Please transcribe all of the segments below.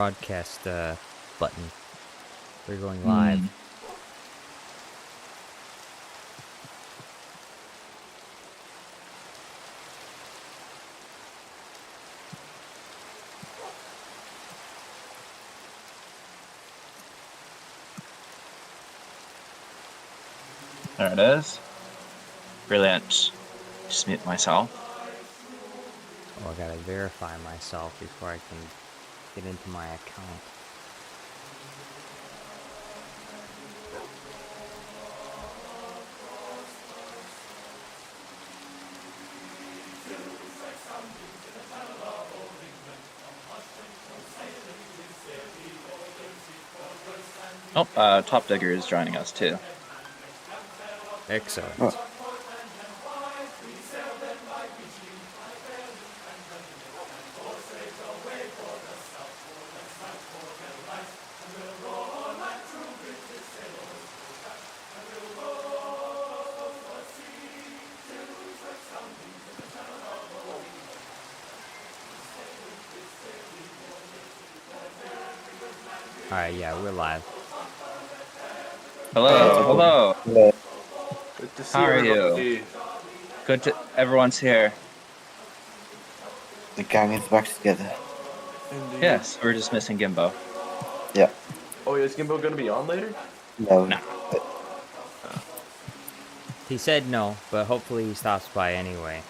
broadcast button. We're going live. There it is. Brilliant. Just mute myself. Oh, I gotta verify myself before I can get into my account. Oh, Top Digger is joining us too. Excellent. Oh. Alright, yeah, we're live. Hello. Good to see How are everybody. you? Good to everyone's here. The gang is back together. Indeed. Yes, we're just missing Gimbo. Yeah. Oh, yeah, is Gimbo gonna be on later? No. No. He said no, but hopefully he stops by anyway.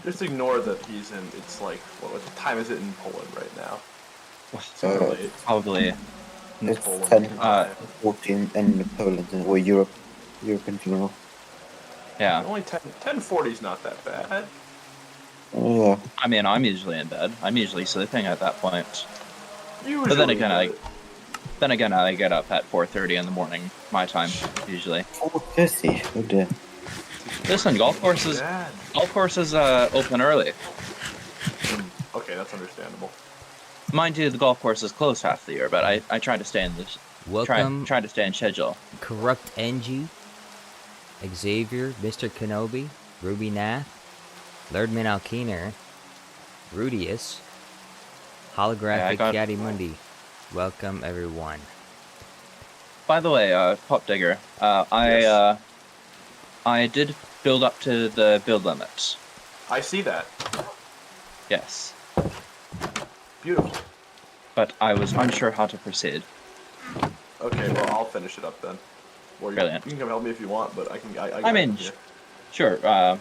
Just ignore that he's in. It's like what time is it in Poland right now? Super late. Probably. In It's Poland. 14 in Poland or European funeral. Yeah. Only 10:40 is not that bad. Yeah. I mean, I'm usually in bed. I'm usually sleeping at that point. Usually, But then again, but I get up at 4:30 in the morning, my time, usually. 4:30. Oh dear. Listen, golf courses open early. Okay, that's understandable. Mind you, the golf course is closed half the year, but I try to stay in this. Welcome, Try to stay in schedule. Corrupt NG, Xavier, Mr. Kenobi, Ruby Nath, Lerdman Alkeener, Rudius, Holographic Yadi Mundi. Welcome, everyone. By the way, Pop Digger, Yes. I did build up to the build limits. I see that. Yes, Beautiful. but I was unsure how to proceed. Okay, well I'll finish it up then. Or you Brilliant. can come help me if you want, but I can. I mean, sure. That's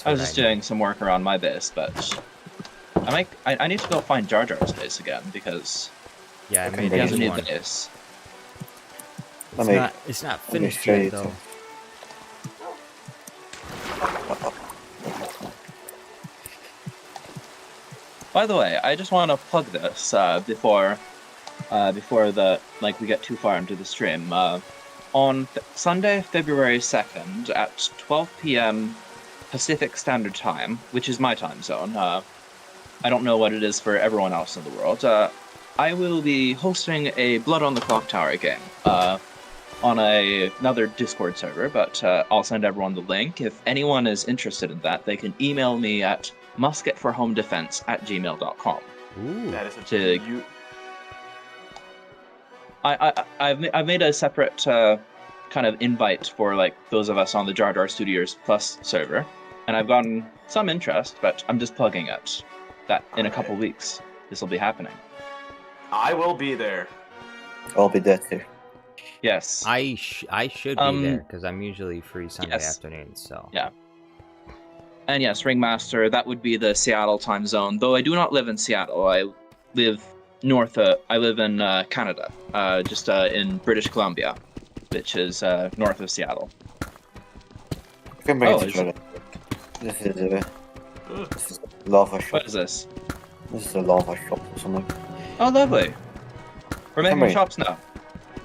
I what was just doing some work around my base, but I need to go find Jar Jar's base again because Yeah, I Okay, made he a doesn't new need one. the base. It's not let me finished show you yet, though. By the way, I just want to plug this before we get too far into the stream. On Sunday, February 2nd at 12 p.m. Pacific Standard Time, which is my time zone. I don't know what it is for everyone else in the world. I will be hosting a Blood on the Clock Tower game on another Discord server, but I'll send everyone the link. If anyone is interested in that, they can email me at musketforhomedefense@gmail.com. Ooh. That is a To- beaut. I've made a separate kind of invite for like those of us on the Jar Jar Studios Plus server, and I've gotten some interest, but I'm just plugging it. That in a couple weeks this will be happening. I will be there. I'll be there too. Yes. I should be there because I'm usually free Sunday yes. afternoons. So Yeah. And yes, Ringmaster, that would be the Seattle time zone. Though I do not live in Seattle, I live north. I live in Canada, just in British Columbia, which is north of Seattle. I can bring Oh, it is together. This is a Ugh. lava shop. What is this? This is a lava shop or something. Oh, lovely. We're making Somebody- shops now.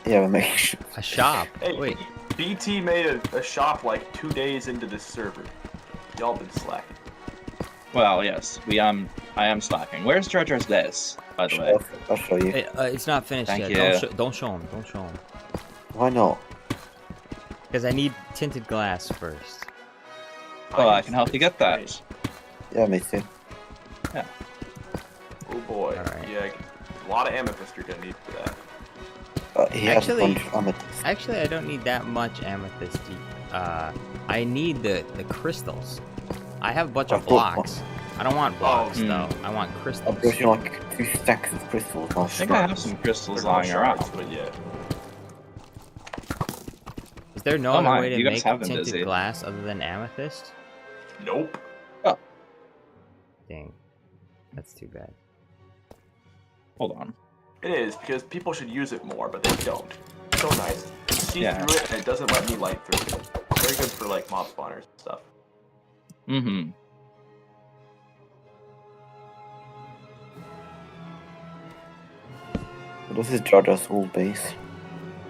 Yeah, we're making a shop. Hey, Wait, BT made a shop like 2 days into this server. Y'all been slacking. Well, yes, I am slacking. Where's Jar Jar's base, by the way? I'll show you. it's not finished Thank yet. you. Don't show him. Don't show him. Why not? Because I need tinted glass first. Oh, I can help you get that. Yeah, me too. Oh boy. Alright. Yeah, a lot of amethyst you're gonna need for that. He has a Actually- bunch of amethyst. Actually, I don't need that much amethyst. I need the crystals. I have a bunch of I thought- blocks. I don't want blocks Oh, though. I want I'm crystals. pushing like 2 stacks of crystals. I think I have some crystals lying around. But yeah. Is there no Oh other my, way to you guys make have been tinted busy. glass other than amethyst? Nope. Dang, that's too bad. Hold on. It is, because people should use it more, but they don't. It's so nice. You see Yeah. through it, and it doesn't let me light through it. Very good for, like, mob spawners and stuff. Mm-hmm. This is Jaja's old base.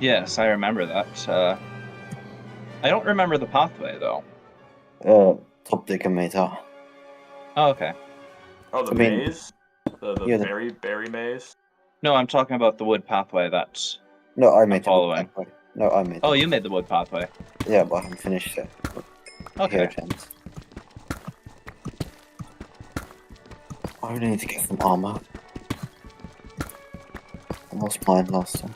Yes, I remember that. I don't remember the pathway, though. Top Digger made that. Oh, okay. Oh, the I mean- maze? The Yeah, the- berry maze? No, I'm talking about the wood pathway that's... No, I made following. the pathway. No, I made Oh, it. you made the wood pathway. Yeah, but I haven't finished it. Okay. Here, gents. I really need to get some armor. I lost mine last time.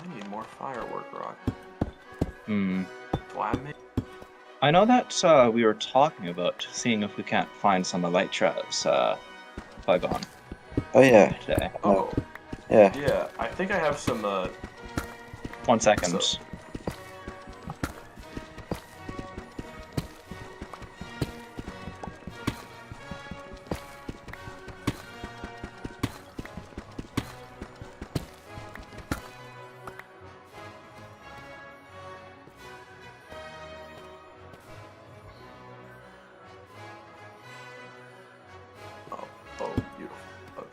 I need more firework rock. Hmm. Flat me? I know that we were talking about seeing if we can't find some elytras Qui-Gon Oh yeah, today. Oh, yeah. yeah. I think I have some, 1 second. So- oh, beautiful. Okay.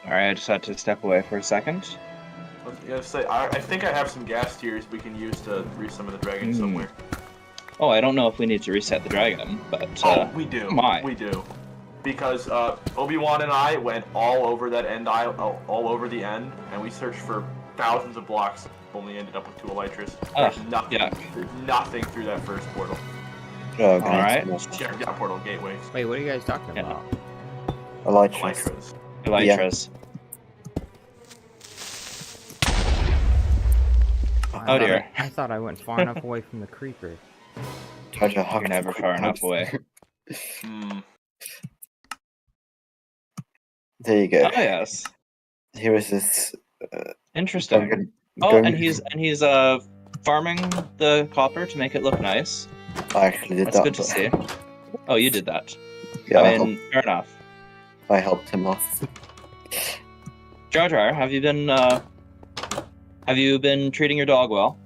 Alright, I just had to step away for a second. I was gonna say, I think I have some gas tiers we can use to reach some of the dragons Hmm. somewhere. Oh, I don't know if we need to reset the dragon, but Oh, we do. my. We do. Because Obi-Wan and I went all over that end aisle, all over the end, and we searched for thousands of blocks. Only ended up with 2 elytras. Ugh, There's nothing. yuck. There's nothing through that first portal. Oh, Alright. Yeah, portal gateway. Wait, what are you guys talking Yeah. about? Elytras. Elytras. elytras. Oh dear. I thought I went far enough away from the creeper. Jaja, how You're can never you far quick enough tabs? away. Hmm. There you go. Oh yes. Here is this. Interesting. Dungeon- Oh, going- and he's farming the copper to make it look nice. I actually did That's that. good to but- see. Oh, you did that. Yeah, I mean, fair enough. I helped him off. Jar Jar, have you been treating your dog well?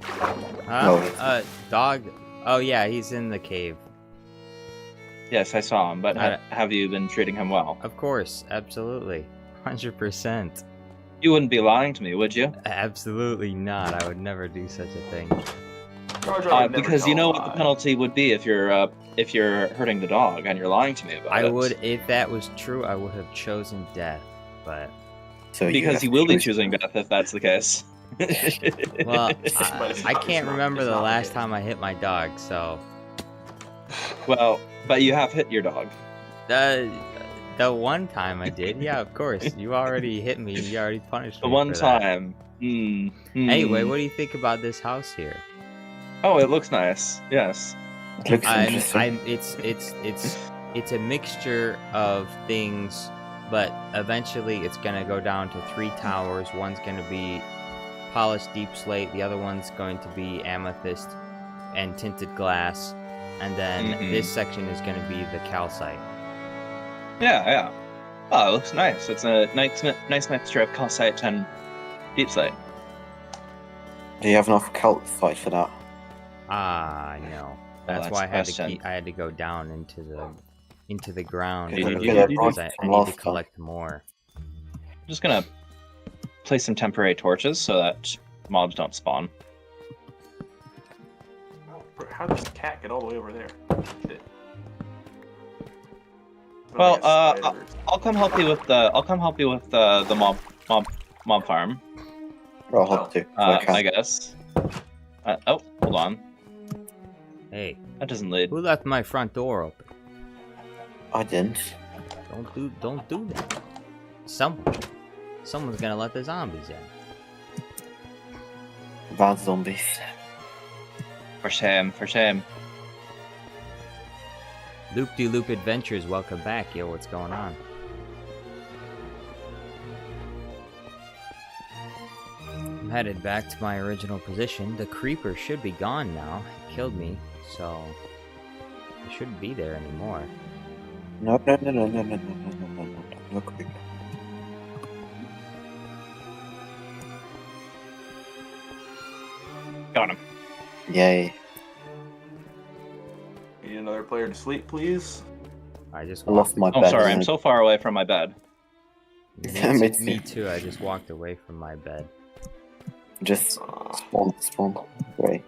Huh? No. Dog. Oh yeah, he's in the cave. Yes, I saw him, but I- have you been treating him well? Of course, absolutely, 100%. You wouldn't be lying to me, would you? Absolutely not. I would never do such a thing. Jar Jar would never Because you tell know a what the lie. penalty would be if you're hurting the dog and you're lying to me about it. I would, if that was true, I would have chosen death. But So Because you you will be choose- choosing death if that's the case. well, But it's I not- can't it's remember not the the last case. time I hit my dog. So Well, but you have hit your dog. the one time I did, yeah, of course. You already hit me. You already punished The me. one for that. time. Anyway, what do you think about this house here? Oh, it looks nice. Yes. It looks interesting. It's a mixture of things, but eventually it's gonna go down to 3 towers. One's gonna be polished deep slate, the other one's going to be amethyst and tinted glass, and then Mhm. this section is gonna be the calcite. Yeah, yeah. Oh, it looks nice. It's a nice mixture of calcite and deep slate. Do you have enough calcite for that? Ah, no. That's that's why the question. I had to go down into the ground Did you- because I from need last to time? collect more. I'm just gonna place some temporary torches so that mobs don't spawn. How does the cat get all the way over there? Shit. Well, Like a spider. I'll come help you with the mob farm. I'll help too. I guess. Oh, hold on. Hey, That doesn't lead. who left my front door open? I didn't. Don't do that. Someone's gonna let the zombies in. Bad zombies. For shame, for shame. Loop-de-Loop Adventures, welcome back. Yo, what's going on? I'm headed back to my original position. The creeper should be gone now. It killed me, so it shouldn't be there anymore. No, creeper. Got him. Yay. Need another player to sleep, please. I just I lost my Oh, bed. sorry, I'm and so far away from my bed. Me too. I just walked away from my bed. Just spawn. Great.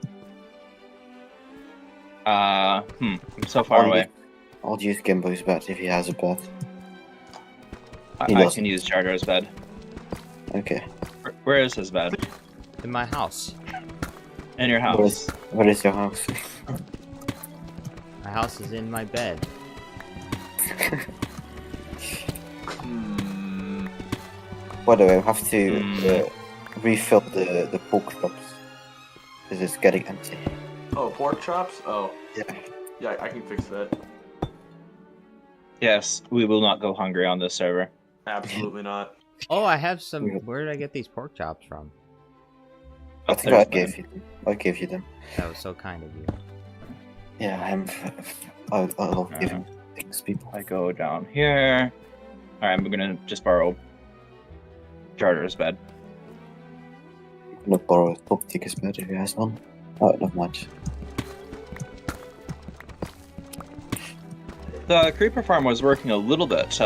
I'm so far away. I'll use Gimbo's bed if he has a bed. I He doesn't. can use Charter's bed. Okay. Where is his bed? In my house. In your house. Where is your house? My house is in my bed. Hmm. By the way, I have to refill the pork chops because it's getting empty. Oh, pork chops? Oh. Yeah. Yeah, I can fix that. Yes, we will not go hungry on this server. Absolutely not. Oh, I have some. Yeah. Where did I get these pork chops from? I think there's I gave you them. I gave you them. That was so kind of you. Yeah, I love giving things to people. I go down here. Alright, I'm gonna just borrow Charter's bed. I'm gonna borrow a top ticket's bed if he has one. Oh, not much. The creeper farm was working a little bit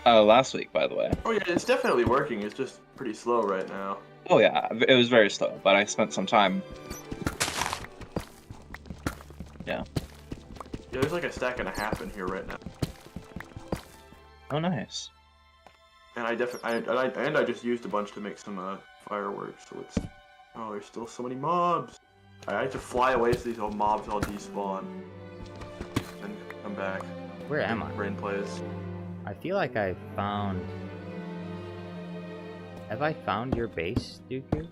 last week, by the way. Oh yeah, it's definitely working. It's just pretty slow right now. Oh yeah, it was very slow, but I spent some time. Yeah, there's like a stack and a half in here right now. Oh, nice. And I just used a bunch to make some fireworks. So it's there's still so many mobs. I have to fly away so these old mobs all despawn and come back. Where am I? Rain plays. I feel like I found. Have I found your base, Dooku?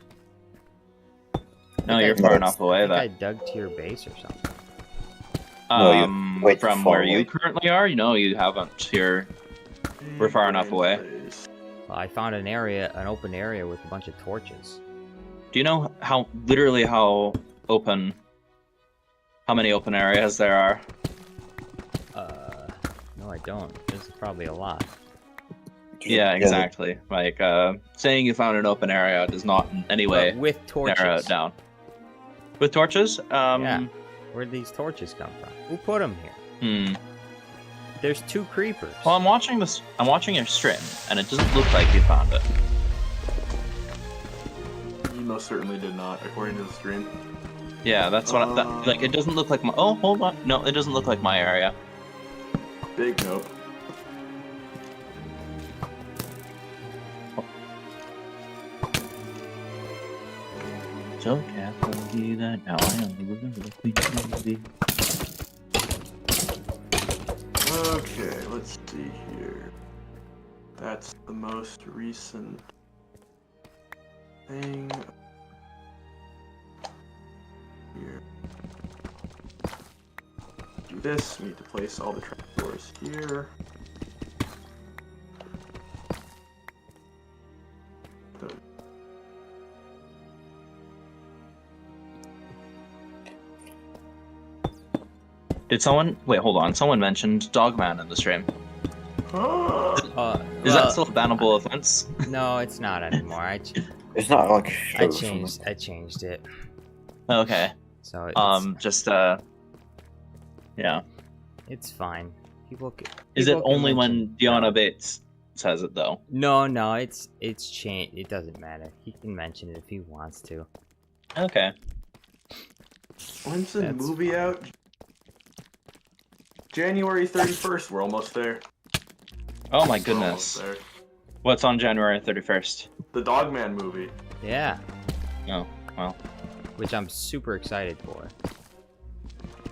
No, I you're think far I- enough I away think I that dug to your base or something. No, you're way too from far where away. you currently are, you haven't. We're far enough away. Plays. Well, I found an open area with a bunch of torches. Do you know how many open areas there are? No, I don't. There's probably a lot. Yeah, exactly. Like, saying you found an open area does not in any way But with torches. narrow it down. With torches? Yeah. Where'd these torches come from? Who put them here? There's 2 creepers. Well, I'm watching your stream, and it doesn't look like you found it. You most certainly did not, according to the stream. Yeah, that's what like, it doesn't look like my... Oh, hold on. No, it doesn't look like my area. Big nope. So carefully that now I am the ruler of the Queen of the... Okay, let's see here. That's the most recent thing. Here. Do this. We need to place all the trapdoors here. Did someone... Wait, hold on. Someone mentioned Dogman in the stream. Is that still a bannable offense? No, it's not anymore. It's not like I changed it. Okay. So yeah. it's fine. People. Is it people can only when mention- Deanna Bates says it though? No, it's changed. It doesn't matter. He can mention it if he wants to. Okay. When's the That's movie fine. out? January 31st. We're almost there. Oh my We're almost goodness. there. What's on January 31st? The Dogman movie. Yeah, Oh, well. which I'm super excited for.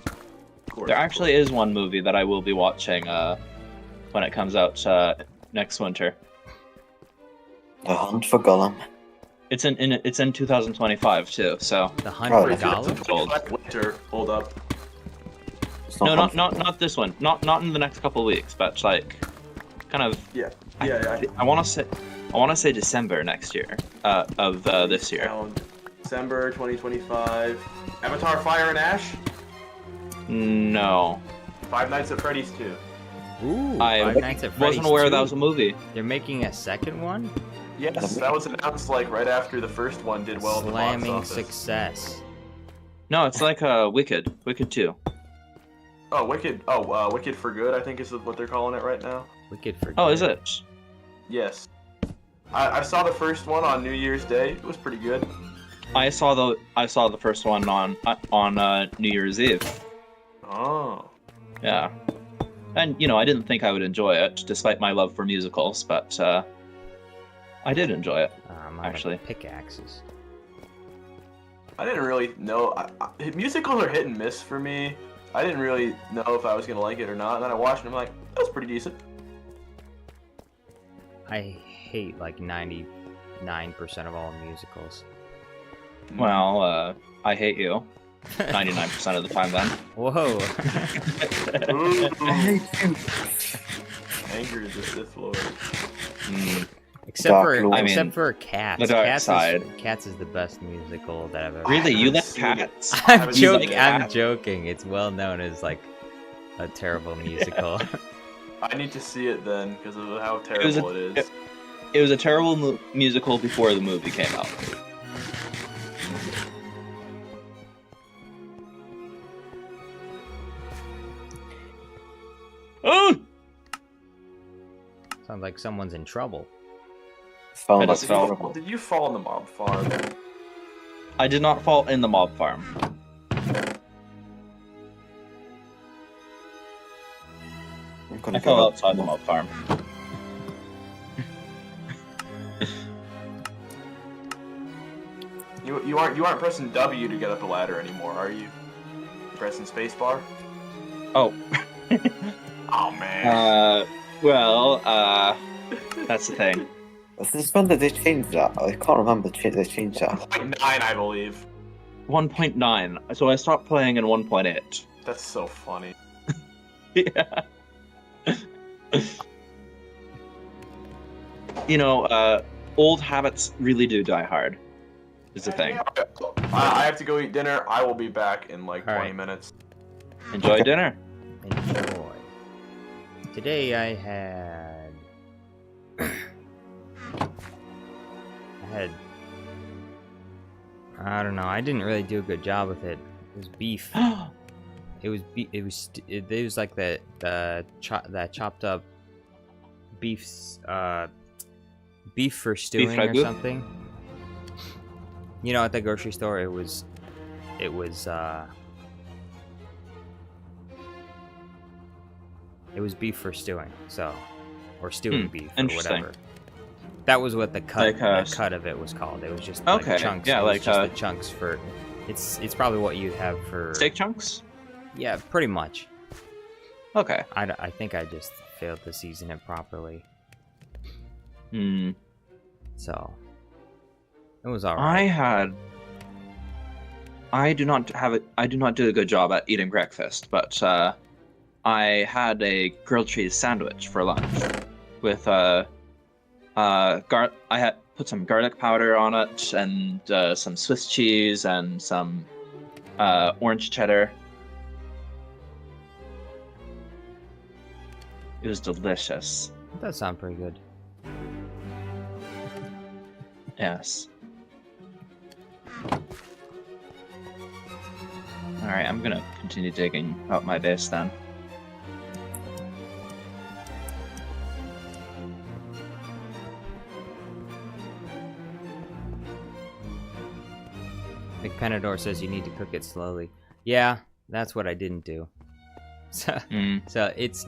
Of course, There of actually is one movie that I will be watching when it comes out next winter. The Hunt for Gollum. It's in 2025 too. So The Hunt Oh, for yeah. Gollum? Old. Winter. Hold up. It's no, Hunt not this one. Not in the next couple of weeks, but like kind of. Yeah. Yeah. I want to say December next year. Of this year. December 2025. Avatar: Fire and Ash. No, Five Nights at Freddy's 2. Ooh, I Five Nights at Freddy's wasn't aware 2. that was a movie. They're making a second one? Yes, that was announced like right after the first one did well at the box Slamming office. success. No, it's like Wicked 2. Oh, Wicked. Oh, Wicked for Good, I think is what they're calling it right now. Wicked for Oh, Good. is it? Yes. I saw the first one on New Year's Day. It was pretty good. I saw the first one on New Year's Eve. Oh. Yeah. And I didn't think I would enjoy it, despite my love for musicals, but I did enjoy it. Actually, pickaxes. I didn't really know. Musicals are hit and miss for me. I didn't really know if I was gonna like it or not. And then I watched it and I'm like, that was pretty decent. I hate like 99% of all musicals. Well, I hate you 99% of the time then. Whoa. Anger is the Sith Lord. Mm, except Dark for Lord. Cats. The Dark Cats Side. Cats is the best musical that I've ever. really, you haven't like seen it. cats? I'm haven't You seen like joking. it. I'm cats? joking. It's well known as like a terrible musical. I need to see it then because of how was terrible it is. It was a terrible musical before the movie came out. Oh! Sounds like someone's in trouble. Sound I like just felt- horrible. Did you fall in the mob farm? I did not fall in the mob farm. I'm gonna I fell go outside the mob farm. You aren't pressing W to get up the ladder anymore, are you? Pressing spacebar? Oh. Oh man. That's the thing. Since when did they change that? I can't remember they changed that. 0.9, I believe. 1.9. So I stopped playing in 1.8. That's so funny. Yeah. Old habits really do die hard. Is the thing. I have to go eat dinner. I will be back in like All 20 right. minutes. Enjoy dinner. Enjoy. Today I had. I don't know. I didn't really do a good job with it. It was beef. It was like that chopped up beef beef for stewing or ragu? something. At the grocery store it was beef for stewing, or stewing beef or interesting. whatever. That was what the cut Like, the cut of it was called. It was just Okay, like chunks. yeah, it was like, just the chunks for. It's probably what you have for Steak chunks? Yeah, pretty much. Okay. I think I just failed to season it properly, Hmm. so it was alright. I do not do a good job at eating breakfast, but I had a grilled cheese sandwich for lunch with I had put some garlic powder on it and some Swiss cheese and some orange cheddar. It was delicious. That does sound pretty good. Yes. Alright, I'm gonna continue digging out my base then. Big Panador says you need to cook it slowly. Yeah, that's what I didn't do. So, Mm. so it's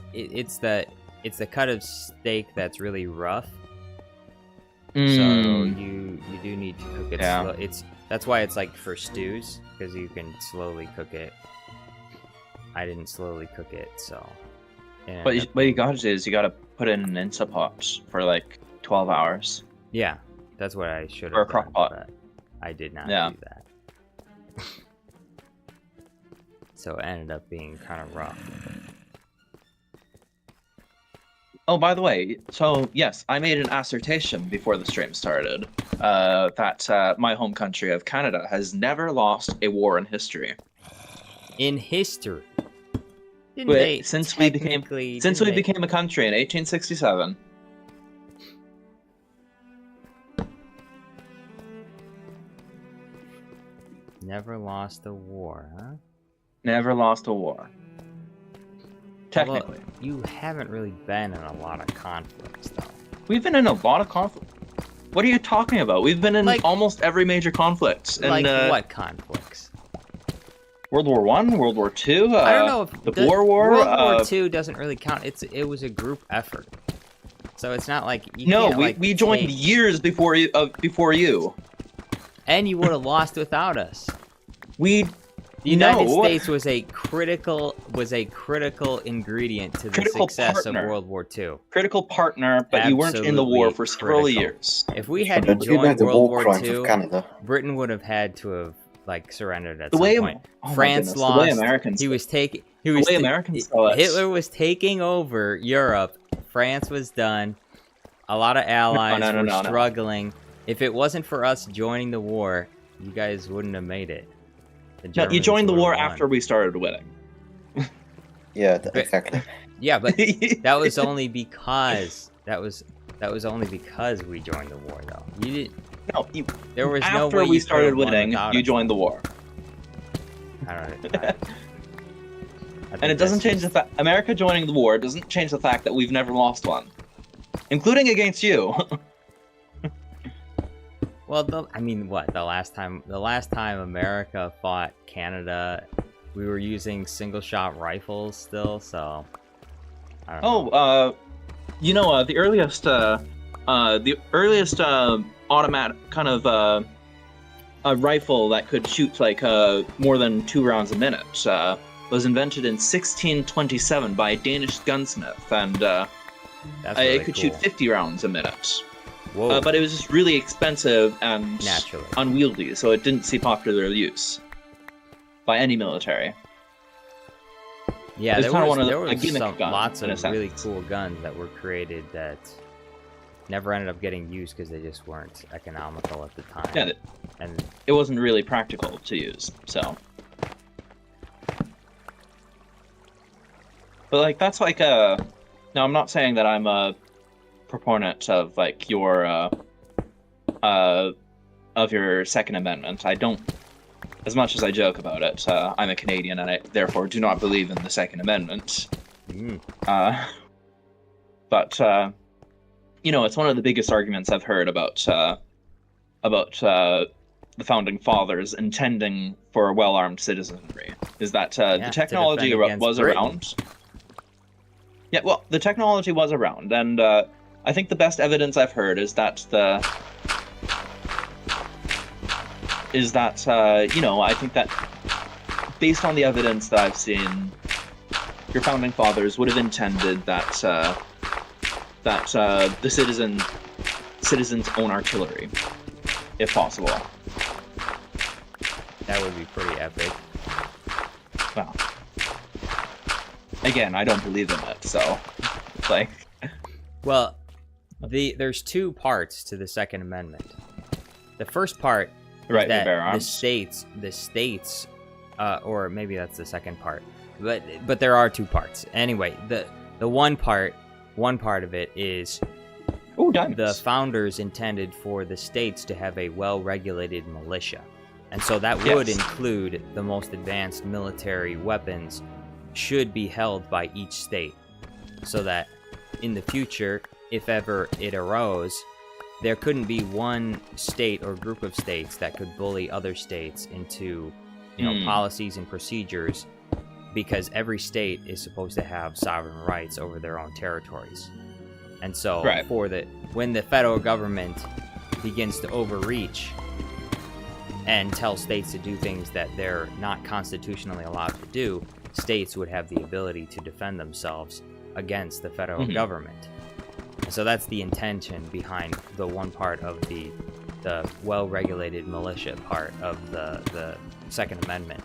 the cut of steak that's really rough. So Mm. you do need to cook it Yeah. slow. That's why it's like for stews, because you can slowly cook it. I didn't slowly cook it, so. And What you gotta do is you gotta put it in an Instapot for like 12 hours. yeah, that's what I should Or a have done, crock pot. but I did not Yeah. do that. So it ended up being kind of rough. Oh, by the way, so yes, I made an assertion before the stream started that my home country of Canada has never lost a war in history. In history, didn't But they since we became technically- since we didn't they- became a country in 1867. Never lost a war, huh? Never lost a war. Technically. Well, you haven't really been in a lot of conflicts, though. We've been in a lot of conflict. What are you talking about? We've been in Like- almost every major conflict. In, Like what conflicts? World War One, World War Two. I don't know if the Boer War. World War II doesn't really count. It was a group effort, so it's not like you No, can't, like, we joined take- years before you. Before you. and you would have lost without us. We. The United No. States was a critical ingredient to the Critical success partner. of World War II. Critical partner, but you weren't in the war Absolutely for several critical. years. If we had But you know joined the World war War crimes II, of Canada. Britain would have had to have like surrendered at The some way, point. oh my France goodness, the way lost. Americans, He was taking. He the was way ta- Americans saw it. Hitler was taking over Europe. France was done. A lot of allies no, were no. struggling. If it wasn't for us joining the war, you guys wouldn't have made it. The No, you Germans joined the would have war won. after we started winning. Yeah, But- exactly. Yeah, but that was only because only because we joined the war, though. You didn't. no, There was no after way we you started could've won winning, without you us. joined the war. I don't know. And it doesn't change the fact America joining the war doesn't change the fact that we've never lost one, including against you. Well, I mean, what the last time America fought Canada, we were using single-shot rifles still. So, I don't know. The earliest automatic kind of a rifle that could shoot like more than 2 rounds a minute was invented in 1627 by a Danish gunsmith, and That's really it could cool. shoot 50 rounds a minute. Whoa, But it was just really expensive and naturally. unwieldy, so it didn't see popular use by any military. Yeah, it's there kinda one of there the- a was gimmick gun, lots in a of really sense. cool guns that were created that never ended up getting used because they just weren't economical at the time. Yeah, And it wasn't really practical to use, so. But like that's like a. Now I'm not saying that I'm a proponent of like your of your Second Amendment. I don't. As much as I joke about it, I'm a Canadian and I therefore do not believe in the Second Amendment. But it's one of the biggest arguments I've heard about the founding fathers intending for well-armed citizenry is that Yeah, the to technology defend against was Britain. around. Yeah, well, the technology was around, and I think the best evidence I've heard is that I think that based on the evidence that I've seen, your founding fathers would have intended that the citizens own artillery, if possible. that would be pretty epic. Well, again, I don't believe in it, so like, Well, there's 2 parts to the Second Amendment. The first part right, is the that bear the arms. states, or maybe that's the second part, but there are 2 parts. Anyway, the one part of it is Oh, diamonds. the founders intended for the states to have a well-regulated militia, and so that would Yes. include the most advanced military weapons should be held by each state, so that in the future, if ever it arose, there couldn't be one state or group of states that could bully other states into policies and procedures, because every state is supposed to have sovereign rights over their own territories. And so when the federal government begins to overreach and tell states to do things that they're not constitutionally allowed to do, states would have the ability to defend themselves against the federal government. So that's the intention behind the one part of the well-regulated militia part of the Second Amendment.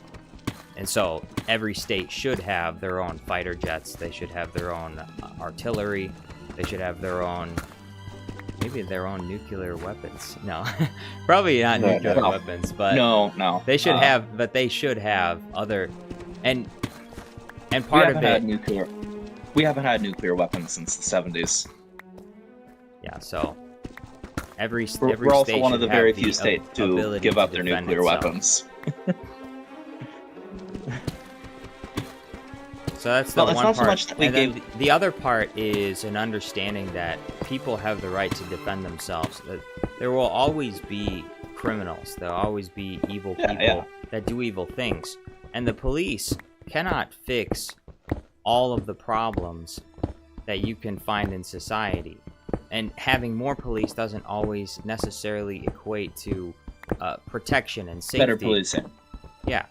And so every state should have their own fighter jets, they should have their own artillery, they should have their own, maybe their own nuclear weapons. No, probably not nuclear weapons, but no. They should have, but they should have other, and part of it. We haven't had nuclear weapons since the 70s. Yeah, so every we're also state one of the very few the states to give up their nuclear weapons. So that's the one part. So much that we then the other part is an understanding that people have the right to defend themselves. That there will always be criminals. There will always be evil people that do evil things. And the police cannot fix all of the problems that you can find in society. And having more police doesn't always necessarily equate to protection and safety. Better policing. Yeah.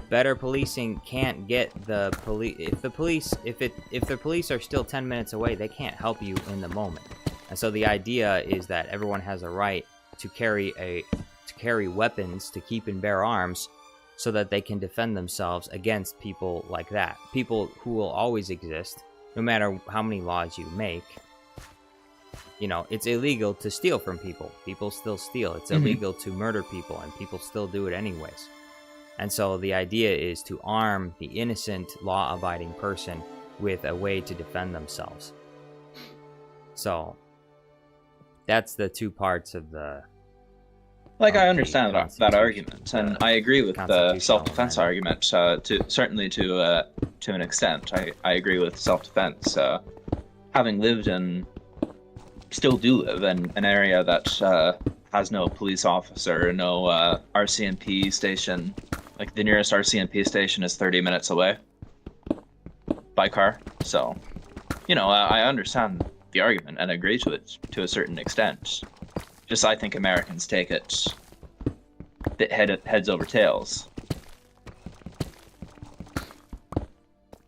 Better policing can't get the police. If the police are still 10 minutes away, they can't help you in the moment. And so the idea is that everyone has a right to carry weapons, to keep and bear arms, so that they can defend themselves against people like that. People who will always exist, no matter how many laws you make. It's illegal to steal from people. People still steal. It's illegal to murder people, and people still do it anyways. And so the idea is to arm the innocent, law-abiding person with a way to defend themselves. So that's the two parts of the... I understand that argument, and I agree with the self-defense argument, certainly to an extent. I agree with self-defense. Having lived in... still do live in an area that has no police officer, no RCMP station. Like, the nearest RCMP station is 30 minutes away by car. So, I understand the argument and agree to it to a certain extent. Just I think Americans take it heads over tails.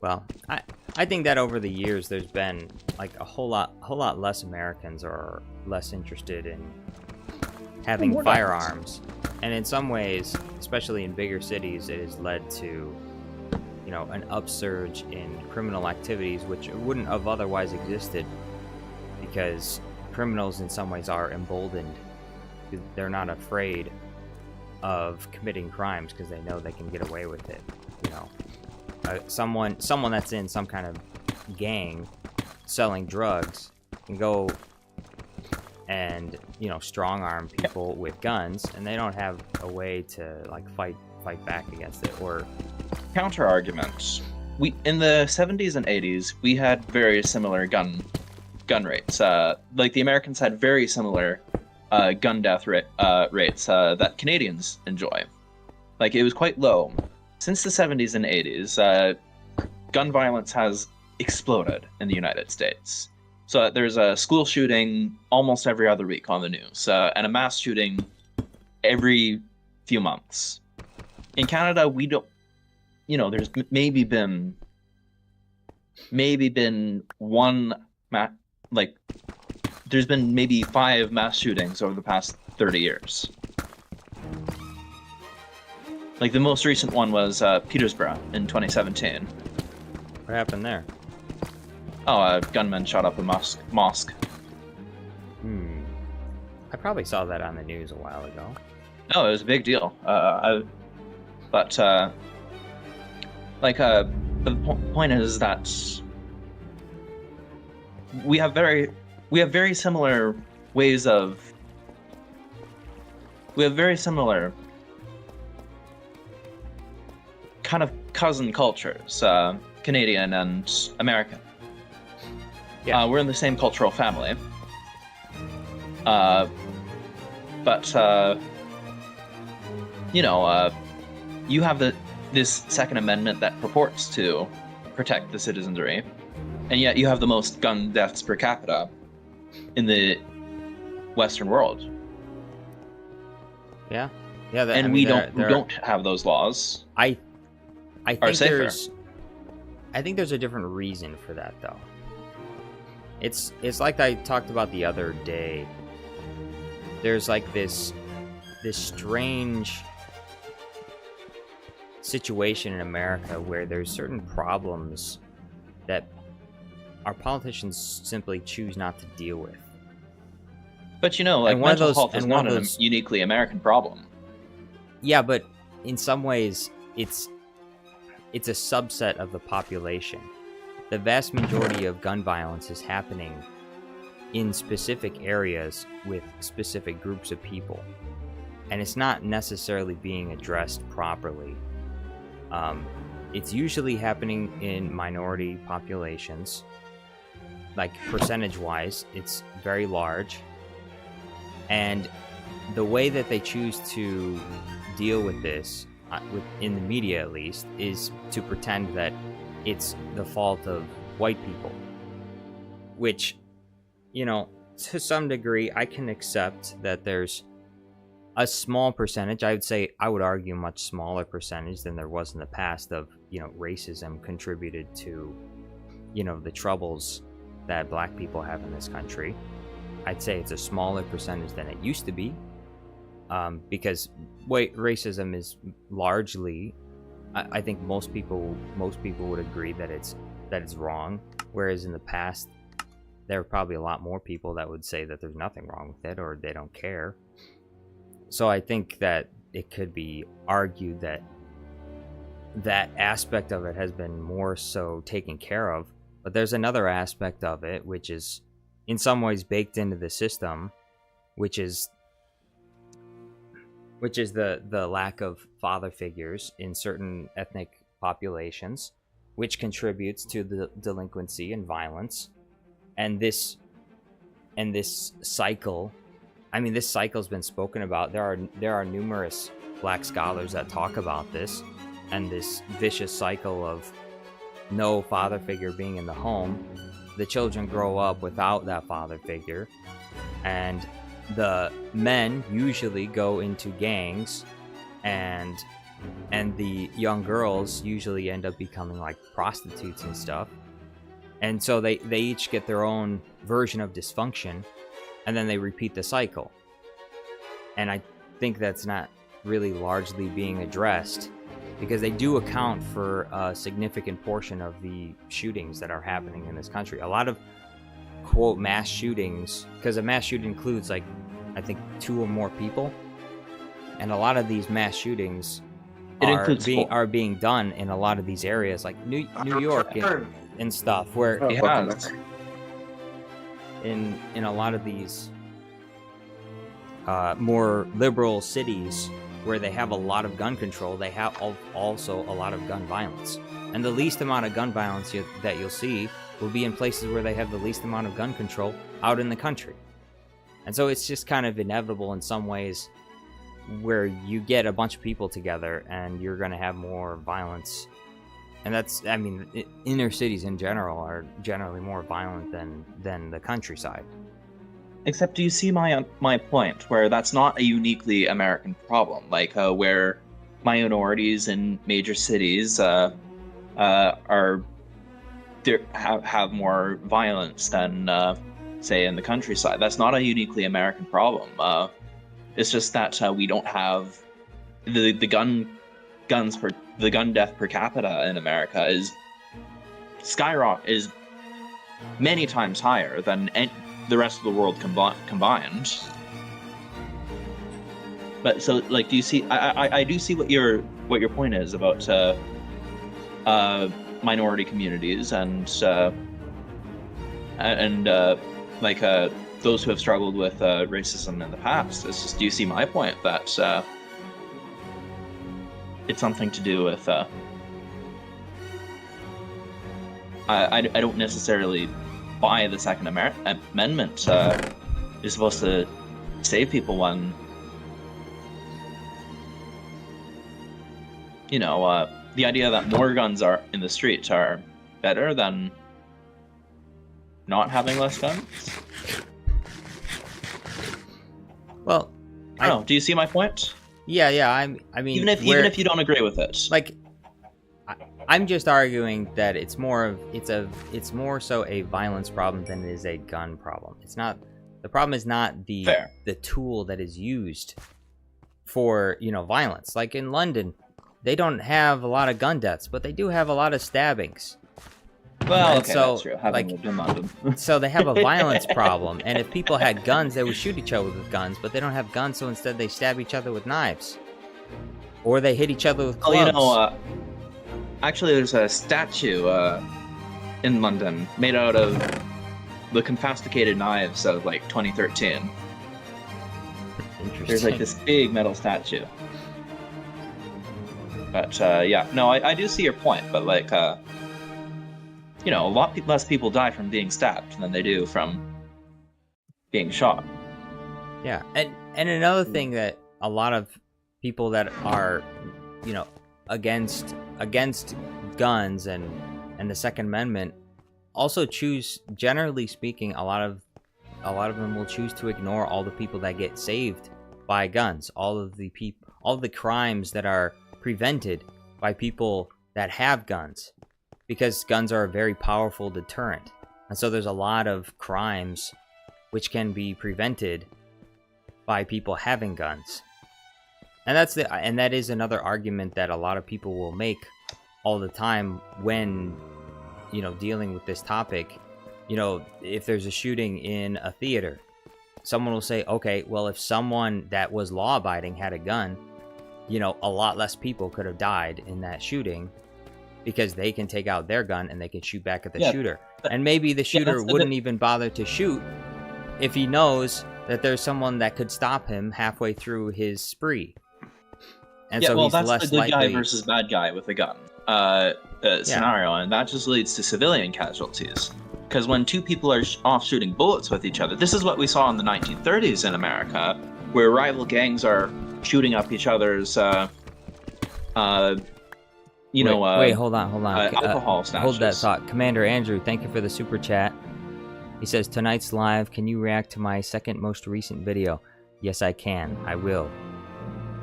Well, I think that over the years there's been like a whole lot less Americans are less interested in having firearms. And in some ways, especially in bigger cities, it has led to, an upsurge in criminal activities, which wouldn't have otherwise existed, because criminals in some ways are emboldened. They're not afraid of committing crimes because they know they can get away with it. Someone that's in some kind of gang selling drugs can go and strong arm people with guns, and they don't have a way to fight back against it or counter arguments. We in the 70s and 80s we had very similar gun rates. The Americans had very similar gun death rates that Canadians enjoy. It was quite low. Since the 70s and 80s, gun violence has exploded in the United States. So there's a school shooting almost every other week on the news, and a mass shooting every few months. In Canada, we don't, there's maybe been one, there's been maybe 5 mass shootings over the past 30 years. The most recent one was Petersburg in 2017. What happened there? Oh, a gunman shot up a mosque. I probably saw that on the news a while ago. No, it was a big deal. But the point is that we have very similar ways of. We have very similar kind of cousin cultures, Canadian and American. Yeah, we're in the same cultural family. But you have this Second Amendment that purports to protect the citizenry, and yet you have the most gun deaths per capita in the Western world. Yeah. And we don't have those laws. I think Are safer. I think there's a different reason for that, though. It's like I talked about the other day. There's like this strange situation in America where there's certain problems that our politicians simply choose not to deal with. But like And one of mental those- health is and one not of a those- uniquely American problem. Yeah, but in some ways, it's a subset of the population. The vast majority of gun violence is happening in specific areas with specific groups of people, and it's not necessarily being addressed properly. It's usually happening in minority populations. Like, percentage-wise, it's very large. And the way that they choose to deal with this, in the media at least, is to pretend that it's the fault of white people. Which, to some degree, I can accept that there's a small percentage, I would argue a much smaller percentage than there was in the past of, racism contributed to, the troubles that black people have in this country. I'd say it's a smaller percentage than it used to be, because racism is largely, I think most people would agree that it's wrong, whereas in the past there are probably a lot more people that would say that there's nothing wrong with it or they don't care. So I think that it could be argued that that aspect of it has been more so taken care of, but there's another aspect of it which is in some ways baked into the system, which is the lack of father figures in certain ethnic populations, which contributes to the delinquency and violence. And this cycle, this cycle's been spoken about. There are numerous black scholars that talk about this, and this vicious cycle of no father figure being in the home. The children grow up without that father figure, and the men usually go into gangs, and the young girls usually end up becoming like prostitutes and stuff. And so they each get their own version of dysfunction, and then they repeat the cycle. And I think that's not really largely being addressed, because they do account for a significant portion of the shootings that are happening in this country. A lot of, quote, mass shootings, because a mass shooting includes, like, I think 2 or more people. And a lot of these mass shootings are being done in a lot of these areas, like New York and stuff, where in a lot of these more liberal cities where they have a lot of gun control, they have also a lot of gun violence. And the least amount of gun violence that you'll see will be in places where they have the least amount of gun control out in the country. And so it's just kind of inevitable in some ways, where you get a bunch of people together and you're going to have more violence. And that's, inner cities in general are generally more violent than the countryside. Except, do you see my point, where that's not a uniquely American problem, like where minorities in major cities have more violence than say in the countryside. That's not a uniquely American problem. It's just that we don't have the gun death per capita in America is many times higher than the rest of the world combined. But so, like, do you see? I do see what your point is about minority communities and those who have struggled with racism in the past. It's just, do you see my point that it's something to do with? I don't necessarily buy the Second Amendment. You're supposed to save people when you know, the idea that more guns are in the streets are better than not having less guns. Well, I don't know. Do you see my point? Yeah. I mean, Even if you don't agree with it, like, I'm just arguing that it's more so a violence problem than it is a gun problem. It's not. The problem is not the tool that is used for, you know, violence. Like in London, they don't have a lot of gun deaths, but they do have a lot of stabbings. Well, And okay, so, that's true. Having lived in London. So they have a violence problem, and if people had guns, they would shoot each other with guns, but they don't have guns, so instead they stab each other with knives. Or they hit each other with clubs. Well, you know, actually there's a statue in London made out of the confiscated knives of, like, 2013. Interesting. There's, like, this big metal statue. But, yeah. No, I do see your point, but, like, you know, a lot less people die from being stabbed than they do from being shot. Yeah, and another thing that a lot of people that are, you know, against guns and the Second Amendment also choose, generally speaking, a lot of them will choose to ignore all the people that get saved by guns, all of the crimes that are prevented by people that have guns, because guns are a very powerful deterrent. And so there's a lot of crimes which can be prevented by people having guns. And that is another argument that a lot of people will make all the time when, you know, dealing with this topic. You know, if there's a shooting in a theater, someone will say, okay, well, if someone that was law-abiding had a gun, you know, a lot less people could have died in that shooting because they can take out their gun and they can shoot back at the shooter. And maybe the shooter wouldn't even bother to shoot if he knows that there's someone that could stop him halfway through his spree. And so he's that's less the good likely... guy versus bad guy with a gun scenario, and that just leads to civilian casualties. Because when two people are off shooting bullets with each other, this is what we saw in the 1930s in America, where rival gangs are shooting up each other's, wait, hold on. Alcohol snatches. Hold that thought. Commander Andrew, thank you for the super chat. He says, tonight's live, can you react to my second most recent video? Yes, I can. I will.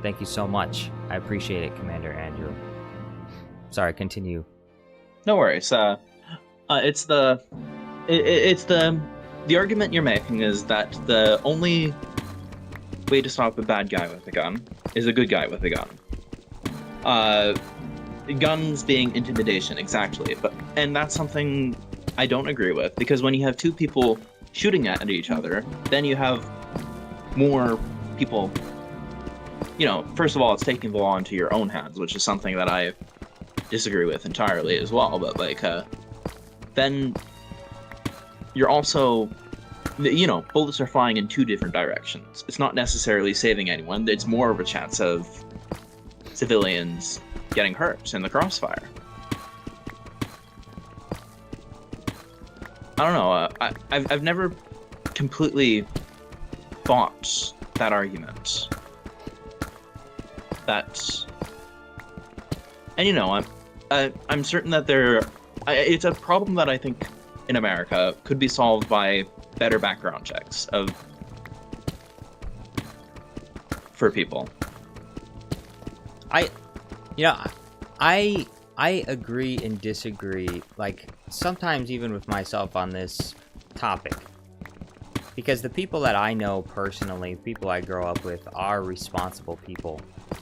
Thank you so much. I appreciate it, Commander Andrew. Sorry, continue. No worries. It's the argument you're making is that the only way to stop a bad guy with a gun is a good guy with a gun. Guns being intimidation, exactly. And that's something I don't agree with, because when you have two people shooting at each other, then you have more people. You know, first of all, it's taking the law into your own hands, which is something that I disagree with entirely as well. But, like, then you're also, you know, bullets are flying in two different directions. It's not necessarily saving anyone. It's more of a chance of civilians getting hurt in the crossfire. I don't know. I've never completely bought that argument. And you know, I'm certain that it's a problem that I think in America could be solved by better background checks for people. I agree and disagree, like, sometimes even with myself on this topic. Because the people that I know personally, people I grow up with, are responsible people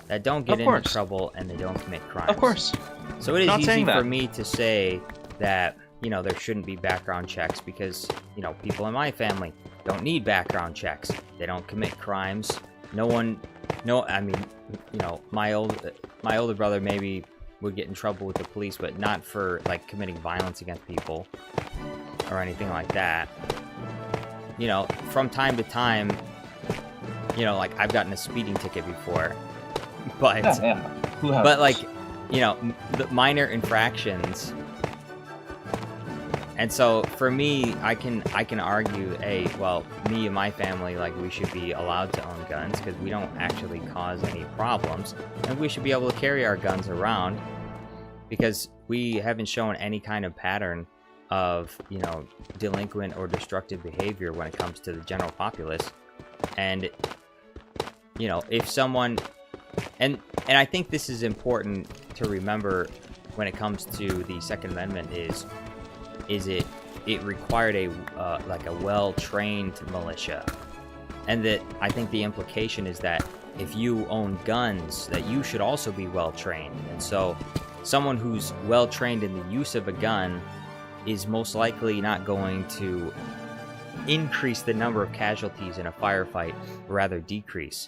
that don't get into trouble and they don't commit crimes. Of course. So it is easy for me to say that, you know, there shouldn't be background checks because, you know, people in my family don't need background checks. They don't commit crimes. I mean, you know, my older brother maybe would get in trouble with the police, but not for, like, committing violence against people or anything like that. You know, from time to time, you know, like, I've gotten a speeding ticket before, but Who hasn't? But, like, you know, the minor infractions, And so for me, I can argue, hey, well, me and my family, like, we should be allowed to own guns because we don't actually cause any problems, and we should be able to carry our guns around because we haven't shown any kind of pattern of, you know, delinquent or destructive behavior when it comes to the general populace. And, you know, if someone, and I think this is important to remember when it comes to the Second Amendment is it required a like a well-trained militia, and that I think the implication is that if you own guns, that you should also be well-trained. And so someone who's well-trained in the use of a gun is most likely not going to increase the number of casualties in a firefight, rather decrease.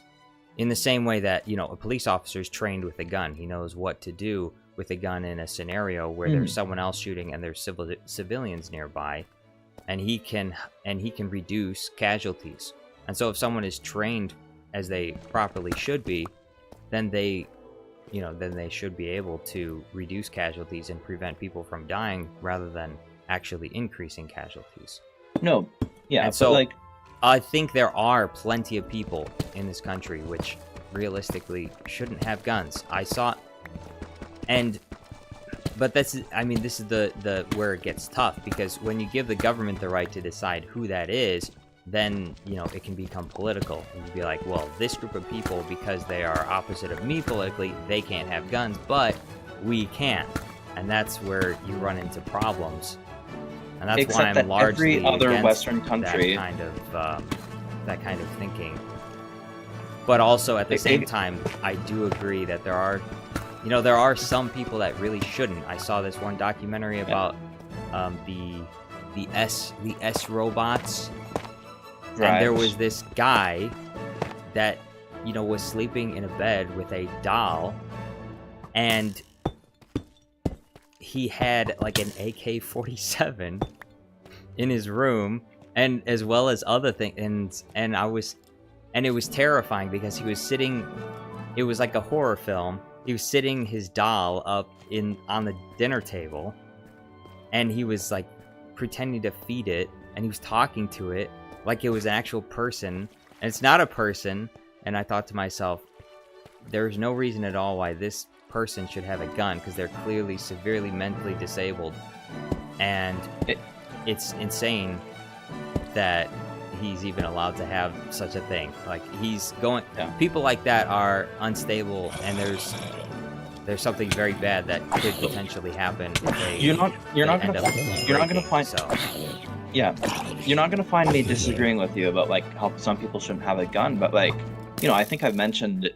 In the same way that, you know, a police officer is trained with a gun. He knows what to do with a gun in a scenario where there's someone else shooting and there's civilians nearby, and he can reduce casualties. And so if someone is trained as they properly should be, then they should be able to reduce casualties and prevent people from dying rather than actually increasing casualties. No, yeah, and so like, I think there are plenty of people in this country which realistically shouldn't have guns. But this is the where it gets tough, because when you give the government the right to decide who that is, then, you know, it can become political. You'd be like, well, this group of people, because they are opposite of me politically, they can't have guns, but we can. And that's where you run into problems. And that's except why I'm that largely every other against Western country, that kind of thinking. But also at the same time, I do agree that there are some people that really shouldn't. I saw this one documentary about the S robots, right. and there was this guy that, you know, was sleeping in a bed with a doll, and he had like an AK-47 in his room, and as well as other things, and it was terrifying because he was sitting. It was like a horror film. He was sitting his doll up on the dinner table, and he was like pretending to feed it, and he was talking to it like it was an actual person, and it's not a person. And I thought to myself, there's no reason at all why this person should have a gun, because they're clearly severely mentally disabled, and it's insane that he's even allowed to have such a thing. Like, people like that are unstable, and there's something very bad that could potentially happen if you're not gonna find me disagreeing with you about like how some people shouldn't have a gun, but like, you know, I think I've mentioned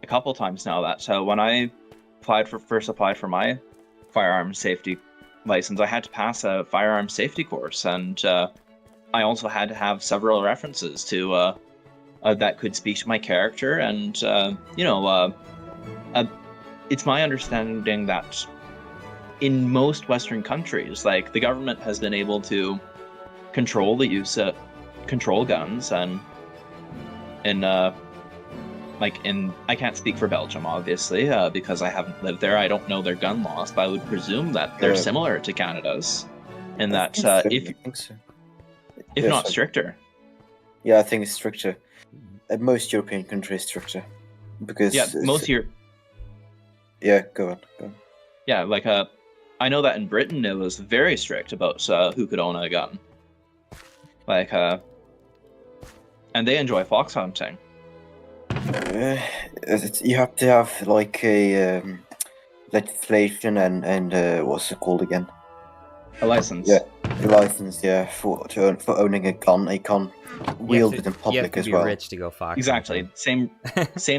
a couple times now that when I first applied for my firearms safety license, I had to pass a firearms safety course, and I also had to have several references to that could speak to my character, and it's my understanding that in most Western countries, like, the government has been able to control the use of guns, and I can't speak for Belgium, obviously, because I haven't lived there. I don't know their gun laws, but I would presume that they're similar to Canada's, in that if not stricter. Yeah, I think it's stricter. Most European countries stricter, because Yeah, go on. Yeah, like I know that in Britain it was very strict about who could own a gun. Like, and they enjoy fox hunting. You have to have like a legislation and what's it called again? A license. Yeah, a license. Yeah, for owning a gun. You can't wield it in public as well. You have to be rich to go fox. Exactly. Same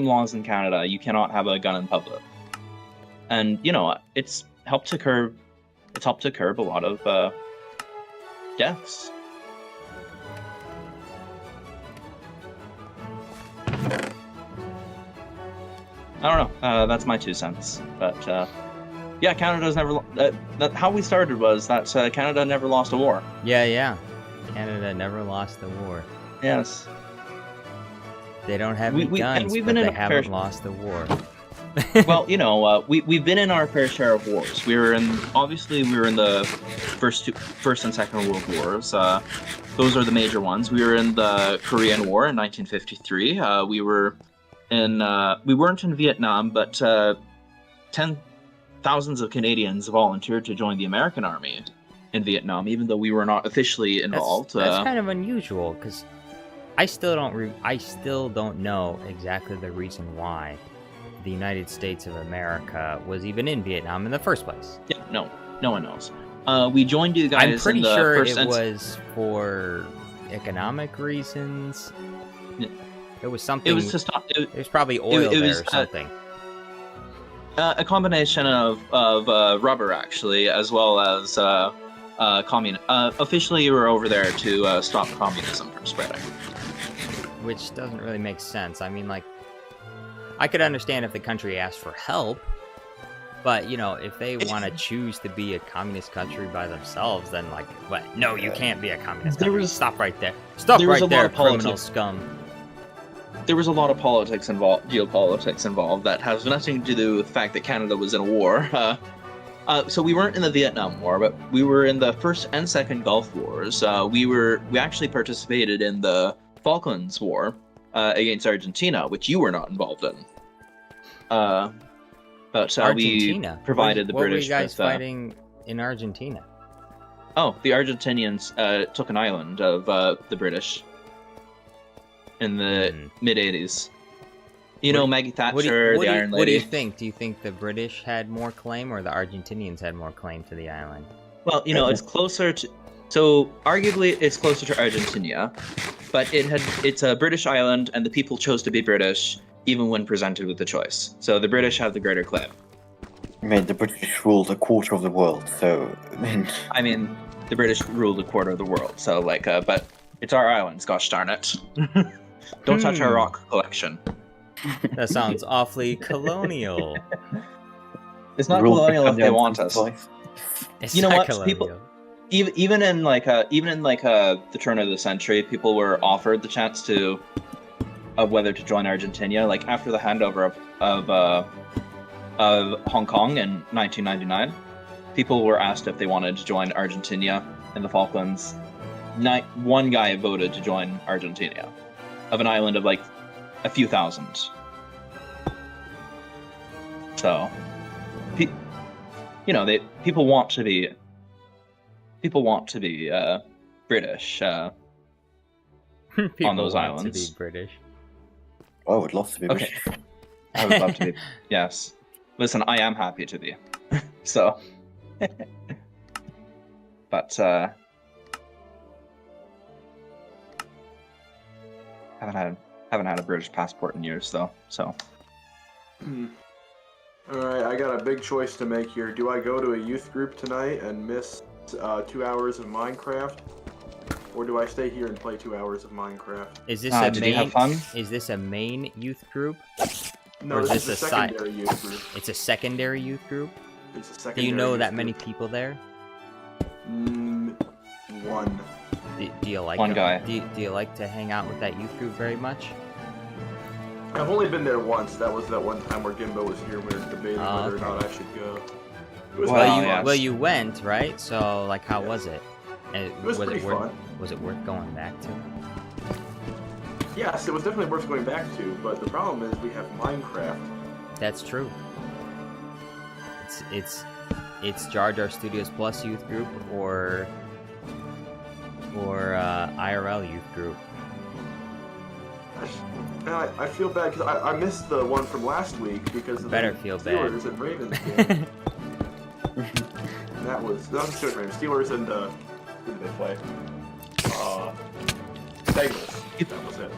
laws in Canada. You cannot have a gun in public. And, you know, it's helped to curb a lot of deaths. I don't know. That's my 2 cents. But yeah, Canada's never. How we started was that Canada never lost a war. Yeah. Canada never lost the war. Yes. They don't have any guns, but they haven't lost the war. Well, we've been in our fair share of wars. We were in the first and second world wars. Those are the major ones. We were in the Korean War in 1953. We weren't in Vietnam, but thousands of Canadians volunteered to join the American Army in Vietnam, even though we were not officially involved. That's kind of unusual because I still don't know exactly the reason why the United States of America was even in Vietnam in the first place. Yeah, no one knows. We joined you guys. I'm pretty in the sure first it was for economic reasons. Yeah. It was something. It was to stop. It was probably oil it there was, or something. A combination of rubber, actually, as well as officially, we were over there to stop communism from spreading. Which doesn't really make sense. I mean, like, I could understand if the country asked for help, but, if they want to choose to be a communist country by themselves, then, like, what? No, you can't be a communist country. Stop right there. Stop right there, criminal scum. There was a lot of geopolitics involved that has nothing to do with the fact that Canada was in a war. So we weren't in the Vietnam War, but we were in the First and Second Gulf Wars. We actually participated in the Falklands War against Argentina, which you were not involved in. But Argentina? We provided the British with... What were you guys with, fighting in Argentina? Oh, the Argentinians took an island of the British in the mid-'80s. Maggie Thatcher, the Iron Lady. What do you think? Do you think the British had more claim or the Argentinians had more claim to the island? Well, it's closer to... So, arguably, it's closer to Argentina, but it's a British island, and the people chose to be British, even when presented with the choice. So the British have the greater claim. I mean, the British ruled a quarter of the world, so... I mean, the British ruled a quarter of the world, so, but it's our islands, gosh darn it. Don't touch our rock collection. That sounds awfully colonial. It's not colonial if they want us. It's you know not what? colonial. People, even in the turn of the century, people were offered the chance of whether to join Argentina. Like after the handover of Hong Kong in 1999, people were asked if they wanted to join Argentina in the Falklands. One guy voted to join Argentina, of an island of like a few thousand. So, people want to be British on those islands. To be British. I would love to be British. Okay. I would love to be. Yes. Listen, I am happy to be. So, but haven't had a British passport in years though. So. Alright, I got a big choice to make here. Do I go to a youth group tonight and miss 2 hours of Minecraft? Or do I stay here and play 2 hours of Minecraft? Is this did you have fun? Is this a main youth group? No, or is this this is a secondary youth group. It's a secondary youth group? It's a Do secondary you know youth that group. many people there? One. Do you like One guy. Do you like to hang out with that youth group very much? I've only been there once. That was that one time where Gimbo was here. We were debating Oh, whether or okay. not I should go. It was Well, fun. yes. Well, you went, right? So, like, how was it? It was pretty fun. Was it worth going back to? Yes, it was definitely worth going back to, but the problem is we have Minecraft. That's true. It's Jar Jar Studios Plus youth group or IRL youth group. And I feel bad because I missed the one from last week because of Better the feel bad. Steelers and Ravens game. And that was Steelers Ravens. Steelers and who did they play? Bengals. That was it.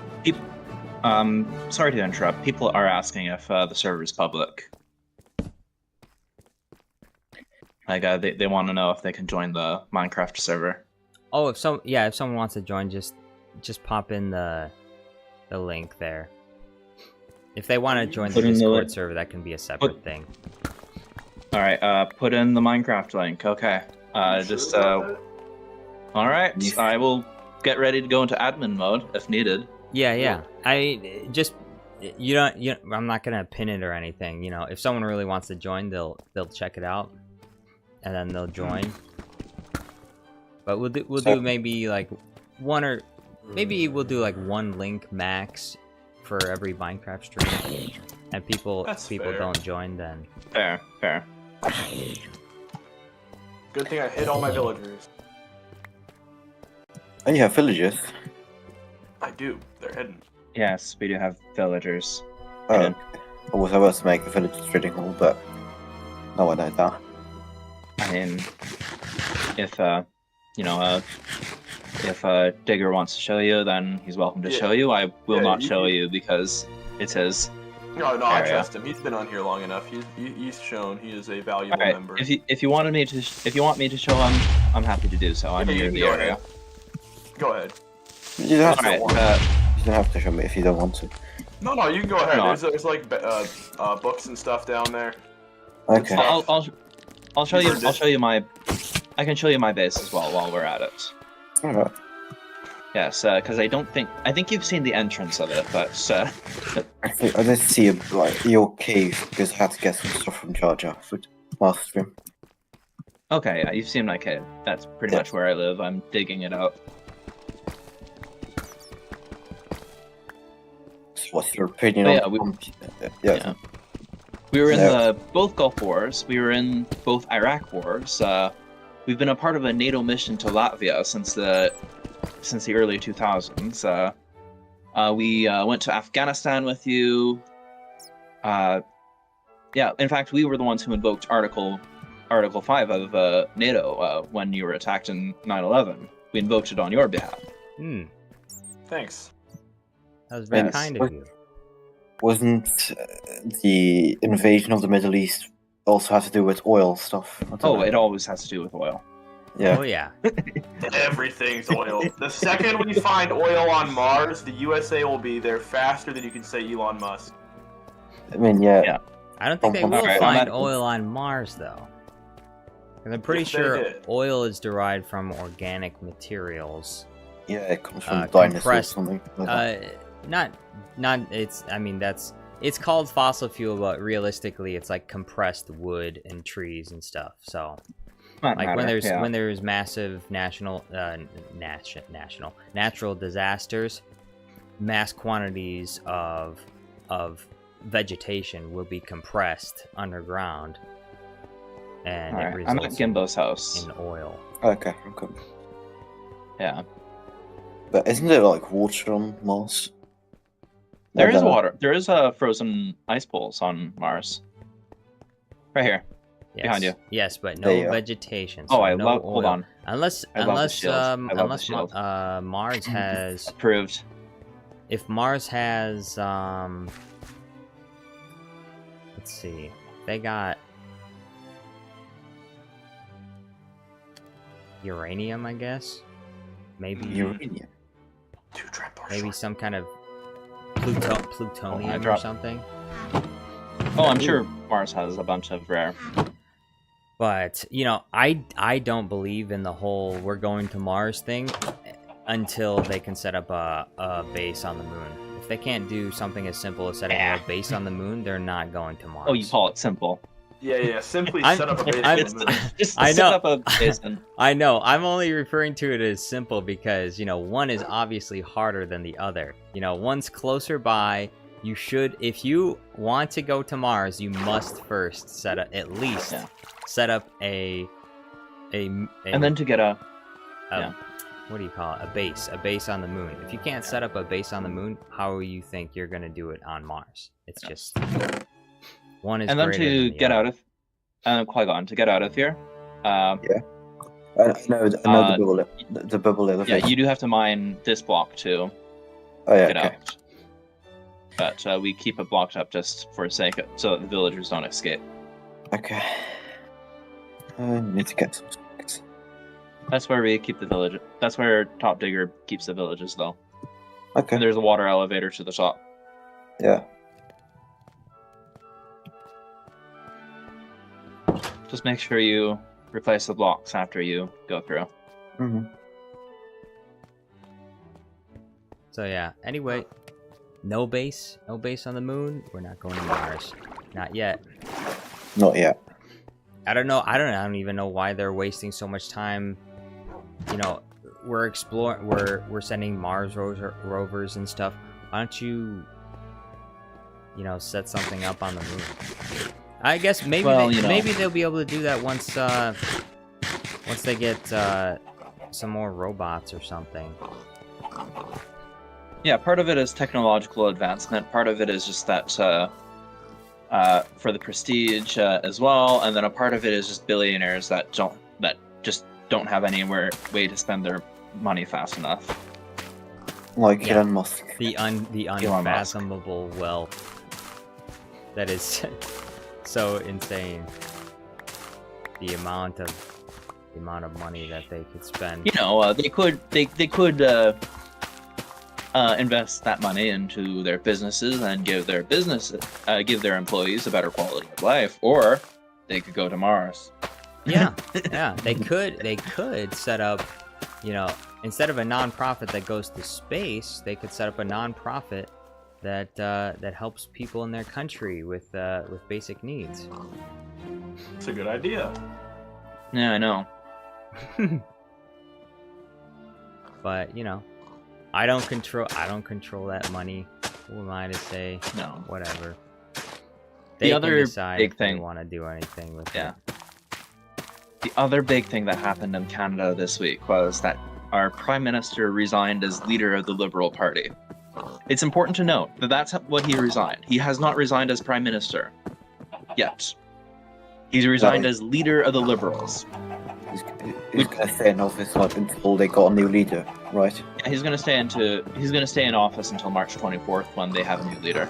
Sorry to interrupt. People are asking if the server is public. Like, they want to know if they can join the Minecraft server. Oh, if someone wants to join, just pop in the link there. If they want to join the Put in the Discord link. server, that can be a separate thing. All right, put in the Minecraft link. Okay. Just all right. I will get ready to go into admin mode if needed. Yeah. I just you don't. I'm not gonna pin it or anything. You know, if someone really wants to join, they'll check it out, and then they'll join. But we'll do maybe like one or maybe we'll do like one link max for every Minecraft stream, and people fair. don't join, then Fair. Good thing I hit all my villagers. And you have villagers. I do. They're hidden. Yes, we do have villagers. Oh, hidden. I was about to make a village trading hall, but no, I don't know. I mean, if if Digger wants to show you, then he's welcome to show you. I will not show you because it's his. No, I area. trust him. He's been on here long enough. He's shown he is a valuable Alright, member. if you want me to show him, I'm happy to do so. I'm Yeah, near you the go area. ahead. Go ahead. You don't have to. Alright, You don't have to show me if you don't want to. No, you can go ahead. No. There's like books and stuff down there. Okay. I'll show you. I'll show you my. I can show you my base as well while we're at it. Alright. Yes, because I think you've seen the entrance of it, but I did see your cave because I had to get some stuff from Jar Jar for last stream. okay, yeah, you've seen my cave. That's pretty much where I live. I'm digging it out. So what's your opinion But on yeah. We were in both Gulf Wars. We were in both Iraq Wars. We've been a part of a NATO mission to Latvia since the early 2000s. We went to Afghanistan with you. Yeah, in fact, we were the ones who invoked Article 5 of NATO when you were attacked in 9/11. We invoked it on your behalf. Thanks. That was very Yes. kind of you. Wasn't the invasion of the Middle East also have to do with oil stuff? I don't Oh, know. it always has to do with oil. Yeah. Oh yeah. Everything's oil. The second we find oil on Mars, the USA will be there faster than you can say Elon Musk. I mean, yeah. Yeah. I don't think they will Alright, find I'm oil on Mars though. 'Cause I'm pretty If they sure did. oil is derived from organic materials. Yeah, it comes from dinosaurs or compressed- something. Like that. Not it's I mean it's called fossil fuel, but realistically it's like compressed wood and trees and stuff. So Not like matter, when there's massive natural disasters, mass quantities of vegetation will be compressed underground, and it Alright, I'm at results Gimbo's house. in oil. Okay, I'm coming. Yeah. But isn't there like water on Mars? There is don't know. water. There is frozen ice pools on Mars. Right here. Yes. Behind you. Yes, but There you no are. vegetation. Oh, So I no love. oil. Hold on. Unless I love the shield. I love the unless shield. Mars has Approved. if Mars has let's see, they got uranium, I guess. Maybe Uranium. Two trapdoors. maybe some kind of plutonium or dropped- something. Oh, I'm sure Mars has a bunch of rare. But you know, I don't believe in the whole we're going to Mars thing until they can set up a base on the moon. If they can't do something as simple as setting up a base on the moon, they're not going to Mars. Oh, you call it simple. Yeah. Simply I'm- set up a base I'm- on the moon. Just I set know. up a basin. I know. I'm only referring to it as simple because, you know, one is obviously harder than the other. You know, one's closer by. You should, if you want to go to Mars, you must first set up, at least Yeah. set up a And then to get a yeah. what do you call it? A base on the moon. If you can't set up a base on the moon, how do you think you're going to do it on Mars? It's just one is and then greater to than the get other. out of Qui-Gon to get out of here. I know the bubble. The bubble Yeah, elevator. you do have to mine this block to Oh yeah. get Okay. out. But we keep it blocked up just for sake of, so that the villagers don't escape. Okay. I need to get some snacks. That's where we keep the village. That's where Top Digger keeps the villages, though. Okay. And there's a water elevator to the top. Yeah. Just make sure you replace the blocks after you go through. Mm-hmm. So yeah. Anyway, No base on the moon. We're not going to Mars, not yet. Not yet. I don't know. I don't even know why they're wasting so much time. You know, we're exploring. We're sending Mars rovers and stuff. Why don't you, set something up on the moon? I guess maybe maybe they'll be able to do that once they get some more robots or something. Yeah, part of it is technological advancement. Part of it is just that for the prestige as well, and then a part of it is just billionaires that just don't have anywhere way to spend their money fast enough. Like Elon Musk. The unfathomable wealth that is so insane. The amount of money that they could spend. They could invest that money into their businesses and give their employees a better quality of life, or they could go to Mars. Yeah, they could set up, instead of a non-profit that goes to space, they could set up a non-profit that helps people in their country with basic needs. It's a good idea. Yeah, I know. But I don't control that money. Who am I to say? No. Whatever. The They other can decide big if thing- they want to do anything with Yeah. it. The other big thing that happened in Canada this week was that our Prime Minister resigned as leader of the Liberal Party. It's important to note that that's what he resigned. He has not resigned as Prime Minister yet. He's resigned as leader of the Liberals. He's going to stay in office until they got a new leader, right? Yeah, he's going to stay in office until March 24th when they have a new leader.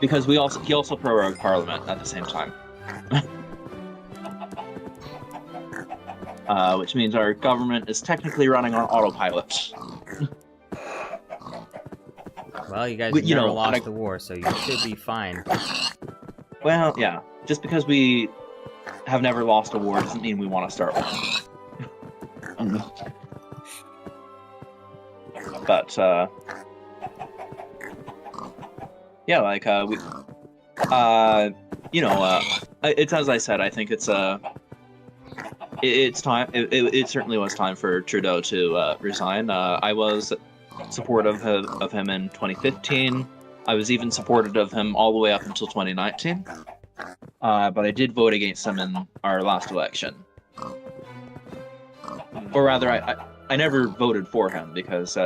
Because he also prorogued Parliament at the same time. Which means our government is technically running on autopilot. Well, you guys But, never lost the war, so you should be fine. Well, yeah. Just because we have never lost a war doesn't mean we want to start one. But, yeah, like, it's as I said, I think it's time. It certainly was time for Trudeau to resign. I was supportive of him in 2015. I was even supportive of him all the way up until 2019. But I did vote against him in our last election. Or rather, I never voted for him because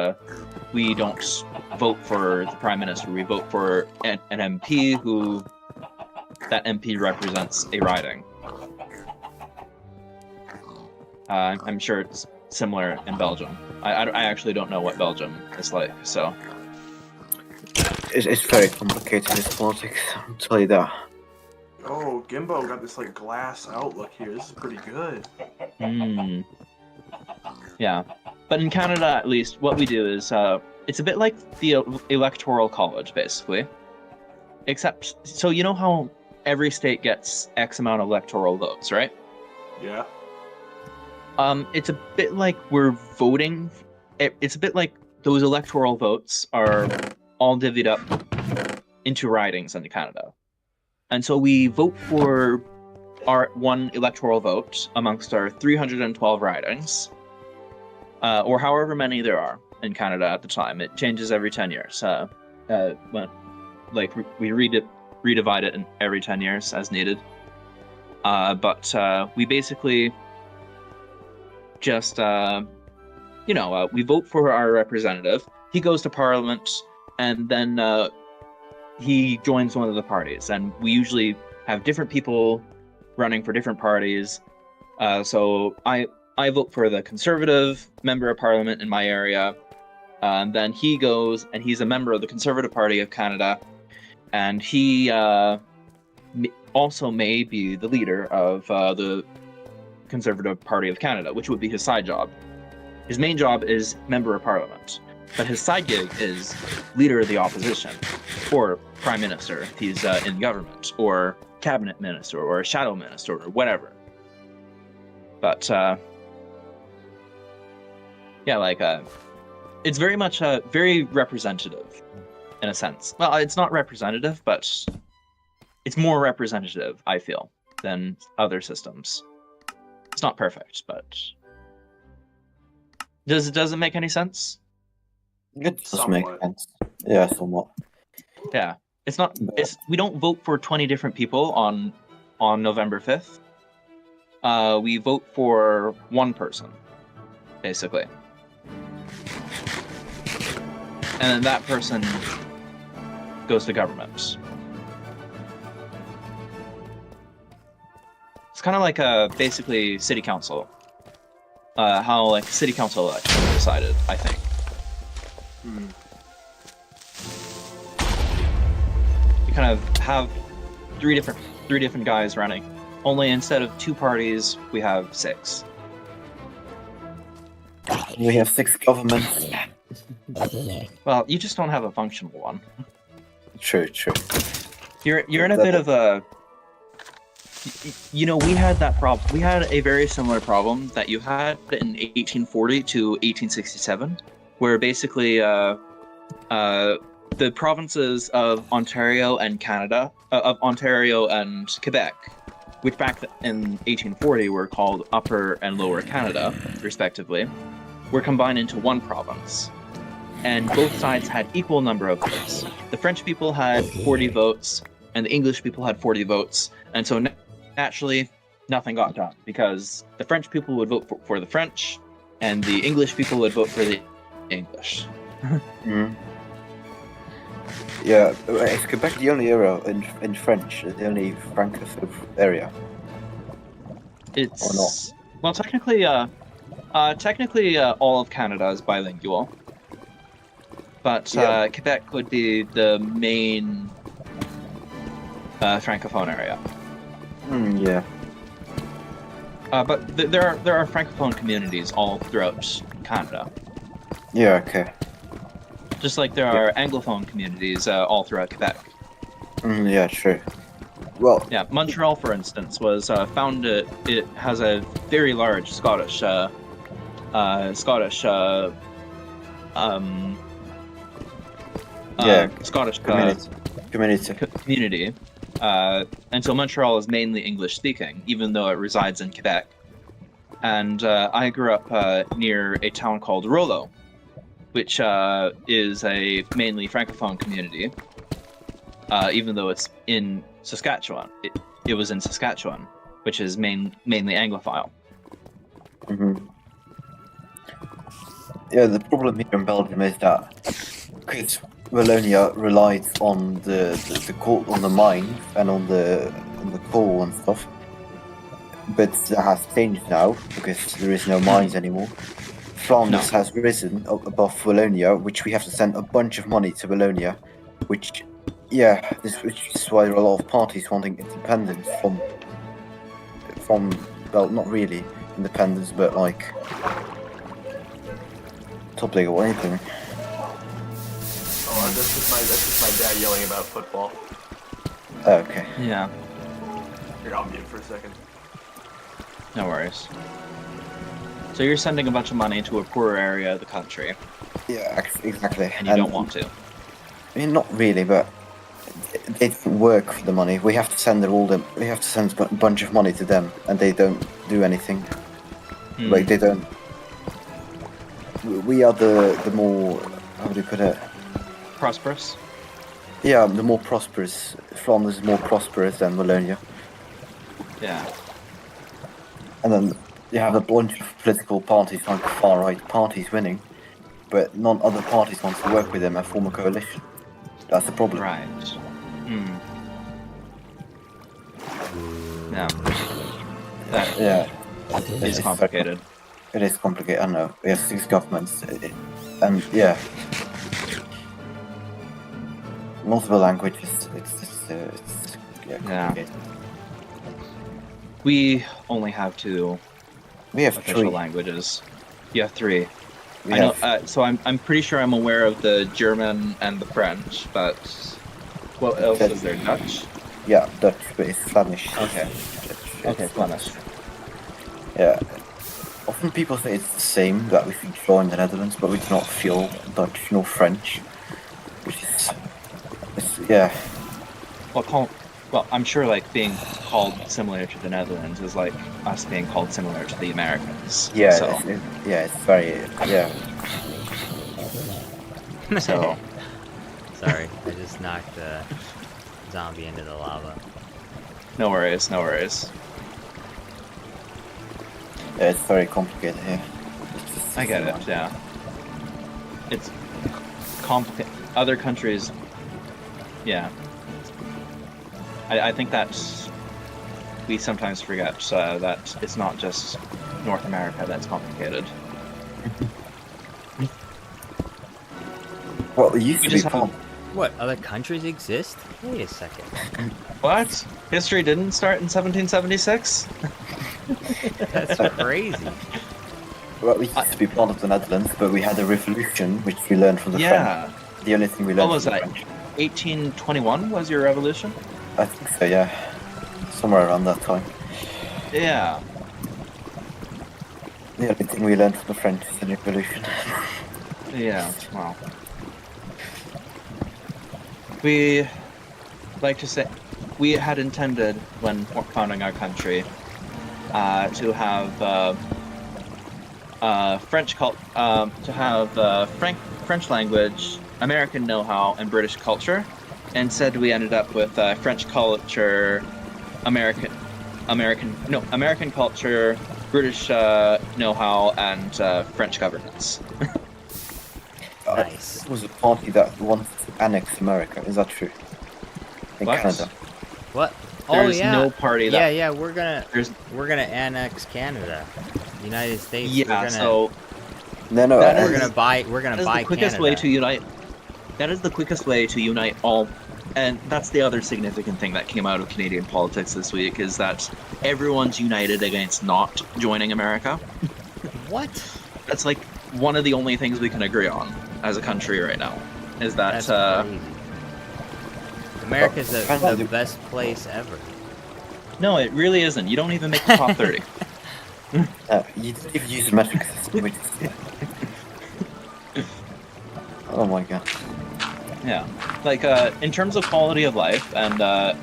we don't vote for the Prime Minister. We vote for an MP who that MP represents a riding. I'm sure it's similar in Belgium. I actually don't know what Belgium is like, so... It's very complicated, this politics, I'll tell you that. Oh, Gimbo got this like glass outlook here. This is pretty good. Yeah, but in Canada, at least, what we do is it's a bit like the electoral college, basically. Except, so you know how every state gets X amount of electoral votes, right? Yeah. It's a bit like we're voting. It's a bit like those electoral votes are all divvied up into ridings in Canada. And so we vote for our one electoral vote amongst our 312 ridings, or however many there are in Canada at the time. It changes every 10 years. We redivide it in every 10 years as needed. But we basically just, we vote for our representative. He goes to Parliament, and then he joins one of the parties. And we usually have different people running for different parties. So I vote for the Conservative member of Parliament in my area. And then he goes, and he's a member of the Conservative Party of Canada. And he also may be the leader of the Conservative Party of Canada, which would be his side job. His main job is member of Parliament, but his side gig is leader of the opposition, or prime minister if he's in government, or cabinet minister, or a shadow minister, or whatever. But it's very much very representative, in a sense. Well, it's not representative, but it's more representative, I feel, than other systems. It's not perfect, but does it make any sense? It does make Somewhat. sense. Yeah, somewhat. Yeah, it's not. It's we don't vote for 20 different people on November 5th. We vote for one person, basically, and then that person goes to government. It's kind of like basically city council. How like city council election was decided, I think. Hmm. You kind of have three different guys running. Only instead of 2 parties, we have 6. We have 6 governments. Well, you just don't have a functional one. True, true. You're in a bit of a. You know, we had that problem. We had a very similar problem that you had in 1840 to 1867, where basically the provinces of Ontario and Canada, of Ontario and Quebec, which back in 1840 were called Upper and Lower Canada, respectively, were combined into one province. And both sides had equal number of votes. The French people had 40 votes, and the English people had 40 votes. And so naturally, nothing got done, because the French people would vote for the French, and the English people would vote for the English. Mm. Yeah, is Quebec the only area in French, the only francophone area? It's Or not? well, technically, all of Canada is bilingual, but Yeah. Quebec would be the main francophone area. Yeah. But there are francophone communities all throughout Canada, Yeah, okay. just like there are anglophone communities all throughout Quebec. Yeah, true. Well, Yeah, Montreal, for instance, was founded. It has a very large Scottish Yeah. Scottish community. community. And so Montreal is mainly English speaking, even though it resides in Quebec. And I grew up near a town called Rollo, which is a mainly francophone community, even though it's in Saskatchewan. It was in Saskatchewan, which is mainly Anglophile. Yeah, the problem here in Belgium is that because Wallonia relies on the coal, on the mine and on the coal and stuff, but that has changed now because there is no mines anymore. Flanders has risen above Wallonia, which we have to send a bunch of money to Wallonia, which is why there are a lot of parties wanting independence from well, not really independence, but like topic or anything. Oh, that's just my dad yelling about football. Okay. Yeah, Here, I'll mute for a second. no worries. So you're sending a bunch of money to a poorer area of the country, Yeah, exactly. and you don't want to. I mean, not really, but they don't work for the money. We have to send we have to send a bunch of money to them, and they don't do anything. Like they don't. We are the more, how do you put it? Prosperous? Yeah, the more prosperous. Flanders is more prosperous than Wallonia. Yeah. And then you have a bunch of political parties, like far-right parties, winning, but none other parties want to work with them and form a coalition. That's the problem. Right. No. That Yeah. is complicated. It is complicated, I know. We have 6 governments, and yeah. Multiple languages, it's complicated. We only have 2 We have official 3. languages. You have 3. We I know. have, So I'm pretty sure I'm aware of the German and the French, but what else is there? Dutch? yeah, Dutch, but it's Flemish. Okay. Dutch, Okay, it's Flemish. Yeah. Often people say it's the same, that we should join the Netherlands, but we do not feel Dutch nor French. Which is, yeah. Well, I'm sure like being called similar to the Netherlands is like us being called similar to the Americans. Yeah, So, it's very, yeah. so Sorry, I just knocked the zombie into the lava. no worries, no worries. Yeah, it's very complicated here. It's just I get it. Yeah. It's complicated. Other countries. Yeah. I think that we sometimes forget that it's not just North America that's complicated. Well, it used We to be just fun. What, other countries exist? Wait a second. What? History didn't start in 1776? That's crazy. Well, we used to be part of the Netherlands, but we had a revolution, which we learned from the Yeah. French. The only thing we learned What was from the that? French. 1821 was your revolution? I think so, yeah. Somewhere around that time. Yeah. The only thing we learned from the French is the revolution. Yeah, well. We like to say we had intended when founding our country to have French language, American know-how, and British culture. Instead, we ended up with French culture, American culture, British know-how, and French governance. Nice. It was a party that wanted to annex America, is that true? In What? Canada. What? There's oh yeah. no party that Yeah, we're gonna there's annex Canada, United States. yeah. So No, That we're is- gonna buy that is buy the quickest Canada. way to unite. That is the quickest way to unite all. And that's the other significant thing that came out of Canadian politics this week is that everyone's united against not joining America. What? That's like one of the only things we can agree on as a country right now. Is that That's crazy. America's Well, the best place ever. no, it really isn't. You don't even make the top 30. You didn't even use the metric system, which is... Oh my god. Yeah, like in terms of quality of life and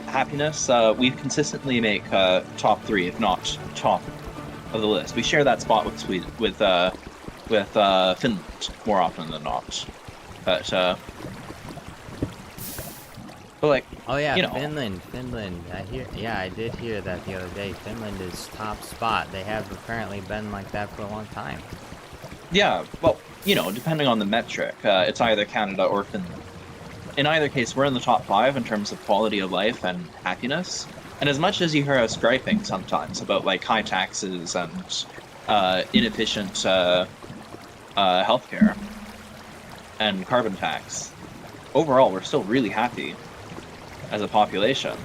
happiness, we consistently make top 3, if not top of the list. We share that spot with Finland more often than not. But like, Oh yeah, you know. Finland. I did hear that the other day. Finland is top spot. They have apparently been like that for a long time. yeah, well, you know, depending on the metric, it's either Canada or Finland. In either case, we're in the top 5 in terms of quality of life and happiness. And as much as you hear us griping sometimes about like high taxes and inefficient healthcare and carbon tax, overall we're still really happy as a population.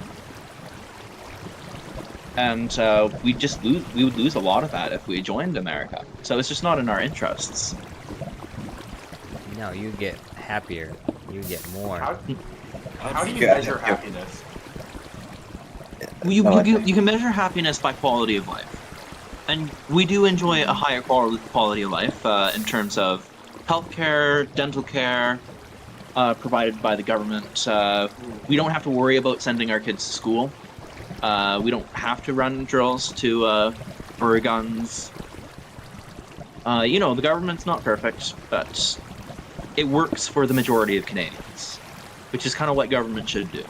And we would lose a lot of that if we joined America. So it's just not in our interests. No, you get happier. You get more. How do you Yeah, measure yeah. happiness? You No, I can think- you can measure happiness by quality of life, and we do enjoy a higher quality of life in terms of healthcare, dental care, provided by the government. We don't have to worry about sending our kids to school. We don't have to run drills to for guns. You know, the government's not perfect, but it works for the majority of Canadians, which is kind of what government should do.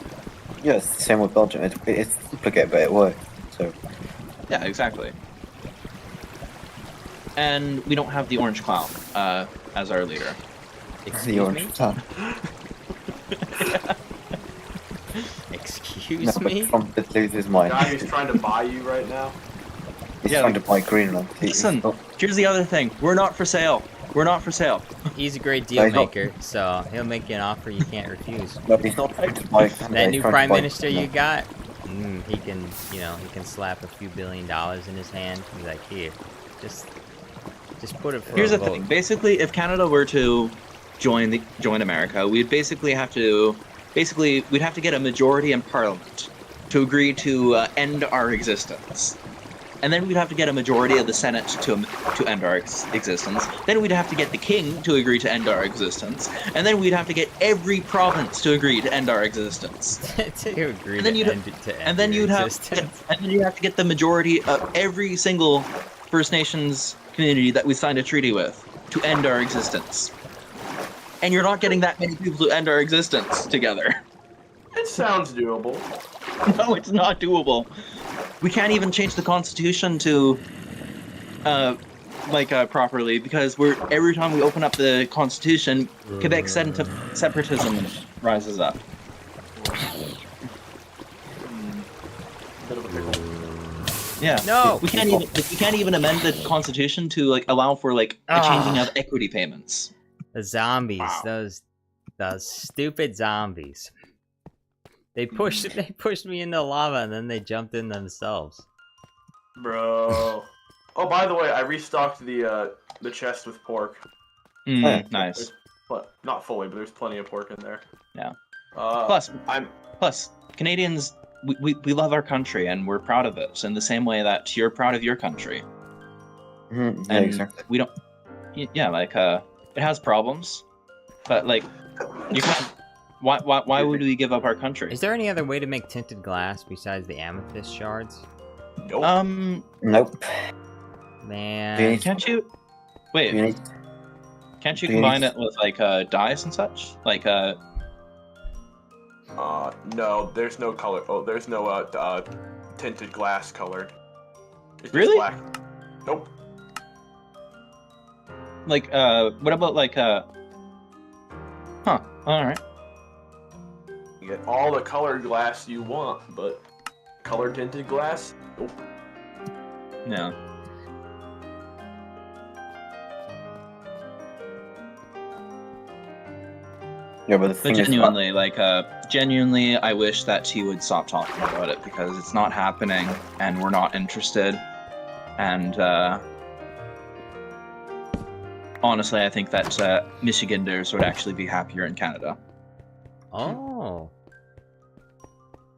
Yeah, it's the same with Belgium. It's complicated, but it works. So, Yeah, exactly. And we don't have the Orange Clown as our leader. the Excuse orange me? town. Excuse me? Trump did lose his mind. Guy who's trying to buy you right now. He's Yeah, trying to buy Greenland. Listen, here's the other thing. We're not for sale. We're not for sale. He's a great No, deal he's not. maker, so he'll make you an offer you can't refuse. No, he's not trying to buy Canada. That he's new trying to prime buy minister you Greenland. got, he can, he can slap a few $1 billion in his hand. He's like, here, just put it for Here's a the vote. thing. Basically, if Canada were to join America, we'd basically have to get a majority in Parliament to agree to end our existence. and then we'd have to get a majority of the Senate to end our existence. Then we'd have to get the king to agree to end our existence, and then we'd have to get every province to agree to end our existence. To agree And then to you'd- end it to end And then your you'd have existence. and then you have to get the majority of every single First Nations community that we signed a treaty with to end our existence. And you're not getting that many people to end our existence together. It sounds doable. No, it's not doable. We can't even change the constitution to properly because every time we open up the constitution, Quebec separatism rises up. Bit of a pickle. Yeah. No! We can't even amend the constitution to like allow for like a changing of equity payments. The zombies, Wow. those stupid zombies. They pushed me into lava and then they jumped in themselves. Bro. Oh, by the way, I restocked the chest with pork. Nice. But not fully, but there's plenty of pork in there. Yeah. Plus, Plus, Canadians, we love our country and we're proud of it in the same way that you're proud of your country. Mhm, yeah, And exactly. we don't. Yeah, like it has problems, but like you can't. Why would we give up our country? Is there any other way to make tinted glass besides the amethyst shards? nope. Nope. Man. Can't you? You Wait, need, can't you do you combine need- it with like dyes and such? Like No, there's no color. Oh, there's no tinted glass colored. It's just Really? black. Nope. what about like Huh. All right. You get all the colored glass you want, but color tinted glass? Nope. Yeah. yeah, but the But thing is, genuinely, I wish that he would stop talking about it because it's not happening, and we're not interested. And honestly, I think that Michiganders would actually be happier in Canada. Oh.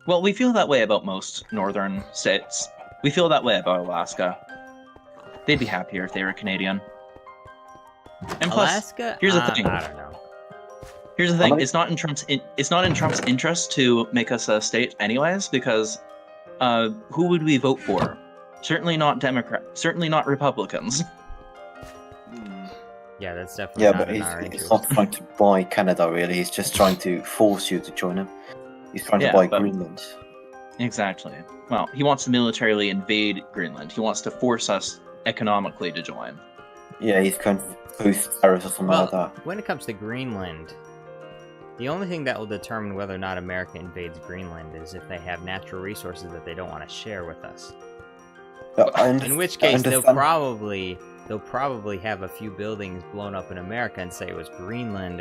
Well, we feel that way about most northern states. We feel that way about Alaska. They'd be happier if they were Canadian. And plus, Alaska? here's the thing. I don't know. Here's the How thing: many- it's not in Trump's interest to make us a state, anyways, because who would we vote for? Certainly not Democrat. Certainly not Republicans. Yeah, that's definitely yeah, not but in he's, our he's interest. not trying to buy Canada, really. He's just trying to force you to join him. He's trying Yeah, to buy but- Greenland. Exactly. Well, he wants to militarily invade Greenland. He wants to force us economically to join. Yeah, he's going to boost tariffs or something like Well, that. when it comes to Greenland, the only thing that will determine whether or not America invades Greenland is if they have natural resources that they don't want to share with us. In which case, they'll probably have a few buildings blown up in America and say it was Greenland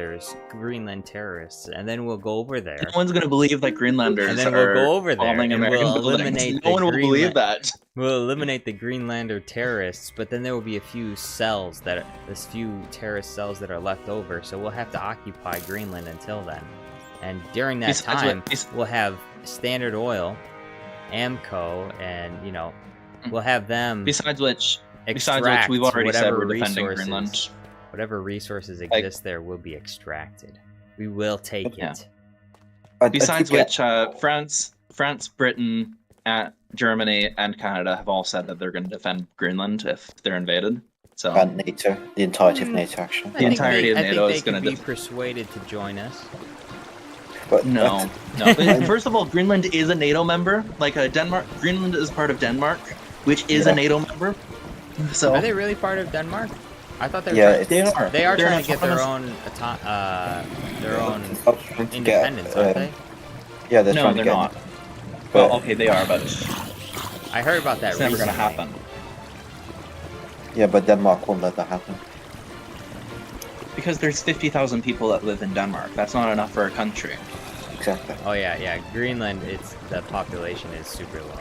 terrorists, and then we'll go over there. No one's gonna believe that Greenlanders And then are we'll go over there bombing and American we'll buildings. eliminate No the one will believe Greenland- that. We'll eliminate the Greenlander terrorists, but then there will be a few terrorist cells that are left over, so we'll have to occupy Greenland until then. And during that Besides time, what- we'll have Standard Oil, Amco, and we'll have them Besides which, extract we've already said whatever we're defending resources, Greenland. whatever resources exist there will be extracted. We will take Yeah. it. Besides which, France, Britain, Germany, and Canada have all said that they're going to defend Greenland if they're invaded. So And NATO, the entirety of NATO, actually. I think entirety of I NATO think is they gonna could be def- persuaded to join us. But no. But first of all, Greenland is a NATO member. Like Greenland is part of Denmark, which is Yeah. a NATO member. So Are they really part of Denmark? I thought they were. Yeah, trying- they are. They are They're trying to get their autonomous- own Trying to get, independence, aren't they? Yeah, they're No, trying they're to get. not. But, Well, okay, they are, but I heard about that. it's never going to recently. happen. yeah, but Denmark won't let that happen. Because there's 50,000 people that live in Denmark. That's not enough for a country. Exactly. Oh yeah. Greenland, the population is super low.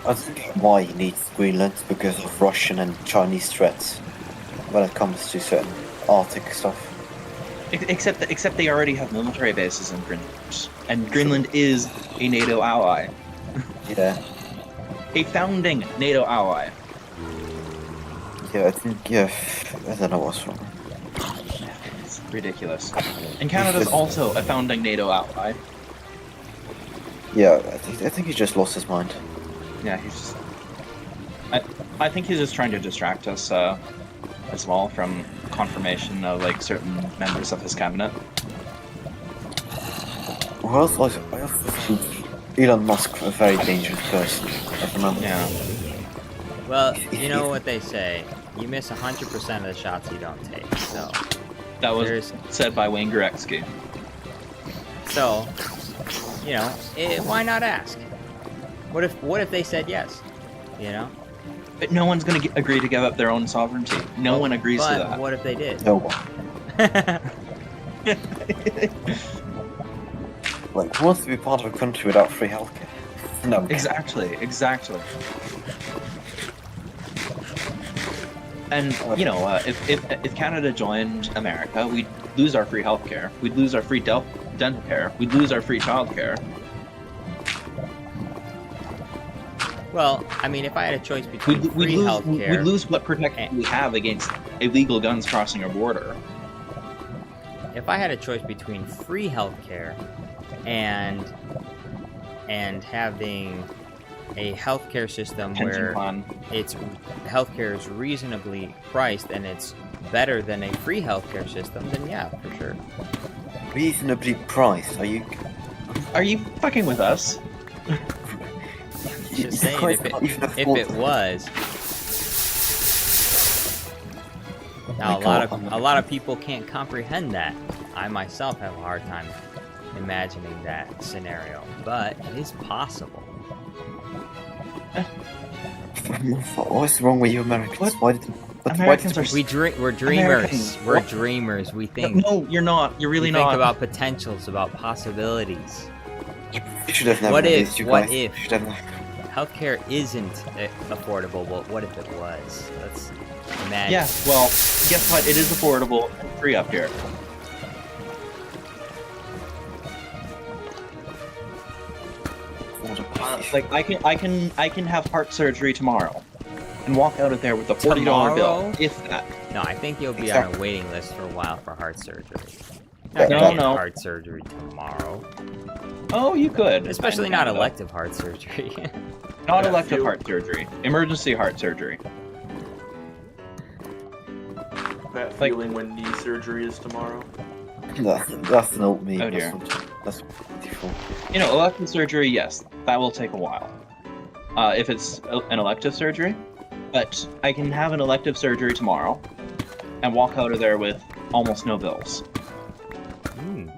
I think why he needs Greenland because of Russian and Chinese threats when it comes to certain Arctic stuff. Except they already have military bases in Greenland. And Greenland is a NATO ally. Yeah. a founding NATO ally. Yeah, I think, yeah, I don't know what's wrong. It's ridiculous. And Canada's also a founding NATO ally. Yeah, I think he just lost his mind. Yeah, he's just. I think he's just trying to distract us as well from confirmation of like certain members of his cabinet. Well, I also think Elon Musk a very dangerous person at the moment. Yeah. Well, you know what they say. You miss 100% of the shots you don't take. So, That was There's- said by Wayne Gretzky. so, you know, why not ask? What if they said yes? You know. But no one's going to agree to give up their own sovereignty. No one agrees But to that. what if they did? No one. Like, who wants to be part of a country without free healthcare? No. Exactly. And you know, if Canada joined America, we'd lose our free healthcare. We'd lose our free dental care. We'd lose our free childcare. Well, I mean, if I had a choice between free We'd healthcare, lose what protection we have against illegal guns crossing our border. if I had a choice between free healthcare and having a healthcare system Pension where plan. it's healthcare is reasonably priced and it's better than a free healthcare system, then yeah, for sure. Reasonably priced. Are you? Are you fucking with us? Just you saying, guys if can't even it afford was. Now, a lot of people can't comprehend that. I myself have a hard time imagining that scenario, but it is possible. What's wrong with you Americans? What? Why did? Americans are. We're dreamers. Americans, We're what? dreamers. We think. No, you're not. You're really we think not. about potentials, about possibilities. You should have never What if- released you what guys. if- You should have. Healthcare isn't affordable, but what if it was? Let's imagine. Yeah. Well, guess what? It is affordable and free up here. Like I can have heart surgery tomorrow, and walk out of there with a $40 Tomorrow? bill, if that. No, I think you'll be on a waiting list for a while for heart surgery. Yeah, Not gonna get no. heart surgery tomorrow. Oh, you could. Especially in not Canada. elective heart surgery. Not Yeah, elective you- heart surgery. Emergency heart surgery. That Like- feeling when knee surgery is tomorrow. That's an old meme. Oh, dear. That's beautiful. You know, elective surgery, yes, that will take a while. If it's an elective surgery. But I can have an elective surgery tomorrow, and walk out of there with almost no bills. Hmm.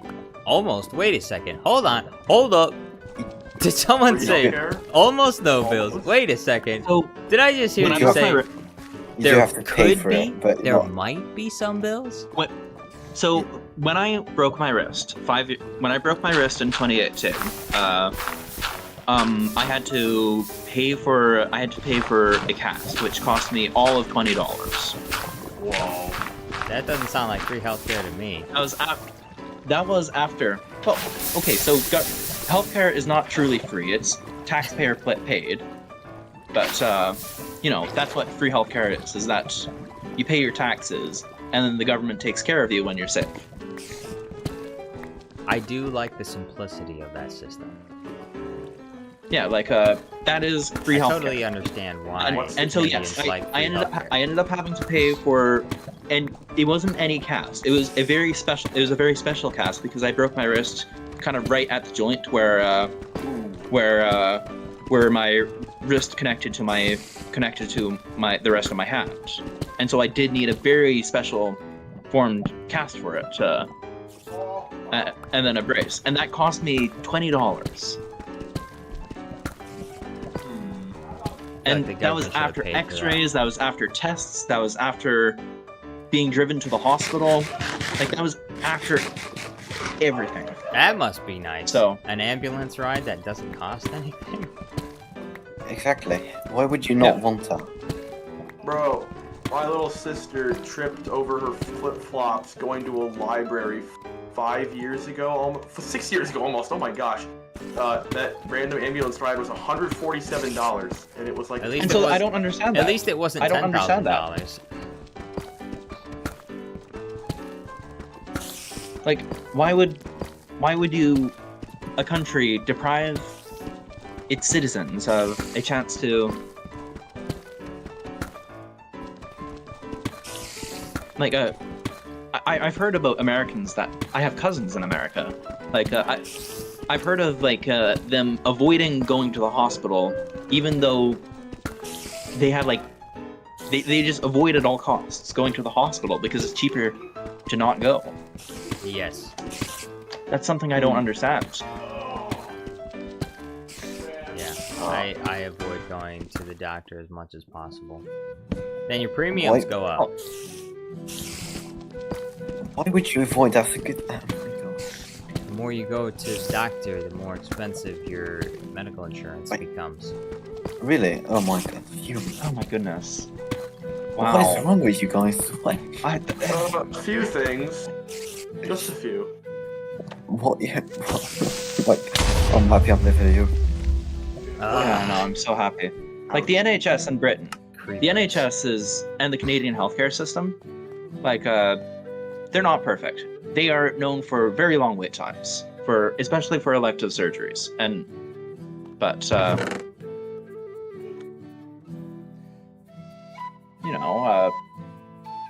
Almost. Wait a second. Hold on. Hold up. Did someone Free say healthcare? almost no bills? Almost. Wait a second. So Did I just hear when I you broke my say ri- You there do have to pay could for be, it, but there not. might be some bills? So when I broke my wrist, when I broke my wrist in 2018, I had to pay for a cast, which cost me all of $20. Whoa. That doesn't sound like free healthcare to me. That was after. Well, okay, so healthcare is not truly free; it's taxpayer paid. But you know, that's what free healthcare is: is that you pay your taxes, and then the government takes care of you when you're sick. I do like the simplicity of that system. Yeah, like that is free I healthcare. totally understand why. And so Canadians yes, like I free ended up healthcare. I ended up having to pay for, and it wasn't any cast. It was a very special cast because I broke my wrist kind of right at the joint where my wrist connected to the rest of my hand, and so I did need a very special formed cast for it, and then a brace, and that cost me $20. And the that was government should have after paid for that. X-rays. That was after tests. That was after being driven to the hospital. Like that was after everything. That must be nice. So- an ambulance ride that doesn't cost anything. Exactly. Why would you not Yeah. want that? Bro, my little sister tripped over her flip-flops going to a library 5 years ago, 6 years ago almost, oh my gosh. that random ambulance ride was $147, and it was like. At least And it so was, I don't understand that. At least it wasn't I don't understand that. $10,000. Like, why would a country deprive its citizens of a chance to, like, I've heard about Americans that I have cousins in America. Like, I've heard of like them avoiding going to the hospital, even though they had like they just avoid at all costs going to the hospital because it's cheaper to not go. Yes. That's something I don't understand. Yeah. I avoid going to the doctor as much as possible. Then your premiums go up. Why would you avoid that? The more you go to the doctor, the more expensive your medical insurance becomes. Really? Oh my god. Oh my goodness. What is Wow. wrong with you guys? What? A few things. Just a few. What? Yeah. Like, I'm happy I'm living here. Yeah, no, I'm so happy. Like the NHS in Britain. The NHS is, and the Canadian healthcare system, like, they're not perfect. They are known for very long wait times, especially for elective surgeries. But you know,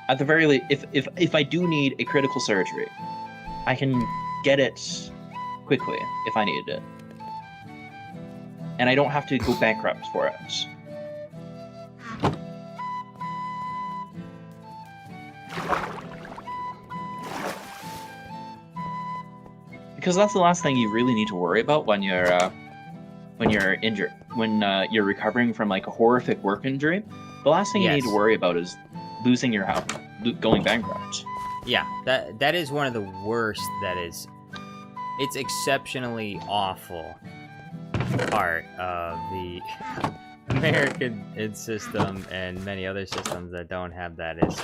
at the very least, if I do need a critical surgery, I can get it quickly if I needed it, and I don't have to go bankrupt for it. Because that's the last thing you really need to worry about when you're injured, when you're recovering from like a horrific work injury. The last thing you need to worry about is losing your health, going bankrupt. Yeah, that is one of the worst. It's exceptionally awful part of the American system and many other systems that don't have that is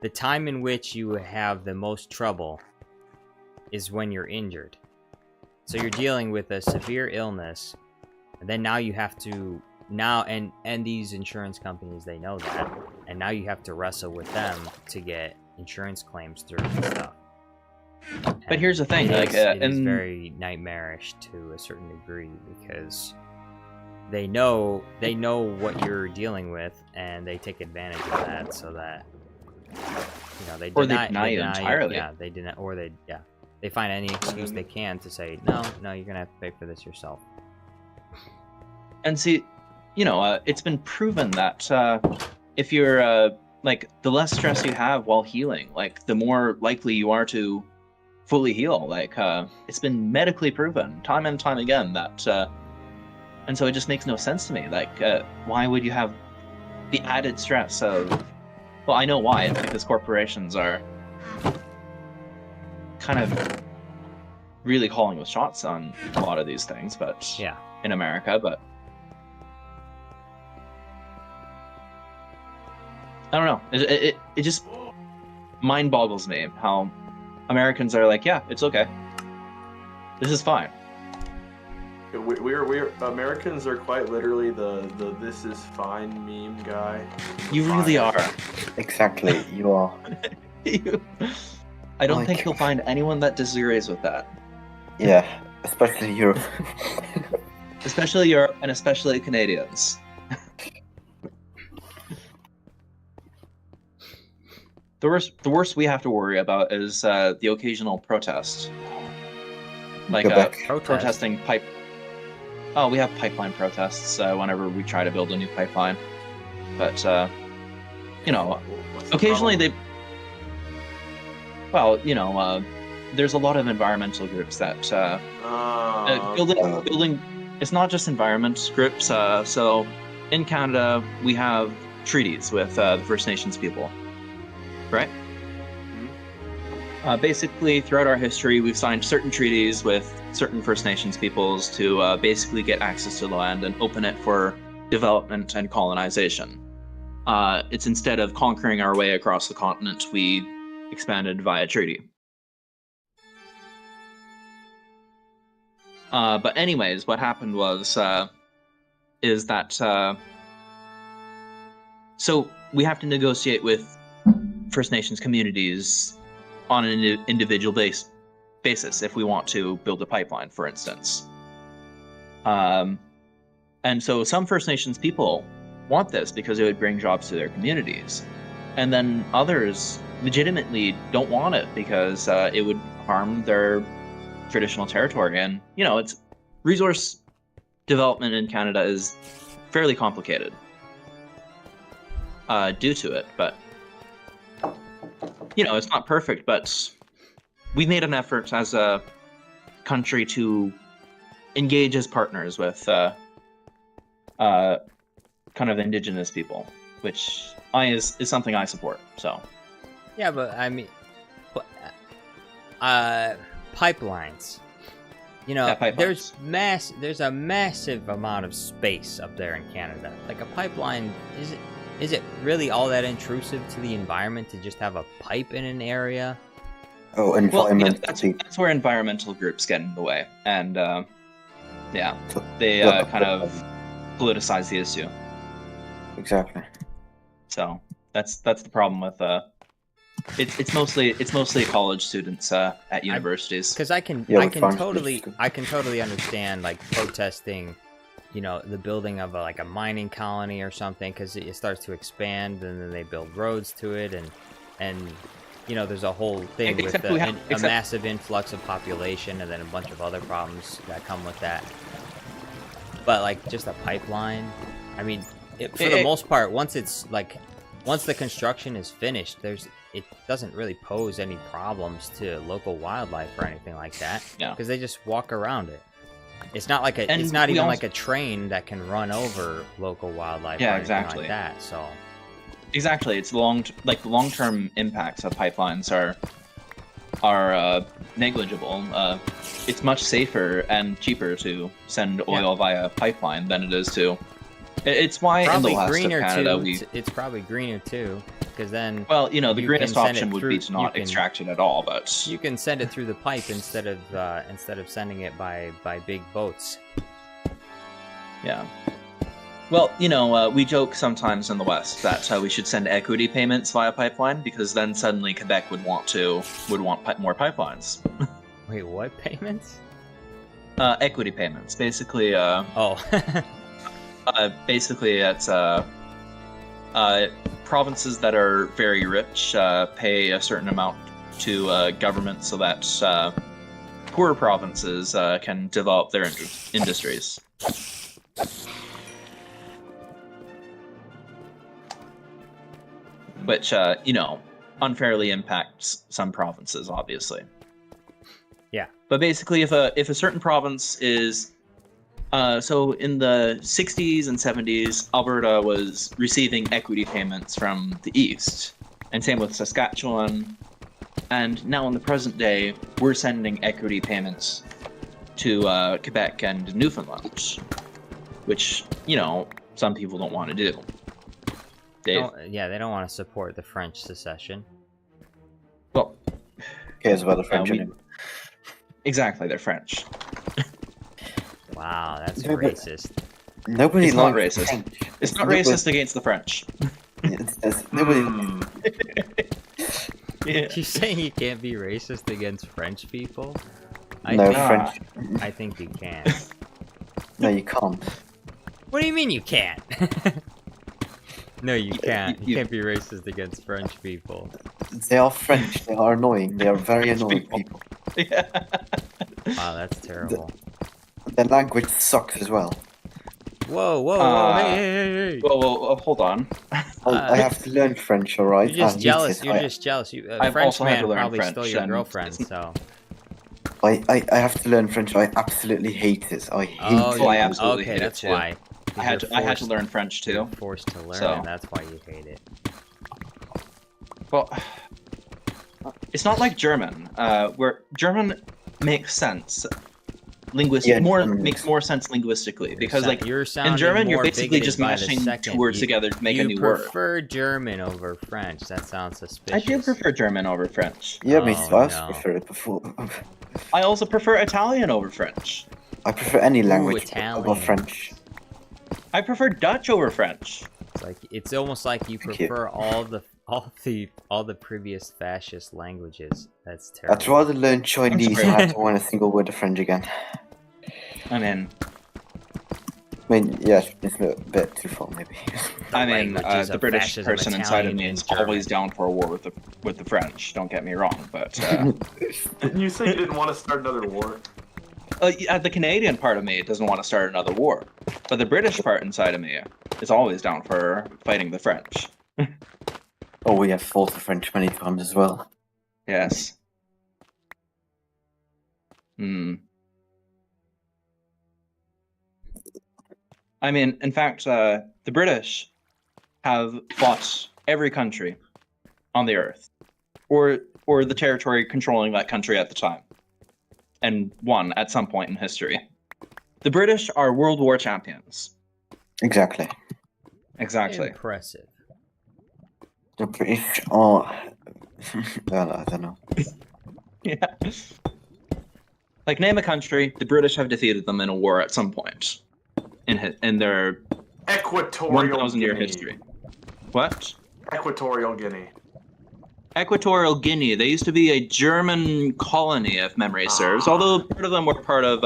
the time in which you have the most trouble is when you're injured. So you're dealing with a severe illness, and then now you have to and these insurance companies, they know that, and now you have to wrestle with them to get insurance claims through and stuff. But here's the thing, it is very nightmarish to a certain degree because they know what you're dealing with, and they take advantage of that so that they deny you entirely. Yeah, they deny, or they find any excuse they can to say no, you're gonna have to pay for this yourself. And see, it's been proven that if you're like the less stress you have while healing, like the more likely you are to fully heal. Like it's been medically proven time and time again that and so it just makes no sense to me. Like why would you have the added stress of, well, I know why. It's because corporations are kind of really calling with shots on a lot of these things, but yeah, in America, but I don't know. It just mind boggles me how Americans are like, yeah, it's okay. This is fine. We're Americans are quite literally the "this is fine" meme guy. You really are. Exactly, you are. I don't think you'll find anyone that disagrees with that. Yeah, especially Europe. Especially Europe, and especially Canadians. The worst we have to worry about is the occasional protest. Like protesting pipe. Oh, we have pipeline protests whenever we try to build a new pipeline. But, occasionally they... Well, there's a lot of environmental groups that... building... It's not just environment groups. So, in Canada, we have treaties with the First Nations people. Right? Basically, throughout our history, we've signed certain treaties with certain First Nations peoples to basically get access to the land and open it for development and colonization. It's instead of conquering our way across the continent, we expanded via treaty. But anyways, what happened was is that so we have to negotiate with First Nations communities on an individual basis if we want to build a pipeline, for instance. And so some First Nations people want this because it would bring jobs to their communities. And then others legitimately don't want it because it would harm their traditional territory. And, you know, it's resource development in Canada is fairly complicated due to it. But, you know, it's not perfect, but we made an effort as a country to engage as partners with kind of Indigenous people, which is something I support. So, Yeah, but I mean, pipelines. You know, Yeah, pipelines. there's a massive amount of space up there in Canada. Like a pipeline, is it really all that intrusive to the environment to just have a pipe in an area? Oh, well, environmental that's where environmental groups get in the way, and yeah, they Yeah. kind of politicize the issue. Exactly. So that's the problem with it's mostly college students at universities. Because I can Yeah, with farms, totally basically. I can totally understand like protesting, you know, the building of a mining colony or something, because it starts to expand and then they build roads to it, and you know, there's a whole thing with a massive influx of population and then a bunch of other problems that come with that. But like just a pipeline, I mean, for the most part, once the construction is finished, it doesn't really pose any problems to local wildlife or anything like that. Yeah. Because they just walk around it. It's not like And it's not we even also- like a train that can run over local wildlife. Yeah, or anything exactly. like that. So Exactly, it's long-term impacts of pipelines are negligible. It's much safer and cheaper to send oil via pipeline than it is to. It's why probably in the west greener of Canada too. It's probably greener too, because then well, you know, the you greenest can send option it would through- be to not you can- extract it at all, but you can send it through the pipe instead of sending it by big boats. yeah. Well, you know, we joke sometimes in the West that we should send equity payments via pipeline because then suddenly Quebec would want more pipelines. Wait, what payments? Equity payments, basically. Oh, Basically, it's provinces that are very rich pay a certain amount to government so that poorer provinces can develop their industries. Which, you know, unfairly impacts some provinces, obviously. Yeah. But basically, if a certain province is so in the 60s and 70s, Alberta was receiving equity payments from the east, and same with Saskatchewan. And now in the present day, we're sending equity payments to Quebec and Newfoundland, which, you know, some people don't want to do. They they don't want to support the French secession. well, Cares about the French we- anyway. exactly, they're French. Wow, that's Yeah, but- racist. Nobody It's not likes racist. French. It's not Nobody- racist against the French. Nobody. Hmm. Yeah. You saying you can't be racist against French people? No, think, French. I think you can. No, you can't. What do you mean you can't? No, you can't. You you- can't be racist against French people. They are French. They are annoying. They are very French annoying people. people. Yeah. Wow, that's terrible. Their language sucks as well. Whoa, whoa, whoa! Uh, Hey! Well, hold on. I have to learn French, alright? You're just I need jealous. this. You're just jealous. You, I've French also had man to learn probably French, stole your and girlfriend, it's- so. I have to learn French. I absolutely hate it. I hate Oh, it. Oh, I you- absolutely okay, hate it that's too. why. I had to learn French You're too. forced to learn, So- and that's why you hate it. Well, it's not like German, where German makes sense Yeah, German makes more sense linguistically because You're like you're in sounding German you're more basically bigoted just by the mashing second. two words You- together to make a you new word. prefer German over French. That sounds I suspicious. do prefer German over French. Yeah, me Oh, too. I also no. prefer it before. I also prefer Italian over French. I prefer any language Italian. over French. I prefer Dutch over French. It's almost like you Thank you. prefer all the previous fascist languages. That's terrible. I'd rather learn Chinese than sorry. have to learn a single word of French again. I mean, Yeah, it's a bit too far, maybe. languages the of British fascism, person inside of Italian me and is German. always down for a war with the French. Don't get me wrong, but Didn't you say you didn't want to start another war? the Canadian part of me doesn't want to start another war, but the British part inside of me is always down for fighting the French. Oh, we have fought the French many times as well. Yes. Hmm. I mean, in fact, the British have fought every country on the earth, or the territory controlling that country at the time, and won at some point in history. The British are World War champions. Exactly. Exactly. Impressive. The British are... I don't know. Yeah. Like, name a country, the British have defeated them in a war at some point in their Equatorial 1,000-year Guinea. history. What? Equatorial Guinea. Equatorial Guinea. They used to be a German colony, if memory serves. Although part of them were part of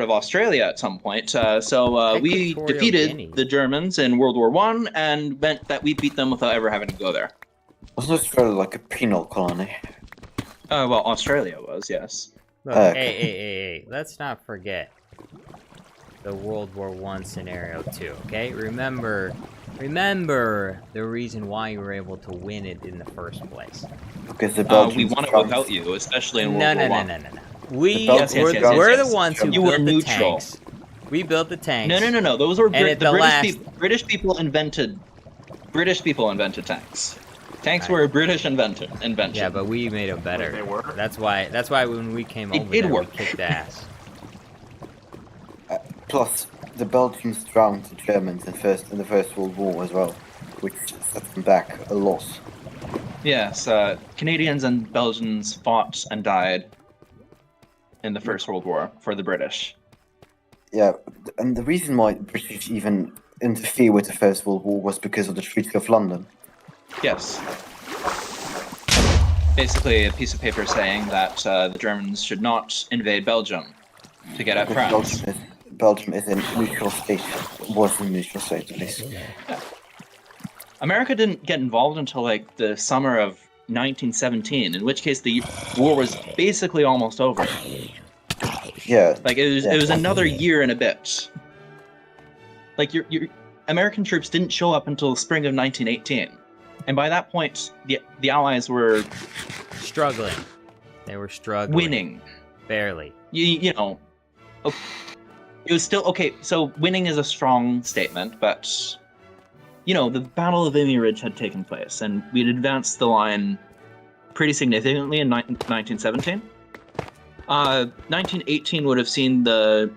Australia at some point. So we Equatorial defeated Guinea. the Germans in World War One, and meant that we beat them without ever having to go there. Wasn't Australia like a penal colony? Well, Australia was, yes. Look, Okay. hey, let's not forget the World War I scenario too, okay? Remember the reason why you were able to win it in the first place. Because the Belgians... We won it France- without you, especially in No, World no, War no, One. no, no, no. We Yes, yes, yes, we're yes, the yes. ones who You were built the neutral. tanks. We built the tanks. No. Those were And at the last- British people invented. British people invented tanks. Tanks Right. were a British invention. Yeah, but we made them better. They were? That's why when we came It over did there, work. we kicked ass. Plus, the Belgians drowned the Germans in the First World War as well, which set them back a lot. Yes, Canadians and Belgians fought and died in the First World War for the British. Yeah, and the reason why the British even interfere with the First World War was because of the Treaty of London. Yes. Basically, a piece of paper saying that the Germans should not invade Belgium to get at Because France. Belgium is a neutral state, was a neutral state at least. America didn't get involved until like the summer of 1917, in which case the war was basically almost over. Yeah, Like it was another year and a bit. Like your American troops didn't show up until spring of 1918, and by that point the Allies were Struggling. They were struggling. winning. Barely. You know, it was still okay. So winning is a strong statement, but you know the Battle of Vimy Ridge had taken place, and we'd advanced the line pretty significantly in 1917. 1918 would have seen the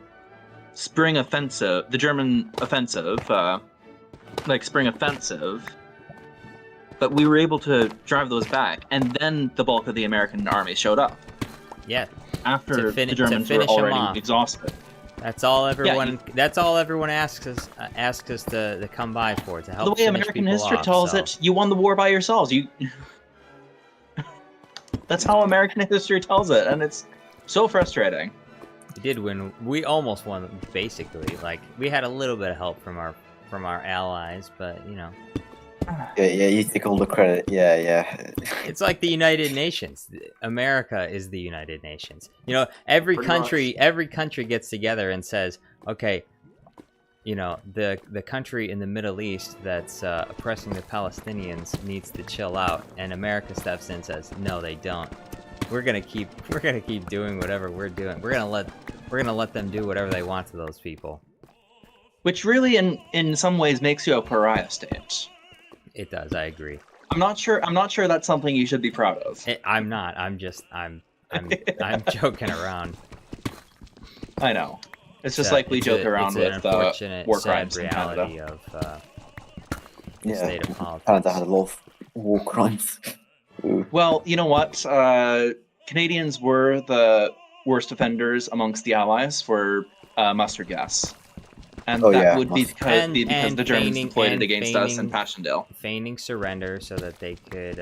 spring offensive, the German offensive, like spring offensive, but we were able to drive those back, and then the bulk of the American army showed up Yeah. after To the Germans were finish 'em already off. exhausted. That's all everyone. That's all everyone asks us to come by for, to help. The way finish American people history off, tells so. it, you won the war by yourselves. You. That's how American history tells it, and it's so frustrating. We did win. We almost won, basically. Like we had a little bit of help from our allies, but you know, yeah, you take all the credit. Yeah. it's like the United Nations. America is the United Nations. You know, every Pretty country gets together and says, okay, you know, the country in the Middle East that's oppressing the Palestinians needs to chill out, and America steps in and says, no, they don't. We're gonna keep doing whatever we're doing. We're gonna let them do whatever they want to those people. Which really, in some ways, makes you a pariah state. It does. I agree. I'm not sure that's something you should be proud of. I'm not. I'm joking around. I know. It's just like we joke around it's an with unfortunate, war sad crimes in reality Canada. of the Yeah, state of politics. Canada had a lot of war crimes. Ooh. Well, you know what? Canadians were the worst offenders amongst the Allies for mustard gas. And Oh, that yeah, would be mustard. because the Germans deployed it against us in feigning- Passchendaele. Feigning surrender so that they could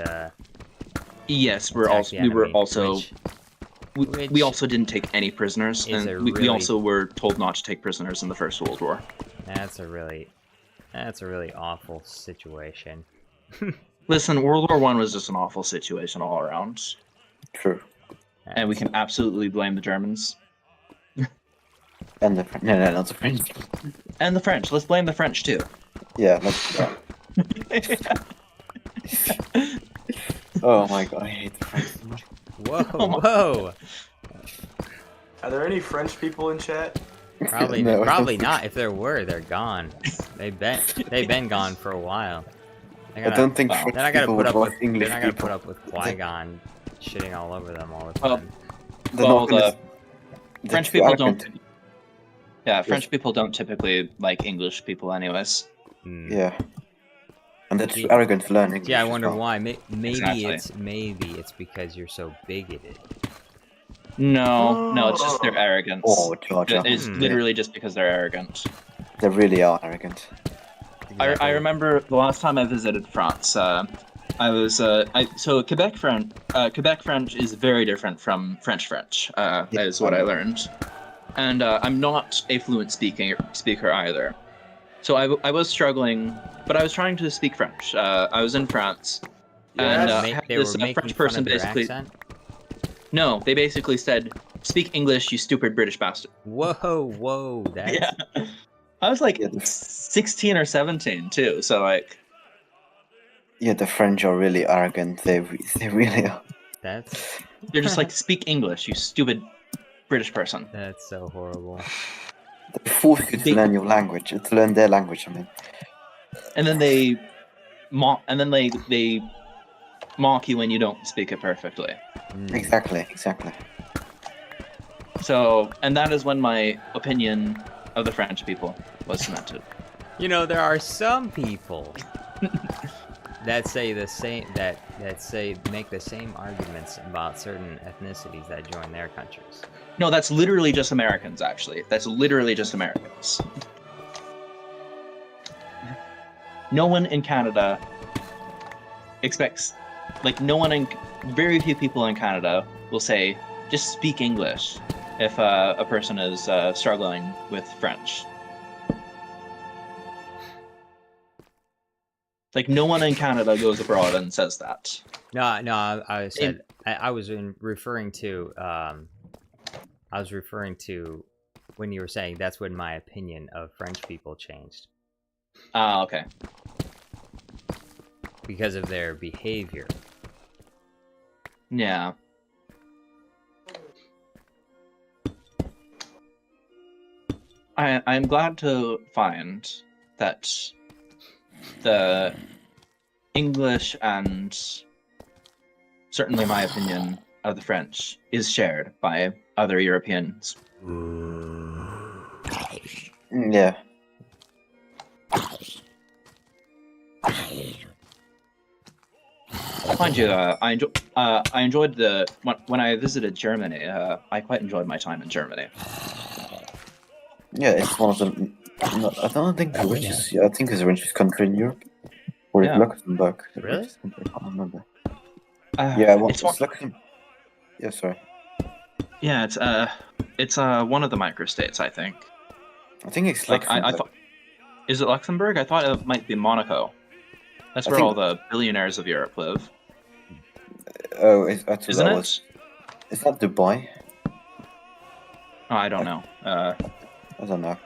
Yes, we were attack also the we were enemy, also which we which also didn't take any prisoners, is and a we really- also were told not to take prisoners in the First World War. that's a really awful situation. Listen, World War One was just an awful situation all around, True. and we can absolutely blame the Germans And the no, not the French. and the French. Let's blame the French too. Yeah, let's do that. Oh my god, I hate the French so much. Whoa, Oh whoa! Are there any French people in chat? Probably, No, I don't probably think- not. If there were, they're gone. They've been gone for a while. I I don't think Wow. French Then I gotta people put would up like with. English Then I gotta people. put up with Qui-Gon shitting all over them all the Well, time. They're well, not gonna- the they're French too people arrogant. don't. Yeah, French people don't typically like English people, anyways. Hmm. Yeah. And they're too Yeah. arrogant to learn English. Yeah, I as wonder well. why. Maybe Exactly. it's because you're so bigoted. No, it's just their arrogance. Oh, Georgia. It's Hmm. literally just because they're arrogant. They really are arrogant. I remember the last time I visited France. So Quebec French is very different from French. Is what I learned, and I'm not a fluent speaker either. So I was struggling, but I was trying to speak French. I was in France, and Yes. had They were this making French fun person of your basically. accent? No, they basically said, "Speak English, you stupid British bastard." Whoa, that's Yeah, I was like Yeah, the- 16 or 17 too. So like. Yeah, the French are really arrogant. They really are. that's They're just like, speak English, you stupid British person. that's so horrible. They force you to They- learn your language, to learn their language. I mean, And then they mock, they mock you when you don't speak it perfectly. Hmm. exactly. So, and that is when my opinion of the French people was cemented. You know, there are some people that say the same that say make the same arguments about certain ethnicities that join their countries. No, that's literally just Americans, actually. That's literally just Americans. No one in Canada expects, very few people in Canada will say, just speak English if a person is struggling with French. Like, no one in Canada goes abroad and says that. No, I was referring to when you were saying that's when my opinion of French people changed Ah, okay. because of their behavior. Yeah. I'm glad to find that the English and certainly my opinion of the French is shared by other Europeans. Yeah. Mind you, I enjoyed when I visited Germany. I quite enjoyed my time in Germany. Yeah, it's one of the. I don't think the richest. Yeah, I think it's the richest country in Europe. Or Yeah. it's Luxembourg. The Really? richest country, I can't remember. Uh, Yeah, well, it's one, it's Luxembourg. Yeah, sorry. yeah, it's one of the microstates, I think. I think it's Like I Luxembourg. thought, is it Luxembourg? I thought it might be Monaco. That's I where think- all the billionaires of Europe live, Oh, I thought isn't that it? was. Is that Dubai? Oh, I don't know. I don't know.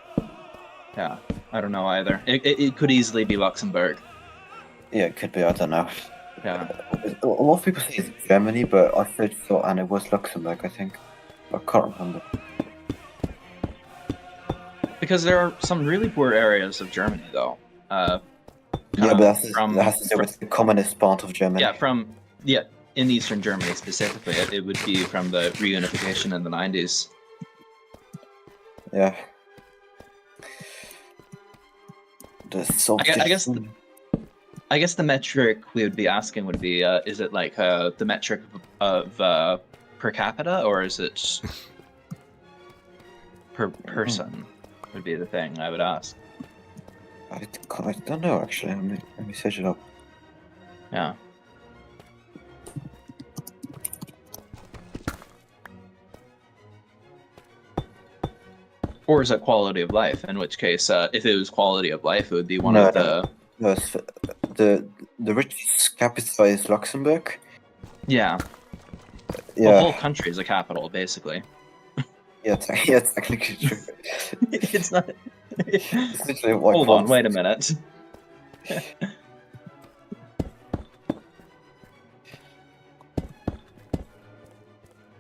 Yeah, I don't know either. It could easily be Luxembourg. Yeah, it could be. I don't know. Yeah. A lot of people say it's Germany, but I first thought, and it was Luxembourg. I think. I can't remember. Because there are some really poor areas of Germany, though. Yeah, but that has to do from- with the communist part of Germany. Yeah, in Eastern Germany specifically, it would be from the reunification in the 90s. Yeah. The I guess the metric we would be asking would be, is it like the metric of per capita, or is it per person would be the thing I would ask. I don't know actually. Let me search it up. Yeah. Or is it quality of life? In which case, if it was quality of life, it would be one of the... No, the richest capital is Luxembourg. Yeah. The Yeah, whole country is a capital, basically. yeah, it's technically true. It's not... It's literally like Hold on, wait a minute.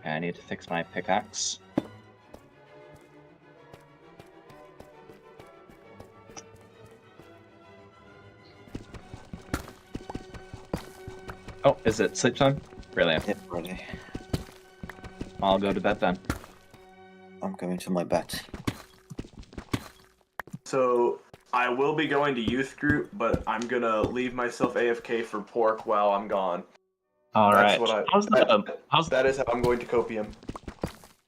I need to fix my pickaxe. Oh, is it sleep time? Brilliant. Yeah, ready. I'll go to bed then. I'm going to my bed. So I will be going to youth group, but I'm gonna leave myself AFK for pork while I'm gone. All That's right. what I. How's That is how I'm going to copium.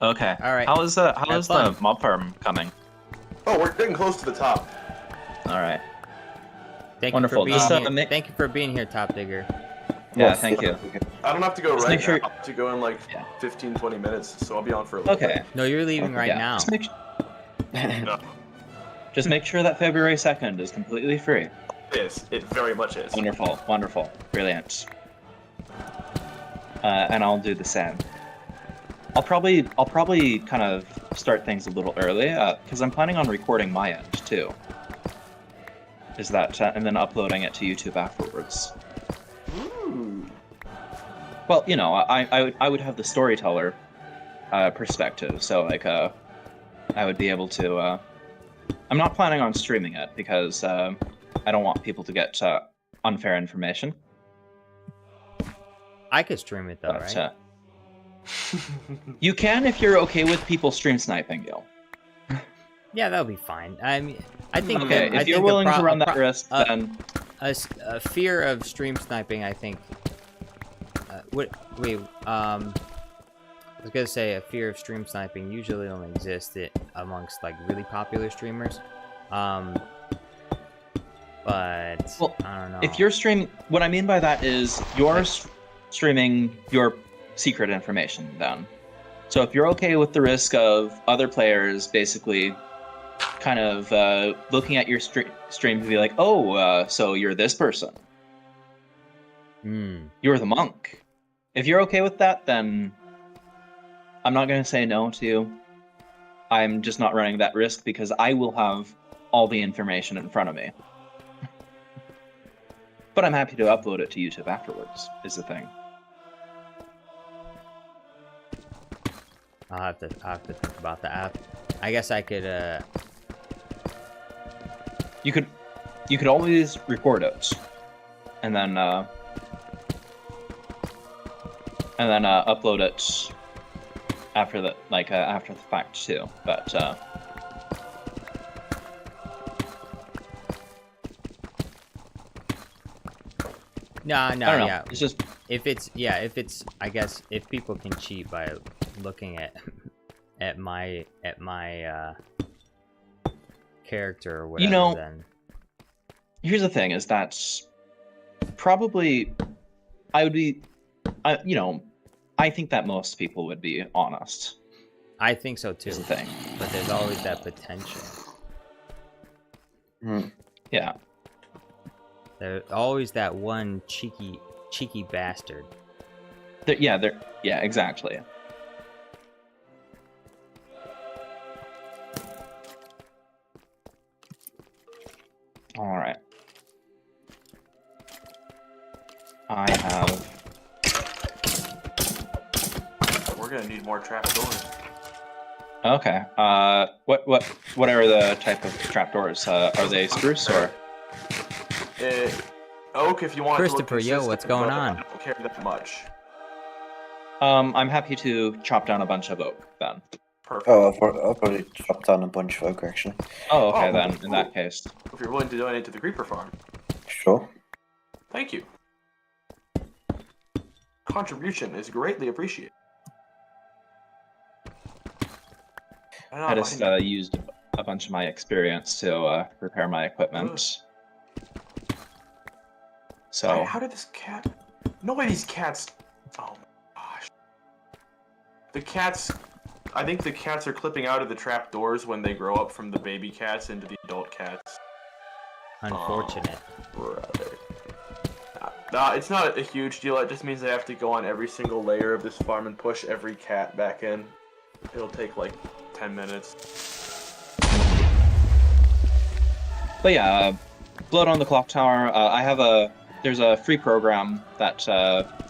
Okay. All right. How is the fun. mob farm coming? Oh, we're getting close to the top. All right. Thank Wonderful. you for Just, being here. Nick- Thank you for being here, Top Digger. Yeah, Yes, thank you. I don't have to go Just right make sure- now. I have to go in like Yeah. 15, 20 minutes, so I'll be on for a little Okay. No, you're leaving right Yeah. now. bit. No, Just make sure that February 2nd is completely free. it is. It very much is. Wonderful. Wonderful. Brilliant. And I'll do the same. I'll probably kind of start things a little early because I'm planning on recording my end too. Is that and then uploading it to YouTube afterwards. Ooh. Well, you know, I would have the storyteller perspective, so like I would be able to. I'm not planning on streaming it because I don't want people to get unfair information. I could stream it though, But, right? you can if you're okay with people stream sniping you. Yeah, that'll be fine. I mean, I think. Okay, I if you're think willing to run a that risk, then a fear of stream sniping, I think. I was gonna say a fear of stream sniping usually only exists amongst like really popular streamers. But Well, I don't know. if you're streaming, what I mean by that is you're streaming your secret information then. So if you're okay with the risk of other players basically kind of looking at your stream to be like, oh, so you're this person. You're the monk. If you're okay with that, then I'm not going to say no to you. I'm just not running that risk because I will have all the information in front of me. But I'm happy to upload it to YouTube afterwards, is the thing. I'll have to think about that. I guess I could. You could always record it, and then upload it after the after the fact too. But No, I don't know. yeah. It's just If it's I guess if people can cheat by looking at my character or whatever, You know, then here's the thing: is that probably I would be, I think that most people would be honest. I think so too. Is the thing. But there's always that potential. Yeah. There's always that one cheeky bastard. Yeah, exactly. All right. I have. We're gonna need more trapdoors. Okay. What are the type of trapdoors? Are they spruce or? Oak, if you want. Christopher, to look yo, consistent, what's going but on? I don't care that much. I'm happy to chop down a bunch of oak then. Perfect. Oh, I'll probably chop down a bunch of oak actually. Oh, okay Oh, then. In cool. that case. If you're willing to donate to the Creeper Farm, Sure. thank you. Contribution is greatly appreciated. I just used a bunch of my experience to repair my equipment. So how did this cat? No way, these cats. Oh my gosh. The cats. I think the cats are clipping out of the trap doors when they grow up from the baby cats into the adult cats. Unfortunate. Brother. It's not a huge deal. It just means they have to go on every single layer of this farm and push every cat back in. It'll take like 10 minutes. But yeah, Blood on the Clock Tower. There's a free program that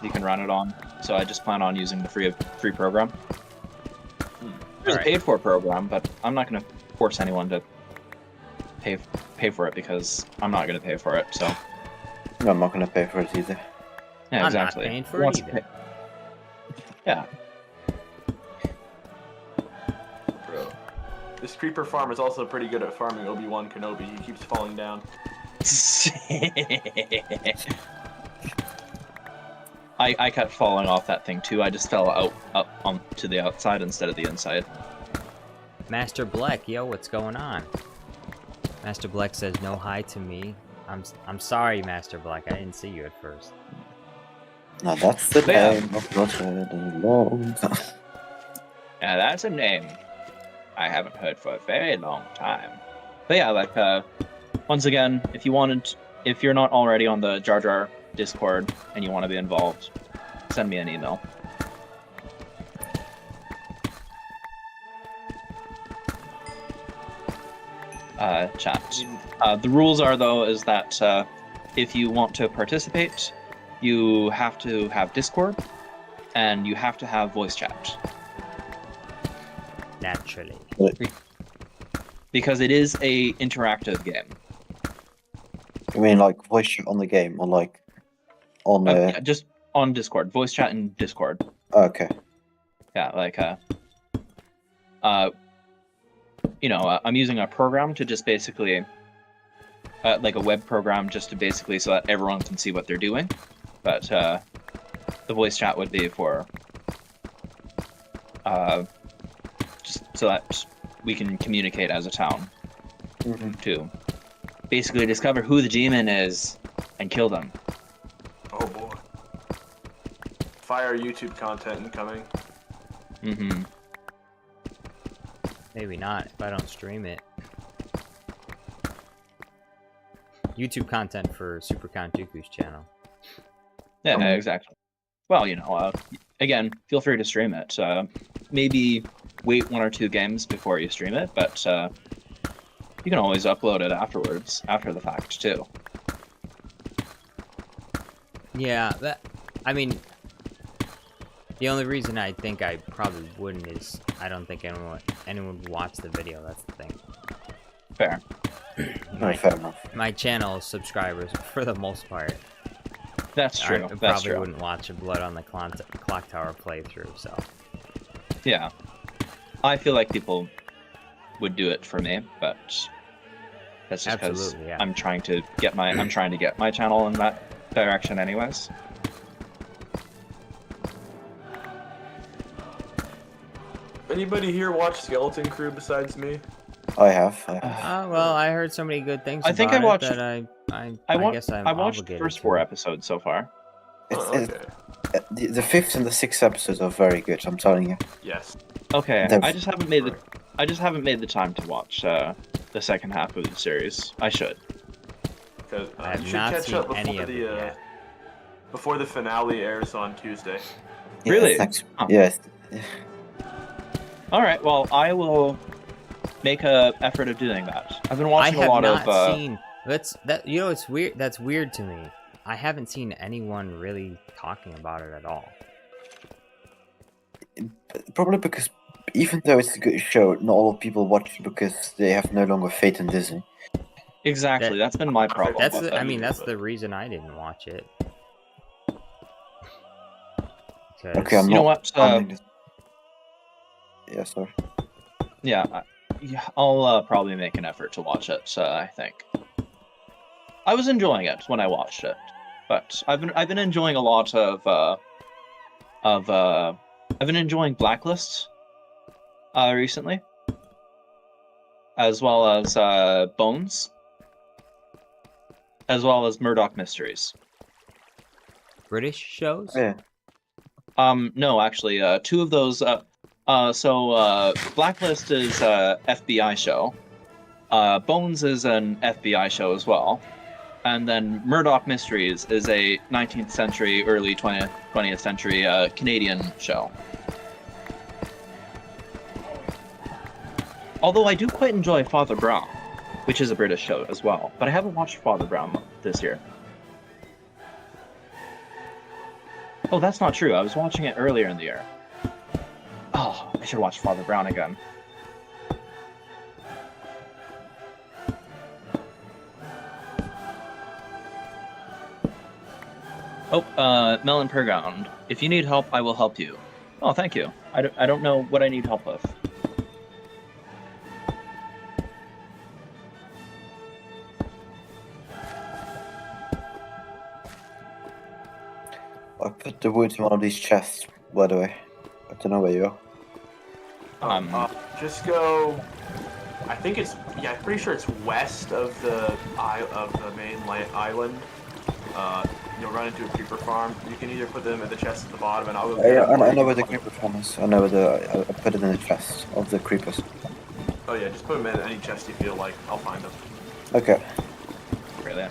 you can run it on. So I just plan on using the free program. There's a paid for program, but I'm not going to force anyone to pay for it because I'm not going to pay for it. So No, I'm not going to pay for it either. yeah, I'm exactly. not paying for it either. Yeah. Bro. This creeper farm is also pretty good at farming Obi-Wan Kenobi. He keeps falling down. I kept falling off that thing too. I just fell up onto the outside instead of the inside. Master Black, yo, what's going on? Master Black says no hi to me. I'm sorry, Master Black. I didn't see you at first. Now that's the Yeah. name of not heard in a long time. Yeah, that's a name I haven't heard for a very long time. But yeah, once again, if you're not already on the Jar Jar Discord and you want to be involved, send me an email. Chat. The rules are, though, is that if you want to participate, you have to have Discord, and you have to have voice chat. Naturally. Because it is a interactive game. I mean, like voice chat on the game, or like on Yeah, just on Discord. Voice chat in Discord. Okay. Yeah, I'm using a program to just basically, like a web program, just to basically so that everyone can see what they're doing. But the voice chat would be for just so that we can communicate as a town to basically discover who the G-Man is and kill them. Oh boy. Fire YouTube content incoming. Mm-hmm. Maybe not if I don't stream it. YouTube content for Super Count Dooku's channel. Yeah, exactly. Well, again, feel free to stream it. Maybe wait 1 or 2 games before you stream it, but you can always upload it afterwards, after the fact, too. Yeah, I mean, the only reason I think I probably wouldn't is I don't think anyone would watch the video. That's the thing. Fair. Fair enough. My channel subscribers, for the most part, That's true. I That's probably true. wouldn't watch a Blood on the Clock Tower playthrough. So Yeah. I feel like people would do it for me, but that's just because Absolutely, yeah. I'm trying to get my channel in that direction, anyways. Anybody here watch Skeleton Crew besides me? I have. well, I heard so many good things. I think about I watched- it that I guess I'm I watched the obligated first to. 4 episodes so far. It's, Okay. the 5th and the 6th episodes are very good. I'm telling you. Yes. Okay, They're- I just haven't made the time to watch the second half of the series. I should. Because I have you should not catch seen up any before of it yet. before the finale airs on Tuesday. Really? Thanks. Oh. Yes. All right. Well, I will make a effort of doing that. I've been I watching have a lot not of. seen. It's weird. That's weird to me. I haven't seen anyone really talking about it at all. Probably because even though it's a good show, not all people watch it because they have no longer faith in Disney. Exactly. That's been my problem. That's with the, it. I mean, that's the reason I didn't watch it. 'Cause- Okay, I'm You know not. what? counting this- Yeah, sorry. Yeah, I'll probably make an effort to watch it. I think I was enjoying it when I watched it, but I've been enjoying a lot of I've been enjoying Blacklist recently. as well as Bones, as well as Murdoch Mysteries. British shows? Yeah. No, actually, two of those. Blacklist is a FBI show. Bones is an FBI show as well. And then Murdoch Mysteries is a 19th century, early 20th century Canadian show. Although I do quite enjoy Father Brown, which is a British show as well. But I haven't watched Father Brown this year. Oh, that's not true. I was watching it earlier in the year. Oh, I should watch Father Brown again. Oh, Melon Purgound. If you need help, I will help you. Oh, thank you. I don't know what I need help with. I put the wood in one of these chests, by the way. I don't know where you are. Just go. I think it's I'm pretty sure it's west of the main island. You'll run into a creeper farm. You can either put them at the chest at the bottom, and I'll go. Yeah, I know where the creeper farm is. I know where I put it in the chest of the creepers. Oh yeah, just put them in any chest you feel like. I'll find them. Okay. Really?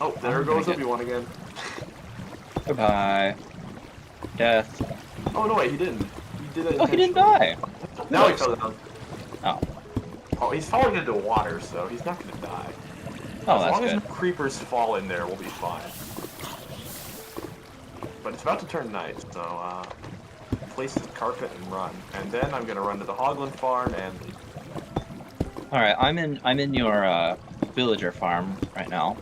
Oh, there goes Obi-Wan again. Goodbye. Death. Oh no, wait, he didn't. He did it. Oh, he didn't die. Now he fell down. Oh. Oh, he's falling into water, so he's not gonna die. Oh, As that's long good. as no creepers fall in there, we'll be fine. But it's about to turn night, so place the carpet and run. And then I'm gonna run to the Hogland farm and leave. All right, I'm in your villager farm right now.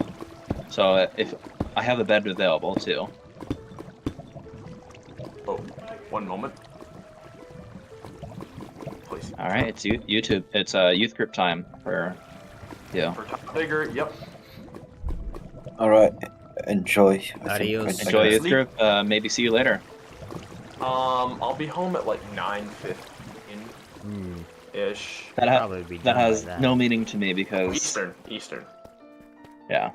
So if I have a bed available too. Oh, one moment. Place All right, it's YouTube. It's youth group time for you. for top bigger. Yep. Alright. Enjoy. Adios. Enjoy Okay. youth group. Maybe see you later. I'll be home at like 9:15 Hmm. ish. Probably be That done has by then. no meaning to me because Eastern. yeah.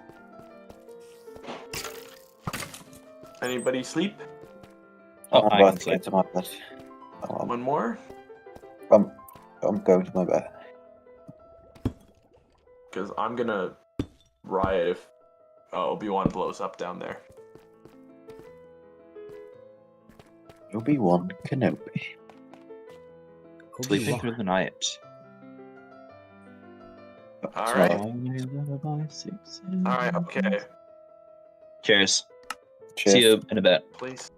Anybody sleep? Oh, I'm I about can to sleep. get to my bed. One more? I'm going to my bed. Because I'm gonna riot if Obi-Wan blows up down there. Obi-Wan Kenobi. Sleeping through the night. Alright. Alright. Alright, okay. Cheers. Cheers. See you in a bit. Please.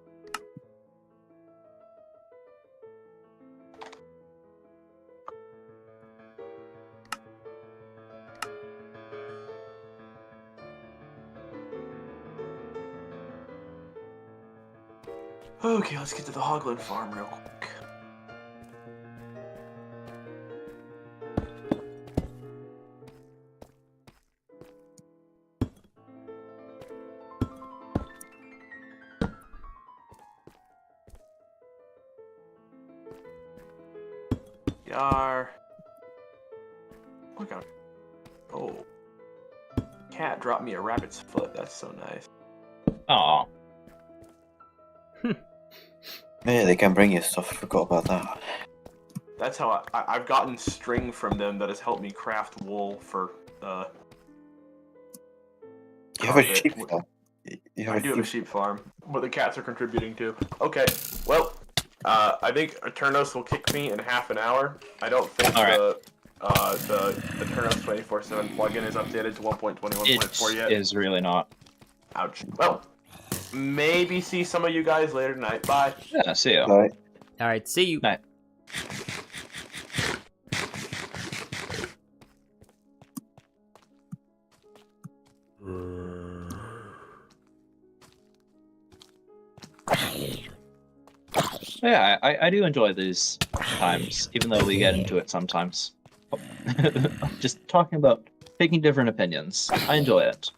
Okay, let's get to the Hogland farm real quick. Yar. Look out. Oh. Cat dropped me a rabbit's foot. That's so nice. Aw. Yeah, they can bring you stuff. Forgot about that. That's how I've gotten string from them that has helped me craft wool for You have a carpet. sheep farm. You have I do have a sheep farm, but the cats are contributing too. Okay, well, I think Eternos will kick me in half an hour. I don't think the Eternos 24/7 plugin is updated to 1.21.4 yet. It is really not. Ouch. Well, maybe see some of you guys later tonight. Bye. Yeah, see you. Right. All right, see you. Night. Yeah, I do enjoy these times, even though we get into it sometimes. Just talking about taking different opinions. I enjoy it.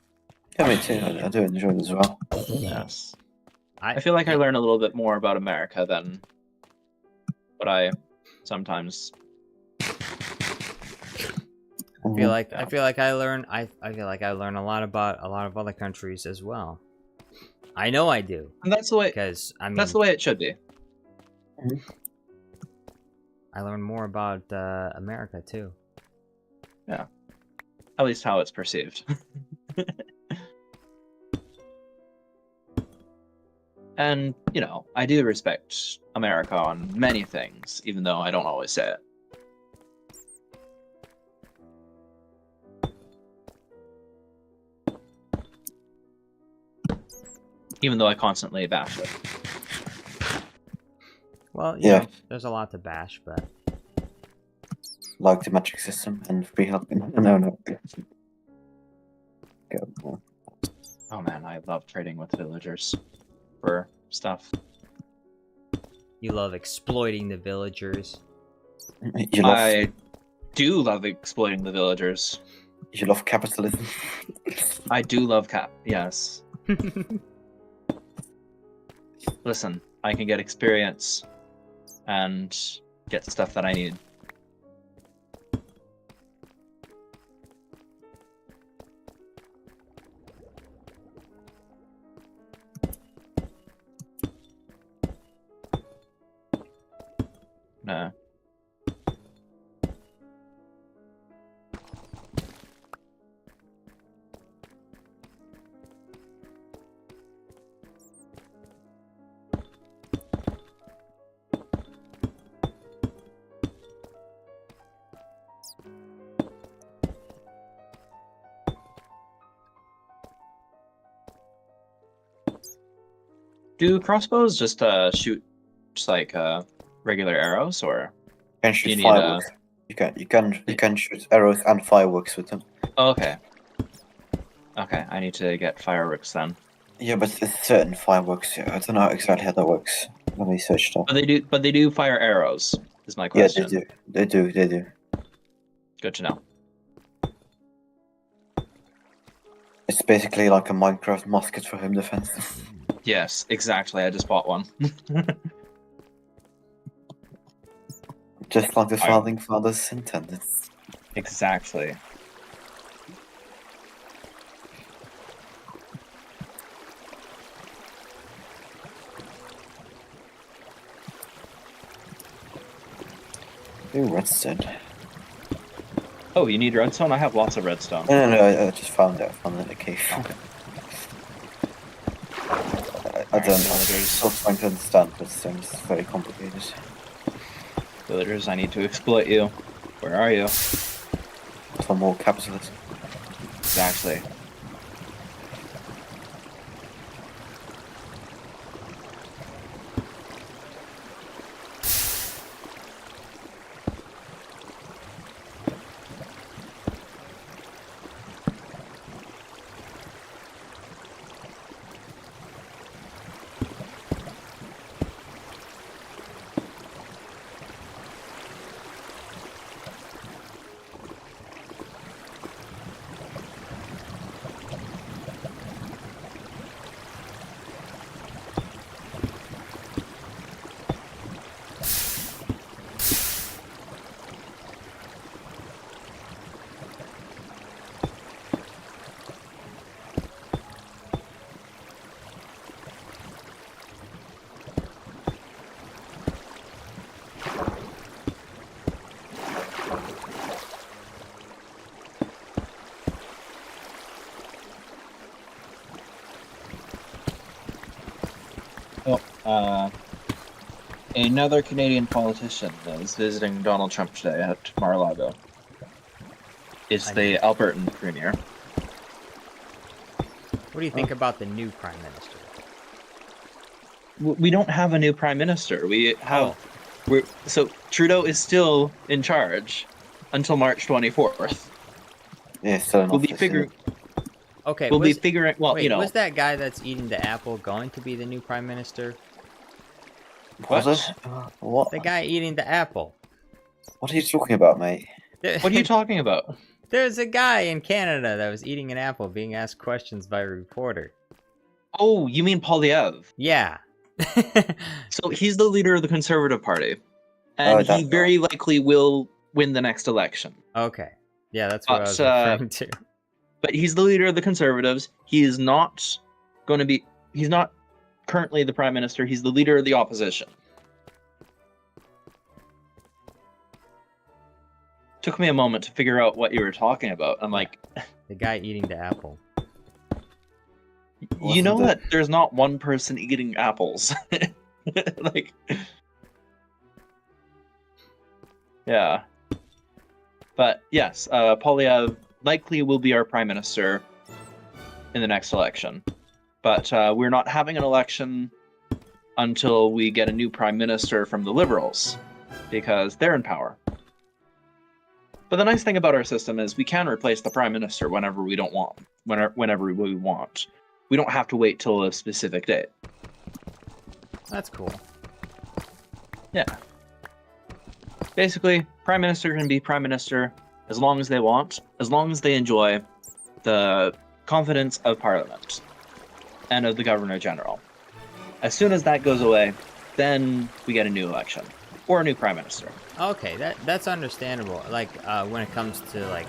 Yeah, me too. I do enjoy it as well. Yes. I feel like I learn a little bit more about America than what I sometimes. I feel like I learn a lot about a lot of other countries as well. I know I do, And that's the way. because I mean That's the way it should be. I learn more about America too. At least how it's perceived. And, you know, I do respect America on many things, even though I don't always say it. Even though I constantly bash it. Well, you Yeah. know, there's a lot to bash, but Like the metric system and free helping. No. Go. Oh man, I love trading with villagers for stuff. you love exploiting the villagers. You love I do love exploiting the villagers. capitalism. I do love yes. Listen, I can get experience and get stuff that I need. Nah. Do crossbows just shoot just like regular arrows, or You can You shoot need, fireworks. You can shoot arrows and fireworks with them. oh, okay. Okay, I need to get fireworks then. Yeah, but it's certain fireworks. Yeah, I don't know exactly how that works. Let me search that. But they do fire arrows. Is my Yeah, question. they do. Good to know. It's basically like a Minecraft musket for home defense. Yes, exactly. I just bought one. Just like the founding fathers intended. Exactly. Ooh, redstone. Oh, you need redstone? I have lots of redstone. No, I just found it. I found it in a cave. I don't know. I'm still trying to understand redstone. It's very complicated. Villagers, I need to exploit you. Where are you? For more capitalism. Exactly. Another Canadian politician is visiting Donald Trump today at Mar-a-Lago. It's the Albertan premier. What do you think about the new prime minister? We don't have a new prime minister. We have. So Trudeau is still in charge until March 24th. Yeah, still in We'll be office, figuring. Okay, We'll be figuring. Well, wait, you know. was that guy that's eating the apple going to be the new prime minister? Was What? it? What? The guy eating the apple. What are you talking about, mate? What are you talking about? There's a guy in Canada that was eating an apple being asked questions by a reporter. Oh, you mean Polyev? Yeah. So he's the leader of the Conservative Party, and that's he very likely will win the next election. Okay. Yeah, that's what I was But, referring to. But he's the leader of the Conservatives. He is not going to be. He's not currently the prime minister. He's the leader of the opposition. Took me a moment to figure out what you were talking about. I'm like, The guy eating the apple. you know Wasn't that there's not one person eating apples. Like, yeah. But yes, Polyev likely will be our prime minister in the next election. But we're not having an election until we get a new prime minister from the Liberals, because they're in power. But the nice thing about our system is we can replace the prime minister whenever we don't want, whenever we want. We don't have to wait till a specific date. That's cool. Yeah. Basically, prime minister can be prime minister as long as they want, as long as they enjoy the confidence of parliament and of the governor general. As soon as that goes away, then we get a new election or a new prime minister. Okay, that's understandable. Like when it comes to like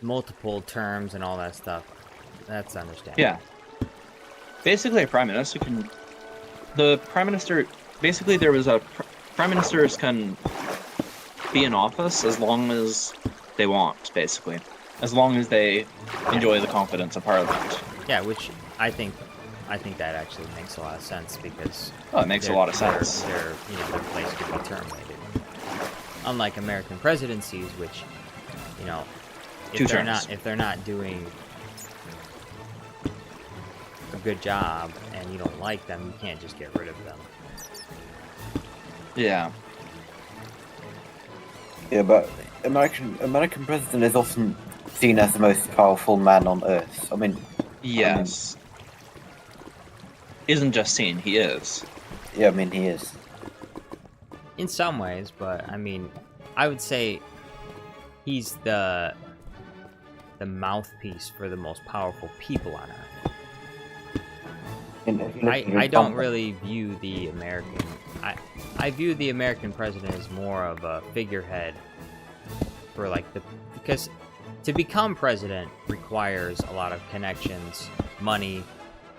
multiple terms and all that stuff, that's understandable. Yeah. Basically, a prime minister can. The prime minister. Basically, there was a. Prime ministers can be in office as long as they want, basically. As long as they enjoy the confidence of parliament. Yeah, which I think that actually makes a lot of sense because. Oh, it makes a lot of sense. Their place could be terminated. Unlike American presidencies, which, if they're not doing a good job and you don't like them, you can't just get rid of them. Yeah. Yeah, but American president is often seen as the most powerful man on earth. I mean, Yes. Isn't just seen, he is. yeah, I mean he is. In some ways, but I mean, I would say he's the mouthpiece for the most powerful people on earth. I don't really view the American. I view the American president as more of a figurehead for because to become president requires a lot of connections, money.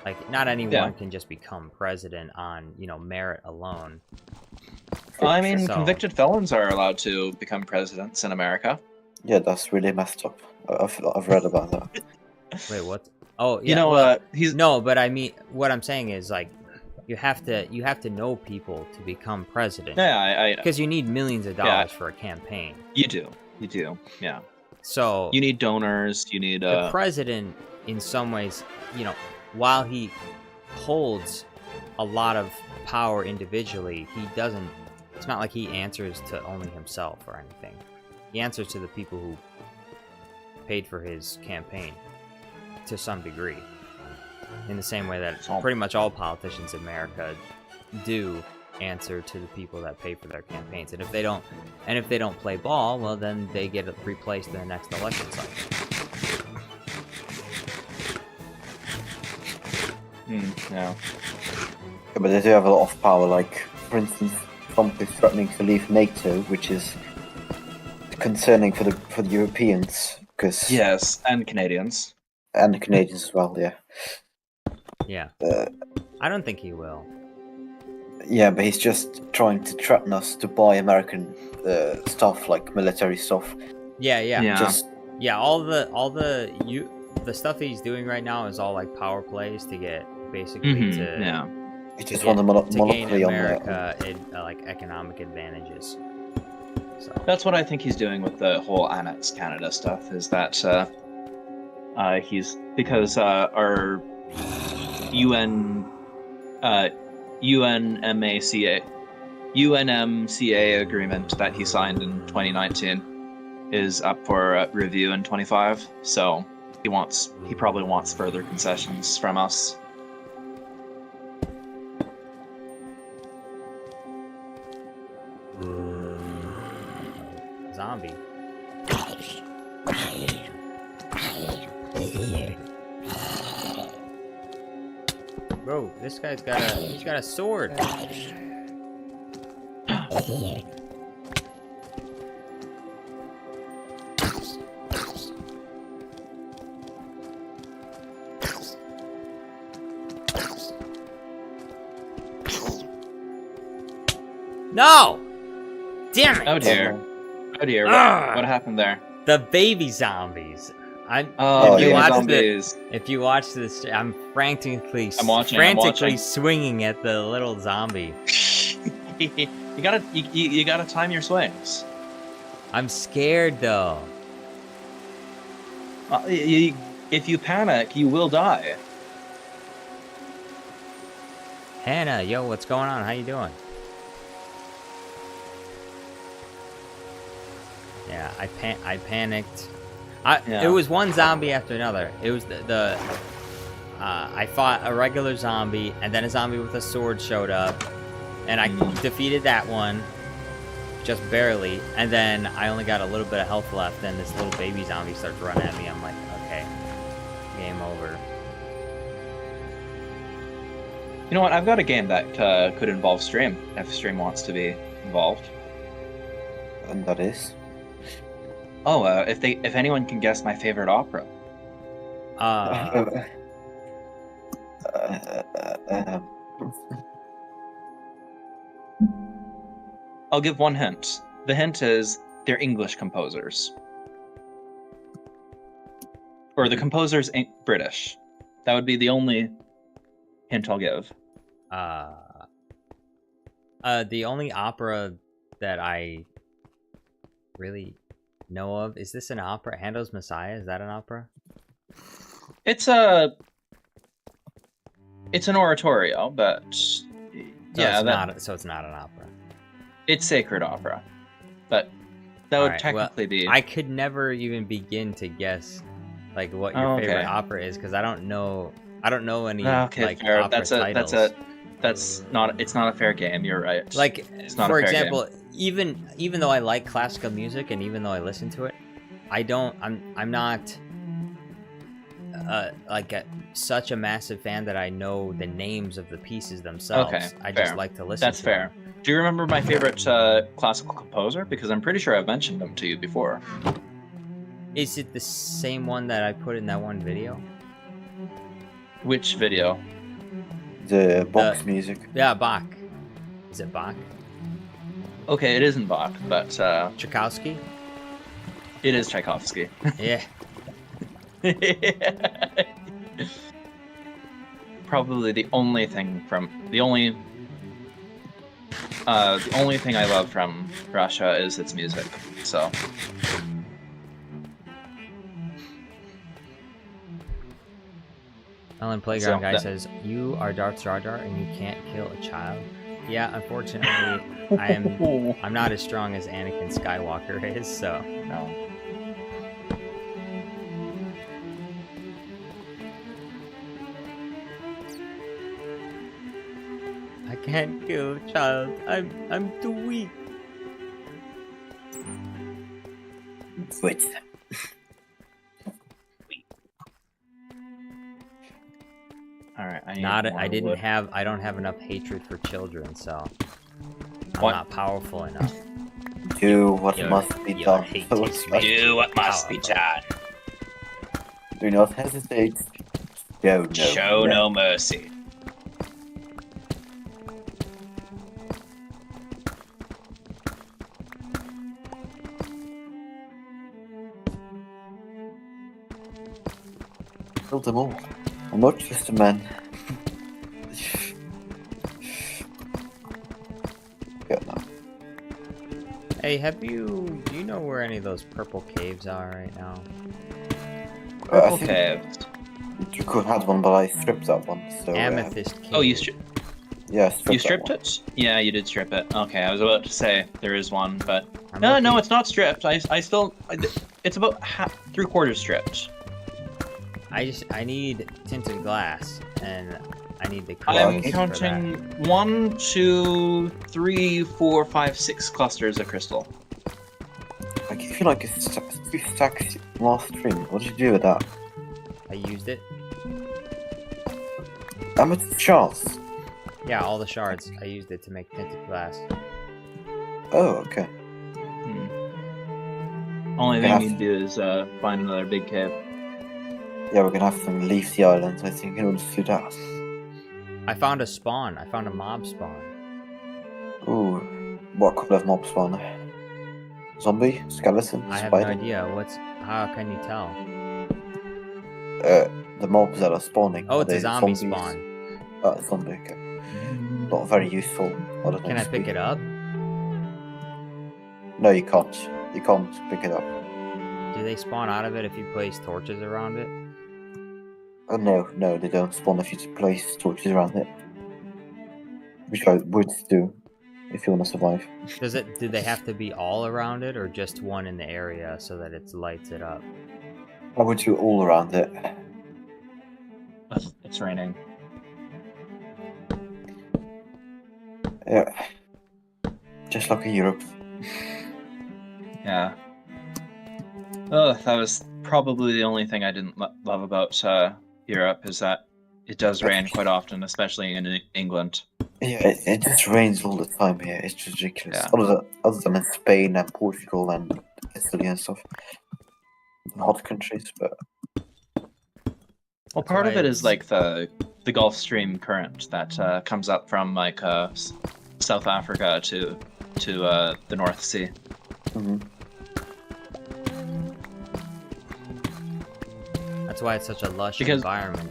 Like not anyone can just become president on merit alone. I mean, So- convicted felons are allowed to become presidents in America. Yeah, that's really messed up. I've read about that. Wait, what? Oh, yeah. You know, well, he's no, but I mean, what I'm saying is like, you have to know people to become president. I Because you need millions of dollars for a campaign. you do, yeah. So You need donors. You need the president, in some ways, while he holds a lot of power individually, he doesn't. It's not like he answers to only himself or anything. He answers to the people who paid for his campaign to some degree. In the same way that pretty much all politicians in America do answer to the people that pay for their campaigns. And if they don't play ball, well then they get replaced in the next election cycle. yeah. Yeah, but they do have a lot of power. Like, for instance, Trump is threatening to leave NATO, which is concerning for the Europeans, because Yes, and Canadians. and the Canadians as well. Yeah, Yeah. Uh, I don't think he will. yeah, but he's just trying to threaten us to buy American stuff, like military stuff. Yeah. Yeah. Just All the stuff that he's doing right now is all like power plays to get basically to Yeah. he to just get- want a to gain monopoly on America like economic advantages. So That's what I think he's doing with the whole Annex Canada stuff. Is that he's because our UNMCA agreement that he signed in 2019 is up for review in 25. So he probably wants further concessions from us. zombie. Bro, this guy's got a sword. No! Damn it! Oh dear. Oh dear. Ah! What happened there? The baby zombies. Oh, if you yeah. watch zombies. if you watch this, I'm frantically I'm watching. swinging at the little zombie. you gotta time your swings. I'm scared though. If you panic, you will die. Hannah, yo, what's going on? How you doing? Yeah, I panicked. Yeah. It was one zombie after another. It was I fought a regular zombie, and then a zombie with a sword showed up, and I defeated that one, just barely, and then I only got a little bit of health left, and this little baby zombie starts running at me. I'm like, okay, game over. You know what? I've got a game that could involve Stream, if Stream wants to be involved. And that is. Oh, if anyone can guess my favorite opera. I'll give one hint. The hint is they're English composers. Or the composer's British. That would be the only hint I'll give. The only opera that I really know of, is this an opera? Handel's Messiah, is that an opera? It's an oratorio, but yeah, so it's not an opera. It's sacred opera, but that would Alright, technically be. I could never even begin to guess like what your favorite okay. opera is, because I don't know any Okay, like fair. opera titles. It's not a fair game. You're right. Like, it's not for a fair example, game. even though I like classical music and even though I listen to it, I'm not such a massive fan that I know the names of the pieces themselves. Okay, I fair. just like to listen. That's to fair. them. Do you remember my favorite classical composer? Because I'm pretty sure I've mentioned them to you before. Is it the same one that I put in that one video? Which video? The box music. Yeah, Bach. Is it Bach? Okay, it isn't Bach, but Tchaikovsky? it is Tchaikovsky. Yeah. Probably the only thing I love from Russia is its music. So Ellen Playground So, guy that- says, "You are Darth Jar Jar and you can't kill a child." Yeah, unfortunately, I'm not as strong as Anakin Skywalker is, so No. I can't kill a child. I'm too weak. Wait. All right. I don't have enough hatred for children, so I'm What? not powerful enough. Do what Your- must be your done. hate So is let's Do what must be Powerful. done. do not hesitate. Show no mercy. Kill them all. I'm not just a man. Yeah, no. Hey, do you know where any of those purple caves are right now? I Purple think caves. you could have one, but I stripped that one. So Amethyst cave. Oh, you yeah, stripped you that stripped one. it? Yeah, you did strip it. Okay, I was about to say there is one, but I'm no, looking- it's not stripped. It's about 3/4 stripped. I need tinted glass, and I need the I'm crystals for counting 1, 2, 3, 4, 5, 6 clusters of crystal. I give you like a 3 stacks last stream. What did you do with that? that. I used it. Amethyst shards. Yeah, all the shards. I used it to make tinted glass. Oh, okay. Only Yeah. thing you need to do is find another big cave. Yeah, we're gonna have to leave the island, I think, in order to do that. I found a spawn. I found a mob spawn. Ooh, what kind of mob spawn? Zombie? Skeleton? I have no Spider? idea. How can you tell? The mobs that are spawning. Oh, are it's a they zombie zombies? spawn. Zombie, okay. Not very useful. Other Can I than pick it up? No, you can't. You can't pick it up. Do they spawn out of it if you place torches around it? Oh, no, they don't spawn if you place torches around it. Which I would do if you want to survive. Do they have to be all around it, or just one in the area so that it lights it up? I would do all around it. It's raining. Yeah. Just like in Europe. Yeah. Oh, that was probably the only thing I didn't love about Europe, is that it does rain quite often, especially in England. Yeah, it just rains all the time here. It's just ridiculous. Yeah. Other than in Spain and Portugal and Italy and stuff. Hot countries, but Well, part of why it is like the Gulf Stream current that comes up from like South Africa to the North Sea. mhm. That's why it's such a lush Because- environment.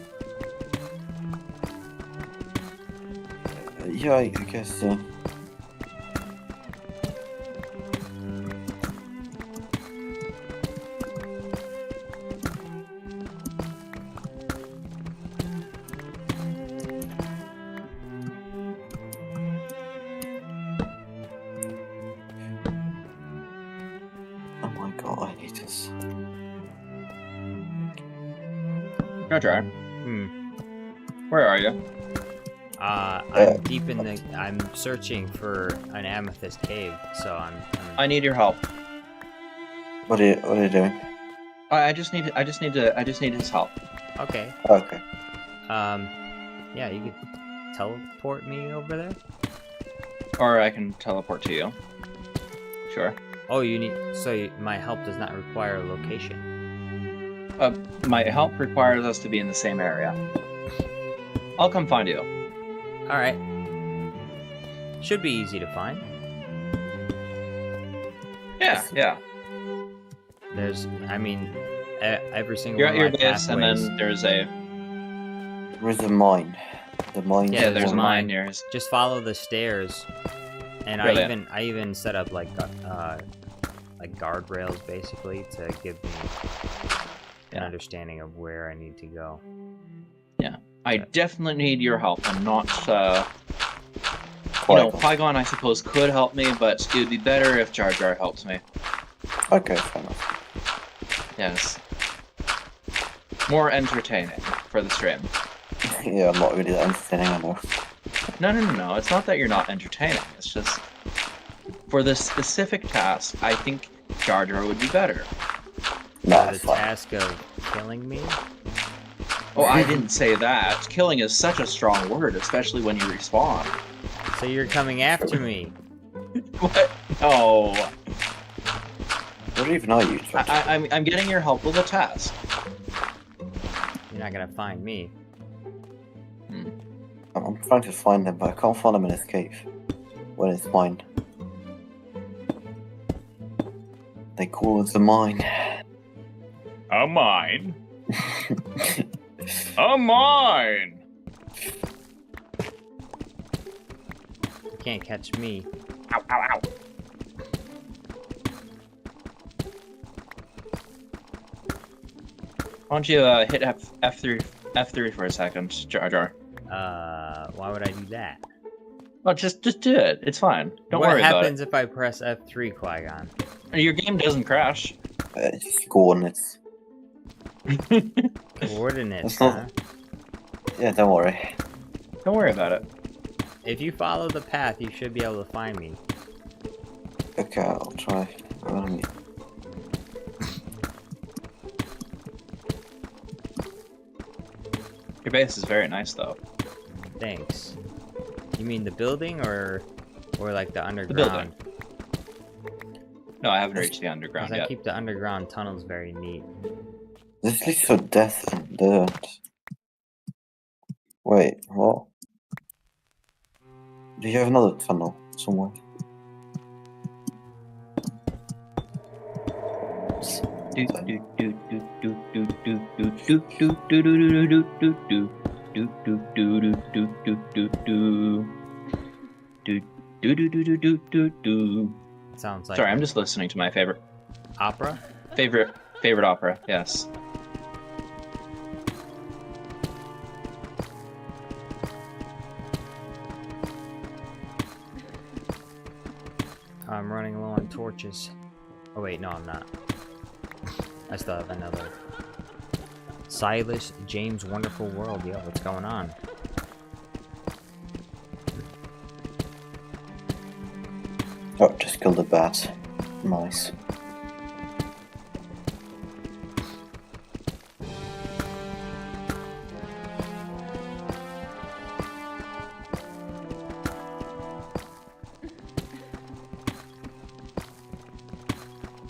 Yeah, I guess. Oh my god, I need this. Roger, Hmm. where are you? I'm deep in the. I'm searching for an amethyst cave, so I'm I need your help. What are you doing? I just need his help. okay. Oh, okay. Yeah, you could teleport me over there. Or I can teleport to you. Sure. Oh, my help does not require a location. My help requires us to be in the same area. I'll come find you. All right. Should be easy to find. Yeah. Every single You're one at your of my base, and pathways- then there's a Where's the mine? The mine. Yeah, there's a one. mine near his. just follow the stairs, and Brilliant. I even set up like guardrails basically to give me an Yeah. understanding of where I need to go. I definitely need your help. I'm not. Qui-Gon. Qui-Gon, I suppose, could help me, but it would be better if Jar Jar helps me. Okay, fair enough. Yes. More entertaining for the stream. Yeah, I'm not really that entertaining, I know. No. It's not that you're not entertaining. It's just for this specific task, I think Jar Jar would be better. Nah, The it's fine. task of killing me. Oh, I didn't say that. Killing is such a strong word, especially when you respawn. So you're coming after me. What? No. What even are you? George? I'm getting your help with a task. You're not gonna find me. I'm trying to find them, but I can't find them in this cave. When it's mine. They call it the mine. A mine. A mine. You can't catch me. Ow, ow, ow. Why don't you hit F3 for a second, Jar Jar? Why would I do that? Well, just do it. It's fine. Don't what worry about happens if I press F3, Qui-Gon? it. Your game doesn't crash. Just coordinates. Coordinates, It's not- huh? Yeah, don't worry. Don't worry about it. If you follow the path, you should be able to find me. Okay, I'll try. Your base is very nice, though. Thanks. You mean the building or like the underground? No, I haven't reached the Because underground I yet. keep the underground tunnels very neat. This leads to death and dirt. Wait, what? Do you have another tunnel somewhere? Sounds like Sorry, I'm just listening to my favorite opera. opera. Yes. I'm running low on torches. Oh wait, no, I'm not. I still have another. Silas James Wonderful World. Yo, what's going on? Oh, just killed a bat. Nice.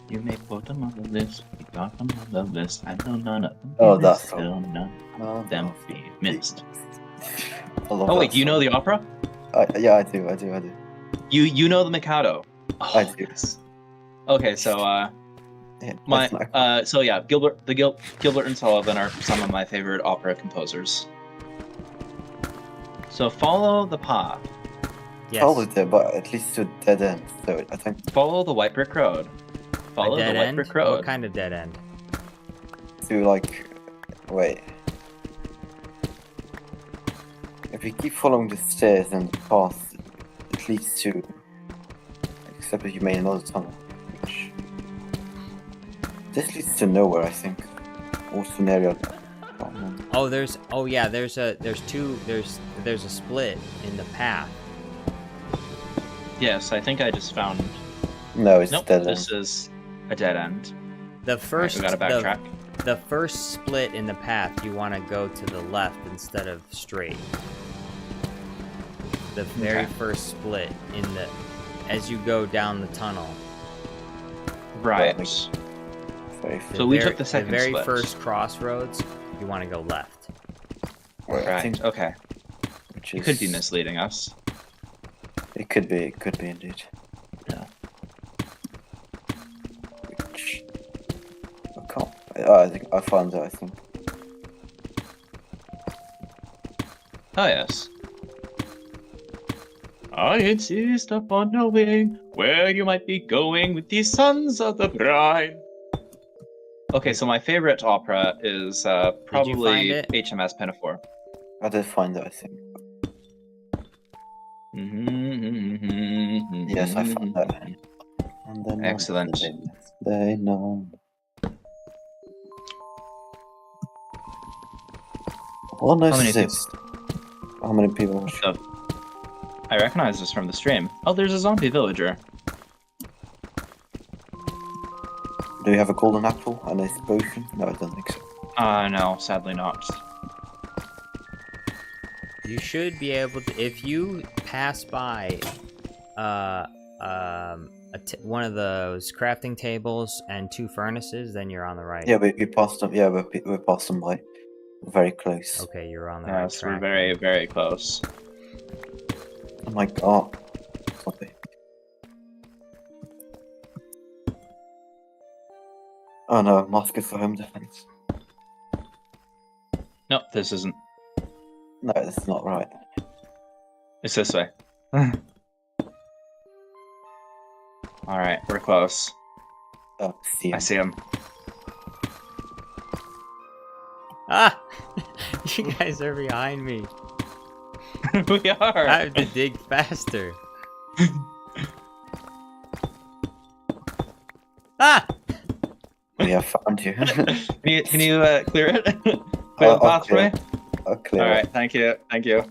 You may put them on the list. We got them on the list. I know none of them. Oh, that's still none Oh, of them no. be missed. I love Oh that wait, do you know song. the opera? Yeah, I do. You know the Mikado. Oh, I do. yes. Okay, so Yeah, my that's not- so yeah, Gilbert and Sullivan are some of my favorite opera composers. So follow the path. Yes. Followed it, but at least to a dead end. So I think Follow the White Brick Road. Follow a the dead White end? Brick Road. What kind of dead end? to like, wait. If you keep following the stairs and the path, it leads to. Except if you made another tunnel, which this leads to nowhere, I think. Or to an area. Oh, there's. Oh yeah, there's a split in the path. Yes, I think I just found. No, it's Nope, dead this end. is a dead end. The Alright, first. we gotta backtrack. The first split in the path, you want to go to the left instead of straight. The very Okay. first split in the, as you go down the tunnel. Right. Very The So we very- took the second very split. first crossroads, you want to go left. Wait, I Right. think Okay. which It is, could be misleading us. It could be indeed. Yeah. Which I can't. I think I found it. I think. Oh yes. I insist upon knowing where you might be going with these sons of the bride. Okay, so my favorite opera is probably find it? HMS Pinafore. I did find it. I think. Yes, I found that. And then Excellent. They know. What How knows many is this? How many people? Watch? So, I recognize this from the stream. Oh, there's a zombie villager. Do you have a golden apple and a potion? No, I don't think so. No, sadly not. You should be able to, if you pass by, one of those crafting tables and 2 furnaces, then you're on the right. Yeah, we passed them. Yeah, we passed them by. Very close. Okay, you're on the right Yes, we're track. very, very close. Oh my god. Sorry. Oh no, musket for home defense. No, this isn't. No, that's not right. It's this way. Alright, we're close. Oh, see. I see him. Ah! You guys are behind me. We are! I have to dig faster. Ah! We have found you. Can you clear it? Clear the I'll path for me? I'll clear it. Alright, thank you. Thank you.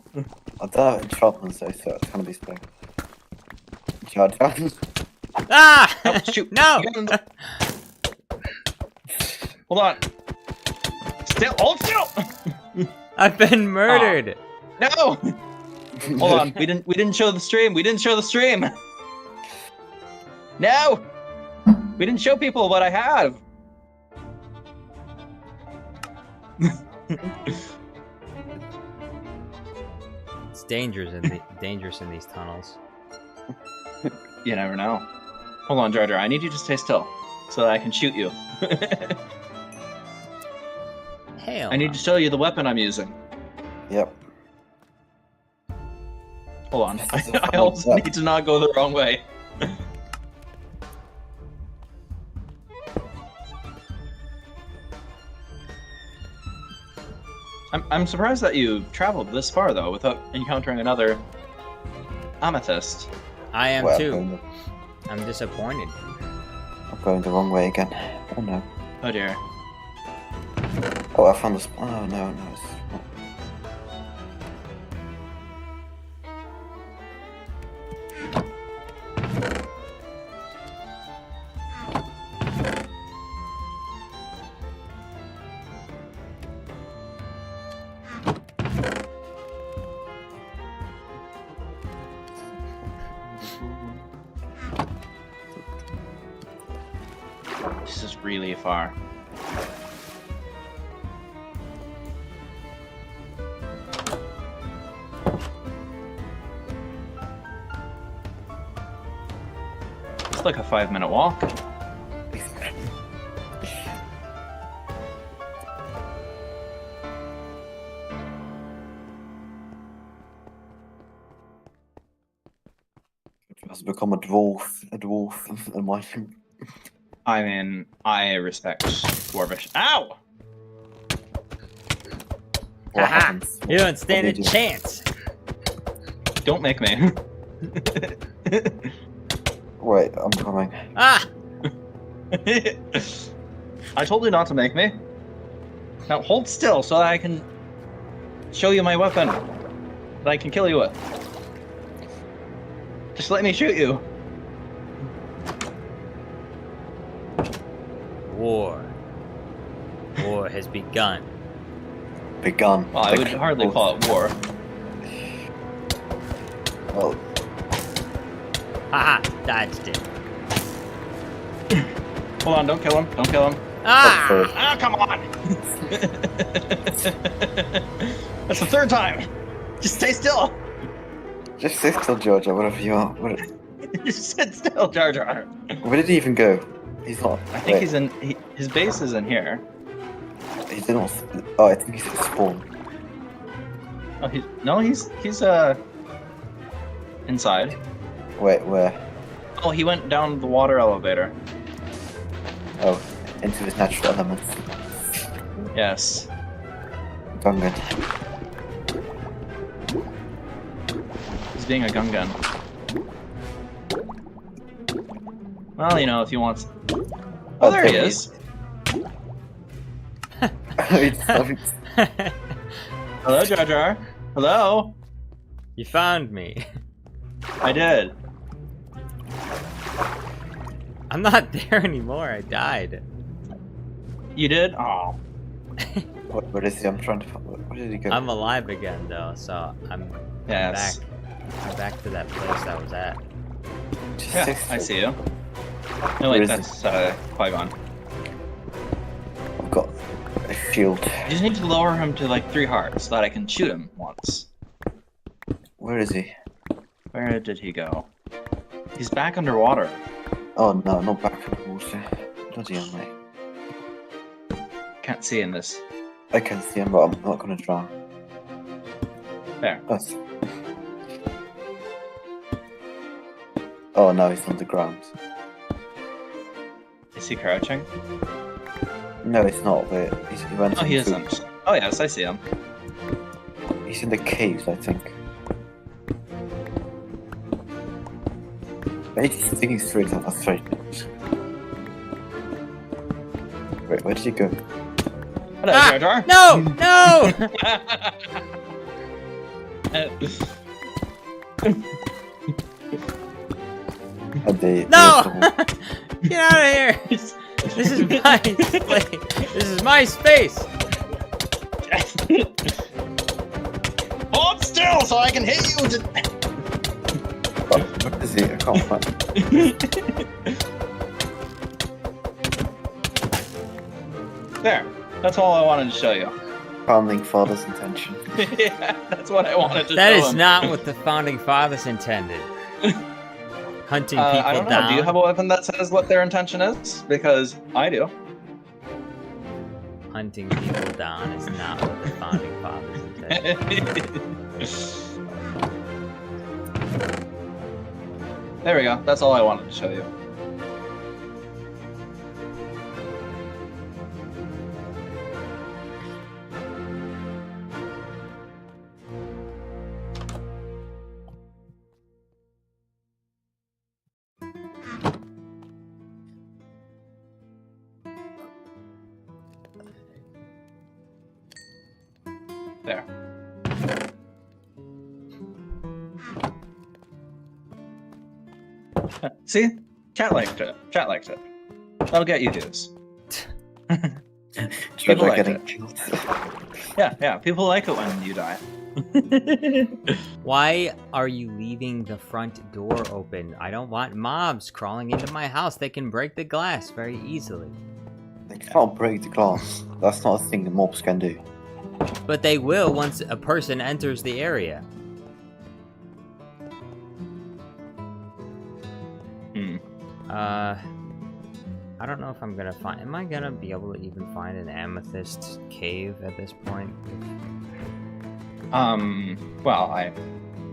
I don't have enchantments though, so it's gonna be spring. Enchantment. Ah! Oh, shoot. No! You got him. Hold on. Still, hold still! I've been murdered. No! Hold on. We didn't show the stream. We didn't show the stream. No! We didn't show people what I have. It's dangerous in these tunnels. You never know. Hold on, Jar Jar. I need you to stay still so that I can shoot you. Hell. I need to show you the weapon I'm using. Yep. Hold on. I also need to not go the wrong way. I'm surprised that you traveled this far though without encountering another amethyst. I am Well, too. I'm disappointed. I'm going the wrong way again. Oh no. Oh dear. Oh, I found this. Oh no, no. It's not. This is really far. It's like a 5-minute walk. It has become a dwarf, and my. I mean, I respect Dwarvish. Ow! What Haha! happens? You don't stand a What do you do? chance. Don't make me. Wait, I'm coming. Ah! I told you not to make me. Now hold still so that I can show you my weapon that I can kill you with. Just let me shoot you. War. War has begun. Begun. Well, I would hardly call it war. Well, Haha! Dodged it. Hold on, don't kill him. Don't kill him. Ah! sorry. Ah, come on! That's the third time. Just stay still. just sit still, Georgia. Whatever you are. Just sit still, Jar Jar. Where did he even go? He's not. I think he's in. His base is in here. He did not. Oh, I think he's at spawn. Oh, he's inside. Wait, where? Oh, he went down the water elevator. Oh, into his natural elements. Yes. Gungan. He's being a Gungan. Well, you know, if he wants. Oh, there he is. Hello, Jar Jar. Hello. You found me. I did. I'm not there anymore. I died. You did? Oh. Where is he? I'm trying to find. Where did he go? I'm alive again though, so I'm Yes. back. I'm back to that place I was at. Just Yeah, sit I still. see you. No, Where wait, is that's Qui-Gon. I've got a shield. You just need to lower him to like 3 hearts so that I can shoot him once. Where is he? Where did he go? He's back underwater. Oh no, not back in the water. Bloody hell, mate. Can't see in this. I can see him, but I'm not gonna drown. There. That's... Oh no, he's on the ground. Is he crouching? No, it's not. But he went Oh, he into- isn't. Oh, yes, I see him. He's in the caves, I think. He's thinking straight up. That's right. Wait, where did he go? Hello, Ah! Jar Jar. No! No! Had they- No! the- Get out of here! This is my place. This is my space. Hold still so I can hit you. Where is he? I can't find. There. That's all I wanted to show you. Founding father's intention. Yeah, that's what I wanted to That show is him. not what the founding fathers intended. Hunting people I don't know. down. Do you have a weapon that says what their intention is? Because I do. Hunting people down is not what the founding fathers intended. There we go. That's all I wanted to show you. There. See? Chat liked it. Chat liked it. That'll get you views. People Dread like getting it. killed. Yeah. People like it when you die. Why are you leaving the front door open? I don't want mobs crawling into my house. They can break the glass very easily. They can't break the glass. That's not a thing the mobs can do. But they will once a person enters the area. Hmm. I don't know if I'm gonna find. Am I gonna be able to even find an amethyst cave at this point? Well,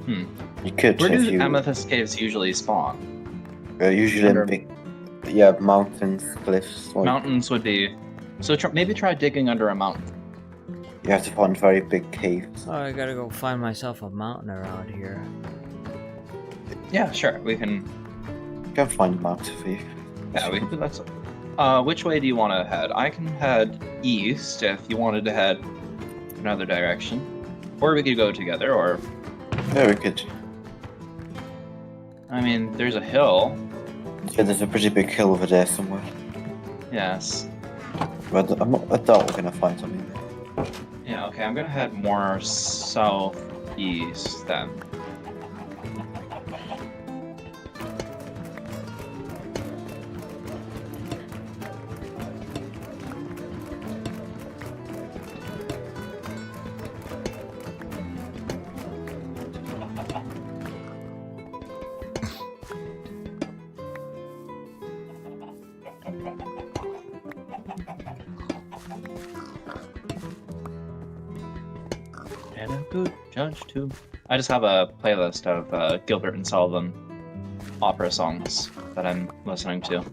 You could where if do you amethyst caves usually spawn? usually under- in big, yeah, mountains, cliffs. Like, Mountains would be... So maybe try digging under a mountain. you have to find very big caves. Oh, I gotta go find myself a mountain around here. Yeah, sure. We can... You can find a mountain for you. Yeah, we can do that. Which way do you want to head? I can head east if you wanted to head another direction. Or we could go together, or... Yeah, we could. I mean, there's a hill. Yeah, there's a pretty big hill over there somewhere. Yes. But I doubt we're gonna find something there. Yeah, okay, I'm gonna head more southeast then. And a good judge too. I just have a playlist of Gilbert and Sullivan opera songs that I'm listening to.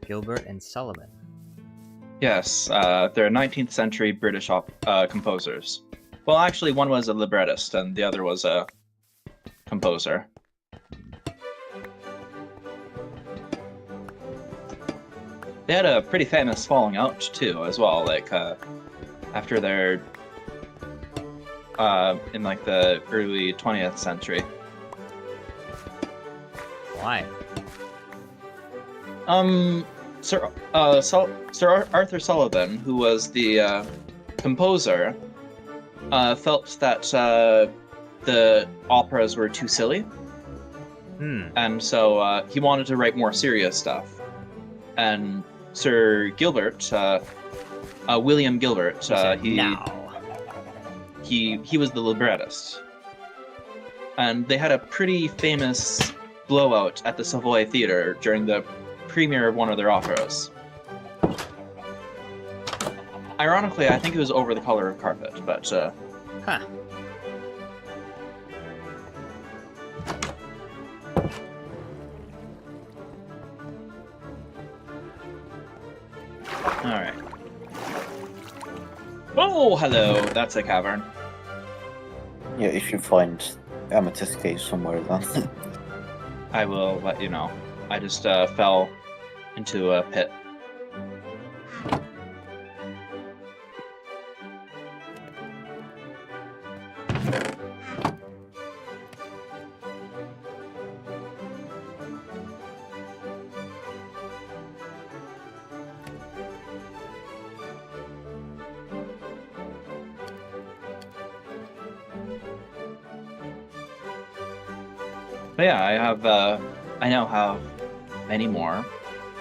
Gilbert and Sullivan. Yes, they're 19th century British composers. Well, actually, one was a librettist and the other was a composer. They had a pretty famous falling out too, as well. Like after their in like the early 20th century. Why? Sir Arthur Sullivan, who was the composer, felt that the operas were too silly, and so he wanted to write more serious stuff. And Sir Gilbert, William Gilbert, he was the librettist, and they had a pretty famous blowout at the Savoy Theatre during the premiere of one of their operas. Ironically, I think it was Over the Color of Carpet, but Huh. alright. Oh, hello! That's a cavern. Yeah, if you find amethyst cave somewhere, then I will let you know. I just fell into a pit. But yeah, I now have many more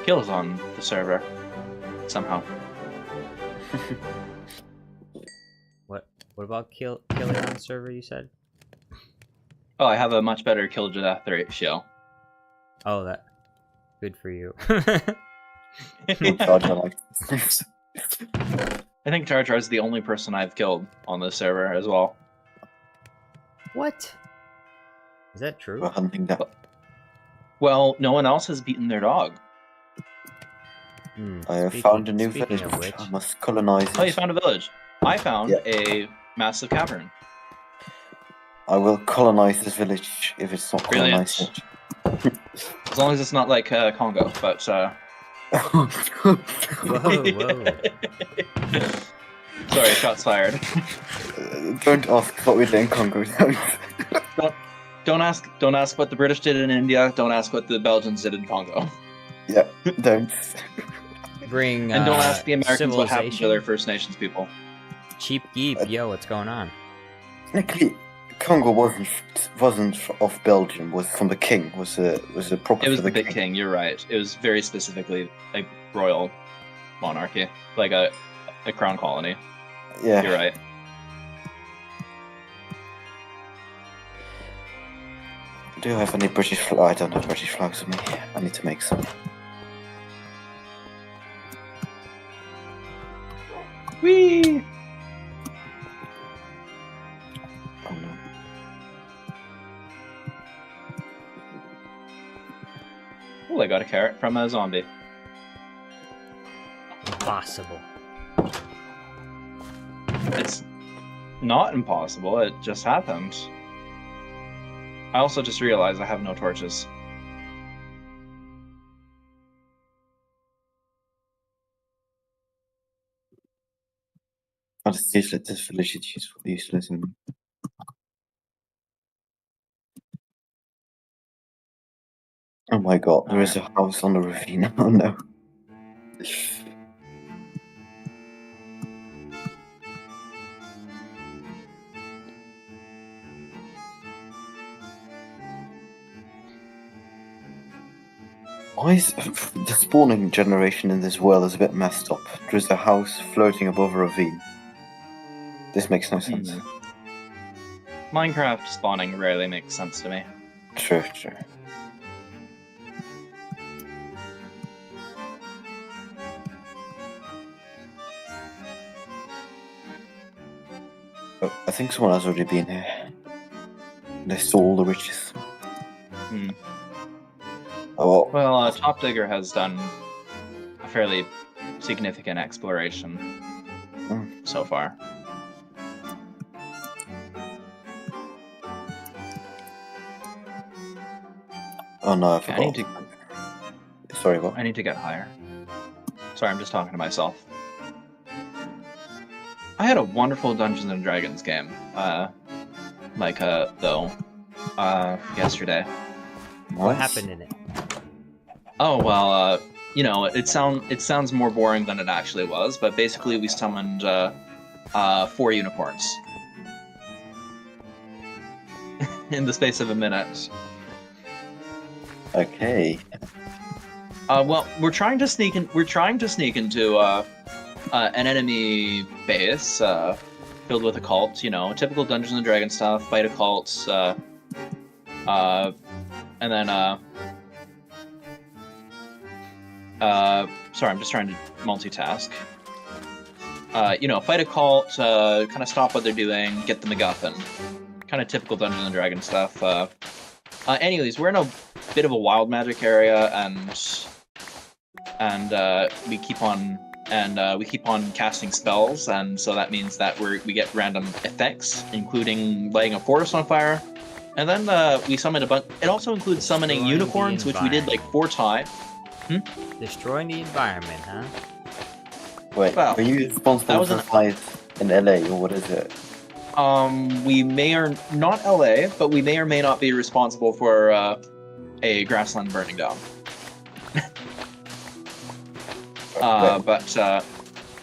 kills on the server somehow. What about killing on the server? You said. Oh, I have a much better kill to death ratio. Oh, that. Good for you. Charger like I think Jar Jar is the only person I've killed on this server as well. What? Is that true? we're hunting down. Well, no one else has beaten their dog. I have found a new speaking village of which which, I must colonize. Oh, you found a village. I found Yeah. a massive cavern. I will colonize this village if it's not Brilliant. colonized As long as it's not like Congo, but yet. Whoa, whoa. sorry, shots fired. Don't ask what we did in Congo. Don't ask what the British did in India. Don't ask what the Belgians did in Congo. Yeah, don't. Bring And don't ask the Americans what happened to civilization. their First Nations people. Cheap geep, yo, what's going on? Technically, Congo wasn't of Belgium. Was from the king. Was a proper. It was for the Big King, you're right. It was very specifically a royal monarchy, like a crown colony. Yeah. You're right. Do you have any British flag? I don't have British flags with me. I need to make some. Whee! Oh no. Oh, I got a carrot from a zombie. Impossible. It's not impossible, it just happened. I also just realized I have no torches. Oh, this village is useless. Oh my god, there is a house on the ravine. Oh no. Why is the spawning generation in this world is a bit messed up? There's a house floating above a ravine. This makes no sense. Minecraft spawning rarely makes sense to me. True. Oh, I think someone has already been here. They stole the riches. Hmm. Oh, Well, Top Digger has done a fairly significant exploration so far. oh no, I Okay, I need forgot. to Sorry, what? I need to get higher. Sorry, I'm just talking to myself. I had a wonderful Dungeons and Dragons game, yesterday. What Nice. happened in it? Oh well, it sounds more boring than it actually was, but basically we summoned 4 unicorns in the space of a minute. Okay. Well, we're trying to sneak into an enemy base filled with occults. Typical Dungeons and Dragons stuff. Fight occults, and then sorry, I'm just trying to multitask. Fight a cult, kind of stop what they're doing, get the MacGuffin. Kind of typical Dungeons and Dragons stuff. Anyways, we're in a bit of a wild magic area, and we keep on casting spells, and so that means that we get random effects, including lighting a forest on fire, and then we summon a bunch. It also includes summoning Destroying the unicorns, which we did like 4 times. Destroying the environment, huh? Wait, Well, are you that responsible was for fights in LA, or what is it? We may or not LA, but we may or may not be responsible for a grassland burning down.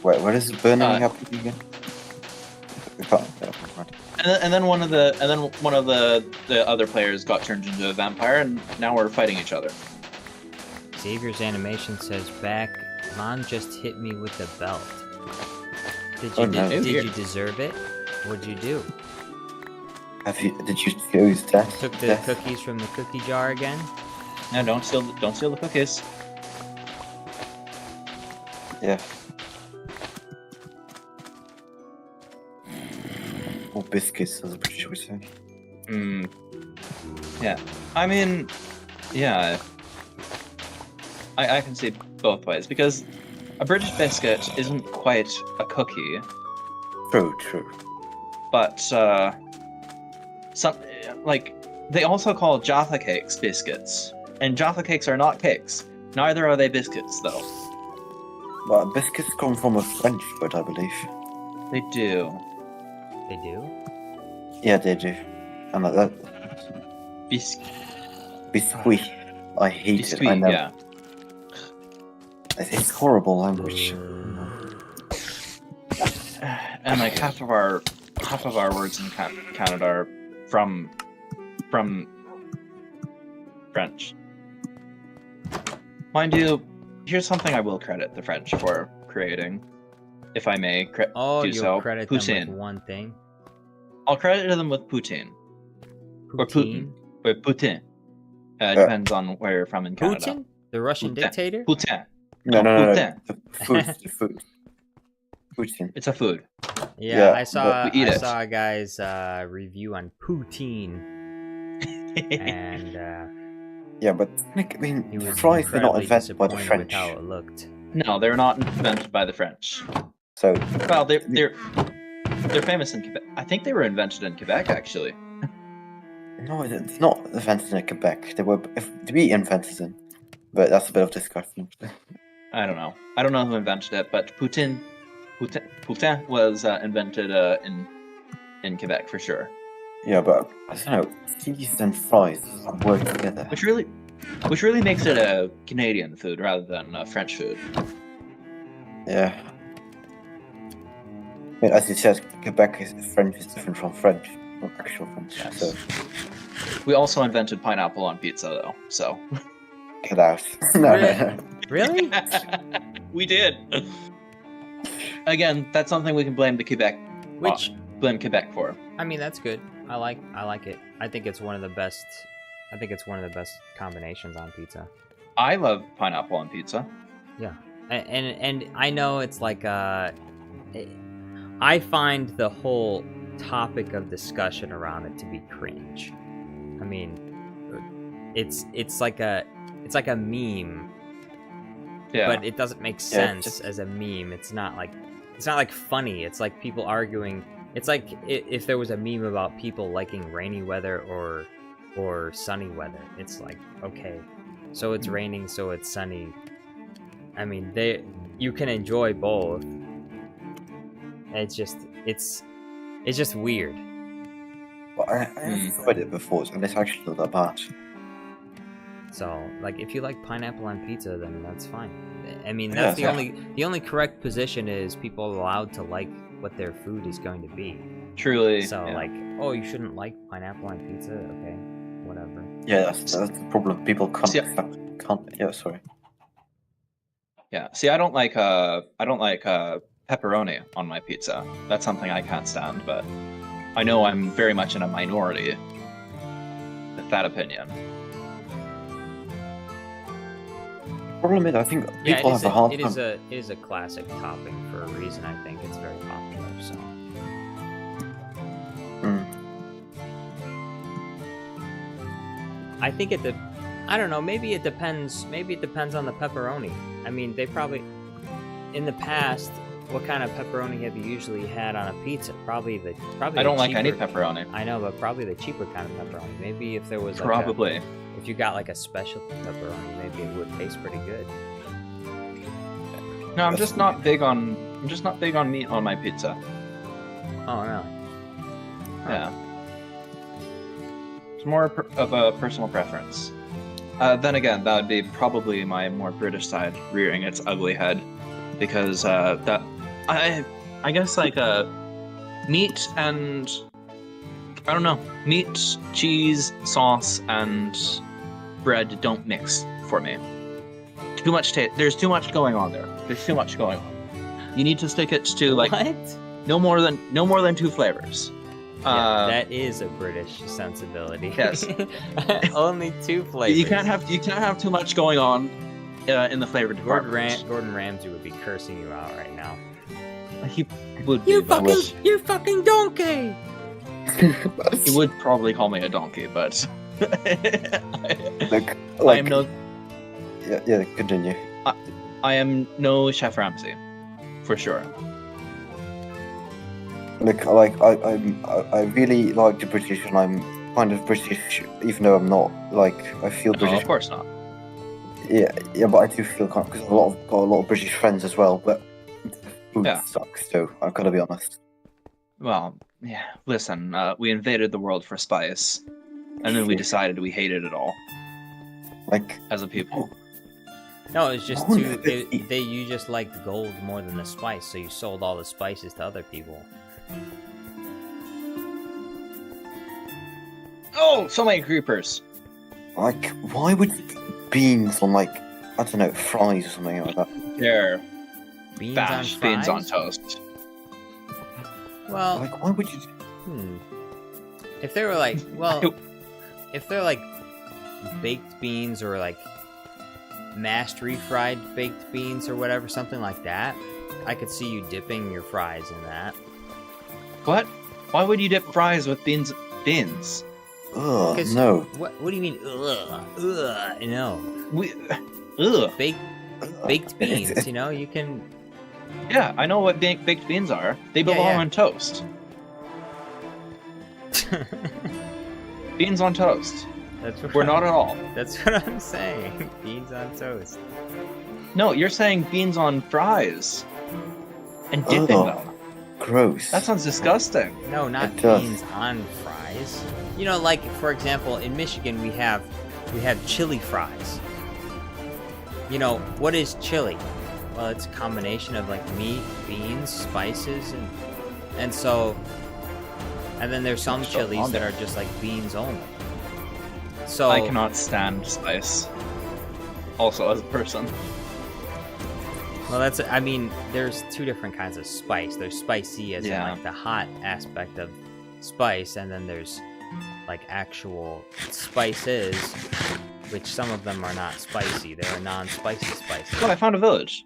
Wait, where is it burning uh, happening again? We can't- yeah, right. and then one of the other players got turned into a vampire, and now we're fighting each other. Xavier's animation says back, Mom just hit me with the belt. Did you Oh, no. did you deserve it? What'd you do? Did you choose death? Took the Death? cookies from the cookie jar again? No, don't steal the cookies. Yeah. Or biscuits, as the British would say. Yeah. I mean, yeah. I can see both ways, because a British biscuit isn't quite a cookie, True. but some like they also call Jaffa cakes biscuits, and Jaffa cakes are not cakes. Neither are they biscuits, though. But biscuits come from a French word, I believe. They do. They do? Yeah, they do. And like that. Biscuit. I hate it. I Biscuit, know. yeah. It's horrible language. And like half of our words in Canada are from French. Mind you, here's something I will credit the French for creating, if I may Oh, do you'll so. credit them Poutine. with one thing. I'll credit them with poutine. Or Putin. Or Putin. Depends on where you're from in Canada. Putin? The Russian Putin. dictator? Putin. No. Putin. The food. Putin. It's a food. Yeah, Yeah, I saw we eat I it. saw a guy's review on poutine, and Yeah, but I mean, he was fries are not incredibly invented by the disappointed French. with how it looked. No, they're not invented by the French. So, Well, they're famous in Quebec. I think they were invented in Quebec, actually. no, it's not invented in Quebec. They were to be invented in, but that's a bit of discussion. I don't know. I don't know who invented it, but Poutine was invented in Quebec for sure. Yeah, but I don't know. Cheese and fries work together. Which really makes it a Canadian food rather than a French food. Yeah. I mean, as you said, Quebec is French is different from French, from actual French. Yes. So We also invented pineapple on pizza, though. So get out. No. Really? we did. Again, that's something we can blame Quebec for. I mean, that's good. I like it. I think it's one of the best. I think it's one of the best combinations on pizza. I love pineapple on pizza. Yeah, and I know it's like I find the whole topic of discussion around it to be cringe. I mean, it's like a meme, Yeah. but it doesn't make sense as a meme. It's not like funny. It's like people arguing. It's like if there was a meme about people liking rainy weather or sunny weather. It's like, okay, so it's raining, so it's sunny. I mean, you can enjoy both. It's just weird. Well, I have tried it before, and it's actually not that bad. So, like, if you like pineapple on pizza, then that's fine. I mean, Yeah, that's the only correct position is people are allowed to like what their food is going to be. Truly. So, yeah. like, oh, you shouldn't like pineapple on pizza? Okay, whatever. Yeah, that's the problem. People can't See, accept. Can't. Yeah, sorry. Yeah. See, I don't like pepperoni on my pizza. That's something I can't stand, but I know I'm very much in a minority with that opinion. Problem is, I think Yeah, people have a hard it time. is a classic topping for a reason. I think it's very popular. So. I think I don't know, maybe it depends on the pepperoni. I mean, they probably, in the past, what kind of pepperoni have you usually had on a pizza? Probably I don't like any cheaper- pepperoni. I know, but probably the cheaper kind of pepperoni. Maybe if there was like Probably. if you got like a special pepperoni, maybe it would taste pretty good. No, I'm just not big on meat on my pizza. Oh, really? Yeah. It's more of a personal preference. Then again, that would be probably my more British side rearing its ugly head, because that I guess like meat and I don't know, meat, cheese, sauce, and bread don't mix for me. Too much there's too much going on there. There's too much going on. You need to stick it to like What? no more than 2 flavors. Yeah, that is a British sensibility. Yes. Only 2 flavors. you can't have too much going on in the flavor department. Gordon Ramsay would be cursing you out right now. He would be, but you fucking donkey! he would probably call me a donkey, but Like, I am no yeah, continue. I am no Chef Ramsay, for sure. Look, I really like the British, and I'm kind of British, even though I'm not. Like, I feel No, British. of course not. Yeah, but I do feel kind because got a lot of British friends as well. But food Yeah. sucks, so I gotta be honest. Well, yeah. Listen, we invaded the world for spice, and then we decided we hated it all Like, as a people. No, it's just Oh, too. yeah. You just liked gold more than the spice, so you sold all the spices to other people. Oh, so many creepers. like, why would you put beans on like I don't know fries or something like that? They're Beans bashed on beans on fries? toast. Well, Like, why would you? if they were like, well, if they're like baked beans or like mashed refried baked beans or whatever, something like that, I could see you dipping your fries in that. What? Why would you dip fries with beans? Beans? Ugh, 'Cause- no. What do you mean? Ugh, no. We. Ugh. Baked beans, you know, you can. Yeah, I know what baked beans are. They belong yeah. on toast. Beans on toast. That's what We're not at all. That's what I'm saying. Beans on toast. No, you're saying beans on fries and dipping Ugh. them. Gross. That sounds disgusting. No, not It does. beans on fries. You know, like for example, in Michigan we have chili fries. You know, what is chili? Well, it's a combination of like meat, beans, spices, and then there's some Stuff chilies on that there. are just like beans only. So I cannot stand spice. Also, as a person. Well, I mean, there's 2 different kinds of spice. There's spicy as in Yeah. like the hot aspect of spice, and then there's like actual spices, which some of them are not spicy. They're non-spicy spices. Oh, I found a village.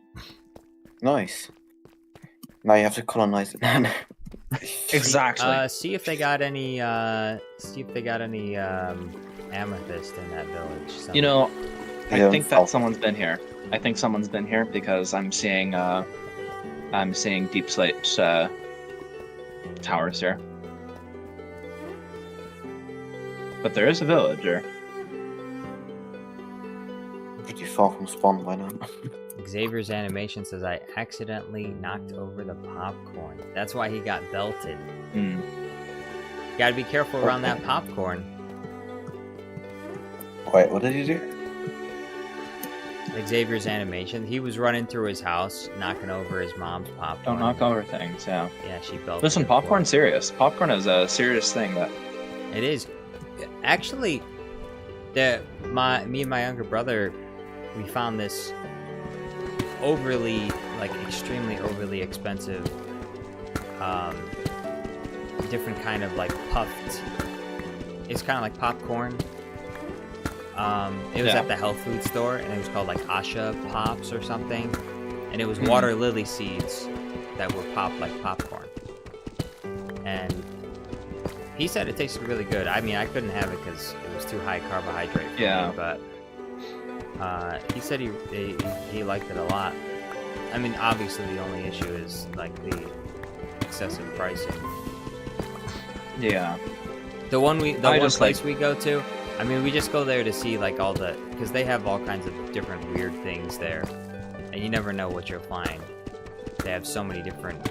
Nice. Now you have to colonize it. Exactly. See if they got any. Amethyst in that village. You know, I Yeah, think I'll- that someone's been here. I think someone's been here because I'm seeing deep slate towers here. But there is a villager. Pretty far from spawn by now. Xavier's animation says I accidentally knocked over the popcorn. That's why he got belted. Hmm. Gotta be careful around that popcorn. Wait, what did you do? Xavier's animation. He was running through his house, knocking over his mom's popcorn. Don't knock over things, yeah. Yeah, she belted. Listen, him for popcorn's serious. Popcorn is a serious thing that... it. It is. Actually, me and my younger brother, we found this extremely overly expensive, different kind of like puffed. It's kind of like popcorn. It was Yeah. at the health food store, and it was called like Asha Pops or something, and it was Mhm. water lily seeds that were popped like popcorn. And he said it tasted really good. I mean, I couldn't have it because it was too high carbohydrate for Yeah. me, but he said he liked it a lot. I mean, obviously the only issue is like the excessive pricing. Yeah. The one just place we go to, I mean, we just go there to see like all the, because they have all kinds of different weird things there, and you never know what you'll find. They have so many different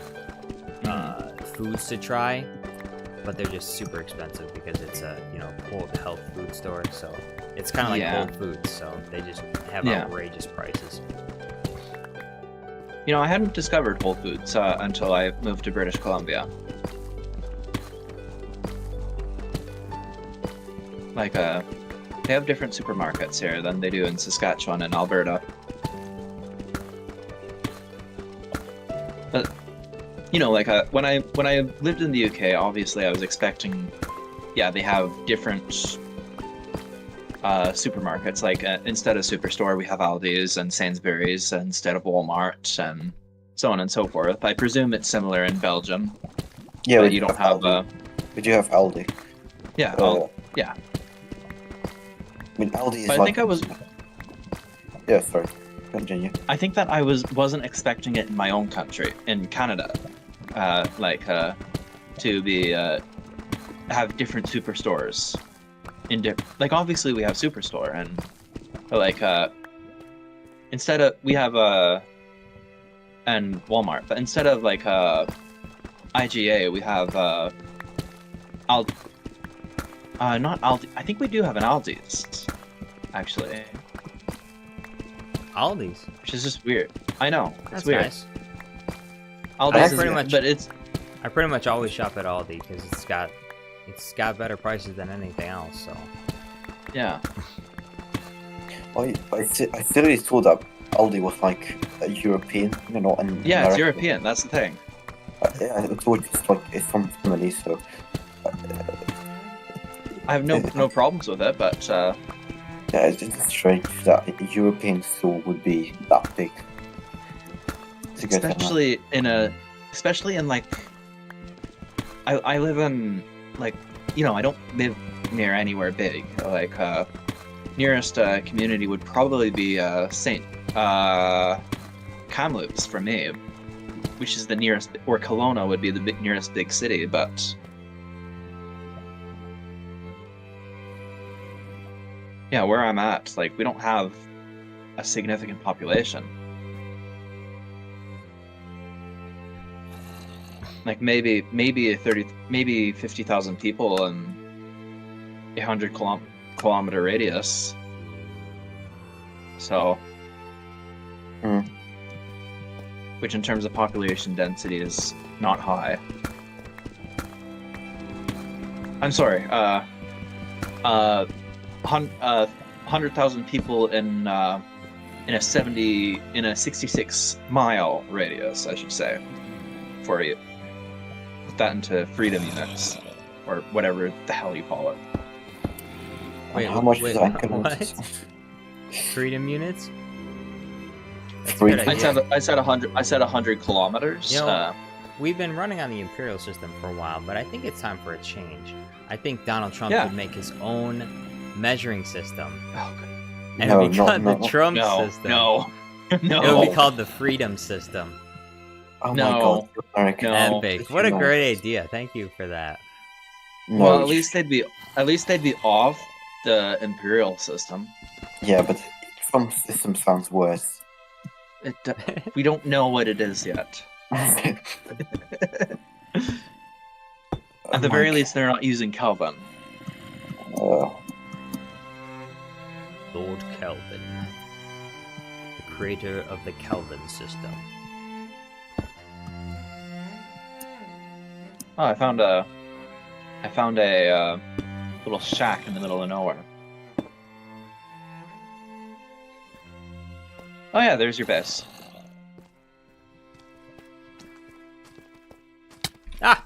foods to try, but they're just super expensive because it's a quote health food store. So it's kind of like Yeah. Whole Foods, so they just have Yeah. outrageous prices. You know, I hadn't discovered Whole Foods until I moved to British Columbia. Like, they have different supermarkets here than they do in Saskatchewan and Alberta. But like when I lived in the UK, obviously I was expecting, yeah, they have different supermarkets. Like instead of Superstore, we have Aldi's and Sainsbury's instead of Walmart, and so on and so forth. I presume it's similar in Belgium. Yeah, but you don't have Aldi. We do have Aldi. yeah. Yeah. I mean, Aldi is But I like. think I was. Yeah, sorry. Continue. I think that I wasn't expecting it in my own country, in Canada, to be have different superstores. Like obviously we have Superstore instead of we have and Walmart, but instead of IGA we have not Aldi. I think we do have an Aldi's actually, Aldi's. which is just weird. I know it's That's weird. nice. Aldi's is pretty good, much- but it's I pretty much always shop at Aldi because it's got better prices than anything else. So yeah. I seriously thought that Aldi was like a European, not an Yeah, it's American. European. That's the thing. I thought it's from family, so. I have no problems with it, but Yeah, it's just strange that a European store would be that big. To get that especially in like, I live in I don't live near anywhere big. Nearest community would probably be Saint Kamloops for me, which is the nearest, or Kelowna would be the nearest big city, but. Yeah, where I'm at, we don't have a significant population. Maybe 50,000 people in a 100-kilometer radius. So, which in terms of population density is not high. I'm sorry. 100,000 people in a 66-mile radius, I should say, for you. Put that into freedom units, or whatever the hell you call it. wait, how much wait, is that? what? Freedom units? That's a Freedom. good idea. I said 100. I said 100 kilometers. You know, we've been running on the imperial system for a while, but I think it's time for a change. I think Donald Trump Yeah. could make his own measuring system, oh, and No, it'd be called no, the Trump no, system. no, no. It would be called the Freedom System. Oh No. my god, American. No. Epic! What a great idea! Thank you for that. No, Well, at least they'd be off the imperial system. yeah, but from system sounds worse. We don't know what it is yet. At the very least, they're not using Kelvin. Lord Kelvin, the creator of the Kelvin system. Oh, I found a little shack in the middle of nowhere. Oh yeah, there's your base. Ah!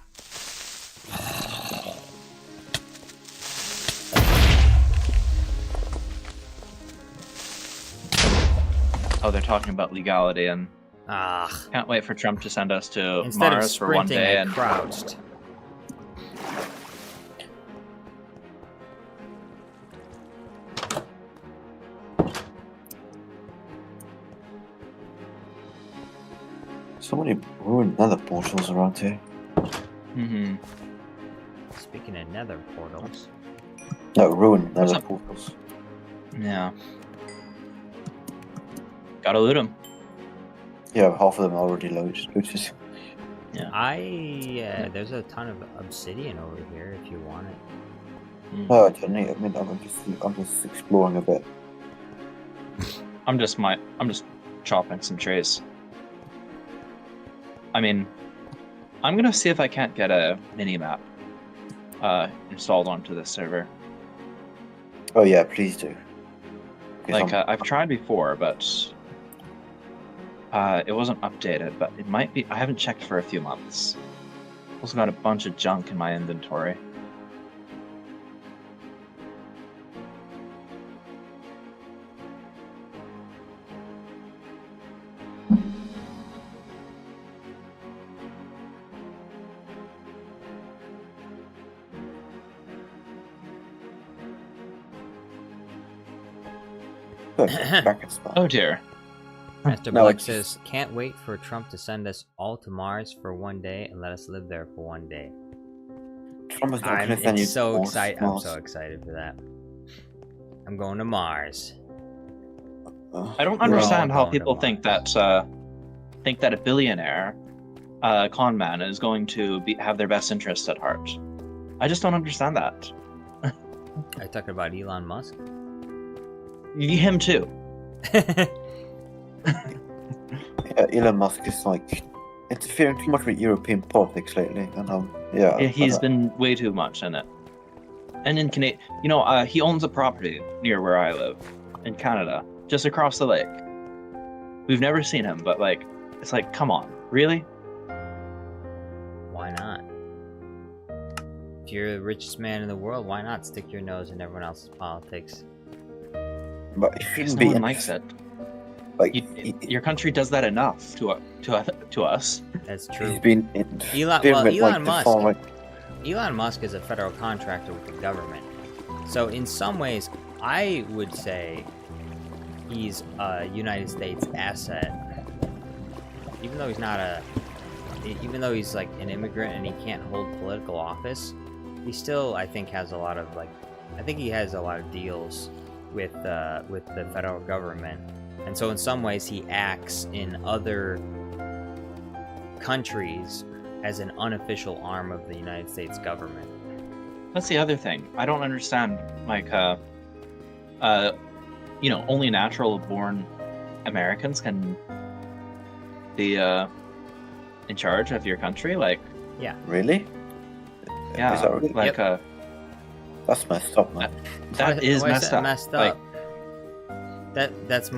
Oh, they're talking about legality, and Ah! can't wait for Trump to send us to Instead of Mars for one sprinting, day. I And crouched. So many ruined nether portals around here. Mhm. Speaking of nether portals, No, ruined nether up? portals. Yeah. Gotta loot them. Yeah, half of them are already looted. there's a ton of obsidian over here if you want it. No, I don't need it. I mean, I'm just exploring a bit. I'm just chopping some trees. I mean, I'm gonna see if I can't get a mini map installed onto this server. Oh yeah, please do. 'Cause I'm- I've tried before, but It wasn't updated, but it might be. I haven't checked for a few months. Also got a bunch of junk in my inventory. Good. Back at spot. Oh dear. Master No, Black it's- says, can't wait for Trump to send us all to Mars for one day and let us live there for one day. Trump is not I'm going to send you so to Mars, excited. I'm Mars. so excited for that. I'm going to Mars. I don't We're understand all how going to people think that a billionaire con man is going to have their best interests at heart. I just don't understand that. Are you talking about Elon Musk? Him too. Yeah, Elon Musk is like interfering too much with European politics lately, and yeah. He's been way too much in it. And in Canada, he owns a property near where I live, in Canada, just across the lake. We've never seen him, but it's like, come on, really? Why not? If you're the richest man in the world, why not stick your nose in everyone else's politics? But it Because shouldn't no be one in- likes it. Like Your country does that enough to us. That's he's true. been Elon Musk. far-right. Elon Musk is a federal contractor with the government. So in some ways, I would say he's a United States asset. Even though he's like an immigrant and he can't hold political office, he still, I think, has a lot of deals with the federal government. And so in some ways he acts in other countries as an unofficial arm of the United States government. That's the other thing. I don't understand, only natural-born Americans can be in charge of your country. Really? Yeah, Is that really? That's messed up, man. That is Why is messed that up. messed up? That's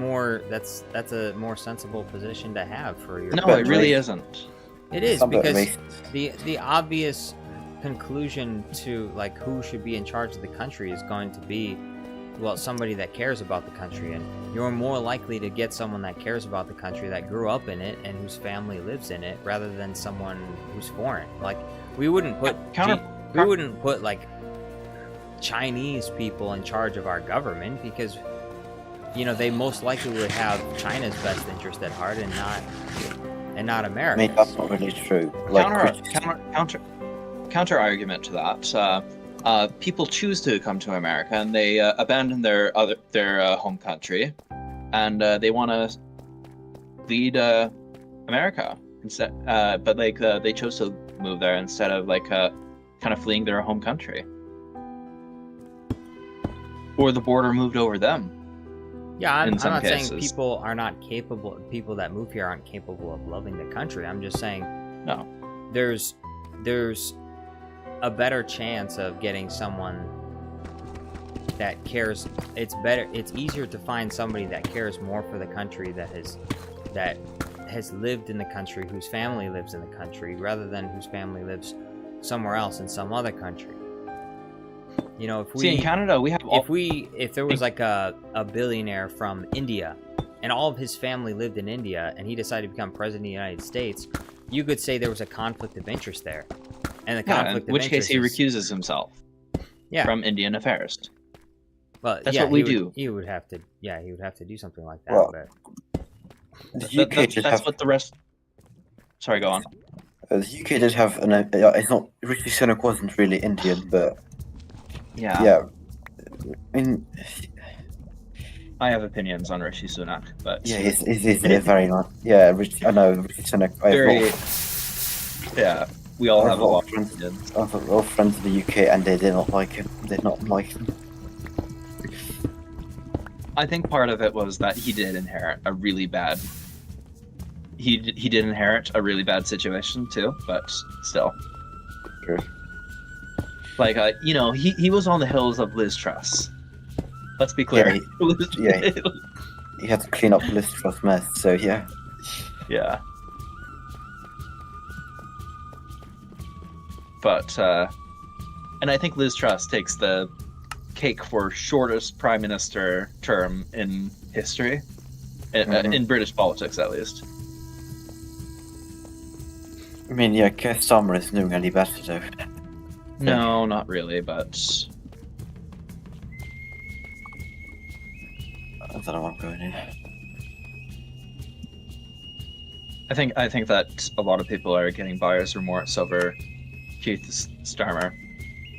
a more sensible position to have for your No, But it really race- isn't. It is, It's not that because racist. the obvious conclusion to who should be in charge of the country is going to be, well, somebody that cares about the country, and you're more likely to get someone that cares about the country, that grew up in it and whose family lives in it, rather than someone who's foreign. We wouldn't put Chinese people in charge of our government, because they most likely would have China's best interest at heart and not I America's. mean, that's not really true. Counter argument to that. People choose to come to America and they abandon their home country, and they want to lead America instead. But they chose to move there instead of kind of fleeing their home country, or the border moved over them. Yeah, I'm in some not saying cases. people that move here aren't capable of loving the country. I'm just saying No. there's a better chance of getting someone that cares. It's easier to find somebody that cares more for the country, that has lived in the country, whose family lives in the country, rather than whose family lives somewhere else in some other country. In Canada we have If there was a billionaire from India and all of his family lived in India and he decided to become president of the United States, you could say there was a conflict of interest there. And the conflict in which of case he interest recuses himself from Indian affairs. But That's yeah, what we he do. He would have to do something like that. Well, but The UK did That's have. what the rest. Sorry, go on. The UK did have an. It's not. Rishi Sunak wasn't really Indian, but Yeah, yeah. I mean, I have opinions on Rishi Sunak, but yeah, he's very nice. Yeah, I know Rishi Sunak. I have very. a lot of- Yeah, we all I have a lot of friends. opinions. I have a lot of friends in the UK, and they did not like him. They did not like him. I think part of it was that he did inherit a really bad. He did inherit a really bad situation too, but still, True. he was on the hills of Liz Truss. Let's be clear. Yeah, He had to clean up Liz Truss mess. So yeah, Yeah. But, and I think Liz Truss takes the cake for shortest prime minister term in history, in British politics at least. I mean, yeah, Keir Starmer isn't doing any better though. No, not really, but I don't know what I'm going here. I think that a lot of people are getting buyer's remorse over Keith Starmer,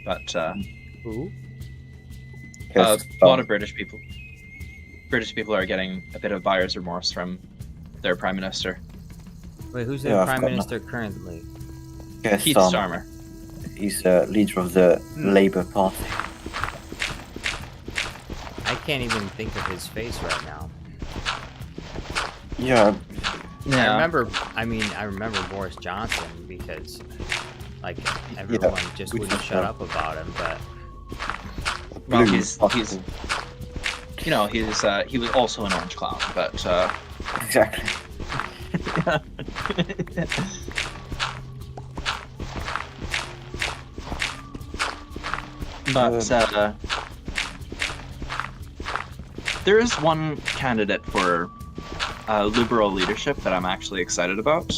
but Who? Keir a lot Starmer. of British people are getting a bit of buyer's remorse from their prime minister, Wait, who's the Yeah, I've prime got minister currently? Keir Keith Starmer. Starmer. He's leader of the Labour Party. I can't even think of his face right now. Yeah, I remember Boris Johnson because, like, everyone just we wouldn't just shut know. up about him. But Well, Blue he's Party. he was also an orange clown, but Exactly. but there is one candidate for liberal leadership that I'm actually excited about.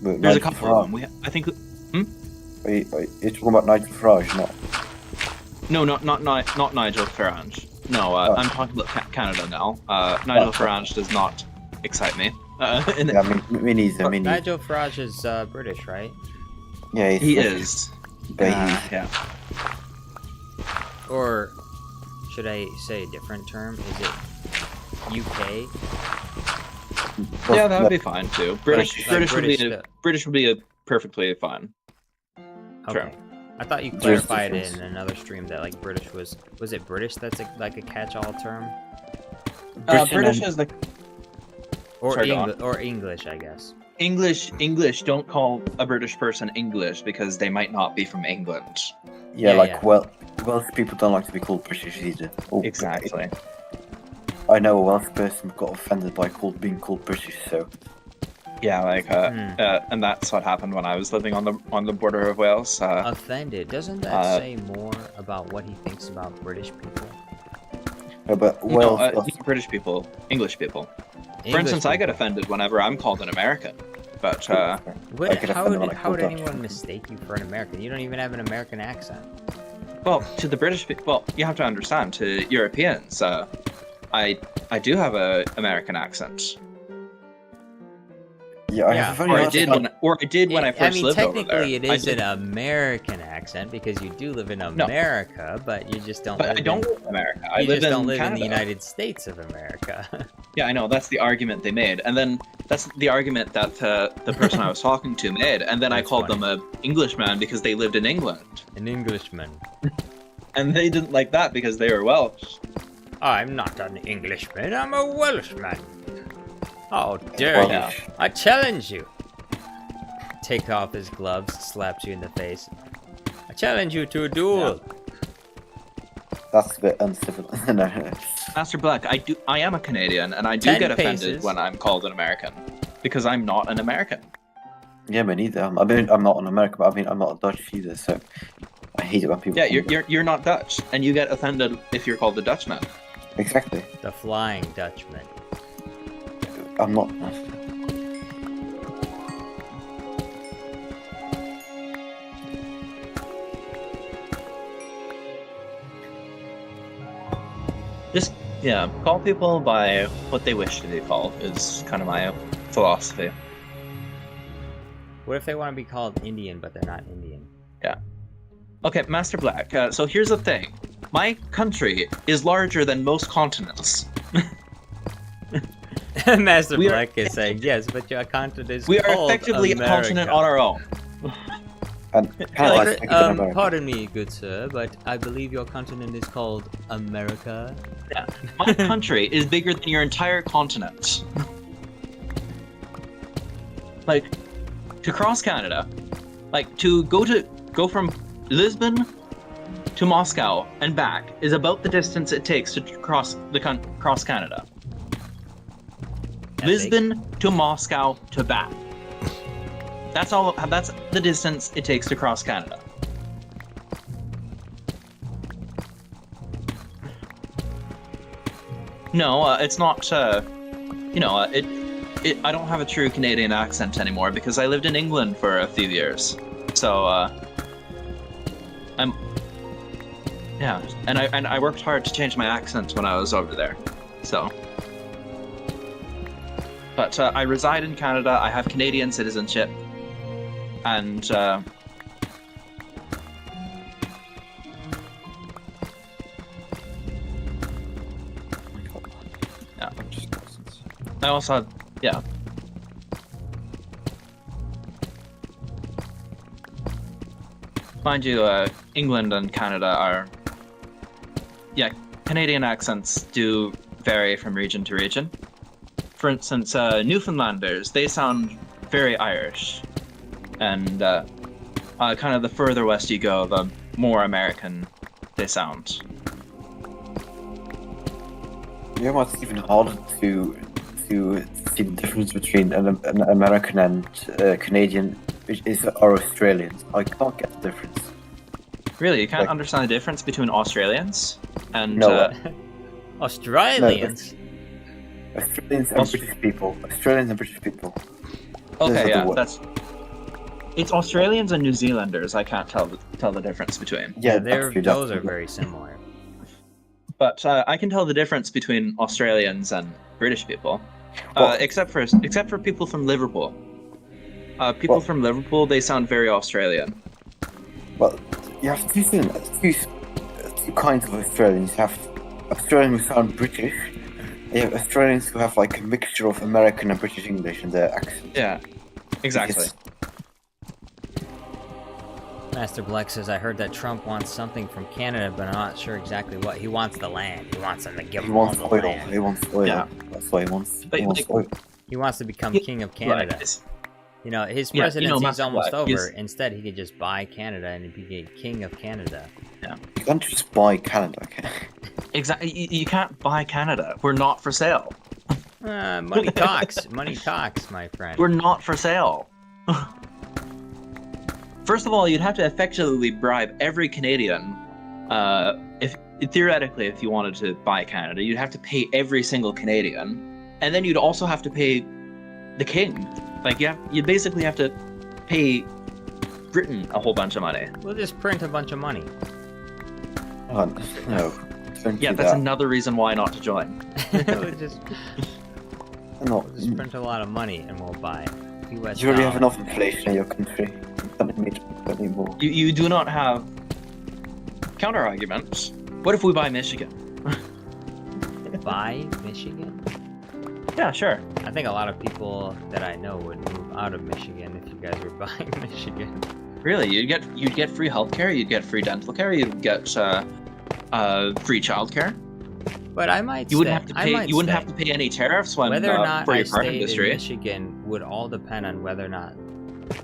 But There's a Nigel couple of them. Farage. I think You're talking about Nigel Farage, not. no, not Nigel Farage. No, I'm talking about Canada now. Nigel Farage does not excite me. Yeah, me neither. Me neither. Nigel Farage is British, right? Yeah, He is. But he's Yeah. Or should I say a different term? Is it UK? Yeah, that would be fine too. British like British would be a perfectly fine. Okay. Sure. I thought you There's clarified it difference. in another stream that like British was it British that's like a catch-all term? British is the Or Sorry, go on. or English, I guess. English. Don't call a British person English because they might not be from England. Yeah, Yeah, like yeah. Welsh people don't like to be called British either. Or- Exactly. I know a Welsh person got offended by being called British, so Yeah, like and that's what happened when I was living on the border of Wales. Offended. Doesn't that uh, say more about what he thinks about British people? no, but no, Wales. British people, English people. For English instance, I get people. offended whenever I'm called an American. But What, I get how offended would, when I how would call Dutch. anyone mistake you for an American? You don't even have an American accent. well, to the British people, well, you have to understand, to Europeans, I do have a American accent. Yeah, I Yeah, have a very Or I hard did time- when I first lived over there. technically it I is did. an American accent because you do live in America, but you just don't But live I don't in, live in America. I you live just don't in live Canada. in the United States of America. Yeah, I know. That's the argument they made, and then that's the argument that the person I was talking to made, and then I That's called funny. them a Englishman because they lived in England, An Englishman. and they didn't like that because they were Welsh. I'm not an Englishman, I'm a Welshman. How dare you? Yeah. I challenge you. Take off his gloves, slaps you in the face. I challenge you to a duel. That's a bit uncivil. No. Master Black, I am a Canadian, and I do 10 get offended paces. when I'm called an American because I'm not an American. Yeah, me neither. I mean, I'm not an American, but I mean, I'm not a Dutch either, so I hate it when people. Yeah, call me you're not Dutch, and you get offended if you're called a Dutchman. that. Exactly. The Flying Dutchman. I'm not. Just call people by what they wish to be called is kind of my philosophy. What if they want to be called Indian, but they're not Indian? Okay, Master Black. So here's the thing: my country is larger than most continents. Master We are- Black is saying, yes, but your continent is We are called effectively America. a continent on our own. And kind of like thinking America. Pardon me, good sir, but I believe your continent is called America. My country is bigger than your entire continent. Like, to cross Canada, like to go from Lisbon to Moscow and back is about the distance it takes to cross cross Canada. And Lisbon to Moscow to back. That's all. That's the distance it takes to cross Canada. No, it's not. I don't have a true Canadian accent anymore because I lived in England for a few years. So, yeah, and I worked hard to change my accent when I was over there. So, but I reside in Canada. I have Canadian citizenship, and yeah, I also have, yeah. Mind you, England and Canada are, yeah, Canadian accents do vary from region to region. For instance, Newfoundlanders, they sound very Irish. And kind of the further west you go, the more American they sound. You know what's even harder to see the difference between an American and Canadian are Australians. I can't get the difference. Really, you can't understand the difference between Australians and No. Australians. Australians and British people. Australians and British people. Okay, Those are yeah, the that's. It's Australians and New Zealanders. I can't tell the difference between. Yeah, Those are very similar. But I can tell the difference between Australians and British people, Well- except for people from Liverpool. People from Liverpool, they sound very Australian. Well, you have two kinds of Australians. You have Australians who sound British. You have Australians who have like a mixture of American and British English in their accent. Yeah, exactly. It's- Master Black says, I heard that Trump wants something from Canada, but I'm not sure exactly what. He wants the land. He wants them to give He him all wants the oil. land. He wants oil. Yeah. That's why he wants. But, He wants like- oil. He wants to become king of Canada. Right. You know, his Yeah, presidency's Master almost Black, over. he's- Instead, he could just buy Canada and be king of Canada. You can't just buy Canada. Okay? Exactly. You can't buy Canada. We're not for sale. Money talks. Money talks, my friend. We're not for sale. First of all, you'd have to effectively bribe every Canadian. If theoretically, if you wanted to buy Canada, you'd have to pay every single Canadian, and then you'd also have to pay the king. Like you basically have to pay Britain a whole bunch of money. We'll just print a bunch of money. Oh, no. Don't Yeah, do that's that. another reason why not to join. we'll just No, print a lot of money and we'll buy US you already have dollars. enough inflation in your country. You don't need any more. You do not have counter arguments. What if we buy Michigan? Buy Michigan? Yeah, sure. I think a lot of people that I know would move out of Michigan if you guys were buying Michigan. Really, you'd get free healthcare, you'd get free dental care, you'd get free childcare. But I might. You wouldn't stay. have to I pay. might You wouldn't stay. have to pay any tariffs when Whether or not for I your car stayed in industry. Michigan would all depend on whether or not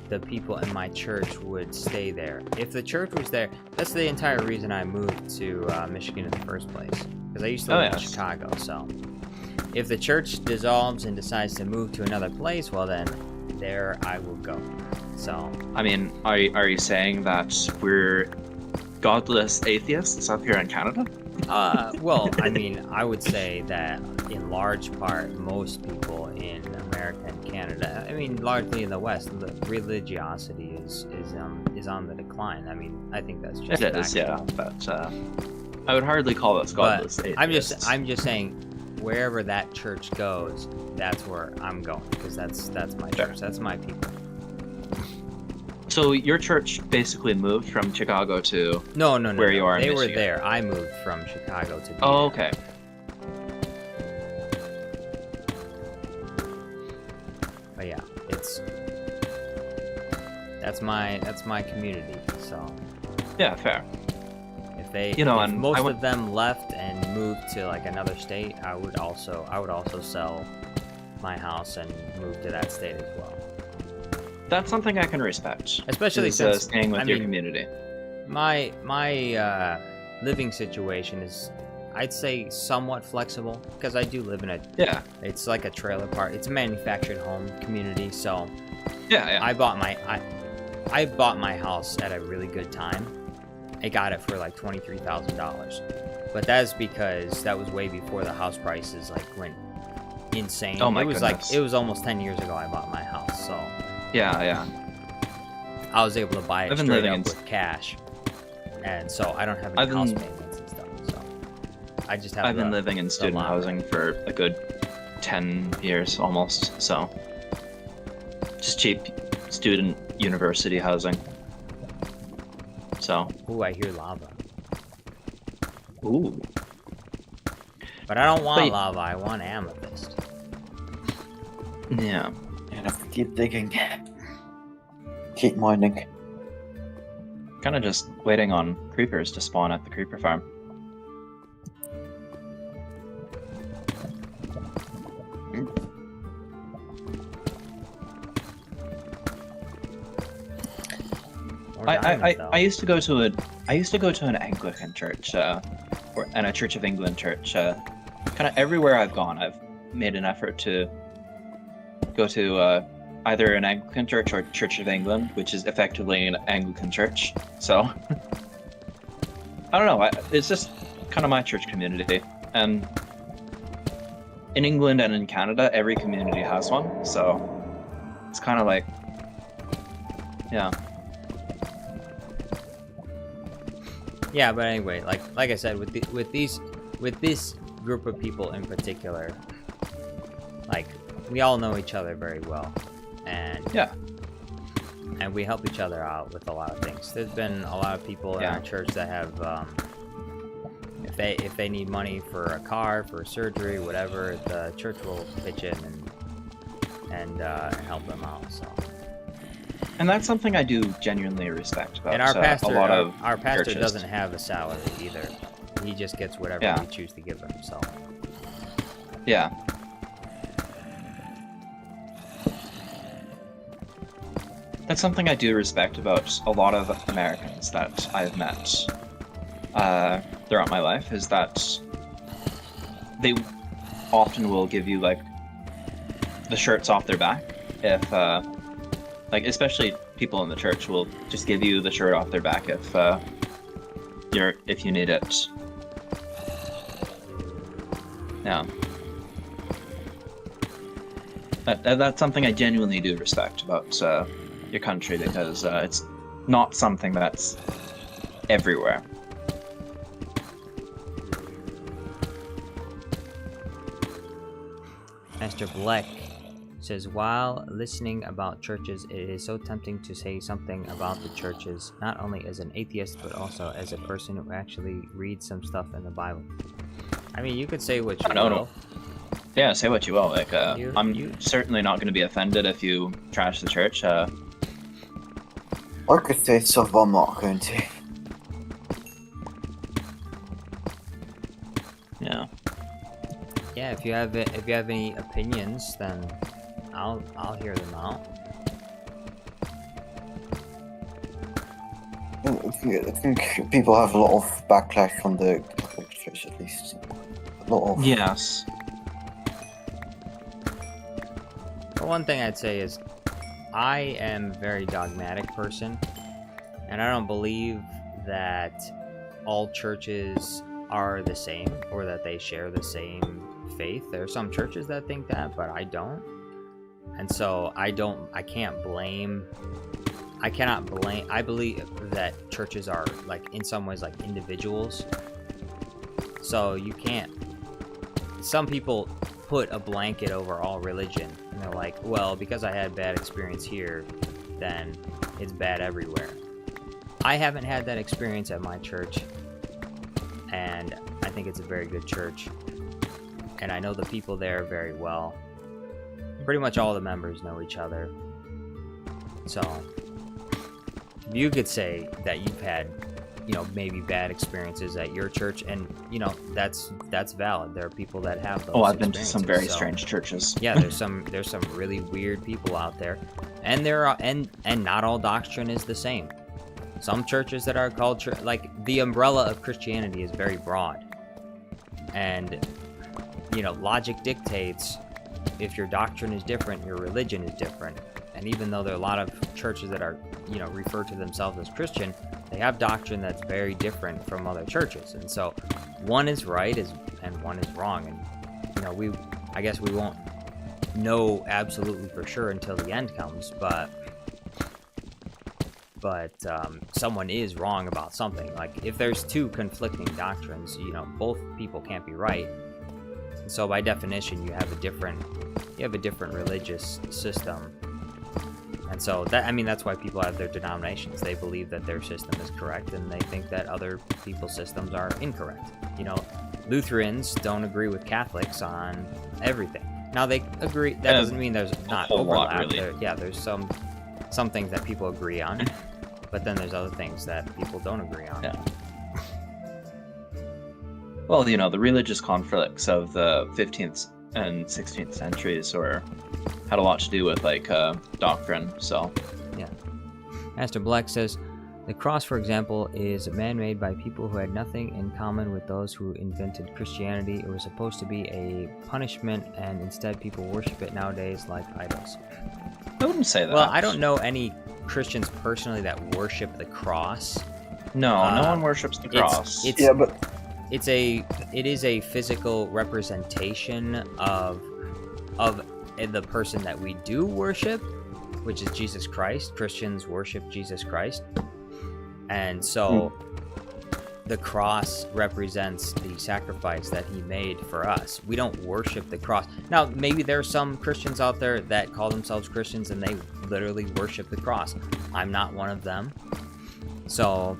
the people in my church would stay there. If the church was there, that's the entire reason I moved to Michigan in the first place. Because I used to live in yes. Chicago. So if the church dissolves and decides to move to another place, well then, there I will go. So I mean, are you saying that we're godless atheists up here in Canada? well, I mean, I would say that in large part, most people in America and Canada, I mean, largely in the West, the religiosity is on the decline. I mean, I think that's just It is, factual. yeah. But I would hardly call us godless But atheists. I'm just saying, wherever that church goes, that's where I'm going because that's my church, that's my people. So your church basically moved from Chicago to. No, Where you are in They were Michigan. there. I moved from Chicago to. be Oh, there. okay. But yeah, that's my community. So Yeah, fair. if they, You know, if and most I went- of them left and moved to like another state, I would also sell my house and move to that state as well. That's something I can respect. Especially is, since staying with I your mean, community. my living situation is I'd say somewhat flexible because I do live in a. Yeah. It's like a trailer park. It's a manufactured home community, so. Yeah. I bought my house at a really good time. I got it for like $23,000, but that's because that was way before the house prices like went insane. Oh my It was goodness. it was almost 10 years ago I bought my house, so Yeah. I was able to buy it I've been straight living up in- with cash, and so I don't have any I've house been- payments and stuff. So I just have. I've been living in student lot. housing for a good 10 years almost, so just cheap student university housing. So, Ooh, I hear lava, ooh. but I don't want Wait. lava. I want amethyst. Yeah. You have to keep digging. Keep mining. Kind of just waiting on creepers to spawn at the creeper farm. More diamonds, though. I used to go to an Anglican church, and a Church of England church. Kind of everywhere I've gone, I've made an effort to go to either an Anglican church or Church of England, which is effectively an Anglican church. So I don't know. It's just kind of my church community, and in England and in Canada, every community has one. So it's kind of like, yeah. Yeah, but anyway, like I said, with this group of people in particular, like we all know each other very well, and Yeah. and we help each other out with a lot of things. There's been a lot of people in Yeah. our church that have, if they need money for a car, for surgery, whatever, the church will pitch in and help them out. So. And that's something I do genuinely respect about And our pastor, a lot of our pastor churches. doesn't have a salary either. He just gets whatever Yeah. we choose to give him. So. Yeah. That's something I do respect about a lot of Americans that I've met throughout my life, is that they often will give you like the shirts off their back if like, especially people in the church will just give you the shirt off their back if you need it. Yeah. That's something I genuinely do respect about your country, because it's not something that's everywhere. Master Black says, while listening about churches, it is so tempting to say something about the churches, not only as an atheist, but also as a person who actually reads some stuff in the Bible. I mean, you could say what you No. will. Yeah, say what you will. Like, You- I'm certainly not going to be offended if you trash the church. I could say stuff, but I'm not going to. Yeah. Yeah, if you have any opinions, then I'll hear them out. I think people have a lot of backlash from the Catholic Church, at least. A lot of. Yes. But one thing I'd say is, I am a very dogmatic person, and I don't believe that all churches are the same or that they share the same faith. There are some churches that think that, but I don't. And so I cannot blame. I believe that churches are, like, in some ways, like individuals. So you can't. Some people put a blanket over all religion, and they're like, well, because I had bad experience here, then it's bad everywhere. I haven't had that experience at my church, and I think it's a very good church, and I know the people there very well. Pretty much all the members know each other. So you could say that you've had, maybe bad experiences at your church, and that's valid. There are people that have those. Oh, I've been to some very experiences, so- strange churches. Yeah, there's some really weird people out there, and there are and not all doctrine is the same. Some churches that are called like the umbrella of Christianity is very broad, And, you know, logic dictates if your doctrine is different, your religion is different. And even though there are a lot of churches that are, you know, refer to themselves as Christian, they have doctrine that's very different from other churches. And so one is right and one is wrong. And, you know, I guess we won't know absolutely for sure until the end comes, but someone is wrong about something. Like, if there's two conflicting doctrines, you know, both people can't be right. So by definition, you have a different religious system. And so that, I mean, that's why people have their denominations. They believe that their system is correct, and they think that other people's systems are incorrect. You know, Lutherans don't agree with Catholics on everything. Now, they agree. That doesn't mean there's not overlap. Really. There's some things that people agree on, but then there's other things that people don't agree on. Yeah. Well, you know, the religious conflicts of the 15th and 16th centuries had a lot to do with, like, doctrine, so... Yeah. Master Black says, the cross, for example, is man-made by people who had nothing in common with those who invented Christianity. It was supposed to be a punishment, and instead people worship it nowadays like idols. I wouldn't say that. Well, I don't know any Christians personally that worship the cross. No, no one worships the cross. Yeah, but it is a physical representation of the person that we do worship, which is Jesus Christ. Christians worship Jesus Christ. And so the cross represents the sacrifice that he made for us. We don't worship the cross. Now, maybe there are some Christians out there that call themselves Christians and they literally worship the cross. I'm not one of them. So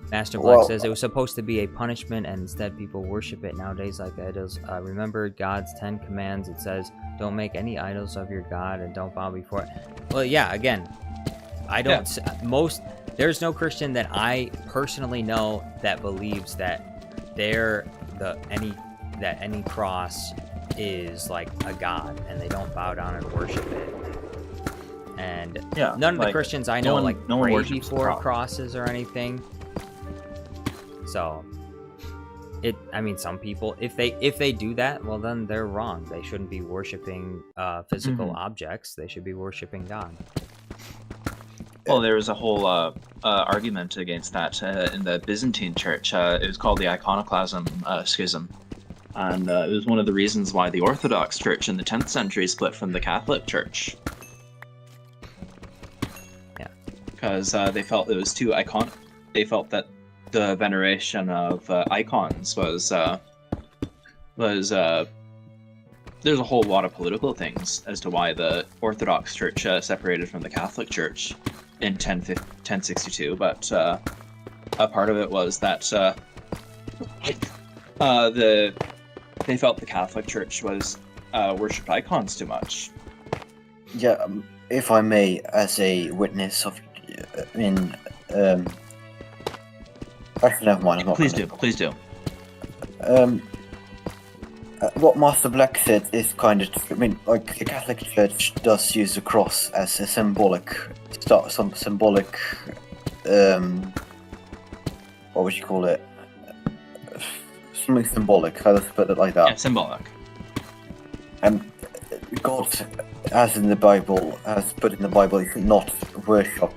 Master Black says it was supposed to be a punishment, and instead people worship it nowadays like idols. Remember God's 10 commands. It says, don't make any idols of your God and don't bow before it. Well, yeah, again, I don't... Yeah. There's no Christian that I personally know that believes that any cross is like a god, and they don't bow down and worship it. And none of the Christians I know pray before crosses or anything. So, some people, if they do that, well, then they're wrong. They shouldn't be worshiping physical objects. They should be worshiping God. Well, there was a whole argument against that in the Byzantine Church. It was called the Iconoclasm Schism. And it was one of the reasons why the Orthodox Church in the 10th century split from the Catholic Church. Yeah. Because they felt it was too They felt that the veneration of icons was there's a whole lot of political things as to why the Orthodox Church separated from the Catholic Church in 1062, but a part of it was that they felt the Catholic Church was worshipped icons too much. Yeah, if I may, as a witness of, actually, never mind. Please do. What Master Black said is kind of, like, the Catholic Church does use the cross as a symbolic, what would you call it? Something symbolic, let's put it like that. Yeah, symbolic. And God, as in the Bible, has put in the Bible, you should not worship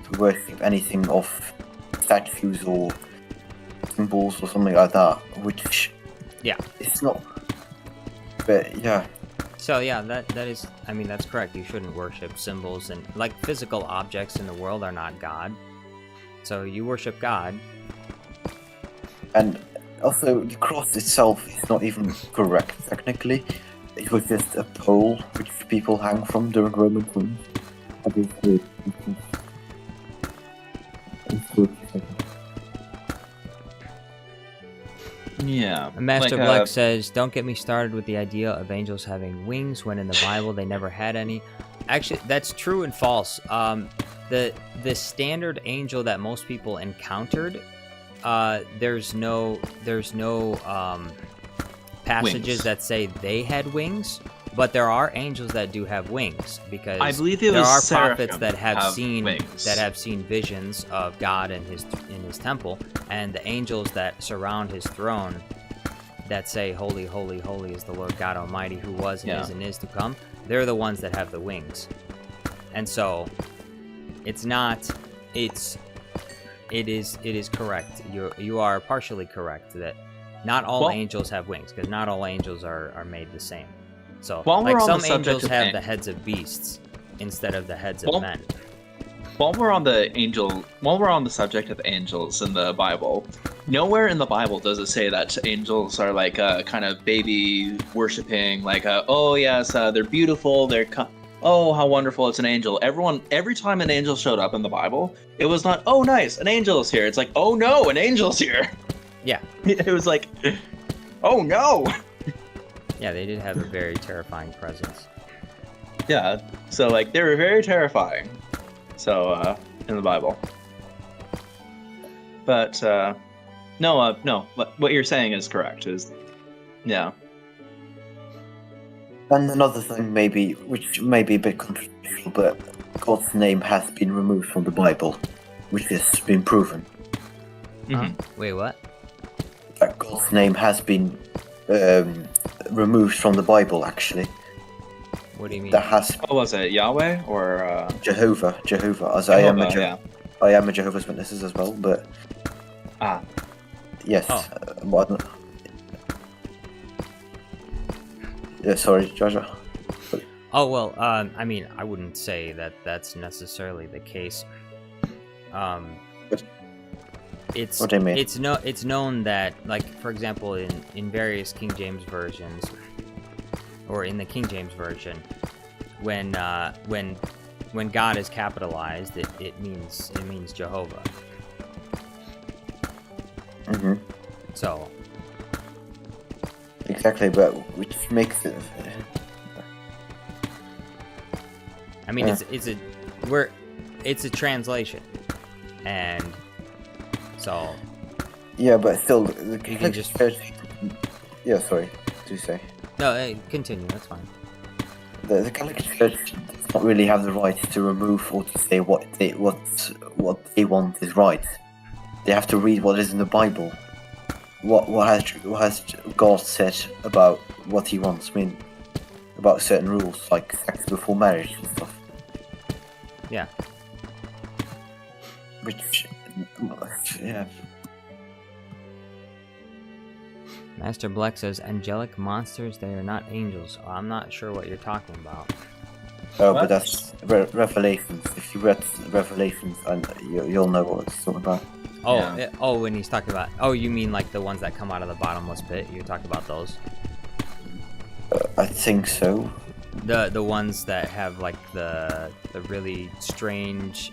anything of statues or symbols or something like that, which it's not. But yeah. So yeah, that is, that's correct. You shouldn't worship symbols, and like physical objects in the world are not God. So you worship God. And also, the cross itself is not even correct technically. It was just a pole which people hang from during Roman times. Yeah. Master Black says, don't get me started with the idea of angels having wings when in the Bible they never had any. Actually, that's true and false. The standard angel that most people encountered, there's no passages that say they had wings, but there are angels that do have wings, because I believe there are Seraphim prophets that have seen wings. that have seen visions of God in his temple, and the angels that surround his throne, that say, "Holy, holy, holy is the Lord God Almighty, who was and Yeah. is and is to come," they're the ones that have the wings. And so, it's not. It is correct. You are partially correct that not all Well- angels have wings, because not all angels are made the same. So, While we're like on the some subject angels of have an- the heads of beasts instead of the heads of Well- men. While we're on the subject of angels in the Bible, nowhere in the Bible does it say that angels are like kind of baby worshipping, like oh yes, they're beautiful, oh how wonderful, it's an angel. Every time an angel showed up in the Bible, it was not, oh nice, an angel is here. It's like, oh no, an angel's here. Yeah. It was like, oh no. Yeah, they did have a very terrifying presence. Yeah, so like they were very terrifying. So in the Bible. But no, what you're saying is correct. Yeah. And another thing, maybe, which may be a bit controversial, but God's name has been removed from the Bible, which has been proven. Mhm. Wait, what? That God's name has been removed from the Bible, actually. What do you mean? That has What was it, Yahweh or Jehovah, as Jehovah? I am a Jehovah's Witnesses as well, but Ah, yes. Oh. Yeah, sorry, Joshua. Oh well, I mean, I wouldn't say that that's necessarily the case. What- It's what do you mean? it's known that, like, for example, in various King James versions, or in the King James version, when God is capitalized, it means Jehovah. Hmm. So Exactly, but which makes it. I mean, Yeah. it's a translation, and so Yeah, but still, the can Catholic just- Church. Yeah, sorry, do say. no, continue. That's fine. The Catholic Church does not really have the right to remove or to say what they want is right. They have to read what is in the Bible. What has God said about what He wants? I mean, about certain rules like sex before marriage and stuff. Yeah. Which, yeah. Master Black says, angelic monsters, they are not angels. Oh, I'm not sure what you're talking about. Oh, What? but that's Revelations. If you read Revelations, and you'll know what it's talking about. Oh, Yeah. when he's talking about... Oh, you mean like the ones that come out of the bottomless pit? You're talking about those? I think so. The ones that have like the really strange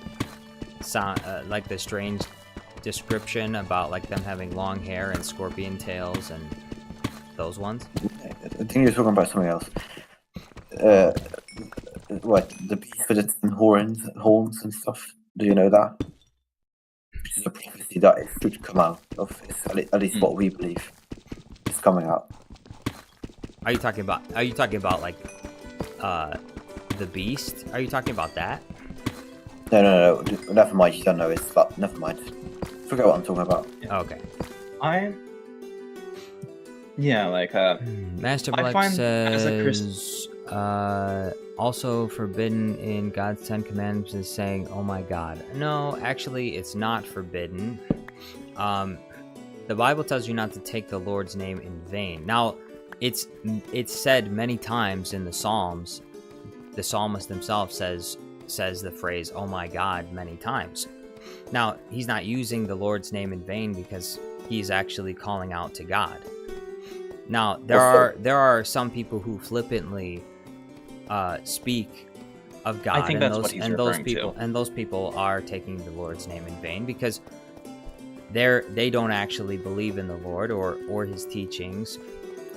sound, like the strange description about like them having long hair and scorpion tails and those ones? I think you're talking about something else. What, the beast with its horns and stuff? Do you know that? Which is a prophecy that it should come out of. It's at least what we believe is coming out. Are you talking about like the beast? Are you talking about that? No. Never mind. You don't know. It's but never mind. Forget what I'm talking about. Okay. Yeah, like Master I Black find as a says, also forbidden in God's Ten Commandments is saying, "Oh my God." No, actually, it's not forbidden. The Bible tells you not to take the Lord's name in vain. Now, it's said many times in the Psalms. The psalmist himself says the phrase "Oh my God" many times. Now, he's not using the Lord's name in vain because he's actually calling out to God. Now, there are some people who flippantly speak of God, I think that's what he's referring to. and those people are taking the Lord's name in vain because they don't actually believe in the Lord or his teachings,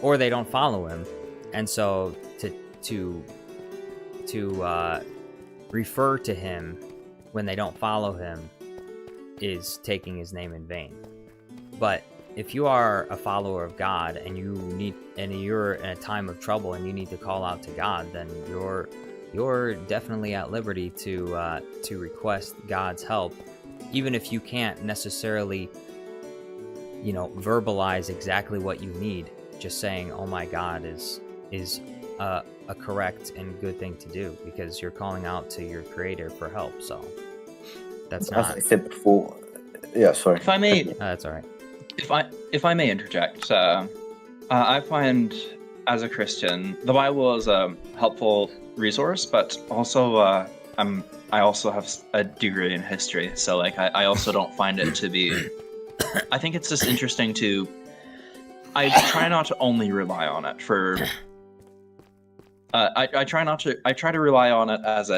or they don't follow him, and so to refer to him when they don't follow him is taking his name in vain. But if you are a follower of God and you're in a time of trouble and you need to call out to God, then you're definitely at liberty to request God's help, even if you can't necessarily, verbalize exactly what you need. just saying, "Oh my God," is a correct and good thing to do, because you're calling out to your creator for help. So that's As not. I said before, yeah, sorry. If I may, That's all right. if I may interject, I find as a Christian, the Bible is a helpful resource, but also I also have a degree in history, so like I also don't find it to be. I think it's just interesting to. I try not to only rely on it for. I try not to. I try to rely on it as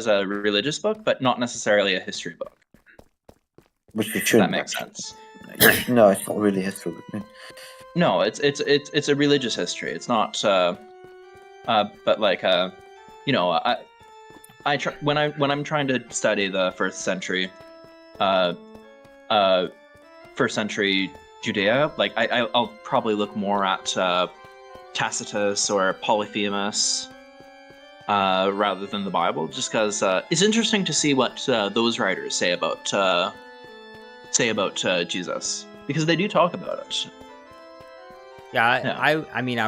a religious book, but not necessarily a history book. Which it If that shouldn't. makes sense. No, it's not really history. No, it's a religious history. It's not. But like you know, I try when I'm trying to study the first century Judea, like I'll probably look more at Tacitus or Polyphemus rather than the Bible, just because it's interesting to see what those writers say about Jesus, because they do talk about it. Yeah, I mean,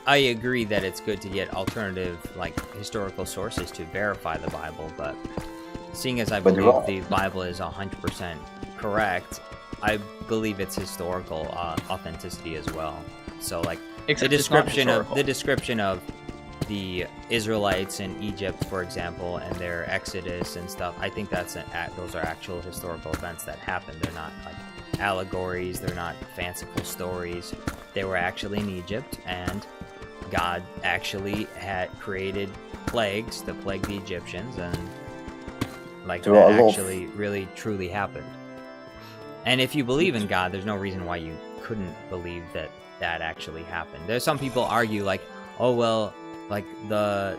I agree that it's good to get alternative, like, historical sources to verify the Bible, but seeing as I But you're believe wrong. the Bible is 100% correct, I believe its historical authenticity as well. So, like, Except the it's not description of the Israelites in Egypt, for example, and their exodus and stuff, I think those are actual historical events that happened. They're not like allegories, they're not fanciful stories. They were actually in Egypt, and God actually had created plagues to plague the Egyptians, and like There are that a lot of- actually really truly happened. And if you believe in God, there's no reason why you couldn't believe that that actually happened. There's some people argue like, oh well, like the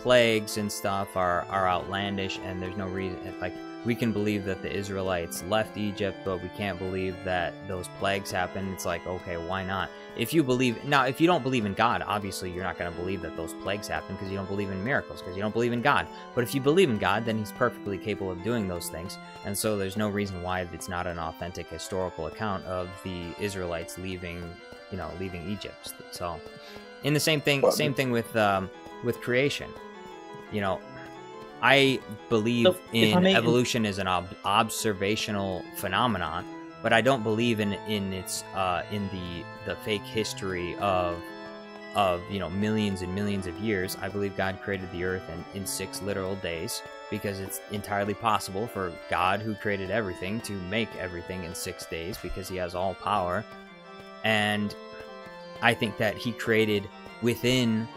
plagues and stuff are outlandish, and there's no reason, like, we can believe that the Israelites left Egypt, but we can't believe that those plagues happened. It's like, okay, why not? If you don't believe in God, obviously you're not going to believe that those plagues happened, because you don't believe in miracles, because you don't believe in God. But if you believe in God, then he's perfectly capable of doing those things, and so there's no reason why it's not an authentic historical account of the Israelites leaving Egypt. So, in the same thing with creation, you know, I believe So, if I in may- evolution as an observational phenomenon, but I don't believe in its in the fake history of millions and millions of years. I believe God created the earth in 6 literal days, because it's entirely possible for God, who created everything, to make everything in 6 days, because he has all power. And I think that he created within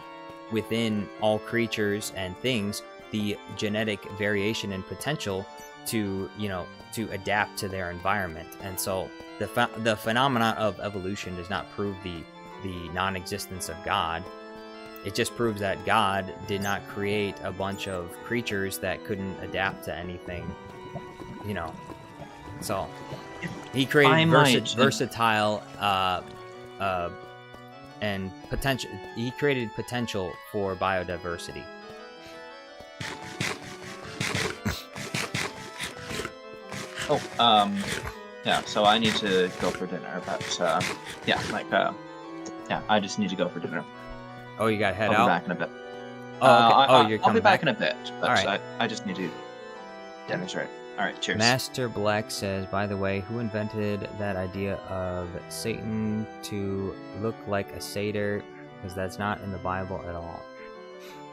all creatures and things the genetic variation and potential to adapt to their environment. And so the phenomena of evolution does not prove the non-existence of God. It just proves that God did not create a bunch of creatures that couldn't adapt to anything, so he created versatile and potential. He created potential for biodiversity. Yeah, so I need to go for dinner, but I just need to go for dinner. Oh, you gotta head I'll out? be back in a bit. Oh, okay. You're I'll coming be back in a bit, but Alright. I just need to. Dinner's right. All right, cheers. Master Black says, by the way, who invented that idea of Satan to look like a satyr? Because that's not in the Bible at all.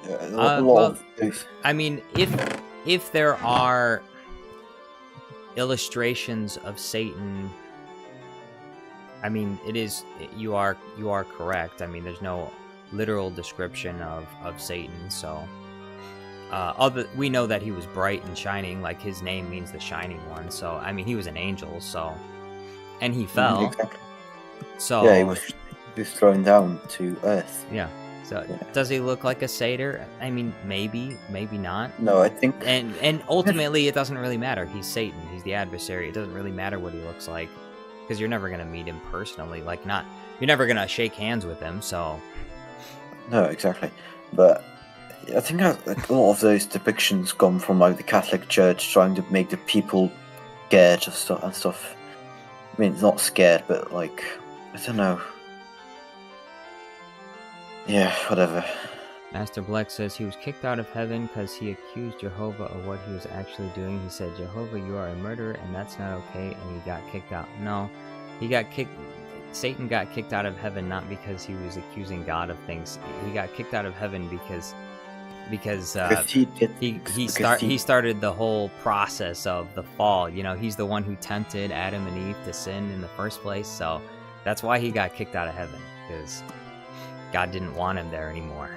Yeah, a lot of those. I mean, if there are illustrations of Satan, I mean, you are correct. I mean, there's no literal description of Satan, so we know that he was bright and shining, like his name means the shining one. So I mean, he was an angel, so, and he fell. Exactly. So Yeah, he was thrown down to earth. Yeah. So Yeah. does he look like a satyr? I mean, maybe not. No, I think. And ultimately, it doesn't really matter. He's Satan. He's the adversary. It doesn't really matter what he looks like, because you're never gonna meet him personally. You're never gonna shake hands with him. So No, exactly. But I think a lot of those depictions come from like the Catholic Church trying to make the people scared of stuff and stuff. I mean, it's not scared, but like, I don't know. Yeah, whatever. Master Black says he was kicked out of heaven because he accused Jehovah of what he was actually doing. He said, Jehovah, you are a murderer, and that's not okay, and he got kicked out. No, he got kicked. Satan got kicked out of heaven not because he was accusing God of things. He got kicked out of heaven because he started the whole process of the fall. You know, he's the one who tempted Adam and Eve to sin in the first place. So that's why he got kicked out of heaven, because God didn't want him there anymore.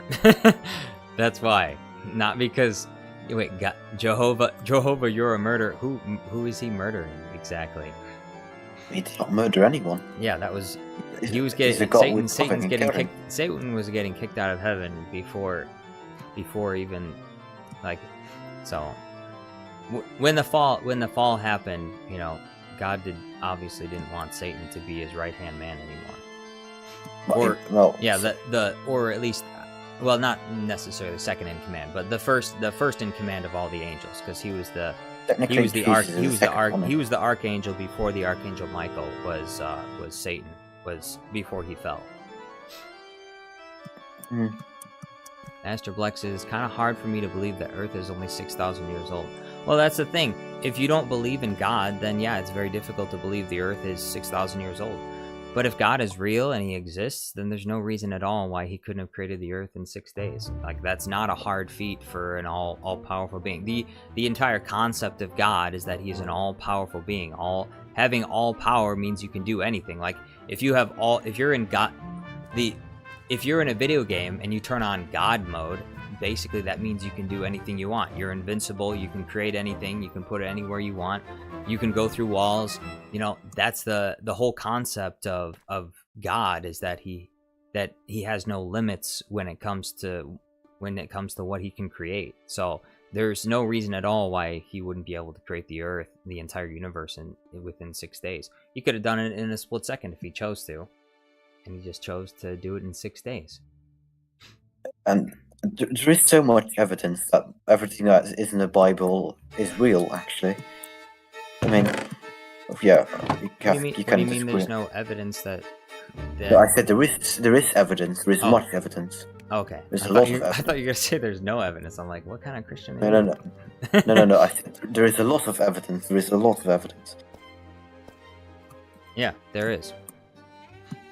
That's why, not because. Wait, God, Jehovah, you're a murderer. Who is he murdering exactly? He did not murder anyone. Yeah, that was. He was getting Satan was getting kicked out of heaven before even, like, so. When the fall happened, you know, God obviously didn't want Satan to be his right hand man anymore. Or at least, well, not necessarily the second in command, but the first in command of all the angels, because he was the archangel before the archangel Michael was Satan, was before he fell. Master Black says, it's kind of hard for me to believe that Earth is only 6,000 years old. Well, that's the thing. If you don't believe in God, then yeah, it's very difficult to believe the Earth is 6,000 years old. But if God is real and he exists, then there's no reason at all why he couldn't have created the Earth in 6 days. Like, that's not a hard feat for an all-powerful being. The entire concept of God is that he is an all-powerful being. Having all power means you can do anything. Like, if you're in a video game and you turn on God mode, basically that means you can do anything you want. You're invincible, you can create anything, you can put it anywhere you want, you can go through walls. You know, that's the whole concept of God, is that he has no limits when it comes to what he can create. So there's no reason at all why he wouldn't be able to create the Earth, the entire universe, within 6 days. He could have done it in a split second if he chose to. And he just chose to do it in 6 days. And there is so much evidence that everything that is in the Bible is real, actually. I mean, yeah, you can what do you mean there's no evidence that... No, I said there is evidence. There is much evidence. Okay. There's a lot of evidence. I thought you were going to say there's no evidence. I'm like, what kind of Christian is No. No. I said there is a lot of evidence. There is a lot of evidence. Yeah, there is.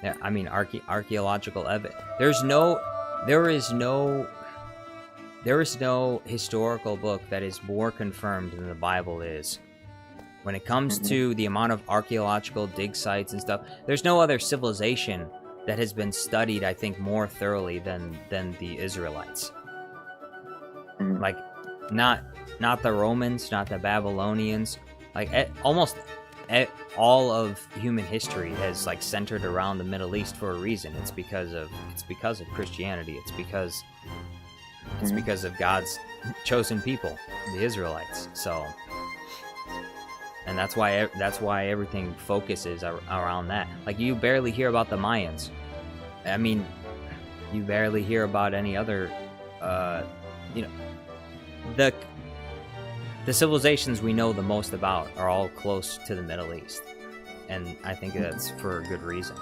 Yeah, I mean, archaeological evidence. There is no historical book that is more confirmed than the Bible is. When it comes to the amount of archaeological dig sites and stuff, there's no other civilization that has been studied, I think, more thoroughly than the Israelites. Like, not the Romans, not the Babylonians. Like, almost all of human history has, like, centered around the Middle East for a reason. It's because of Christianity. It's because of God's chosen people, the Israelites. So, and that's why everything focuses around that. Like, you barely hear about the Mayans. I mean, you barely hear about any other, the civilizations we know the most about are all close to the Middle East. And I think that's for a good reason.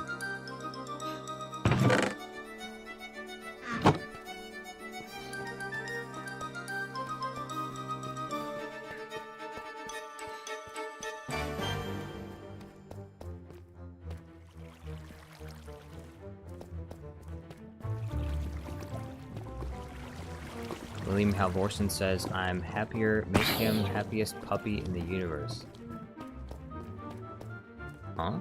William Halvorsen says, I'm happier, make him happiest puppy in the universe. Huh?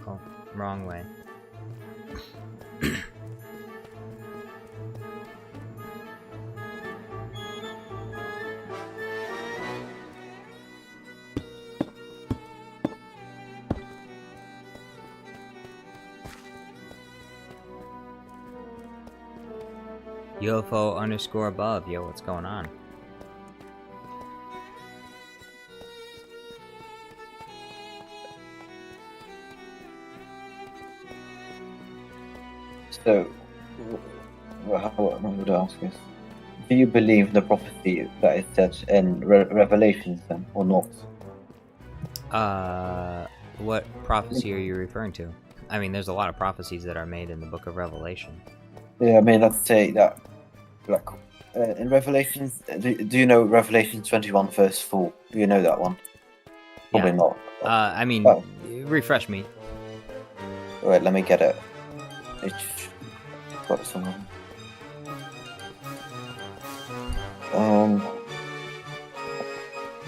Oh, wrong way. UFO_above. Yo, what's going on? So, how I would ask this: do you believe the prophecy that is said in Revelations, then, or not? What prophecy are you referring to? I mean, there's a lot of prophecies that are made in the Book of Revelation. Yeah, I mean, let's say that, like, in Revelations, do you know Revelation 21 verse 4? Do you know that one? Probably Yeah. not. I mean, Oh. refresh me. Wait, let me get it. It's got it somewhere.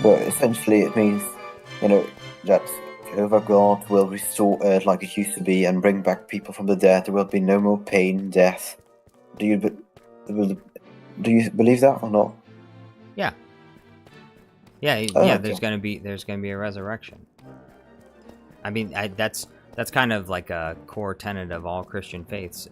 But essentially it means, that Jehovah God will restore Earth like it used to be and bring back people from the dead. There will be no more pain, death. Do you believe that or not? Yeah. Oh, Yeah. okay. There's gonna be a resurrection. I mean, that's kind of like a core tenet of all Christian faiths.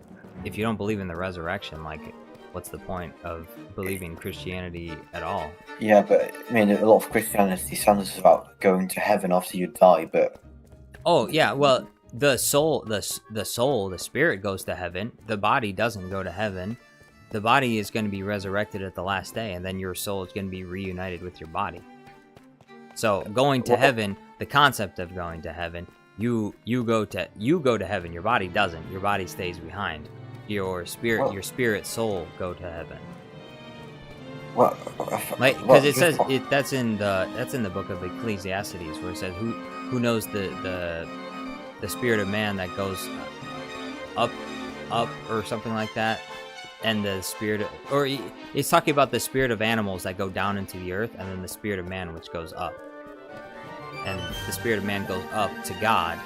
If you don't believe in the resurrection, like, what's the point of believing Christianity at all? Yeah, but I mean, a lot of Christianity sounds about going to heaven after you die, but Oh yeah, well, the soul, the spirit goes to heaven. The body doesn't go to heaven. The body is going to be resurrected at the last day, and then your soul is going to be reunited with your body. So going to heaven, the concept of going to heaven, you go to heaven. Your body doesn't. Your body stays behind. Your spirit, soul go to heaven. well, Like, because it says that's in the book of Ecclesiastes, where it says who knows the spirit of man that goes up or something like that, and the spirit it's talking about the spirit of animals that go down into the earth, and then the spirit of man which goes up, and the spirit of man goes up to God,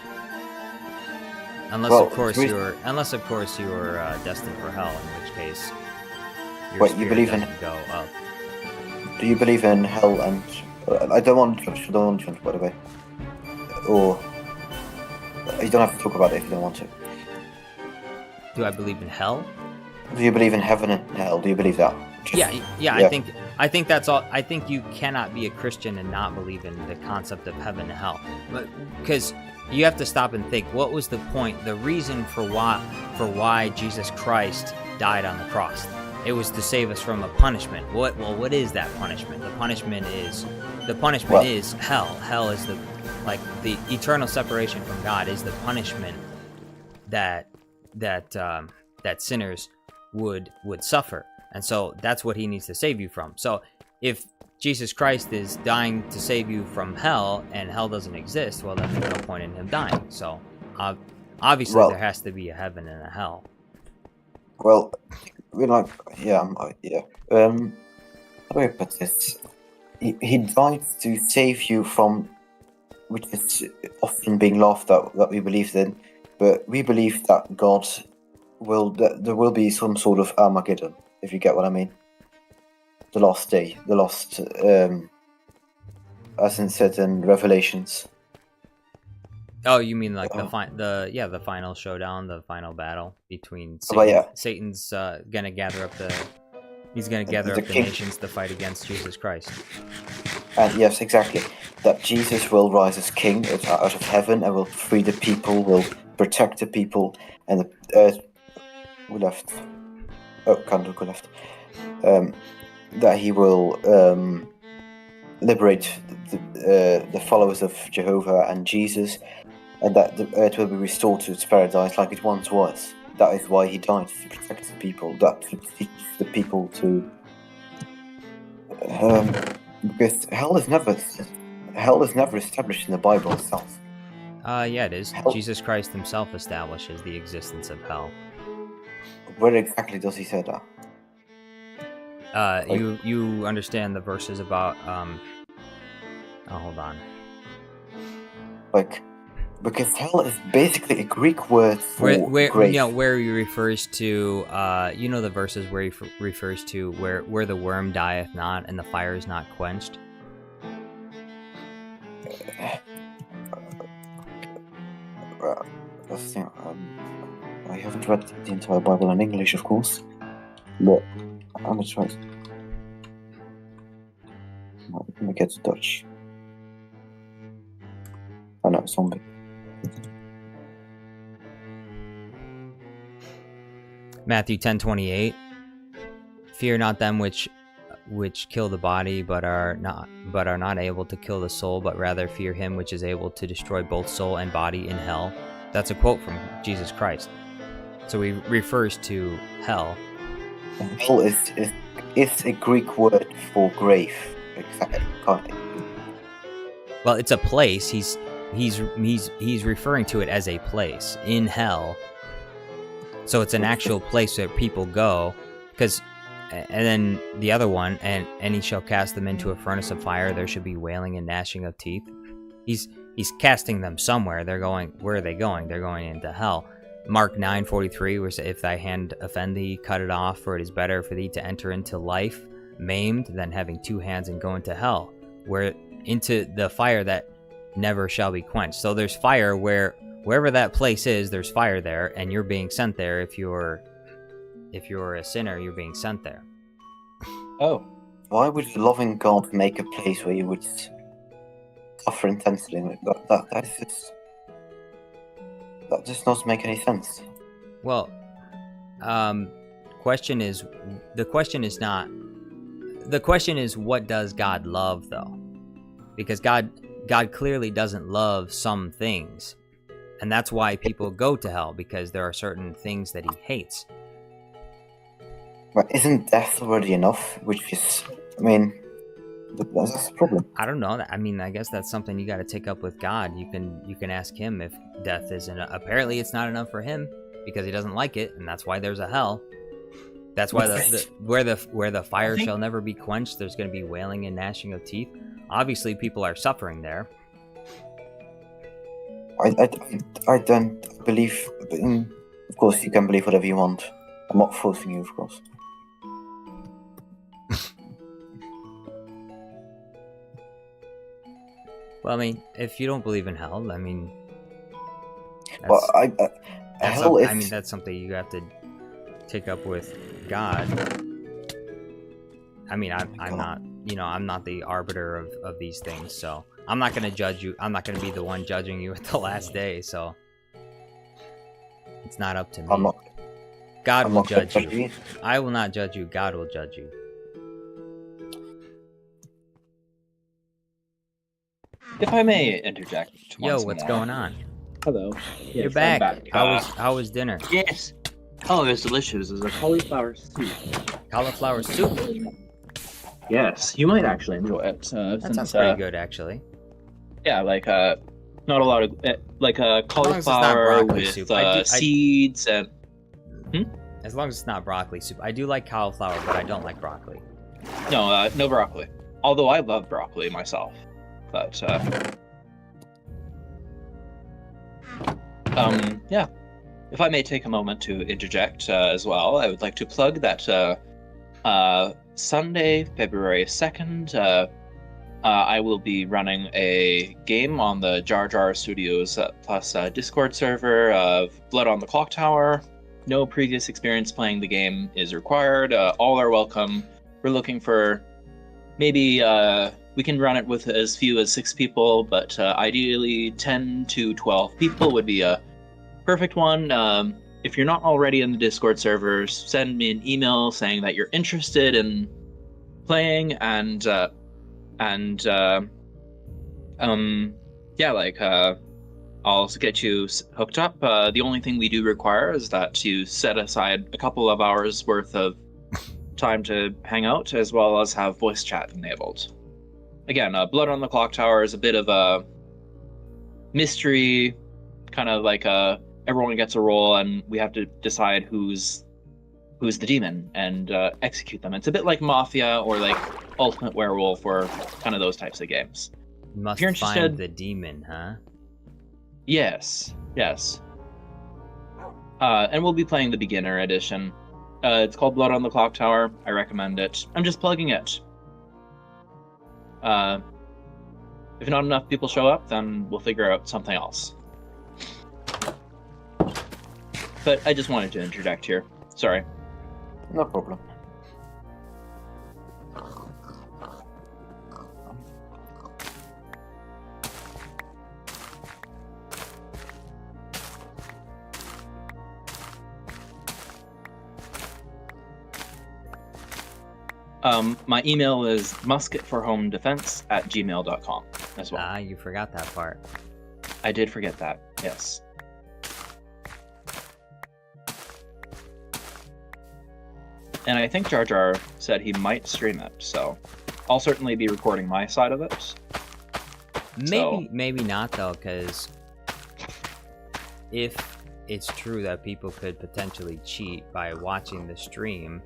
unless of course you're destined for hell, in which case your spirit you believe doesn't go up. Do you believe in hell and... I don't want to judge, by the way. Or... You don't have to talk about it if you don't want to. Do I believe in hell? Do you believe in heaven and hell? Do you believe that? Yeah. I think that's all. I think you cannot be a Christian and not believe in the concept of heaven and hell, because you have to stop and think. What was the point? The reason for why Jesus Christ died on the cross? It was to save us from a punishment. What is that punishment? The punishment is hell. Hell is the eternal separation from God is the punishment that sinners would suffer. And so that's what he needs to save you from. So if Jesus Christ is dying to save you from hell and hell doesn't exist, well, then there's no point in him dying. So obviously there has to be a heaven and a hell. Well, how do I put this? He died to save you from, which is often being laughed at, that we believe in, but we believe that there will be some sort of Armageddon, if you get what I mean. The last day, as in said in Revelations. Oh, you mean like the final showdown, the final battle between Satan. Satan's gonna gather up the nations to fight against Jesus Christ. And yes, exactly. That Jesus will rise as king out of heaven and will free the people, will protect the people, and the earth who left. Oh, Kanduku left. That he will liberate the followers of Jehovah and Jesus, and that the earth will be restored to its paradise like it once was. That is why he died, to protect the people, to teach the people to... because hell is never established in the Bible itself. Yeah, it is. Hell. Jesus Christ himself establishes the existence of hell. Where exactly does he say that? You understand the verses about hold on. Because hell is basically a Greek word for grave. Where he refers to the verses where he refers to where the worm dieth not and the fire is not quenched. I haven't read the entire Bible in English, of course, but I'm gonna try. Let me get to Dutch. Oh no, zombie. Matthew 10:28. Fear not them which kill the body, but are not able to kill the soul, but rather fear him which is able to destroy both soul and body in hell. That's a quote from Jesus Christ. So he refers to hell. Hell is a Greek word for grave. Exactly. Well, it's a place. He's referring to it as a place in hell. So it's an actual place where people go, and then the other one, and he shall cast them into a furnace of fire. There should be wailing and gnashing of teeth. He's casting them somewhere. Where are they going? They're going into hell. Mark 9:43, where if thy hand offend thee, cut it off, for it is better for thee to enter into life maimed than having two hands and go into hell, where into the fire that never shall be quenched. So there's fire wherever that place is, there's fire there, and you're being sent there. If you're a sinner, you're being sent there. Oh. Why would a loving God make a place where you would suffer intensely? That just doesn't make any sense. Well, the question is what does God love, though? Because God clearly doesn't love some things, and that's why people go to hell, because there are certain things that he hates. But isn't death already enough? That's the problem. I don't know. I mean, I guess that's something you got to take up with God. You can ask him if death isn't. Apparently, it's not enough for him because he doesn't like it, and that's why there's a hell. That's why where the fire shall never be quenched. There's going to be wailing and gnashing of teeth. Obviously, people are suffering there. I don't believe. Of course, you can believe whatever you want. I'm not forcing you, of course. Well, I mean, if you don't believe in hell, I mean, that's something you have to take up with God. I mean, I'm not the arbiter of these things, so I'm not going to judge you. I'm not going to be the one judging you at the last day, so it's not up to me. God will judge you. I will not judge you. God will judge you. If I may interject. Yo, what's going on? Hello. You're back. How was dinner? Yes. Oh, it was delicious. It was a cauliflower soup. Cauliflower soup? Yes, you might actually enjoy it. That sounds pretty good, actually. Yeah, not a lot of cauliflower with seeds and. As long as it's not broccoli soup. I do like cauliflower, but I don't like broccoli. No, no broccoli. Although I love broccoli myself. But, yeah. If I may take a moment to interject as well, I would like to plug that Sunday, February 2nd, I will be running a game on the Jar Jar Studios Plus Discord server of Blood on the Clocktower. No previous experience playing the game is required. All are welcome. We're looking for maybe we can run it with as few as 6 people, but ideally 10 to 12 people would be a perfect one. If you're not already in the Discord servers, send me an email saying that you're interested in playing, and I'll get you hooked up. The only thing we do require is that you set aside a couple of hours worth of time to hang out, as well as have voice chat enabled. Again, Blood on the Clocktower is a bit of a mystery, kind of like everyone gets a role, and we have to decide who's the demon and execute them. It's a bit like Mafia or like Ultimate Werewolf or kind of those types of games. You must find the demon, huh? Yes. And we'll be playing the beginner edition. It's called Blood on the Clocktower. I recommend it. I'm just plugging it. If not enough people show up, then we'll figure out something else. But I just wanted to interject here. Sorry. No problem. My email is musketforhomedefense@gmail.com as well. Ah, you forgot that part. I did forget that. Yes. And I think Jar Jar said he might stream it, so I'll certainly be recording my side of it. Maybe not though, because if it's true that people could potentially cheat by watching the stream,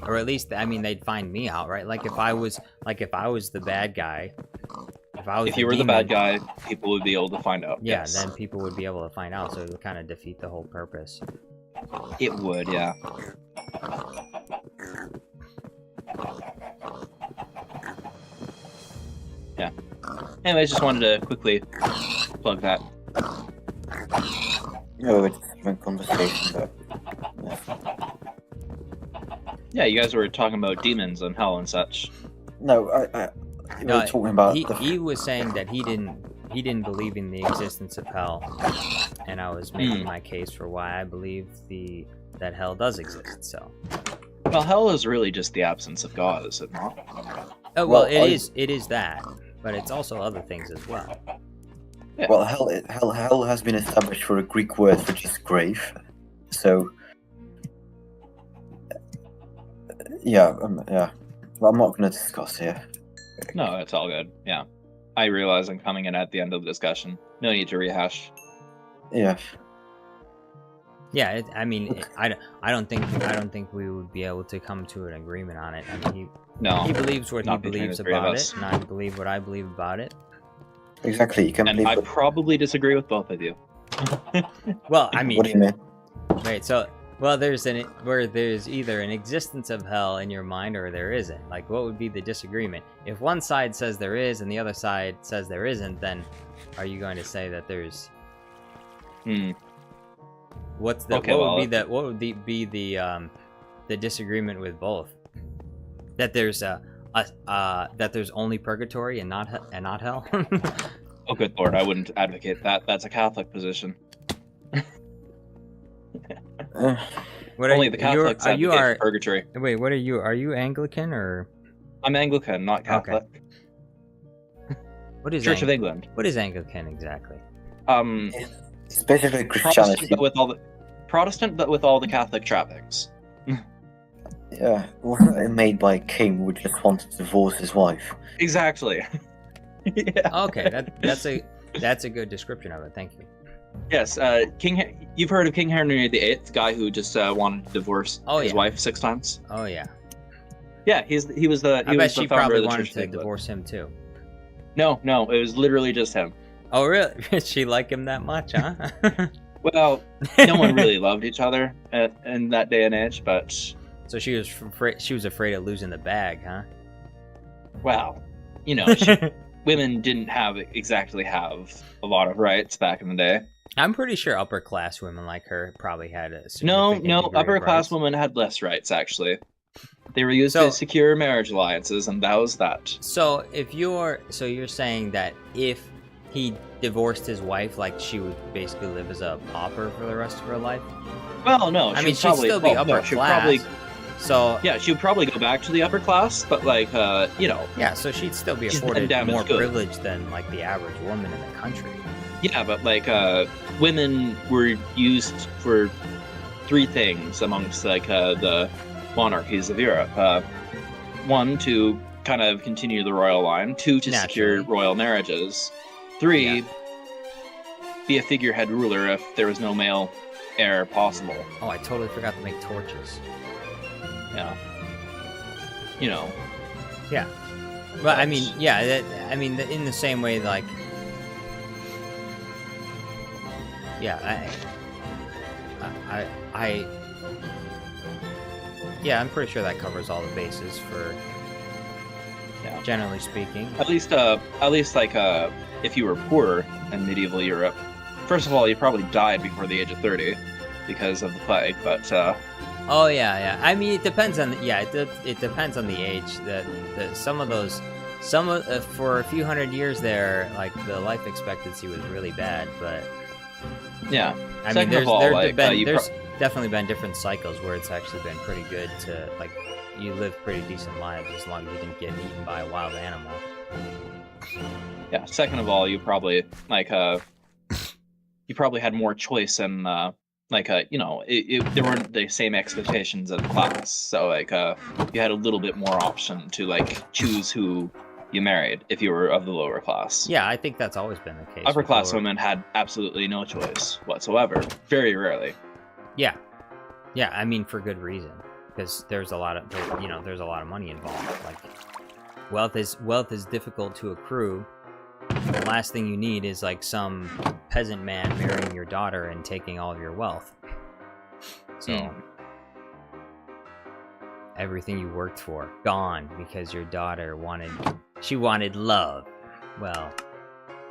or at least, I mean, they'd find me out, right? Like if I was the bad guy, if you were the bad guy, people would be able to find out. Yeah, yes. then people would be able to find out, so it would kind of defeat the whole purpose. It would, yeah. Yeah. Anyways, just wanted to quickly plug that. No, it's a different conversation, but Yeah, you guys were talking about demons and hell and such. no, we were talking about he was saying that he didn't believe in the existence of hell, and I was making my case for why I believe that hell does exist. So, Well, hell is really just the absence of God, is it not? oh well, it is that, but it's also other things as well. Yeah. well, hell has been established for a Greek word which is grave. So, yeah. Well, I'm not going to discuss here. No, it's all good. Yeah. I realize I'm coming in at the end of the discussion. No need to rehash. Yeah. Yeah, I don't think we would be able to come to an agreement on it. I mean, No. he believes what he Not between believes the three of about us. it, and I believe what I believe about it. Exactly. You can And believe. I probably disagree with both of you. Well, I mean, What do you mean? right? So, well, there's either an existence of hell in your mind or there isn't. Like, what would be the disagreement? If one side says there is and the other side says there isn't, then are you going to say that there's? What's the Okay, what would be the disagreement with both? That there's that there's only purgatory and not hell. Oh, good lord, I wouldn't advocate that. That's a Catholic position. What Only the Catholics advocate purgatory. Wait, what are you? Are you Anglican or? I'm Anglican, not Catholic. What is Church of England. What is Anglican exactly? It's basically Christianity. Protestant, but with all the Catholic trappings. Yeah, wasn't made by a king who just wanted to divorce his wife. Exactly. Yeah. Okay, that's a good description of it. Thank you. Yes, you've heard of King Henry VIII, the guy who just wanted to divorce his wife 6 times? Oh yeah. Yeah, he was the I bet she founder probably of the wanted Church to of England. divorce him too. No, it was literally just him. Oh really? Did she like him that much, huh? Well, no one really loved each other in that day and age, but So she was afraid of losing the bag, huh? well, you know, women didn't exactly have a lot of rights back in the day. I'm pretty sure upper class women like her probably had a No, significant degree of upper class rights. women had less rights actually. They were used So- to secure marriage alliances, and that was that. So you're saying that if he divorced his wife, like she would basically live as a pauper for the rest of her life? Well, no, I mean, she'd still be upper class. So Yeah, she would probably go back to the upper class, but like, you know, yeah, so she'd still be She's afforded damn as more good. privilege than like the average woman in the country. yeah, but like, women were used for 3 things amongst like the monarchies of Europe. 1, to kind of continue the royal line. 2, to secure Naturally. royal marriages. 3, Yeah. be a figurehead ruler if there was no male heir possible. Oh, I totally forgot to make torches. Yeah, you know. Yeah. But I mean, yeah, in the same way, like, yeah, yeah, I'm pretty sure that covers all the bases for, Yeah. generally speaking. At least like if you were poor in medieval Europe, first of all, you probably died before the age of 30 because of the plague. But Oh yeah. I mean, it depends on it depends on the age. That for a few hundred years there, like the life expectancy was really bad. But yeah, I Second mean, of all, like, there's definitely been different cycles where it's actually been pretty good to like you lived pretty decent lives as long as you didn't get eaten by a wild animal. Yeah. Second of all, you probably you probably had more choice and there weren't the same expectations of class, so you had a little bit more option to choose who you married if you were of the lower class. Yeah, I think that's always been the case. Upper class women had absolutely no choice whatsoever. Very rarely. Yeah, I mean for good reason, because there's a lot of there's a lot of money involved. Like wealth is difficult to accrue. The last thing you need is some peasant man marrying your daughter and taking all of your wealth. So everything you worked for gone because your daughter wanted love. Well,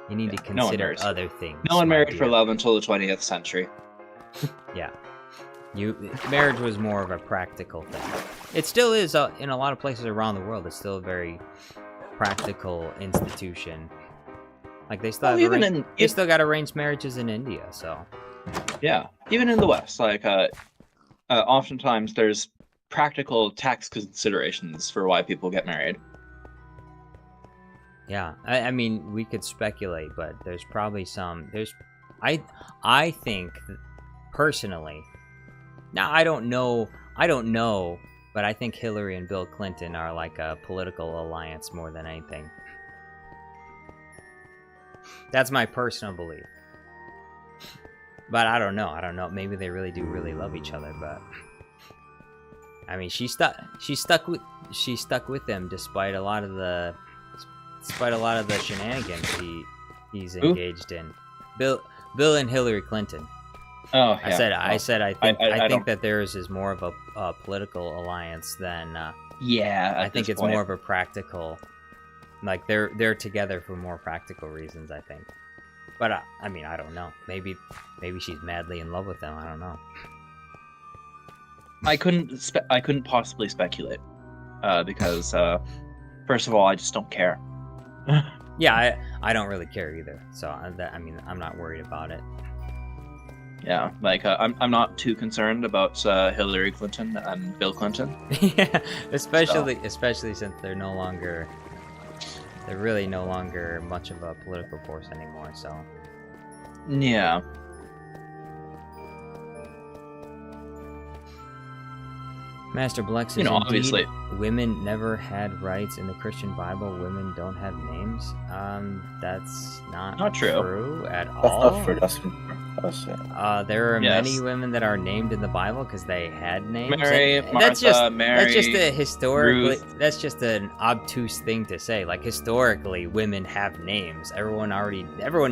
you need to consider other things. No one married for love until the 20th century. Yeah. Marriage was more of a practical thing. It still is in a lot of places around the world. It's still a very practical institution. Like they still they still got arranged marriages in India, so yeah, even in the West, oftentimes there's practical tax considerations for why people get married. Yeah, I mean we could speculate, but there's probably I think personally. Now I don't know, but I think Hillary and Bill Clinton are like a political alliance more than anything. That's my personal belief. But I don't know. Maybe they really do love each other, but I mean, she stuck with him despite a lot of the shenanigans he's engaged in. Bill and Hillary Clinton. Oh, yeah. I think that theirs is more of a political alliance than I think it's more of a practical. Like they're together for more practical reasons, I think. But I mean, I don't know. Maybe she's madly in love with him. I don't know. I couldn't possibly speculate because first of all, I just don't care. Yeah, I don't really care either. So I'm not worried about it. Yeah, I'm not too concerned about Hillary Clinton and Bill Clinton. Yeah, especially since they're really no longer much of a political force anymore, so. Yeah. Master Blex is obviously women never had rights in the Christian Bible. Women don't have names. That's not true at all. That's not true. That's there are many women that are named in the Bible because they had names. Mary, Martha, Mary. That's just a historically. Ruth. That's just an obtuse thing to say. Like historically, women have names. Everyone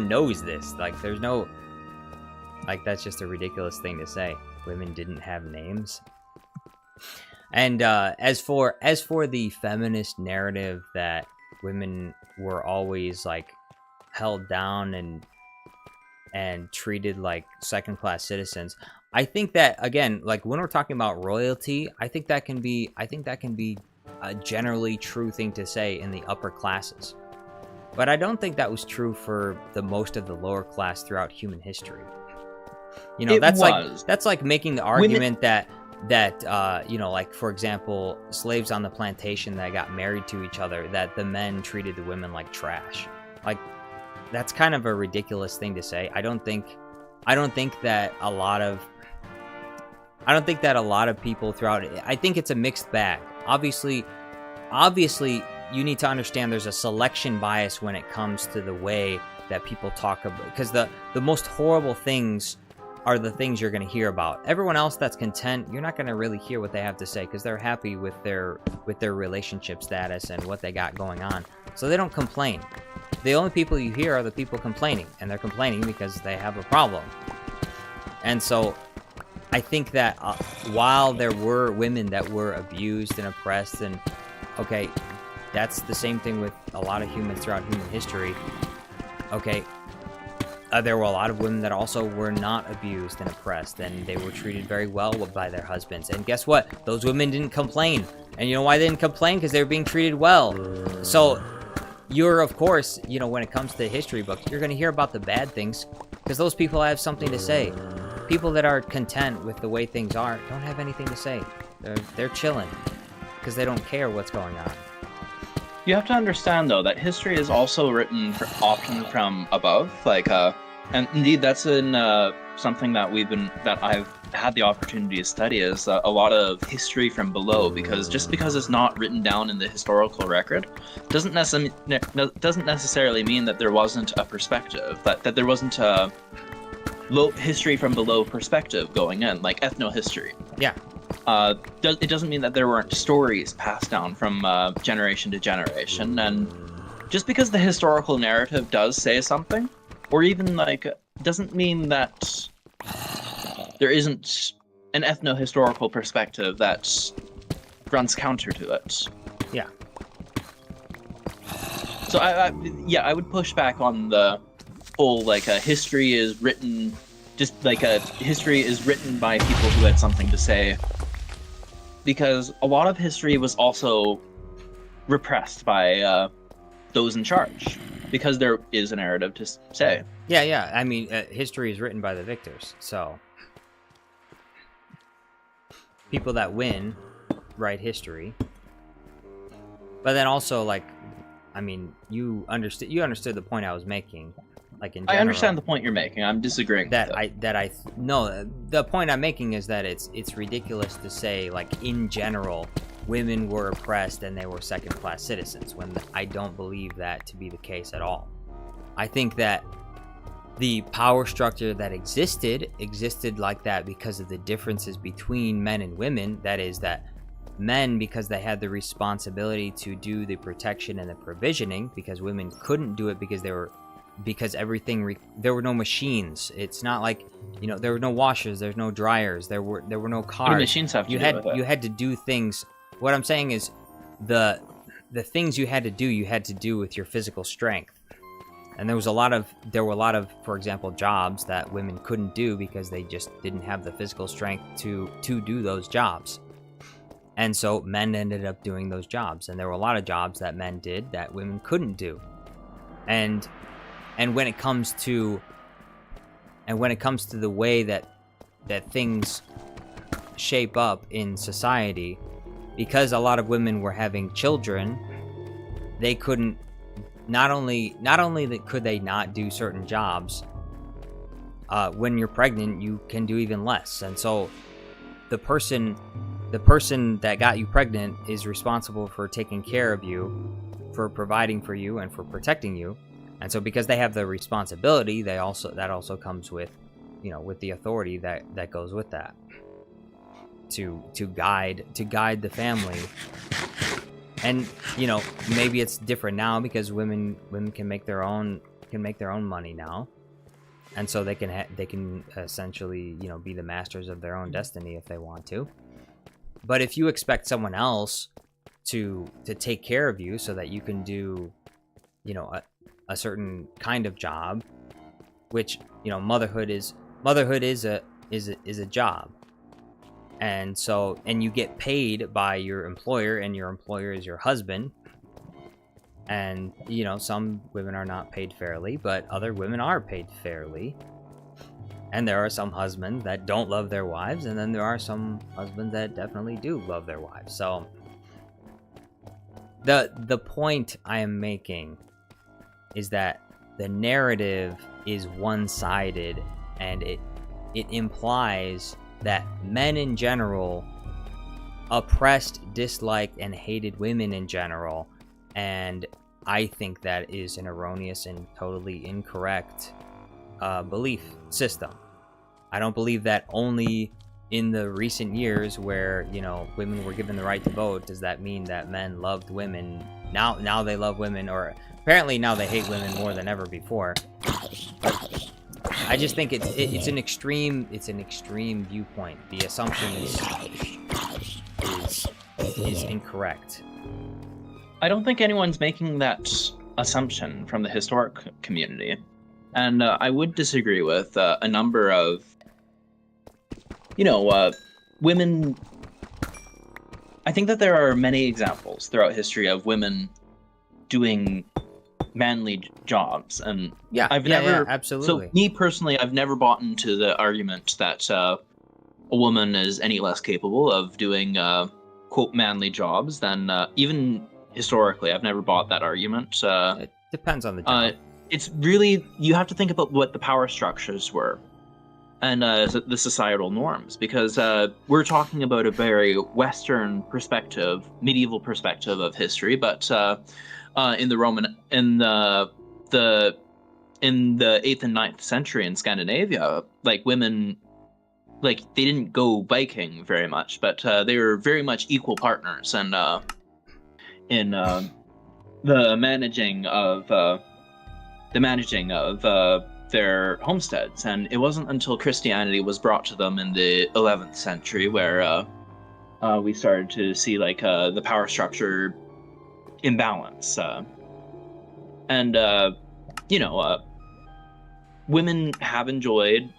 knows this. Like there's no. Like that's just a ridiculous thing to say. Women didn't have names. And as for the feminist narrative that women were always held down and treated like second-class citizens, I think that again, when we're talking about royalty, I think that can be a generally true thing to say in the upper classes. But I don't think that was true for the most of the lower class throughout human history. That's like making the argument that for example, slaves on the plantation that got married to each other, that the men treated the women like trash. That's kind of a ridiculous thing to say. I don't think that a lot of people throughout it, I think it's a mixed bag. Obviously, you need to understand there's a selection bias when it comes to the way that people talk about, because the most horrible things are the things you're going to hear about. Everyone else that's content, you're not going to really hear what they have to say because they're happy with their relationship status and what they got going on. So they don't complain. The only people you hear are the people complaining, and they're complaining because they have a problem. And so I think that while there were women that were abused and oppressed, and okay, that's the same thing with a lot of humans throughout human history. Okay, there were a lot of women that also were not abused and oppressed, and they were treated very well by their husbands. And guess what? Those women didn't complain. And you know why they didn't complain? Because they were being treated well. So you're, of course, when it comes to history books, you're going to hear about the bad things because those people have something to say. People that are content with the way things are don't have anything to say. They're chilling. because they don't care what's going on. You have to understand, though, that history is also written often from above. And indeed, that's in something that I've had the opportunity to study is a lot of history from below. Because just because it's not written down in the historical record, doesn't necessarily mean that there wasn't a perspective, that there wasn't a history from below perspective going in, like ethnohistory. Yeah. It doesn't mean that there weren't stories passed down from generation to generation, and just because the historical narrative does say something, or even doesn't mean that there isn't an ethno-historical perspective that runs counter to it. Yeah. So I would push back on the whole history is written, history is written by people who had something to say. Because a lot of history was also repressed by those in charge, because there is a narrative to say. Yeah. I mean, history is written by the victors, so people that win write history. But then also, you understood the point I was making. In general, I understand the point you're making. I'm disagreeing. No, the point I'm making is that it's ridiculous to say in general women were oppressed and they were second-class citizens, when I don't believe that to be the case at all. I think that the power structure that existed like that because of the differences between men and women. That is, that men, because they had the responsibility to do the protection and the provisioning, because women couldn't do it because there were no machines. It's not like, there were no washers, there's no dryers, there were no cars. What do machines have to do with it? You had to do things. What I'm saying is the things you had to do with your physical strength. And there were a lot of, for example, jobs that women couldn't do because they just didn't have the physical strength to do those jobs. And so men ended up doing those jobs. And there were a lot of jobs that men did that women couldn't do. And when it comes to the way that things shape up in society, because a lot of women were having children, they couldn't. Not only could they not do certain jobs, when you're pregnant, you can do even less. And so the person that got you pregnant is responsible for taking care of you, for providing for you, and for protecting you. And so because they have the responsibility, that also comes with, with the authority that goes with that, to guide the family. And maybe it's different now because women can make their own money now, and so they can essentially be the masters of their own destiny if they want to. But if you expect someone else to take care of you so that you can do a certain kind of job, which motherhood is a job. And so, and you get paid by your employer, and your employer is your husband. And, some women are not paid fairly, but other women are paid fairly. And there are some husbands that don't love their wives, and then there are some husbands that definitely do love their wives. So, the point I am making is that the narrative is one-sided, and it implies that men in general oppressed, disliked, and hated women in general. And I think that is an erroneous and totally incorrect belief system. I don't believe that only in the recent years where, women were given the right to vote, does that mean that men loved women. Now they love women, or apparently now they hate women more than ever before. But I just think it's an extreme viewpoint. The assumption is incorrect. I don't think anyone's making that assumption from the historic community, and I would disagree with a number of women. I think that there are many examples throughout history of women doing manly jobs, and I've never absolutely. So me personally, I've never bought into the argument that a woman is any less capable of doing quote manly jobs, then even historically, I've never bought that argument. It depends on the job. It's really, you have to think about what the power structures were and the societal norms, because we're talking about a very Western perspective, medieval perspective of history, but in the 8th and 9th century in Scandinavia, like women, like they didn't go Viking very much, but they were very much equal partners, and in the managing of their homesteads. And it wasn't until Christianity was brought to them in the 11th century where we started to see like the power structure imbalance. And women have enjoyed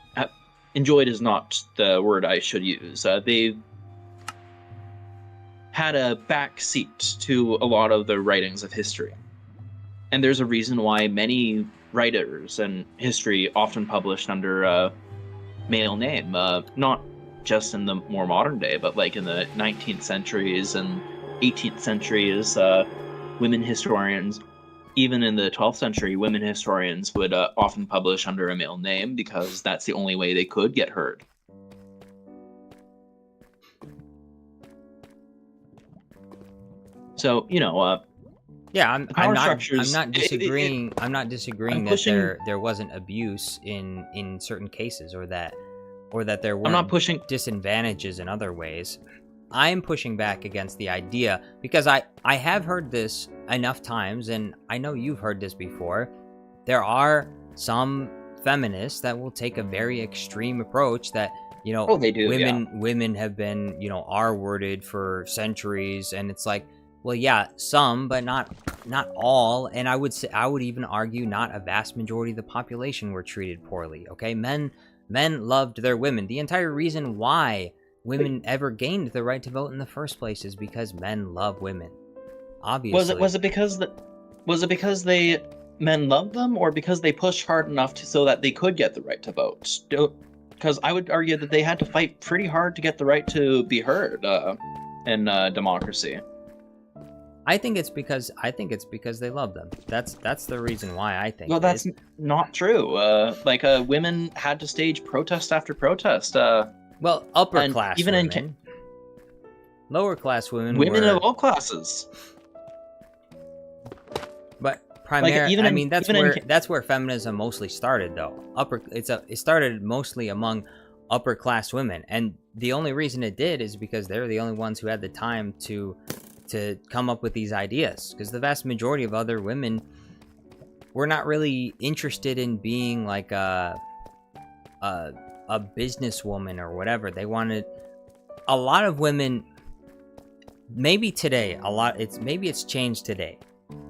is not the word I should use. They've had a back seat to a lot of the writings of history. And there's a reason why many writers in history often published under a male name, not just in the more modern day, but like in the 19th centuries and 18th centuries, women historians, even in the 12th century, women historians would often publish under a male name because that's the only way they could get heard. So, yeah, I'm not disagreeing. I'm not disagreeing that there wasn't abuse in certain cases, or that there weren't disadvantages in other ways. I'm pushing back against the idea because I have heard this enough times, and I know you've heard this before. There are some feminists that will take a very extreme approach that, they do, women have been, R-worded for centuries, and it's like, well, yeah, some, but not all. And I would even argue not a vast majority of the population were treated poorly. Okay, men loved their women. The entire reason why women ever gained the right to vote in the first place is because men love women. Obviously, was it because men loved them, or because they pushed hard enough so that they could get the right to vote? Because I would argue that they had to fight pretty hard to get the right to be heard in democracy. I think it's because they love them. That's the reason why I think. Well, that's not true. Women had to stage protest after protest. Well, upper class even women. Lower class women of all classes. But primarily, that's where feminism mostly started, though. It started mostly among upper class women, and the only reason it did is because they're the only ones who had the time to come up with these ideas, because the vast majority of other women were not really interested in being like a businesswoman or whatever. They wanted, a lot of women, maybe today, maybe it's changed today,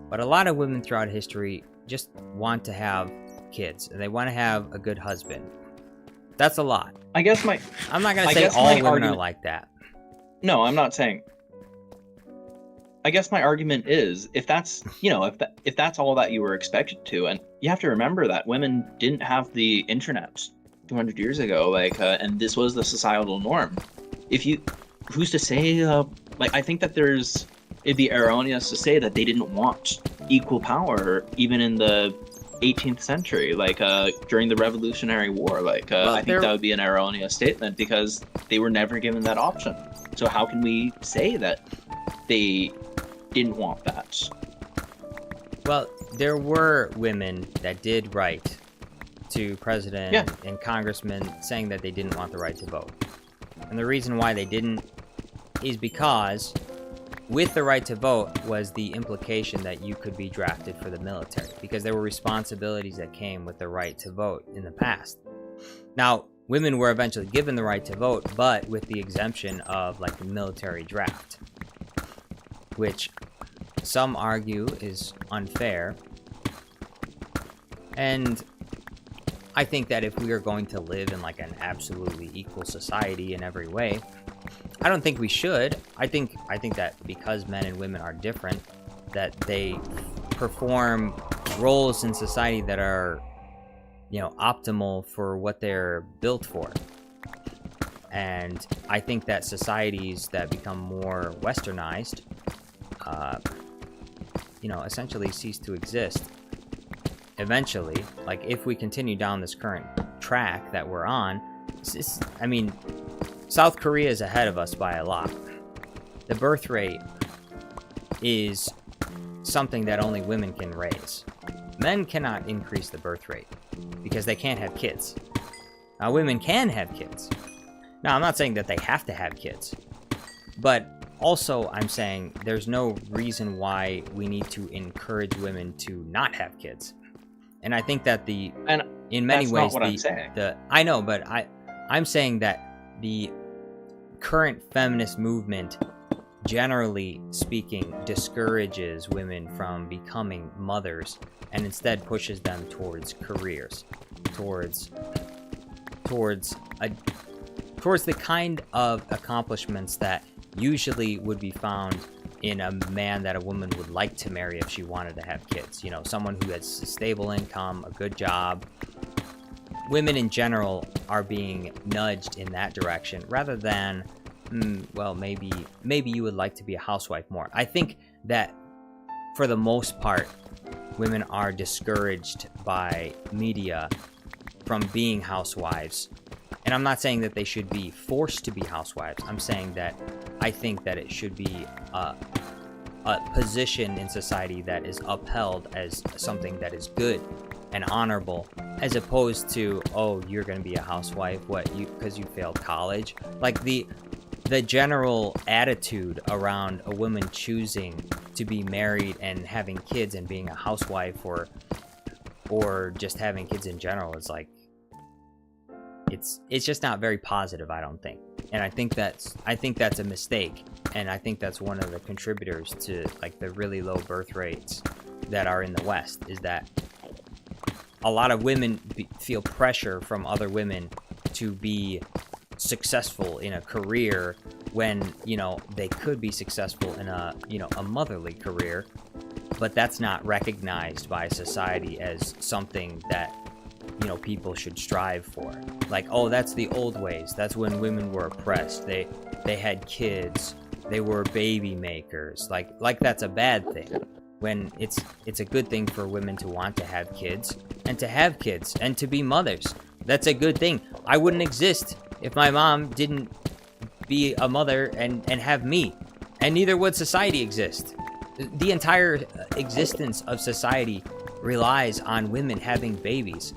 but a lot of women throughout history just want to have kids, and they want to have a good husband. That's a lot. I'm not gonna say all women are like that. No, I'm not saying. I guess my argument is, if that's if that's all that you were expected to, and you have to remember that women didn't have the internet 200 years ago, and this was the societal norm. Who's to say? I think that it'd be erroneous to say that they didn't want equal power even in the 18th century, during the Revolutionary War. I think that would be an erroneous statement because they were never given that option. So how can we say that they didn't want that? Well, there were women that did write to president and congressmen saying that they didn't want the right to vote. And the reason why they didn't is because with the right to vote was the implication that you could be drafted for the military, because there were responsibilities that came with the right to vote in the past. Now, women were eventually given the right to vote, but with the exemption of the military draft, which some argue is unfair. And I think that if we are going to live in an absolutely equal society in every way, I don't think we should. I think that because men and women are different, that they perform roles in society that are, optimal for what they're built for. And I think that societies that become more westernized, essentially cease to exist. Eventually, like if we continue down this current track that we're on, South Korea is ahead of us by a lot. The birth rate is something that only women can raise. Men cannot increase the birth rate because they can't have kids. Now, women can have kids. Now, I'm not saying that they have to have kids, but also I'm saying there's no reason why we need to encourage women to not have kids. And I think that in many ways, not what I'm saying. I know, but I'm saying that the current feminist movement, generally speaking, discourages women from becoming mothers and instead pushes them towards careers, towards the kind of accomplishments that usually would be found in a man that a woman would like to marry if she wanted to have kids. You know, someone who has a stable income, a good job. Women in general are being nudged in that direction rather than, maybe you would like to be a housewife more. I think that for the most part, women are discouraged by media from being housewives. And I'm not saying that they should be forced to be housewives. I'm saying that I think that it should be a position in society that is upheld as something that is good and honorable, as opposed to, oh, you're going to be a housewife, because you failed college. Like the general attitude around a woman choosing to be married and having kids and being a housewife or just having kids in general is like, it's just not very positive, I don't think. And I think that's a mistake, and I think that's one of the contributors to like the really low birth rates that are in the West, is that a lot of women feel pressure from other women to be successful in a career when, they could be successful in a motherly career, but that's not recognized by society as something that people should strive for. Like, oh, that's the old ways. That's when women were oppressed. They had kids. They were baby makers. Like that's a bad thing. When it's a good thing for women to want to have kids and to be mothers. That's a good thing. I wouldn't exist if my mom didn't be a mother and have me. And neither would society exist. The entire existence of society relies on women having babies.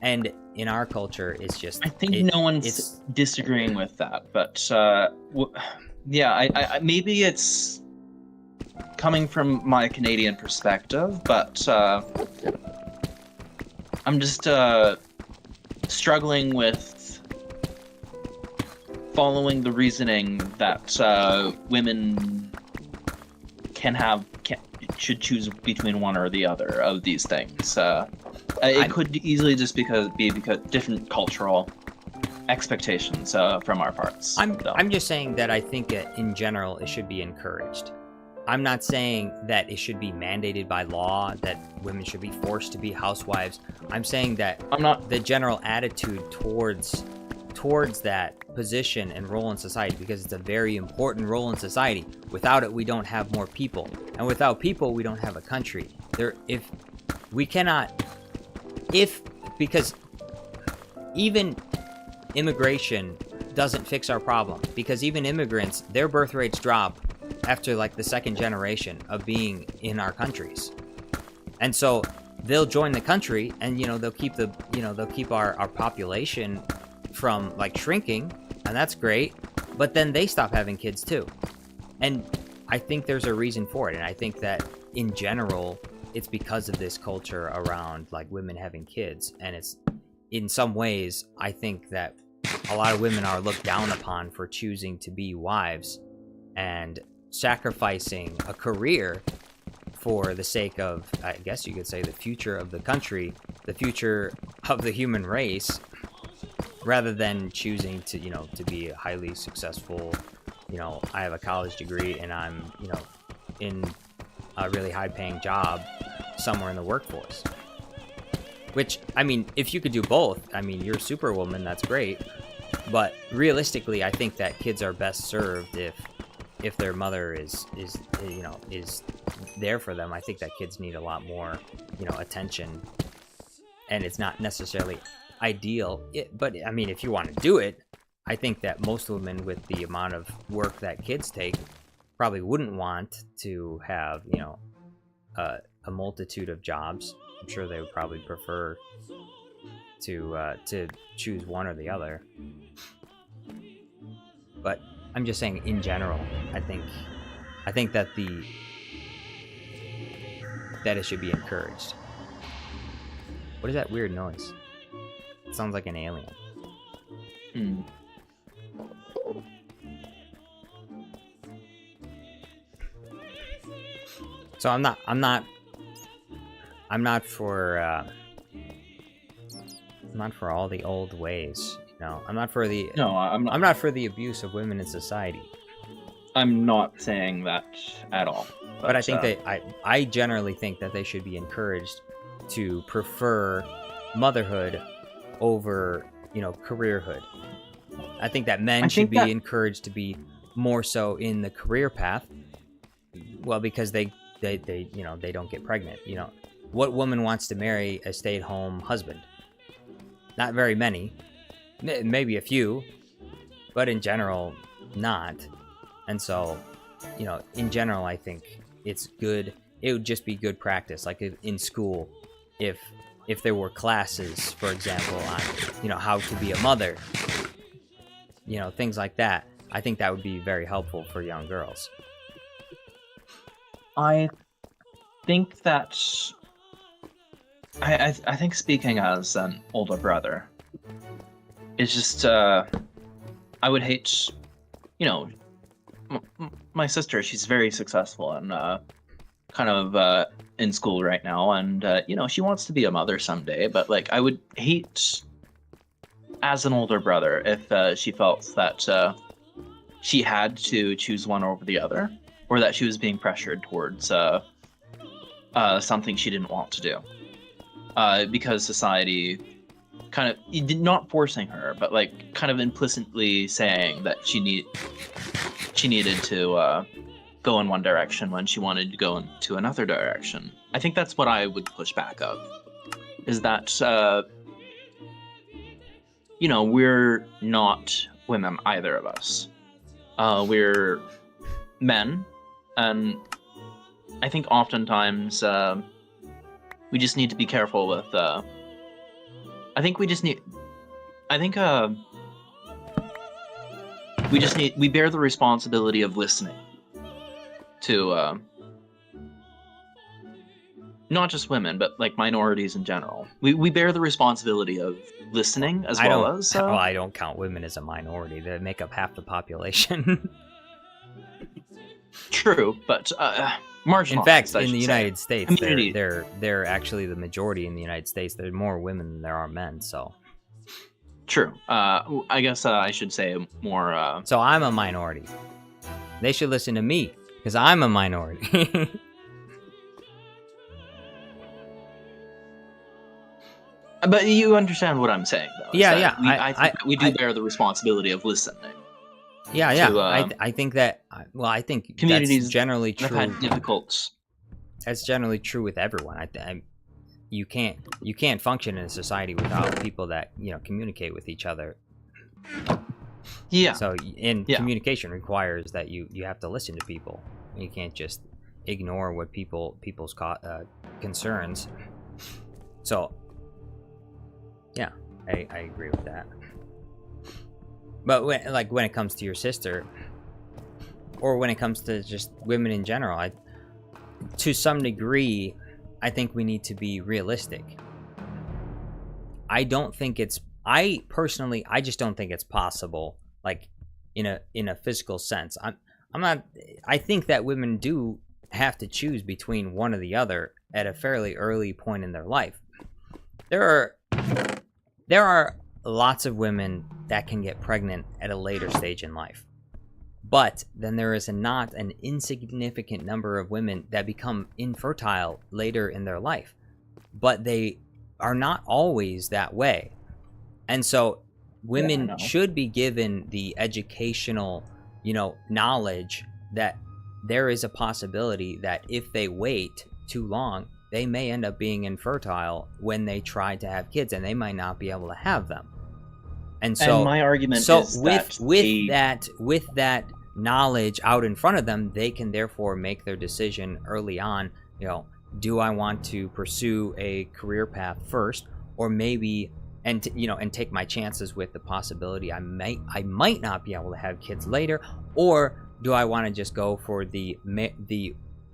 And in our culture, it's just... I think no one's disagreeing with that, but I maybe it's coming from my Canadian perspective, but I'm just struggling with following the reasoning that women should choose between one or the other of these things. It could easily just be because different cultural expectations from our parts. I'm just saying that I think in general it should be encouraged. I'm not saying that it should be mandated by law, that women should be forced to be housewives. I'm saying that the general attitude towards that position and role in society, because it's a very important role in society. Without it, we don't have more people, and without people, we don't have a country. Because even immigration doesn't fix our problem, because even immigrants, their birth rates drop after like the second generation of being in our countries. And so they'll join the country and, they'll keep our population from like shrinking, and that's great, but then they stop having kids too. And I think there's a reason for it. And I think that in general, it's because of this culture around like women having kids. And it's, in some ways, I think that a lot of women are looked down upon for choosing to be wives and sacrificing a career for the sake of, I guess you could say, the future of the country, the future of the human race, rather than choosing to, to be a highly successful, I have a college degree and I'm, in a really high paying job somewhere in the workforce. Which, if you could do both, you're a superwoman, that's great. But realistically, I think that kids are best served if their mother is there for them. I think that kids need a lot more, attention, and it's not necessarily ideal. But I mean, if you want to do it, I think that most women, with the amount of work that kids take, probably wouldn't want to have, a multitude of jobs. I'm sure they would probably prefer to choose one or the other. But I'm just saying, in general, I think that it should be encouraged. What is that weird noise? It sounds like an alien. Hmm. So I'm not for all the old ways. I'm not for the I'm not. I'm not for the abuse of women in society. I'm not saying that at all. But I think I generally think that they should be encouraged to prefer motherhood over, careerhood. I think that men should be encouraged to be more so in the career path. Well, because they don't get pregnant. What woman wants to marry a stay-at-home husband? Not very many. Maybe a few, but in general, not. And so, in general, I think it's good. It would just be good practice, like in school, if there were classes, for example, on how to be a mother, things like that. I think that would be very helpful for young girls. I think that I think, speaking as an older brother, it's just I would hate, my sister. She's very successful and kind of in school right now, and she wants to be a mother someday. But like, I would hate, as an older brother, if she felt that she had to choose one over the other, or that she was being pressured towards something she didn't want to do, because society kind of, not forcing her, but like kind of implicitly saying that she needed to go in one direction when she wanted to go into another direction. I think that's what I would push back of, is that we're not women, either of us. We're men, and I think oftentimes we just need to be careful with. We bear the responsibility of listening to not just women, but like minorities in general. We bear the responsibility of listening as well as. I don't count women as a minority. They make up half the population. True, but marginalized. In fact, in the United States, they're actually the majority in the United States. There are more women than there are men. So. True. I guess I should say more. So I'm a minority. They should listen to me because I'm a minority. But you understand what I'm saying, though. Yeah. I think we do bear the responsibility of listening. Yeah. I think that. Well, I think communities that's generally true. Have had difficult. That's generally true with everyone. You can't function in a society without people that communicate with each other. Yeah. So communication requires that you have to listen to people. You can't just ignore what people's concerns. So yeah, I agree with that. But when it comes to your sister, or when it comes to just women in general, to some degree, I think we need to be realistic. I just don't think it's possible, like in a physical sense. I think that women do have to choose between one or the other at a fairly early point in their life. There are lots of women that can get pregnant at a later stage in life. But then there is not an insignificant number of women that become infertile later in their life. But they are not always that way. And so women know. should be given the educational, knowledge that there is a possibility that if they wait too long, they may end up being infertile when they try to have kids, and they might not be able to have them. And so, my argument so is with that knowledge out in front of them, they can therefore make their decision early on. Do I want to pursue a career path first, or maybe and take my chances with the possibility I might not be able to have kids later, or do I want to just go for the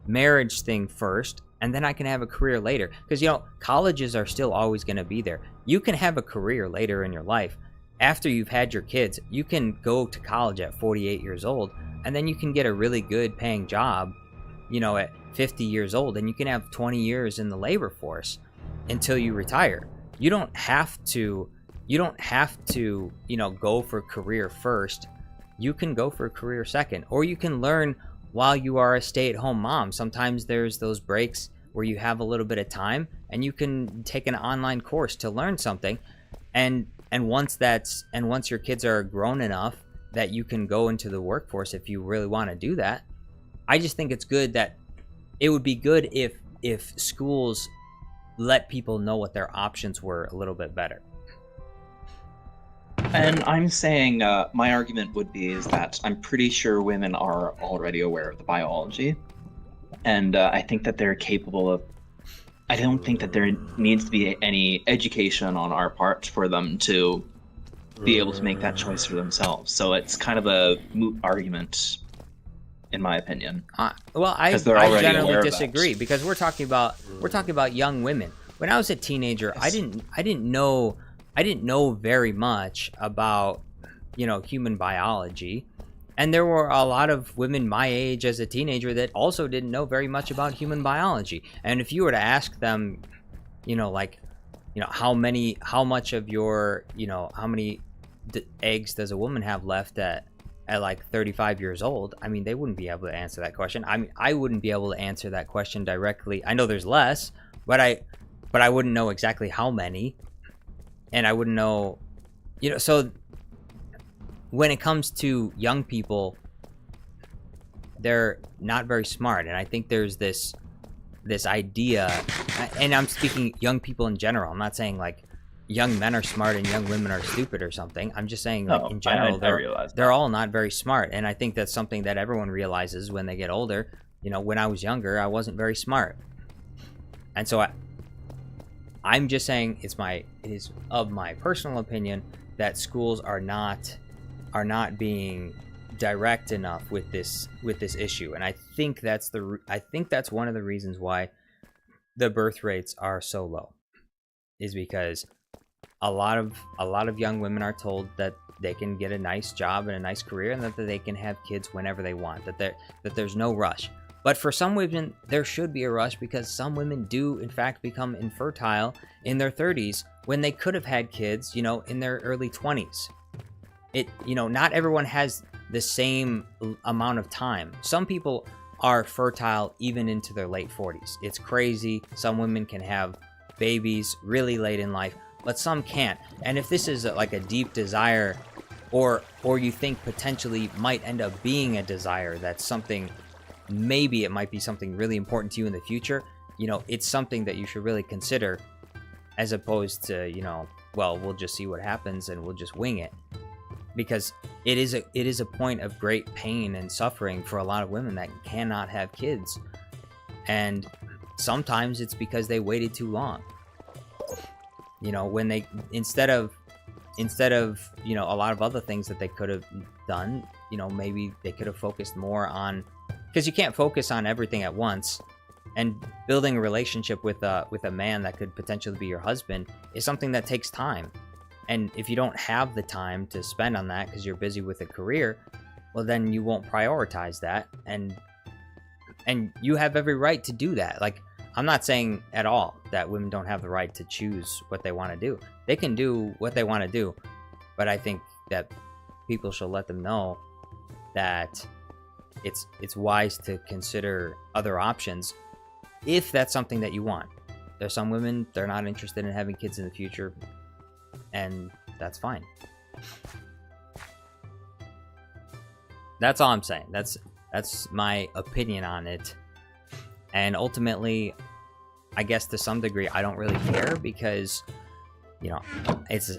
marriage thing first, and then I can have a career later? Because colleges are still always going to be there. You can have a career later in your life. After you've had your kids, you can go to college at 48 years old, and then you can get a really good paying job, at 50 years old, and you can have 20 years in the labor force until you retire. You don't have to go for career first. You can go for career second, or you can learn while you are a stay-at-home mom. Sometimes there's those breaks where you have a little bit of time and you can take an online course to learn something, and once your kids are grown enough that you can go into the workforce if you really want to do that. I just think it would be good if schools let people know what their options were a little bit better. And I'm saying my argument would be is that I'm pretty sure women are already aware of the biology, and I think that they're capable of. I don't think that there needs to be any education on our part for them to be able to make that choice for themselves. So it's kind of a moot argument, in my opinion. Well, I generally disagree, because we're talking about young women. When I was a teenager, yes. I didn't know very much about human biology, and there were a lot of women my age as a teenager that also didn't know very much about human biology. And if you were to ask them, how much of your how many eggs does a woman have left at like 35 years old, I mean, they wouldn't be able to answer that question. I mean, I wouldn't be able to answer that question directly. I know there's less, but I wouldn't know exactly how many, and I wouldn't know, so when it comes to young people, they're not very smart. And I think there's this idea, and I'm speaking young people in general. I'm not saying like young men are smart and young women are stupid or something. I'm just saying in general, they're all not very smart. And I think that's something that everyone realizes when they get older. When I was younger, I wasn't very smart. And so I'm just saying it is of my personal opinion that schools are not being direct enough with this issue. And I think that's one of the reasons why the birth rates are so low, is because a lot of young women are told that they can get a nice job and a nice career, and that they can have kids whenever they want, that there's no rush. But for some women, there should be a rush, because some women do in fact become infertile in their 30s when they could have had kids, in their early 20s. Not everyone has the same amount of time. Some people are fertile even into their late 40s. It's crazy. Some women can have babies really late in life, but some can't. And if this is like a deep desire, or you think potentially might end up being a desire, that's something, maybe it might be something really important to you in the future, it's something that you should really consider, as opposed to, well, we'll just see what happens and we'll just wing it. Because it is a point of great pain and suffering for a lot of women that cannot have kids. And sometimes it's because they waited too long. When they, instead of a lot of other things that they could have done, maybe they could have focused more on, because you can't focus on everything at once. And building a relationship with a man that could potentially be your husband is something that takes time. And if you don't have the time to spend on that because you're busy with a career, well, then you won't prioritize that. And you have every right to do that. Like, I'm not saying at all that women don't have the right to choose what they want to do. They can do what they want to do. But I think that people should let them know that it's wise to consider other options if that's something that you want. There's some women, they're not interested in having kids in the future, and that's fine. That's all I'm saying. That's my opinion on it. And ultimately, I guess to some degree, I don't really care because, you know,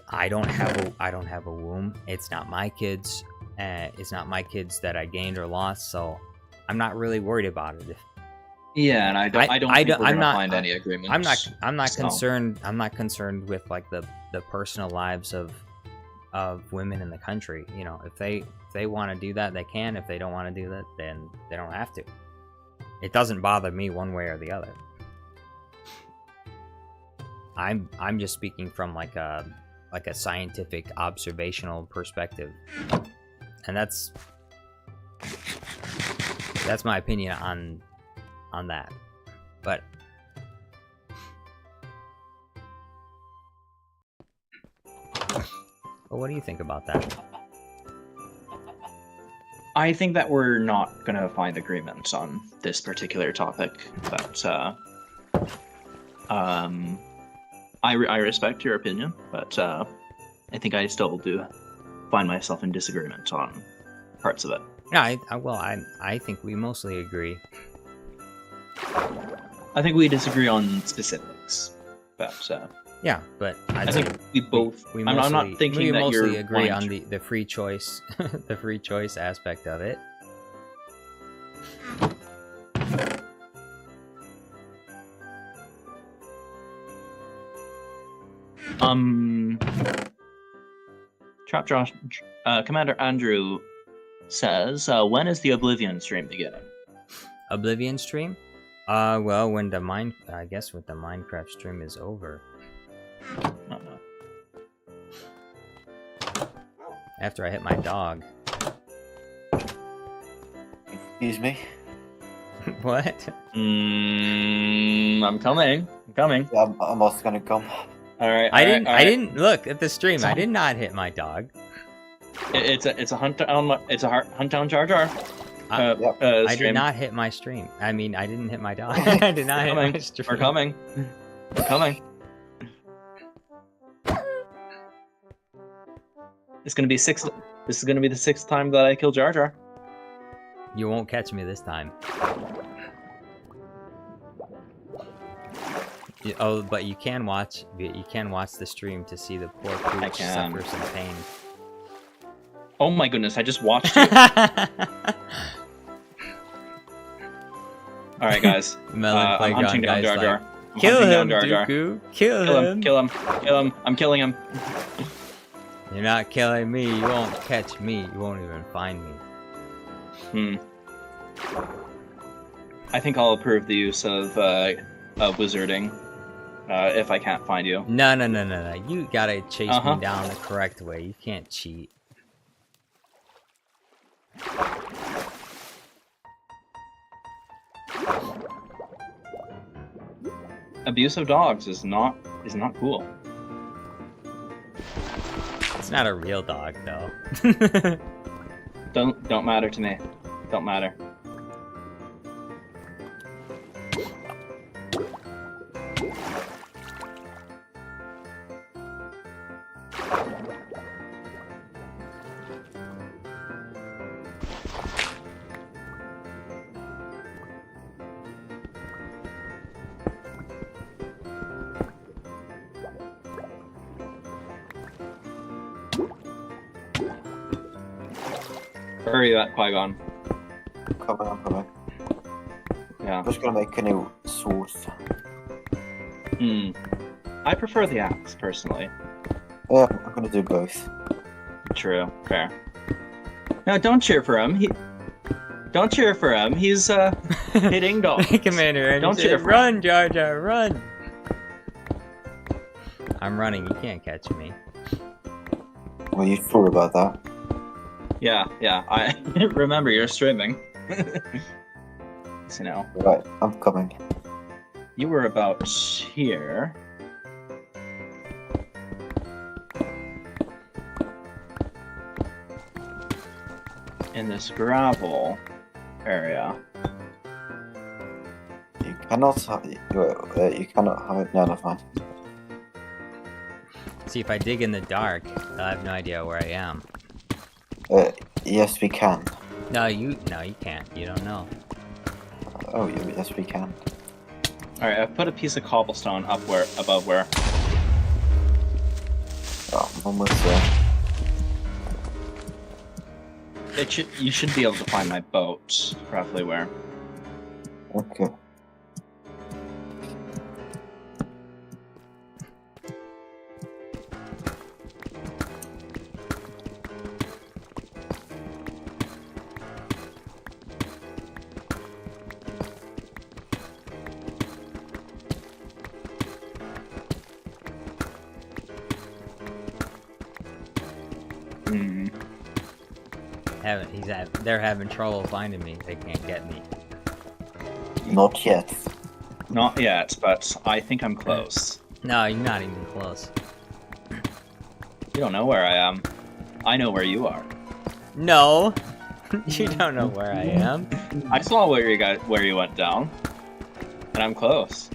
I don't have a womb. It's not my kids. It's not my kids that I gained or lost. So I'm not really worried about it. Yeah, and I don't think we're gonna find any agreement. I'm not so. concerned. I'm not concerned with like the personal lives of women in the country. You know, if they want to do that, they can. If they don't want to do that, then they don't have to. It doesn't bother me one way or the other. I'm just speaking from like a scientific observational perspective, and that's my opinion on that. But what do you think about that? I think that we're not gonna find agreement on this particular topic, but I respect your opinion, but I think I still do find myself in disagreement on parts of it. Yeah, I think we mostly agree. I think we disagree on specifics, but yeah, but I think we both. I'm not thinking that mostly you're agree on the free choice, the free choice aspect of it. Trap Josh, Commander Andrew says, when is the Oblivion stream beginning? Oblivion stream? Well, when the Minecraft stream is over. After I hit my dog. Excuse me? What? I'm coming. Yeah, I'm also gonna come. Alright. I didn't look at the stream. I did not hit my dog. It's a hunt down Jar Jar. I did not hit my stream. I mean, I didn't hit my dog. I did not hit my stream. We're coming. This is gonna be the sixth time that I kill Jar Jar. You won't catch me this time. Oh, but you can watch the stream to see the poor Pooch suffer some pain. Oh my goodness, I just watched it. Alright guys. I'm hunting down Jar Jar. Kill him, Dooku! Kill him! I'm killing him. You're not killing me, you won't catch me, you won't even find me. I think I'll approve the use of wizarding. If I can't find you. No. You gotta chase me down the correct way. You can't cheat. Abuse of dogs is not cool. It's not a real dog, though. Don't matter to me. Don't matter. Where are you at, Qui-Gon? I'm coming. Yeah. I'm just gonna make a new sword. I prefer the axe, personally. Yeah, I'm gonna do both. True. Fair. No, don't cheer for him. Don't cheer for him. He's hitting dogs. Commander, don't cheer for run, Jar Jar, run! I'm running. You can't catch me. Well, you sure about that? Yeah. I remember you're streaming. So now. Right, I'm coming. You were about here. In this gravel area. You cannot hide. You cannot hide. No, fine. See, if I dig in the dark, I have no idea where I am. Yes, we can. No, you can't. You don't know. Oh, yes, we can. Alright, I've put a piece of cobblestone above where. Oh, I'm almost there. You should be able to find my boat, roughly where. Okay. Hmm. They're having trouble finding me. They can't get me. Not yet. Not yet, but I think I'm close. No, you're not even close. You don't know where I am. I know where you are. No, you don't know where I am. I saw where you went down, and I'm close.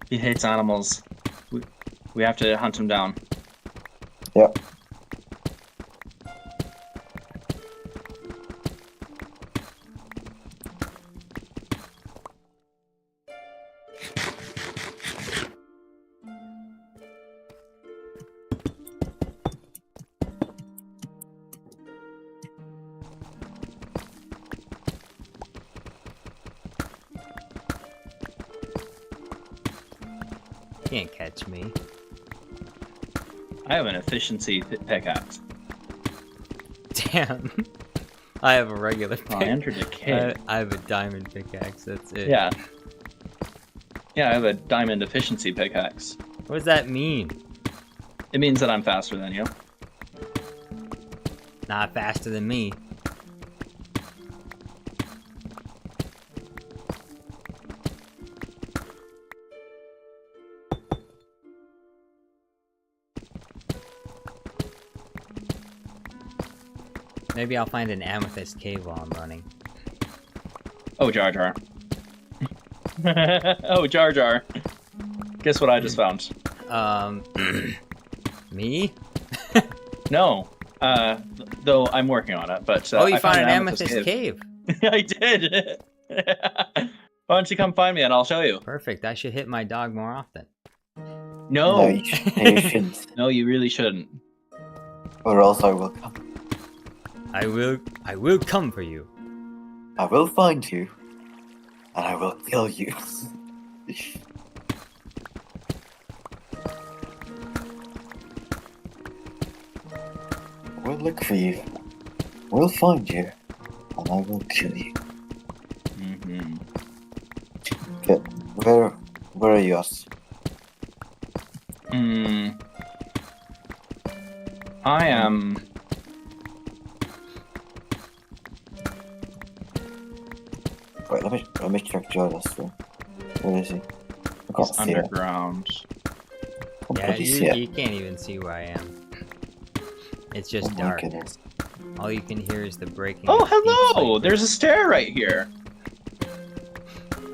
He hates animals. We have to hunt him down. Yep. Can't catch me. I have an efficiency pickaxe. Damn. I have a regular Oh, I pick. entered a cave. I have a diamond pickaxe. That's it. Yeah. Yeah, I have a diamond efficiency pickaxe. What does that mean? It means that I'm faster than you. Not faster than me. Maybe I'll find an amethyst cave while I'm running. Oh, Jar Jar. Oh, Jar Jar. Guess what I just found? Me? No. Though I'm working on it, but Oh, you I found an amethyst cave. I did. Why don't you come find me and I'll show you? Perfect. I should hit my dog more often. No, No. you shouldn't. No, you really shouldn't. Or else I will come. I will come for you. I will find you. And I will kill you. We'll look for you. We'll find you. And I will kill you. Mm-hmm. Okay, where are you at? I am. Wait, let me check Jonas room. Where is he? I can't It's see it. underground. I Yeah, can't see it. you can't even see where I am. It's just Oh my dark. goodness. All you can hear is the breaking. Oh, of deep hello! sleep. There's a stair right here.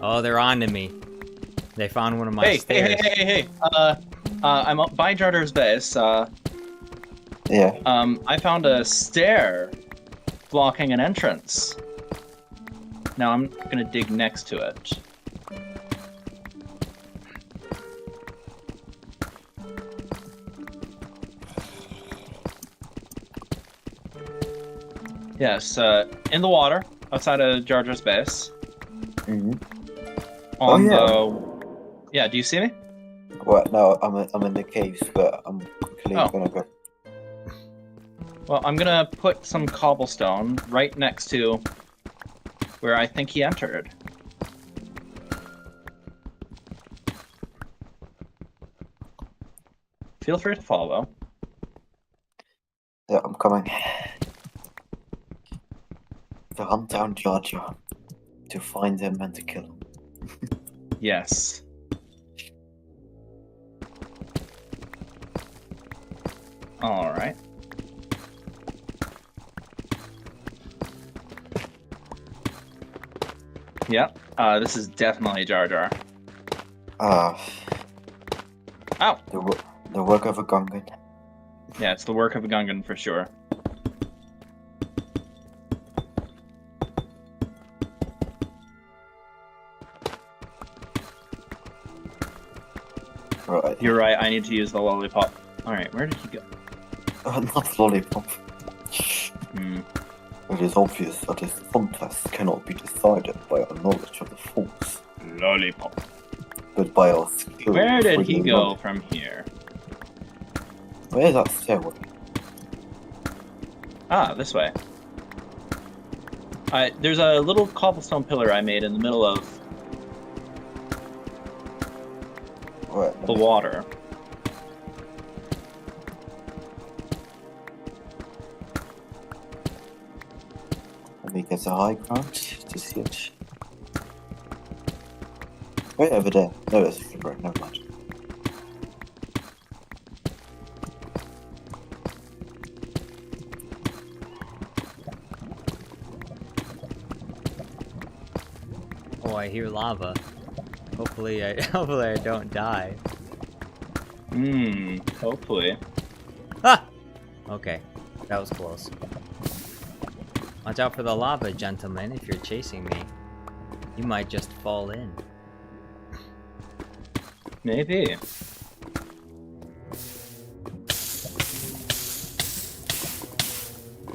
Oh, they're on to me. They found one of my Hey, stairs. hey! I'm up by Jar Jar's base. Yeah. I found a stair blocking an entrance. Now I'm gonna dig next to it. Yes, in the water, outside of Jar Jar's base. Mm-hmm. On Oh, the... Yeah, do you see me? What? No, I'm in the caves, but I'm quickly Oh. gonna go. Well, I'm gonna put some cobblestone right next to where I think he entered. Feel free to follow. Yeah, I'm coming. To hunt down Jar Jar. To find him and to kill him. Yes. Alright. Yep. This is definitely Jar Jar. Ah, Ow! the work of a Gungan. Yeah, it's the work of a Gungan for sure. Right. You're right, I need to use the lollipop. Alright, where did he go? Not lollipop. Hmm. It is obvious that this contest cannot be decided by our knowledge of the Force, Lollipop. but by our skill. Where did with he the go knowledge. from here? Where's that stairway? Ah, this way. There's a little cobblestone pillar I made in the middle of Right. the water. Let me get a high ground to see it. Right over there. No, that's right. Never mind. Oh, I hear lava. Hopefully I don't die. Hopefully. Ah! Okay, that was close. Watch out for the lava, gentlemen, if you're chasing me. You might just fall in. Maybe.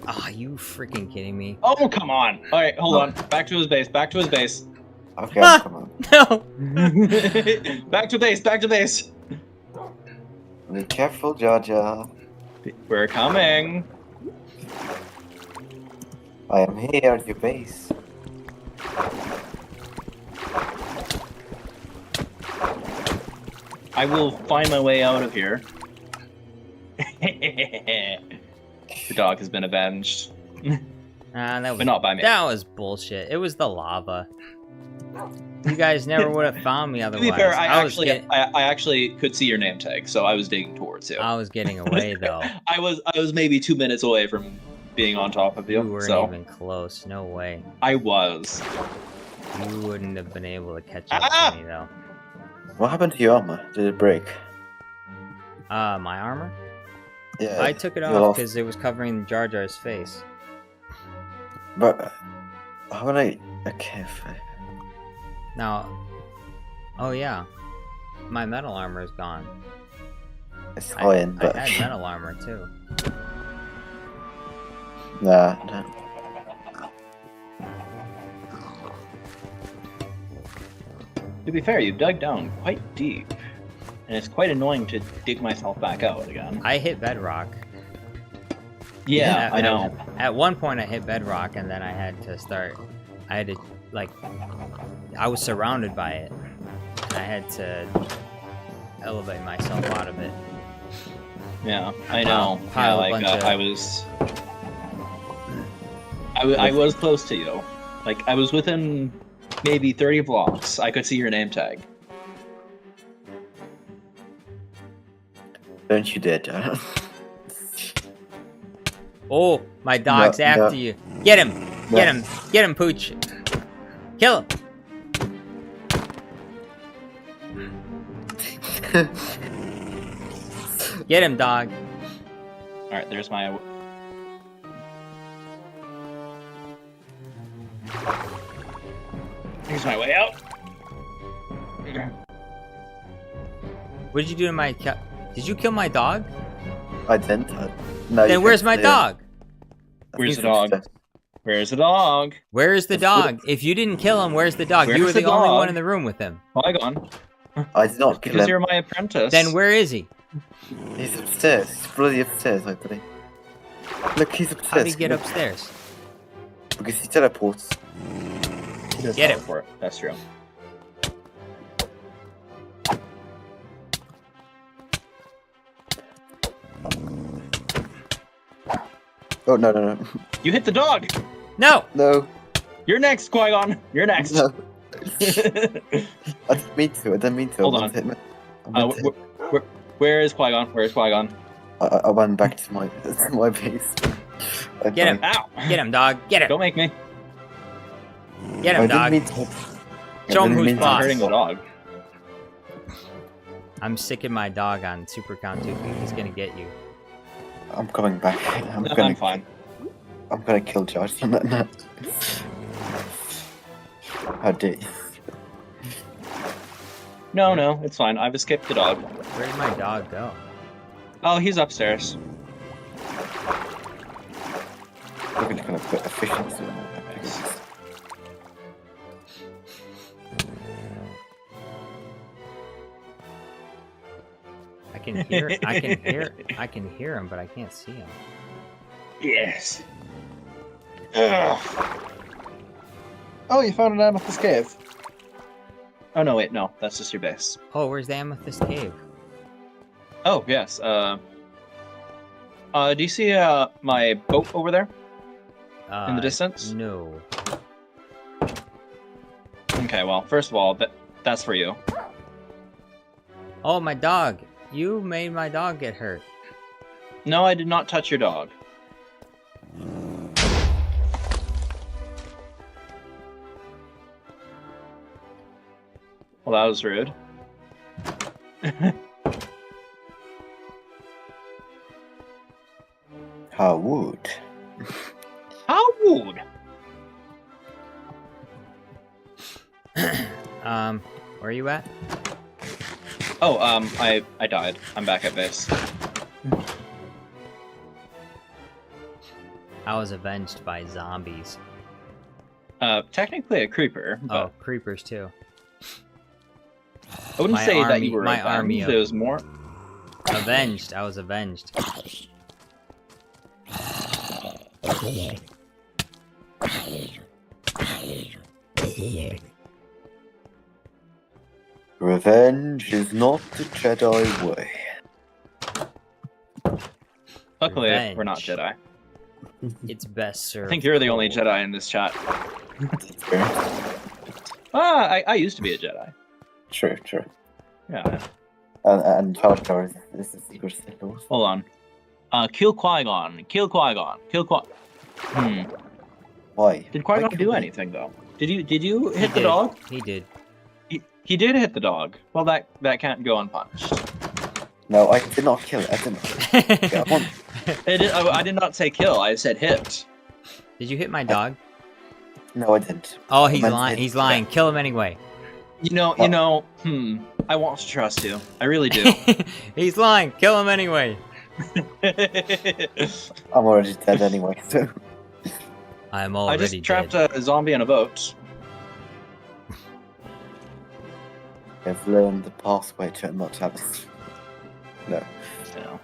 Ah, you freaking kidding me? Oh, come on! Alright, hold on. Back to his base, back to his base. Okay, Ah! come on. No! Back to base, back to base! Be careful, Jar Jar. We're coming! I am here at your base. I will find my way out of here. The dog has been avenged. Ah, that was But not by me. That was bullshit. It was the lava. You guys never would have found me To otherwise. be fair, I I actually could see your name tag, so I was digging towards you. I was getting away though. I was maybe 2 minutes away from being on top of you. You weren't so even close. No way. I was. You wouldn't have been able to catch up Ah! to me though. What happened to your armor? Did it break? My armor? Yeah. I took it you off lost- because it was covering Jar Jar's face. But how can I? Okay. Now, oh yeah, my metal armor is gone. It's I, high end, but I had metal armor too. nah, no. To be fair, you dug down quite deep, and it's quite annoying to dig myself back out again. I hit bedrock. Yeah, At- I know. At one point, I hit bedrock, and then I had to start. I had to like. I was surrounded by it, and I had to elevate myself out of it. Yeah, I know. Pile Yeah, a like bunch of- I was close to you. Like I was within maybe 30 blocks. I could see your name tag. Don't you dare, Jar. Oh, my dog's No, after no. you! Get him! No. Get him! Get him, Pooch! Kill him! Get him, dog! All right, there's my. Here's my way out. What did you do to my Did you kill my dog? I didn't. No. Then where's my dog? Where's the dog? Where's the dog? Where is the dog? If you didn't kill him, where's the dog? You were Where's the the only dog? one in the room with him. Polygon. I did not kill Because him. you're my apprentice. Then where is he? He's upstairs. He's bloody upstairs, like buddy. Look, he's upstairs. How did he get Look, upstairs? Because he teleports. He does Get him. teleport. That's true. Oh no no no You hit the dog. No! no You're next, Qui-Gon. You're next. no! I didn't mean to. I didn't mean to. Hold I on. meant to hit I, meant to- Where is Qui-Gon? Where's Qui-Gon? I went back to my base. Get him! Ow! Get him, dog! Get him! Don't make me. Get I him, didn't dog. mean to. Show him who's It's not boss. hurting the dog. I'm sicking my dog on Super Count Dooku. He's gonna get you. I'm coming back. I'm fine. I'm gonna kill Josh. How dare you? No, it's fine. I've escaped the dog. Where did my dog go? Oh, he's upstairs. We're gonna put efficiency on that. I can hear him, but I can't see him. Yes. Ugh. Oh, you found an amethyst cave. Oh no, wait, no, that's just your base. Oh, where's the Amethyst Cave? Oh yes. Do you see my boat over there in the distance? No. Okay, well, first of all, that's for you. Oh, my dog! You made my dog get hurt. No, I did not touch your dog. Well, that was rude. How would? How rude! Where are you at? Oh, I died. I'm back at base. I was avenged by zombies. Technically a creeper, but Oh, creepers too. I wouldn't my say that army- you were my army avenged. of- It was more. Avenged. I was avenged. Revenge is not the Jedi way. Luckily, we're not Revenge. Jedi. It's best served. I think you're the only Jedi in this chat. True, I used to be a Jedi. true. Yeah. And Jar Jar is the secret Sith Lord. Hold on. Kill Qui-Gon. Kill Qui-Gon. Kill Qui. Why? Did Qui-Gon Why do can't we- anything though? Did you He hit the did. dog? He did. He did hit the dog. Well, that can't go unpunished. No, I did not kill it. I did not. Yeah, one. I did not say kill. I said hit. Did you hit my dog? No, I didn't. Oh, he's meant lying. hit- He's lying. Kill him anyway. You know. I want to trust you. I really do. He's lying. Kill him anyway. I'm already dead anyway, so. I'm I already just trapped dead. a zombie in a boat. I've learned the pathway to immortality. No. You know.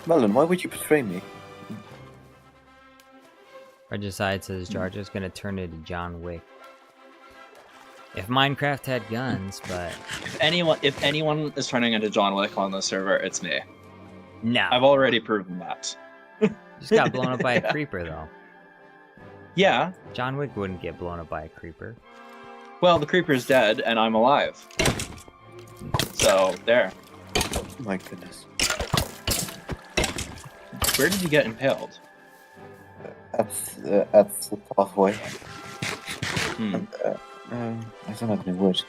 Melon, why would you betray me? Regicide says Jar Jar's gonna turn into John Wick. If Minecraft had guns, but If anyone is turning into John Wick on the server, it's me. no. I've already proven that. Just got blown up by a creeper though. Yeah. John Wick wouldn't get blown up by a creeper. Well, the creeper's dead and I'm alive. So there. My goodness. Where did you get impaled? That's the pathway. Hmm. I don't have any wood.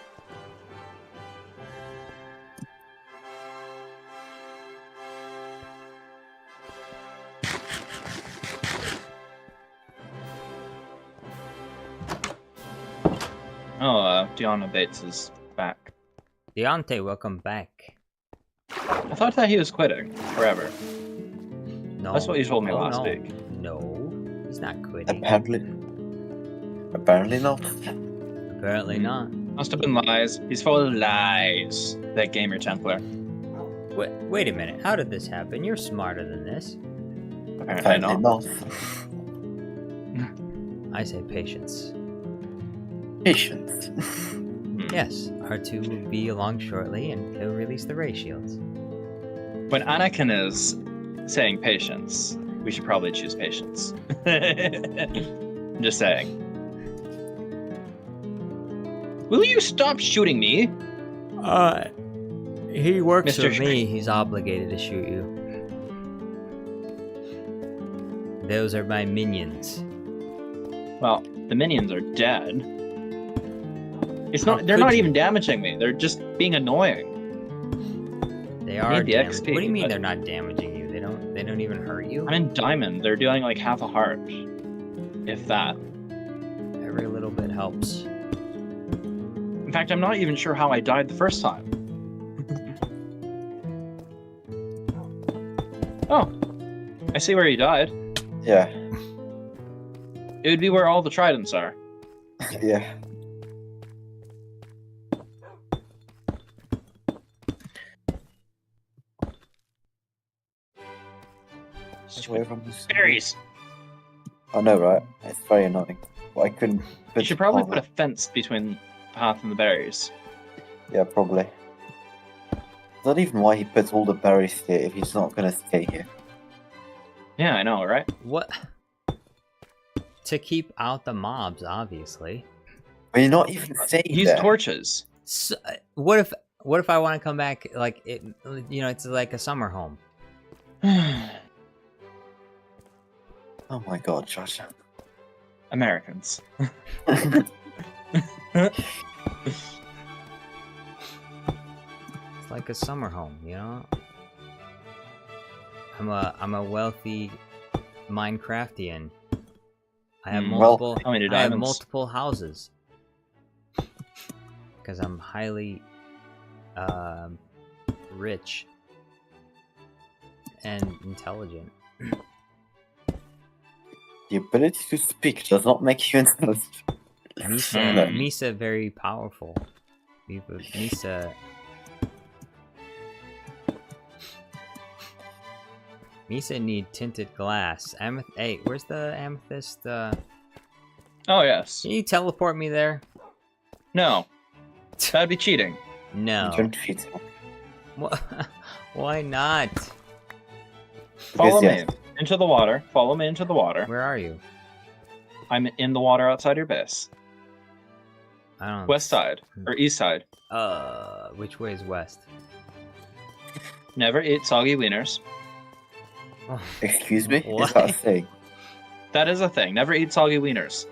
Oh, Deanna Bates is back. Deontay, welcome back. I thought that he was quitting forever. No. That's what you told me Oh, last no. week. No, he's not quitting. Apparently not. Apparently not. Must have been lies. He's full of lies. That gamer Templar. Wait a minute. How did this happen? You're smarter than this. Apparently not. I say patience. Patience. Yes, R2 will be along shortly and he'll release the ray shields. When Anakin is saying patience, we should probably choose patience. I'm just saying. Will you stop shooting me? He works Mr. for me. He's obligated to shoot you. Those are my minions. Well, the minions are dead. It's How not. They're could not you? even damaging me. They're just being annoying. They are. Need the What XP, do you mean but- they're not damaging you? They don't even hurt you. I'm in diamond. They're doing like half a heart, if that. Every little bit helps. In fact, I'm not even sure how I died the first time. Oh, I see where you died. Yeah. It would be where all the tridents are. Yeah. Away from this- Berries. I know, right? It's very annoying. But I couldn't. You should probably put a fence between the path and the berries. Yeah, probably. Not even why he puts all the berries here if he's not gonna stay here. Yeah, I know, right? What? To keep out the mobs, obviously. But you're not even staying Use there. torches. So, what if I want to come back? Like it, it's like a summer home. Oh my god, Josh. Americans. It's like a summer home, you know. I'm a wealthy Minecraftian. I have Well, multiple. how many I have diamonds? multiple houses because I'm highly rich and intelligent. The ability to speak does not make you intelligent. Misa, Misa, very powerful. Misa. Misa need tinted glass. Hey, where's the amethyst? Oh, yes. Can you teleport me there? No. That'd be cheating. No. You don't cheat. Why not? Follow yes. me into the water. Follow me into the water. Where are you? I'm in the water outside your base. I don't. West side. Or east side. Which way is west? Never eat soggy wieners. Oh, Excuse me? What? Is that a thing? That is a thing. Never eat soggy wieners.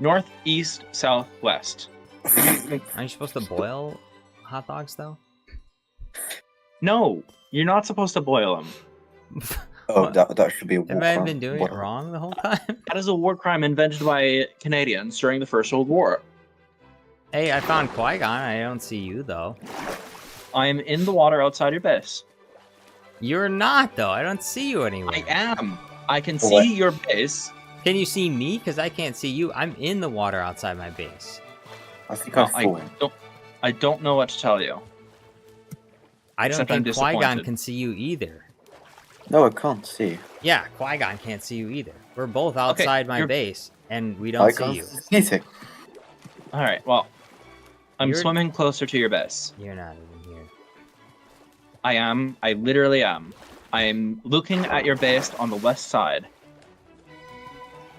North, east, south, west. aren't you supposed to boil hot dogs though? No, you're not supposed to boil them. Oh, What? that should be a war Have I crime. been doing What? it wrong the whole time? That is a war crime invented by Canadians during the First World War. Hey, I found Qui-Gon. I don't see you though. I am in the water outside your base. You're not though. I don't see you anywhere. I am. I can What? see your base. Can you see me? Because I can't see you. I'm in the water outside my base. I think Well, I've fallen. I don't know what to tell you. I don't Except I'm think Qui-Gon disappointed. can see you either. No, I can't see. Yeah, Qui-Gon can't see you either. We're both Okay, outside my you're- base, and we I don't see can't you. see anything. All right. Well, I'm You're- swimming closer to your base. You're not even here. I am. I literally am. I'm looking at your base on the west side.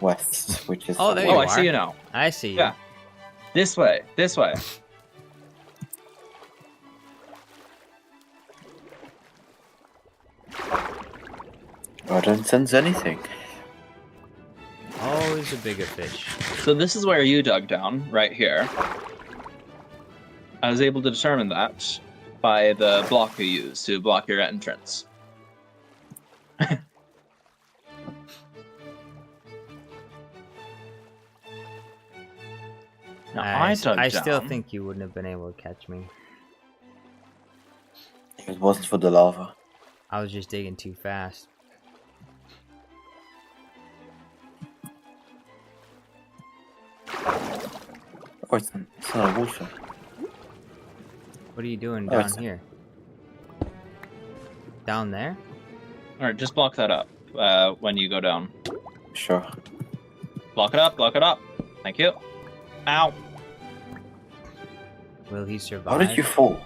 West, which is. Oh, there Oh, you I are. see you now. I see you. Yeah. This way. This way. I don't sense anything. Always a bigger fish. So this is where you dug down, right here. I was able to determine that by the block you use to block your entrance. Now I dug I down. still think you wouldn't have been able to catch me. If it wasn't for the lava. I was just digging too fast. Oh, it's not a water. What are you doing Oh, down it's- here? Down there? All right, just block that up when you go down. Sure. Block it up. Block it up. Thank you. Ow. Will he How survive? did you fall?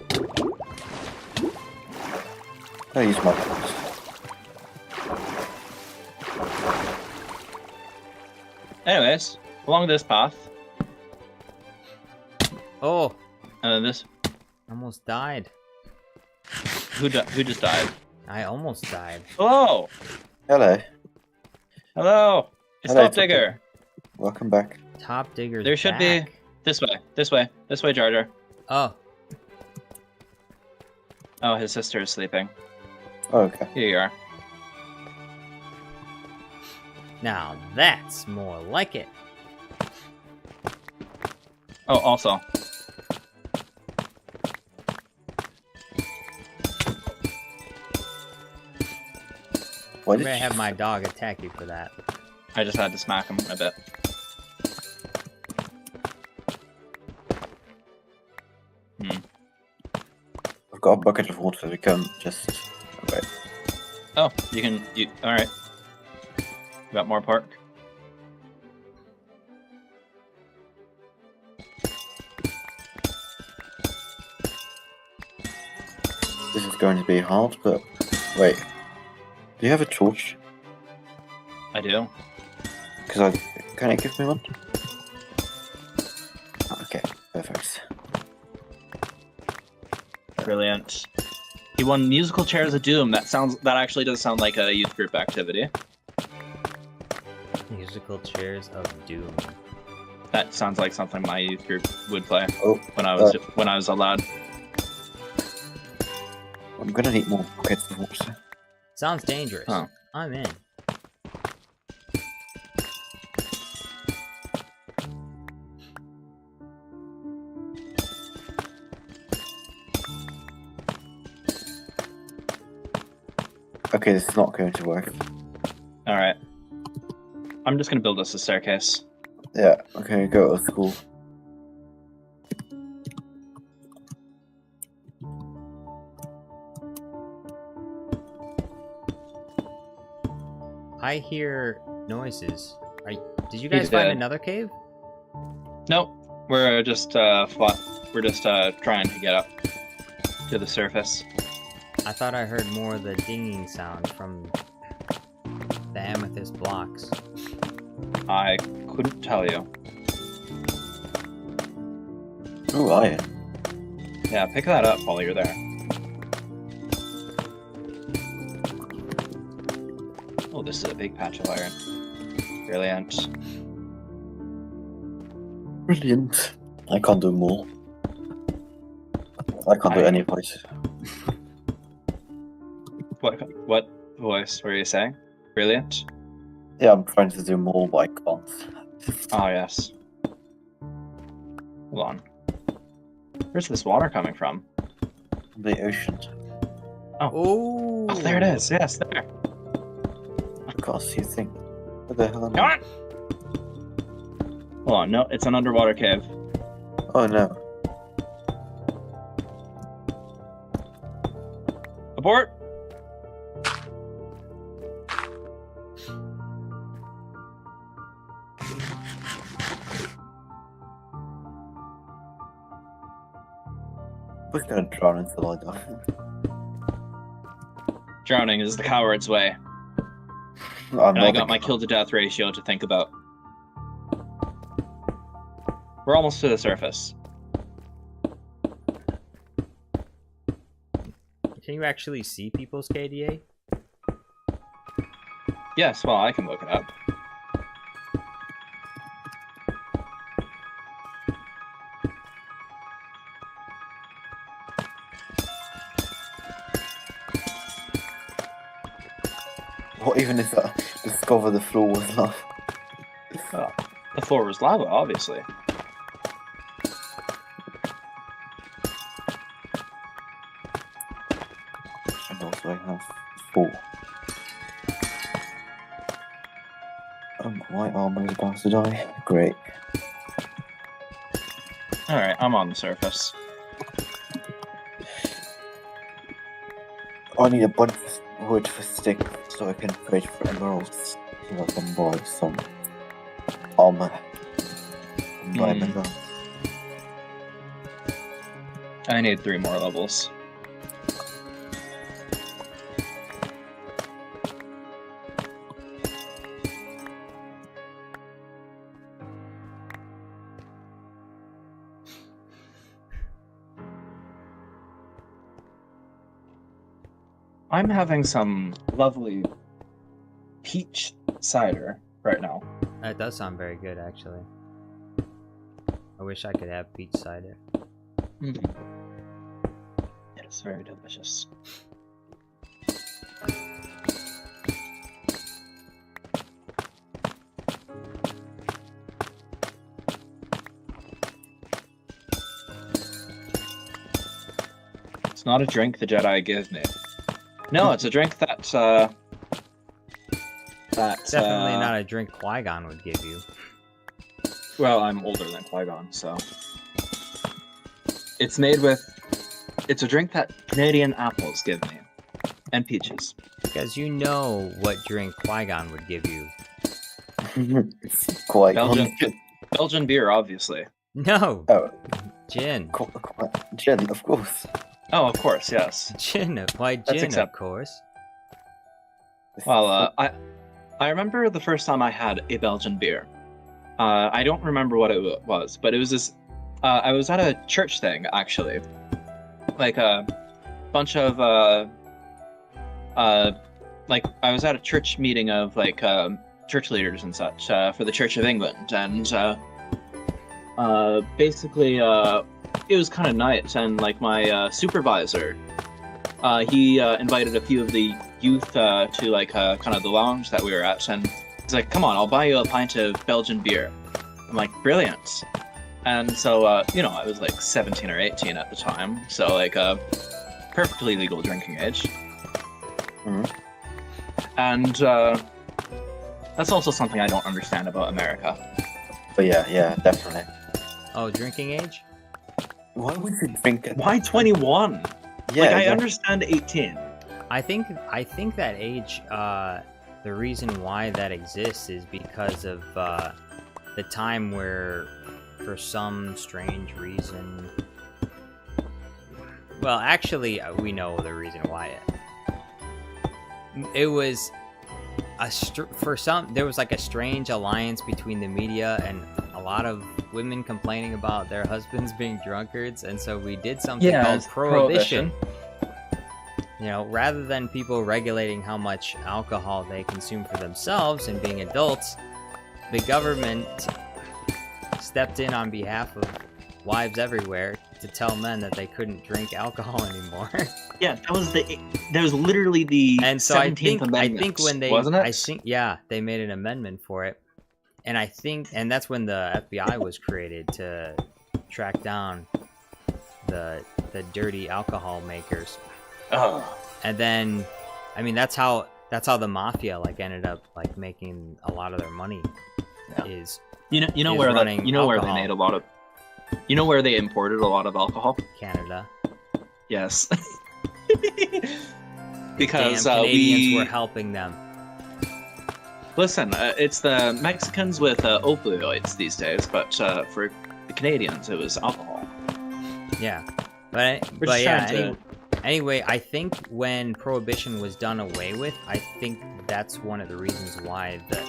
I use my box. Anyways, along this path, Oh, And then this. almost died. Who just died? I almost died. Hello. Hello. Hello. It's Hello, Top Digger. Welcome back. Top Digger's There should back. be this way, Jar Jar. Oh, Oh, his sister is sleeping. Oh, okay. Here you are. now that's more like it. Oh, also, Why I'm did gonna you... have my dog attack you for that. I just had to smack him a bit. I've got a bucket of water. We can just... Okay. Oh, all right. You got more pork? This is going to be hard, but... Wait. Do you have a torch? I do. Because Can it give me one? Okay, perfect. Brilliant. He won musical chairs of doom. That actually does sound like a youth group activity. Musical chairs of doom. That sounds like something my youth group would play Oh, when I was allowed. I'm gonna need more buckets of water. Sounds dangerous. Oh. I'm in. Okay, this is not going to work. All right. I'm just gonna build us a staircase. Yeah, okay, go to school. I hear noises. Did you He guys find did. another cave? Nope. We're just trying to get up to the surface. I thought I heard more of the dinging sound from the amethyst blocks. I couldn't tell you. Oh, iron. Yeah, pick that up while you're there. Oh, this is a big patch of iron. Brilliant. Brilliant. I can't do more. I can't do any place. What voice were you saying? Brilliant? Yeah, I'm trying to do more, but I can't. Oh, yes. Hold on. Where's this water coming from? The ocean. Oh! Oh, there it is. Yes, there. I can't see a thing. What the hell am Come I? on! Hold on. No, it's an underwater cave. Oh no. Abort! We're gonna drown until I die. Drowning is the coward's way. I'm And I not got a my cow- kill to death ratio to think about. We're almost to the surface. Can you actually see people's KDA? Yes, well, I can look it up. What even is that? Discover the floor was lava. Oh, the floor was lava, obviously. And also I have 4. My armor is about to die. Great. Alright, I'm on the surface. I need a bunch of wood for stick so I can trade for emeralds. So I can buy some armor. And buy Hmm. emeralds. I need 3 more levels. I'm having some lovely peach cider right now. That does sound very good, actually. I wish I could have peach cider. It's very delicious. It's not a drink the Jedi give me. No, it's a drink that Definitely not a drink Qui-Gon would give you. Well, I'm older than Qui-Gon, so it's made with. It's a drink that Canadian apples give me, and peaches. Because you know what drink Qui-Gon would give you. Quite Belgian beer, obviously. No! Oh, Gin. gin, of course. Oh, of course, yes. Gin, white gin, of acceptable. course. Well, I remember the first time I had a Belgian beer. I don't remember what it was, but it was this. I was at a church thing actually, like a bunch of like I was at a church meeting of like church leaders and such for the Church of England, and basically it was kind of nice, and like my supervisor, he invited a few of the youth to like kind of the lounge that we were at, and he's like, "Come on, I'll buy you a pint of Belgian beer." I'm like, "Brilliant!" And so you know, I was like 17 or 18 at the time, so like perfectly legal drinking age. Mhm. And that's also something I don't understand about America. But yeah, definitely. Oh, drinking age? Why would you drink it? Why 21? Yeah, Like, I yeah. understand 18. I think that age, the reason why that exists is because of the time where, for some strange reason, well, actually, we know the reason why it was there was like a strange alliance between the media and a lot of women complaining about their husbands being drunkards, and so we did something called it's prohibition. You know, rather than people regulating how much alcohol they consume for themselves and being adults, the government stepped in on behalf of wives everywhere to tell men that they couldn't drink alcohol anymore. Yeah, that was literally the And so 17th Amendment. I think when they, wasn't it? I think, yeah, they made an amendment for it, and I think, and that's when the FBI was created to track down the dirty alcohol makers. Oh. And then, I mean, that's how the mafia like ended up like making a lot of their money. Yeah. Is You know is where running where they alcohol. made a lot of. You know where they imported a lot of alcohol? Canada. Yes. Because Damn, Canadians were helping them. Listen, it's the Mexicans with opioids these days, but for the Canadians, it was alcohol. Yeah, but We're just yeah. trying to- Anyway, I think when Prohibition was done away with, I think that's one of the reasons why the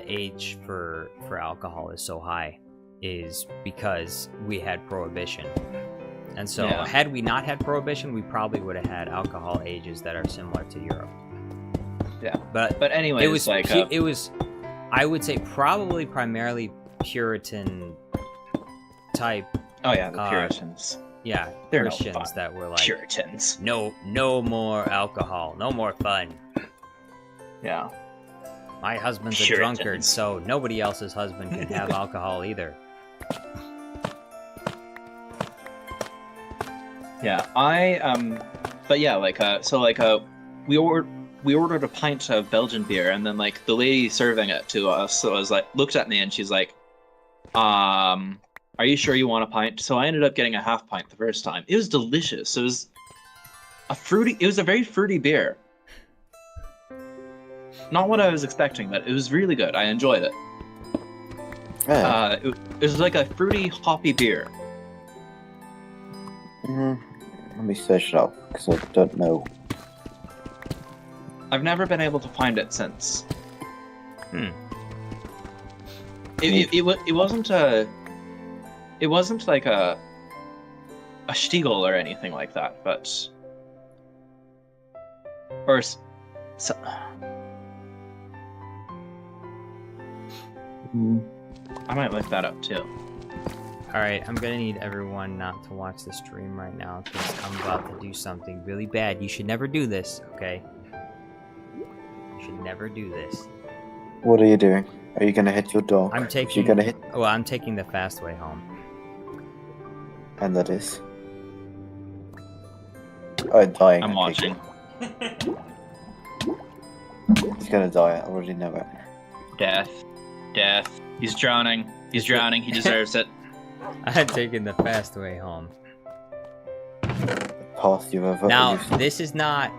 age for alcohol is so high, is because we had Prohibition. And so, Yeah. had we not had Prohibition, we probably would have had alcohol ages that are similar to Europe. Yeah. But But anyways, it was like it was, I would say, probably primarily Puritan type. oh yeah, the Puritans. Yeah, They're no Christians fun. that were like, Puritans. no more alcohol, no more fun. Yeah. My husband's a Puritans. drunkard, so nobody else's husband can have alcohol either. Yeah, but yeah, like we ordered a pint of Belgian beer, and then like the lady serving it to us was like looked at me and she's like, are you sure you want a pint? So I ended up getting a half pint the first time. It was delicious. It was a very fruity beer. Not what I was expecting, but it was really good. I enjoyed it. Yeah. It was like a fruity, hoppy beer. Let me search it up because I don't know. I've never been able to find it since. Hmm. It wasn't like a Stiegel or anything like that, but Or so, I might look that up too. Alright, I'm gonna need everyone not to watch the stream right now because I'm about to do something really bad. You should never do this, okay? You should never do this. What are you doing? Are you gonna hit your dog? I'm If taking. you're gonna hit, Well, I'm taking the fast way home. and that is. Oh, dying. I'm okay, watching. good. He's gonna die. I already know it. Death. Death. He's drowning. He's drowning. He deserves it. I'm taking the fast way home. Path you've ever Now, used. this is not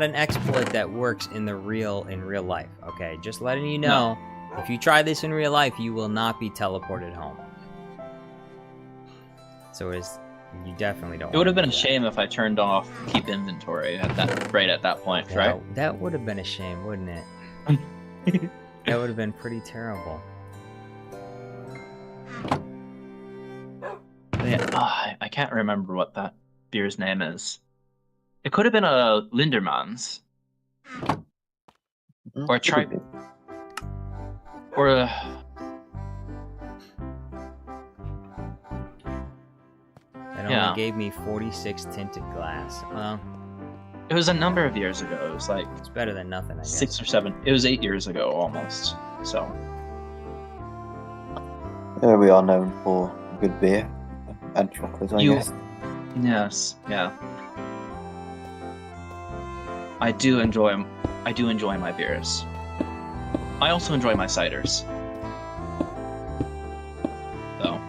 an exploit that works in real life. Okay, just letting you know. If you try this in real life, you will not be teleported home. So you definitely don't. It would have been a wanna do that. shame if I turned off keep inventory at that point, Yeah, right? That would have been a shame, wouldn't it? That would have been pretty terrible. Yeah, I can't remember what that beer's name is. It could have been a Linderman's. Mhm, or try- could be. Or a... That only Yeah. gave me 46 tinted glass. Well, It was a number of years ago. It was like it's better than nothing, I guess. 6 or 7. It was 8 years ago almost. So We are known for good beer and chocolate, I You- guess. yes, yeah. I do enjoy my beers. I also enjoy my ciders. So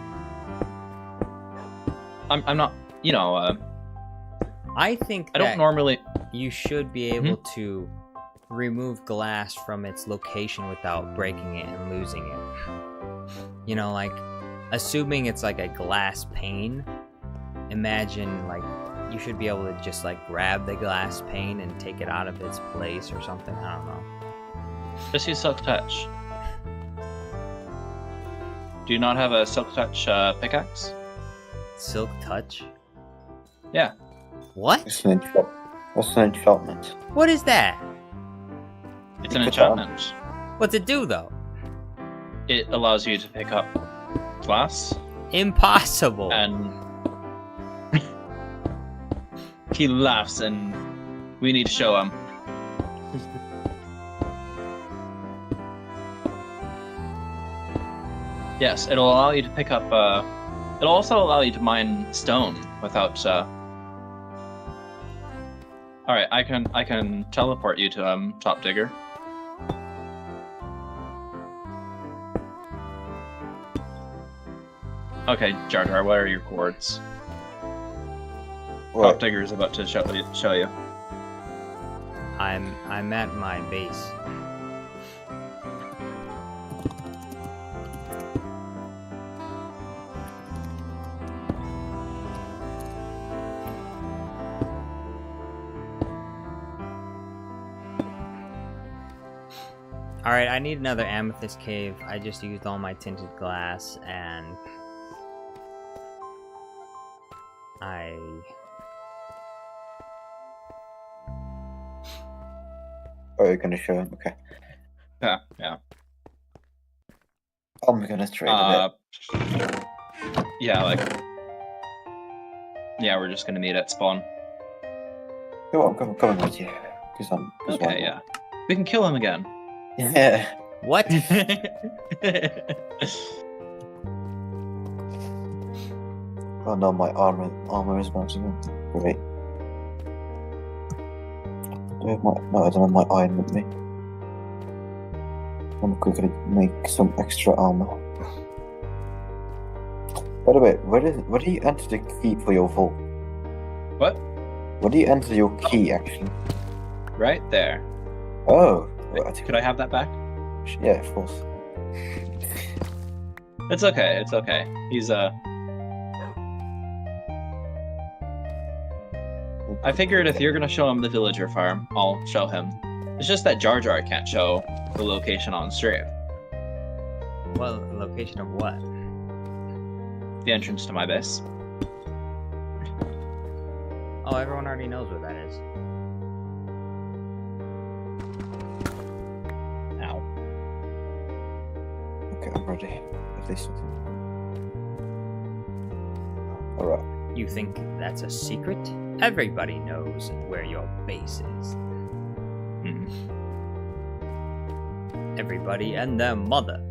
I'm not, I think I don't that normally. you should be able to remove glass from its location without breaking it and losing it. You know, like, assuming it's like a glass pane, imagine, like, you should be able to just, like, grab the glass pane and take it out of its place or something. I don't know. Just use Silk Touch. Do you not have a Silk Touch pickaxe? Silk Touch? Yeah. What? What's an enchantment? What is that? It's an Pick it up. enchantment. What's it do, though? It allows you to pick up glass Impossible. and he laughs and we need to show him. Yes, it'll allow you to pick up it'll also allow you to mine stone without Alright, I can teleport you to Top Digger. Okay, Jar Jar, what are your chords? Top Right. Digger is about to show you. I'm at my base. Alright, I need another amethyst cave. I just used all my tinted glass and Oh, you're gonna show him? Okay. Yeah. I'm gonna trade a bit. Yeah, we're just gonna meet at spawn. Come on, I'm coming with you. Okay, yeah. We can kill him again. Yeah. what? Oh no, my armor is bouncing. Great. I don't have my iron with me. I'm quickly make some extra armor. By the way, where do you enter the key for your vault? What? Where do you enter your key actually? Right there. Oh, right. Could I have that back? Yeah, of course. It's okay. It's okay. He's I figured if you're gonna show him the villager farm, I'll show him. It's just that Jar Jar can't show the location on stream. Well, location of what? The entrance to my base. Oh, everyone already knows where that is. already. At least. Alright. You think that's a secret? Everybody knows where your base is. Hmm. Everybody and their mother.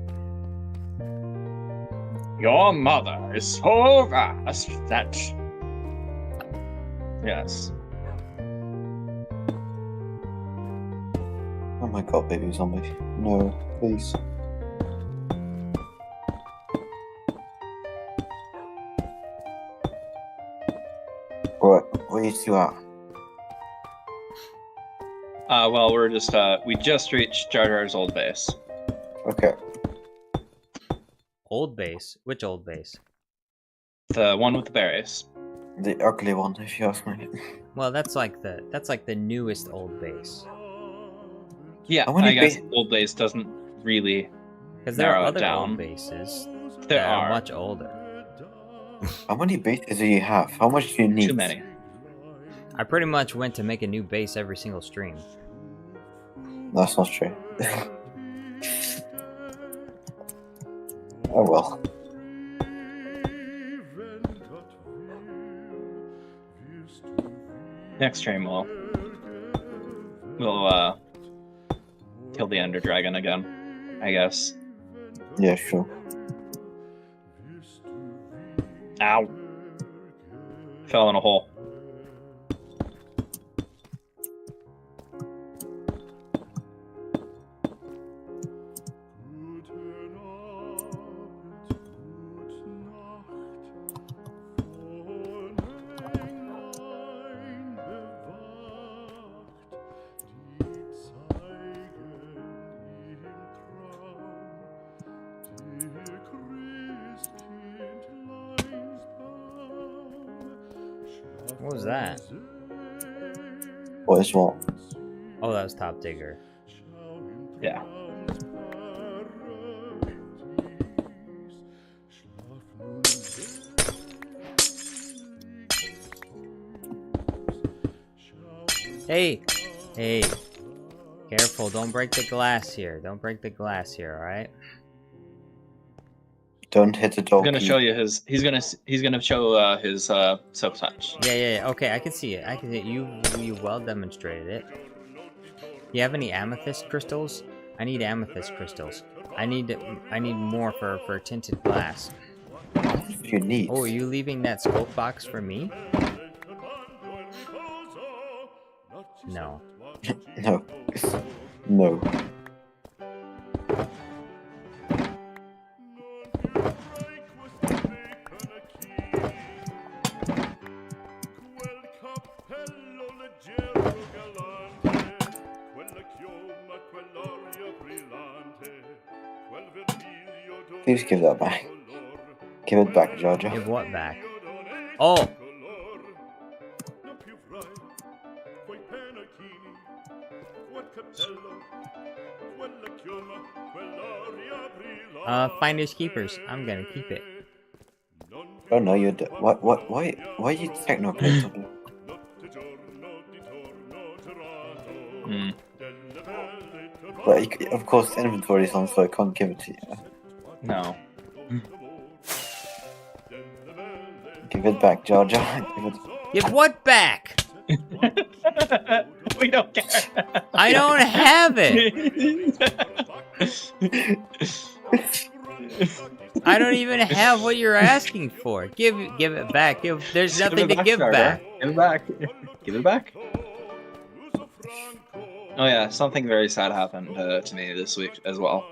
Your mother is so vast that. Yes. Oh my god, baby zombie. No, please. Alright, where you two at? Well, we're just, we just reached Jar Jar's old base. Okay. Old base? Which old base? The one with the berries. The ugly one, if you ask me. Well, that's like the newest old base. Yeah, How many I guess ba- old base doesn't really. Because there are Narrow it other down. old bases There that are are much older. How many bases do you have? How much do you need? too many. I pretty much went to make a new base every single stream. That's not true. Oh well. Next stream we'll kill the Ender Dragon again, I guess. Yeah, sure. Ow. Fell in a hole. What was that? What is what? Oh, that was Top Digger. Yeah. Hey! Hey! Careful, don't break the glass here. Don't break the glass here, alright? Don't hit the dog. He's gonna show you his. He's gonna show his silk touch. Yeah. Okay, I can see it. I can see it. You well demonstrated it. You have any amethyst crystals? I need amethyst crystals. I need more for tinted glass. You need. Oh, are you leaving that scope box for me? No. No. No. Please give that back. Give it back, Jar Jar. Give what back? Oh! Finders keepers. I'm gonna keep it. Oh no, you're. Why are you techno-critical? Hmm. But of course, the inventory is on, so I can't give it to you. No. Give it back, Jar Jar. Give what back? We don't care. I don't have it. I don't even have what you're asking for. Give it back. There's nothing to give back. Give it back. Give it back. Oh yeah, something very sad happened to me this week as well.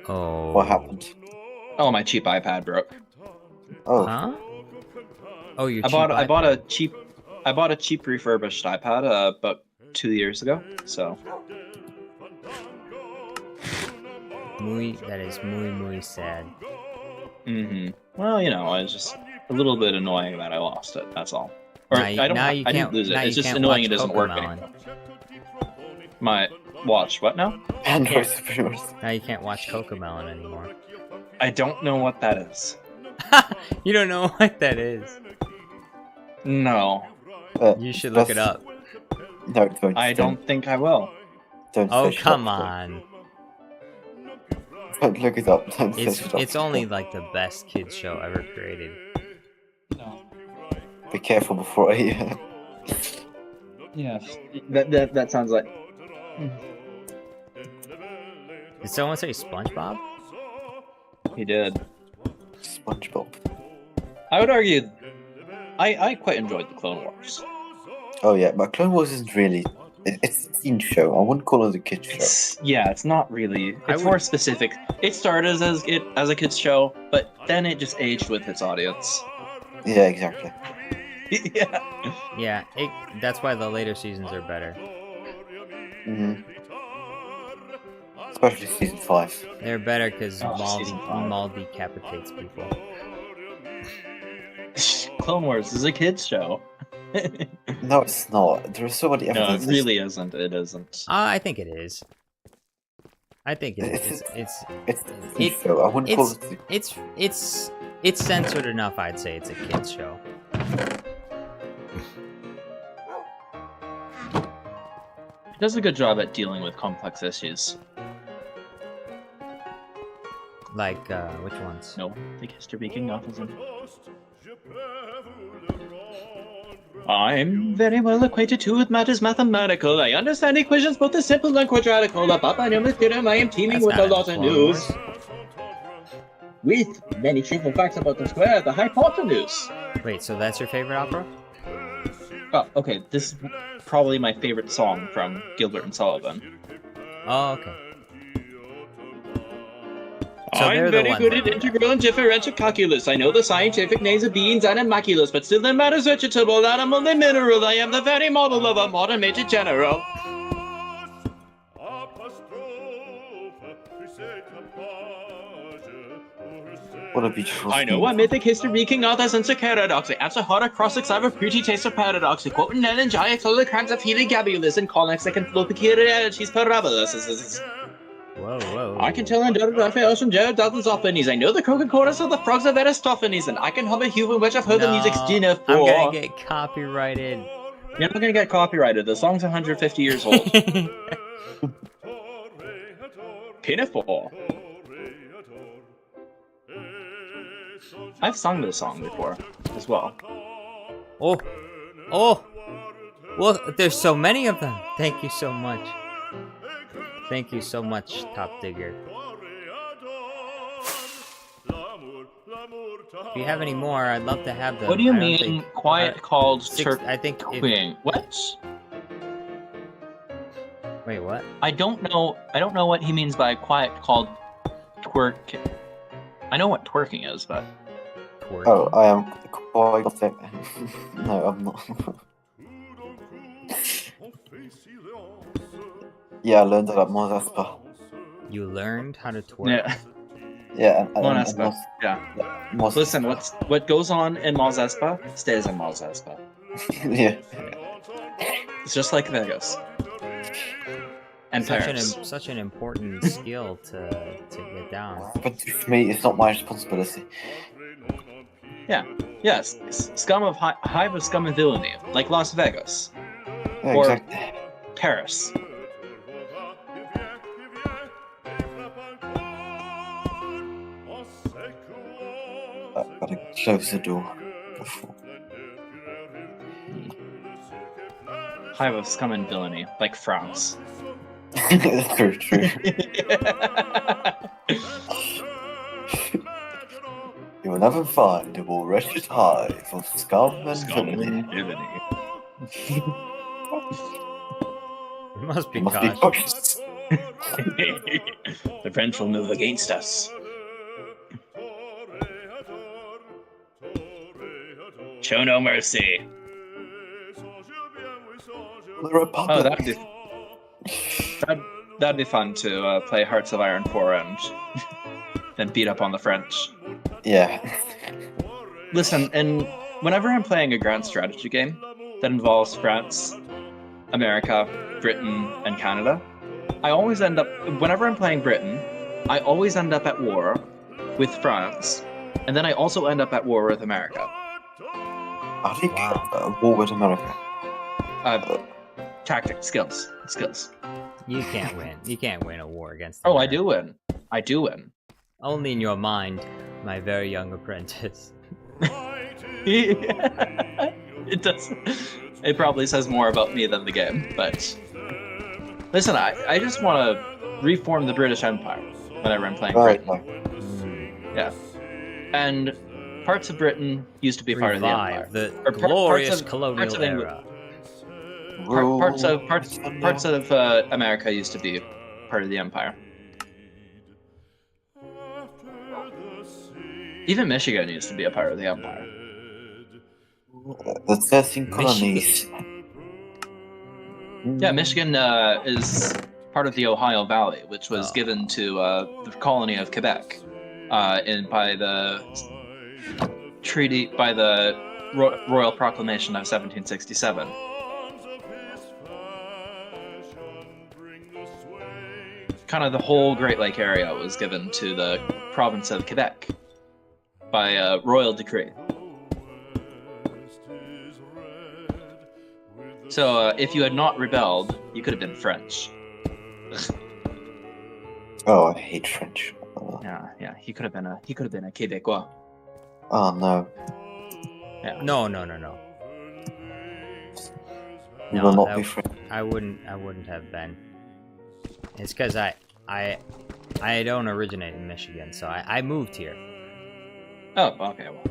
Oh. What happened? Oh, my cheap iPad broke. Oh, Huh? Oh, your I bought a cheap refurbished iPad about 2 years ago. So That is muy sad. well, you know, it's just a little bit annoying that I lost it. That's all. Or I didn't lose it. It's just annoying it doesn't work anymore. My watch. What now? Android Supremers. Now you can't watch Cocomelon anymore. I don't know what that is. You don't know what that is. No, You should look it up. No, don't. I don't think I will. Don't Oh, fish come that on. Don't look it up. Don't It's search it up. it's only like the best kids show ever created. No. Be careful before I. Yeah. That sounds like. Did someone say SpongeBob? He did. SpongeBob. I would argue. I quite enjoyed the Clone Wars. Oh yeah, but Clone Wars isn't really. It's a teen show. I wouldn't call it a kid show. It's not really. I It's would- more specific. It started as a kids show, but then it just aged with its audience. Yeah, exactly. Yeah. Yeah, that's why the later seasons are better. hmm Especially season 5. They're better because Oh, season five. Maul decapitates people. Clone Wars is a kids show. No, it's not. There are so many No, it evidences. really isn't. It isn't. I think it is. I think it is. It's a teen show. I wouldn't call it. It's censored enough. I'd say it's a kids show. It does a good job at dealing with complex issues. Like which ones? No, the Mr. Beaking autism. I'm very well acquainted too with matters mathematical. I understand equations both the simple and quadratical. About binomial theorem, I am teeming That's with a not lot of Clone news. Wars. With many trivial facts about the square, the hypotenuse. Wait, so that's your favorite opera? Oh, okay. This is probably my favorite song from Gilbert and Sullivan. Oh, okay. So I'm they're the very ones good that at do that. integral and differential calculus. I know the scientific names of beings and animalculous, but still in matters vegetable, animal, and mineral. I am the very model of a modern major general. What a beautiful. I know theme. what mythic history King Arthur's and paradox. I answer hard acrostics, I have a pretty taste of paradox. I quote an elegiac, holograms of healing gabulus, and conics that can flow peculiarities parabolas. Whoa, whoa. I can tell and Raphael from Jared Dalton's Ophanes. I know the croaking chorus of the frogs of Aristophanes, and I can hum a human which I've heard the music's dinner I'm for. gonna get copyrighted. You're not gonna get copyrighted. The song's 150 years old. Pinafore. I've sung this song before as well. Oh, oh. Well, there's so many of them. Thank you so much. Thank you so much, Top Digger. If you have any more, I'd love to have them. What do you I don't mean, think- quiet called six, I think. twerking? What? Wait, what? I don't know what he means by quiet called twerk. I know what twerking is, but Twerking. Oh, I am quite. No, I'm not. Yeah, I learned that at Mos Espa. You learned how to twerk. yeah. Yeah, Mos and Espa. Yeah. Mos Listen, what goes on in Mos Espa stays in Mos Espa. Yeah. It's just like Vegas. And Paris. Such an important skill to get down. But for me, it's not my responsibility. Yes, scum of hive of scum and villainy, like Las Vegas, Yeah, Or- exactly. Paris. Gotta close the door before. Hive of scum and villainy, like France. It's very true. You will never find a more wretched hive of scum and Scum villainy. and villainy. You must be You must be cautious. cautious. The French will move against us. Show no mercy. The Republic. Oh, that'd be fun to play Hearts of Iron 4 and then beat up on the French. Yeah. Listen, and whenever I'm playing a grand strategy game that involves France, America, Britain, and Canada, I always end up, whenever I'm playing Britain, I always end up at war with France, and then I also end up at war with America. I think Wow. war with America. Tactics, skills. You can't win. You can't win a war against. Oh, I America. do win. I do win. Only in your mind, my very young apprentice. It does. It probably says more about me than the game, but listen, I just want to reform the British Empire whenever I'm playing Right. Britain. Yeah, and parts of Britain used to be part of the Revive Empire. the Or glorious parts colonial of England. era. Parts of America used to be part of the Empire. Even Michigan used to be a part of the Empire. The 13 colonies. Yeah, Michigan is part of the Ohio Valley, which was given to the colony of Quebec by the Royal Proclamation of 1767. Kind of the whole Great Lake area was given to the province of Quebec by royal decree. So if you had not rebelled, you could have been French. Oh, I hate French. Yeah, he could have been a Québécois. Oh no. Yeah. No. We No, will not that- be French. I wouldn't have been. It's because I don't originate in Michigan, so I moved here. Oh, okay. Well,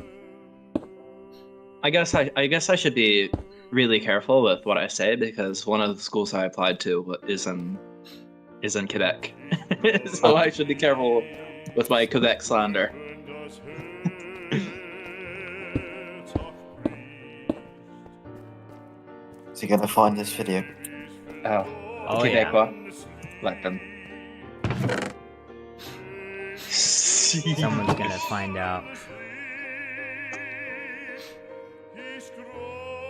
I guess I should be really careful with what I say because one of the schools I applied to is in Quebec, so I should be careful with my Quebec slander. Is he gonna find this video? Oh, Yeah. Québécois. Let them. Someone's gonna find out.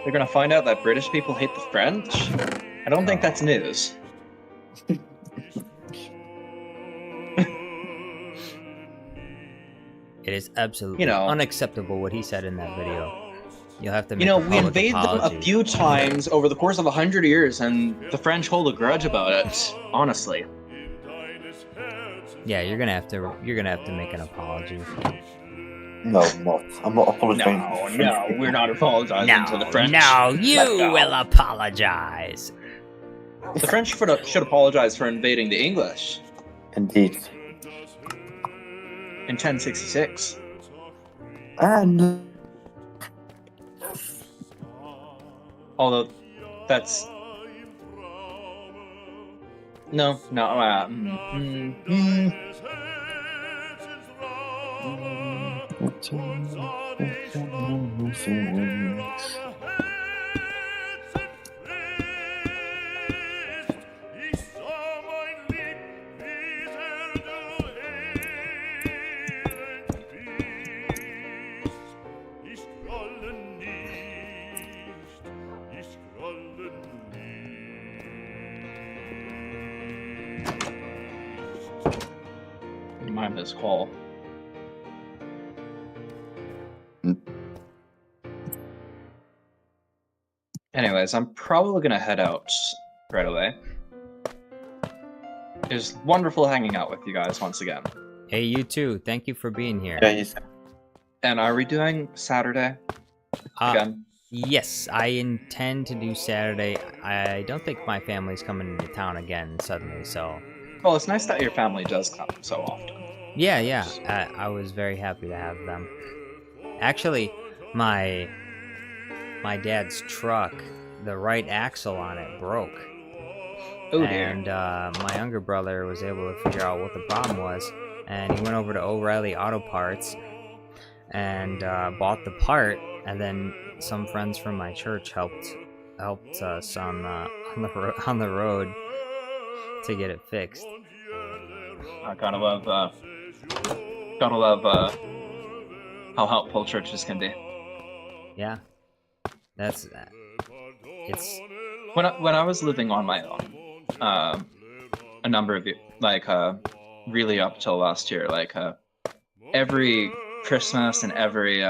They're gonna find out that British people hate the French? I don't think that's news. It is absolutely unacceptable what he said in that video. You'll have to make a we public invaded apology. them a few times over the course of 100 years, and the French hold a grudge about it. Honestly. Yeah, you're gonna have to make an apology. No, I'm not. I'm not apologizing. No, we're not apologizing to the French. No, you Let go. will apologize. The French should apologize for invading the English Indeed. in 1066. And Although, that's... No. Mind this call. Anyways, I'm probably gonna head out right away. It was wonderful hanging out with you guys once again. Hey, you too. Thank you for being here. yeah, you And are we doing Saturday again? Yes, I intend to do Saturday. I don't think my family's coming into town again suddenly, so... Well, it's nice that your family does come so often. Yeah. I was very happy to have them. Actually, my dad's truck, the right axle on it broke. Oh dear. And my younger brother was able to figure out what the problem was, and he went over to O'Reilly Auto Parts and bought the part, and then some friends from my church helped us on the road to get it fixed. I gotta love how helpful churches can be. Yeah, that's it's When I was living on my own, a number of really up till last year, every Christmas and every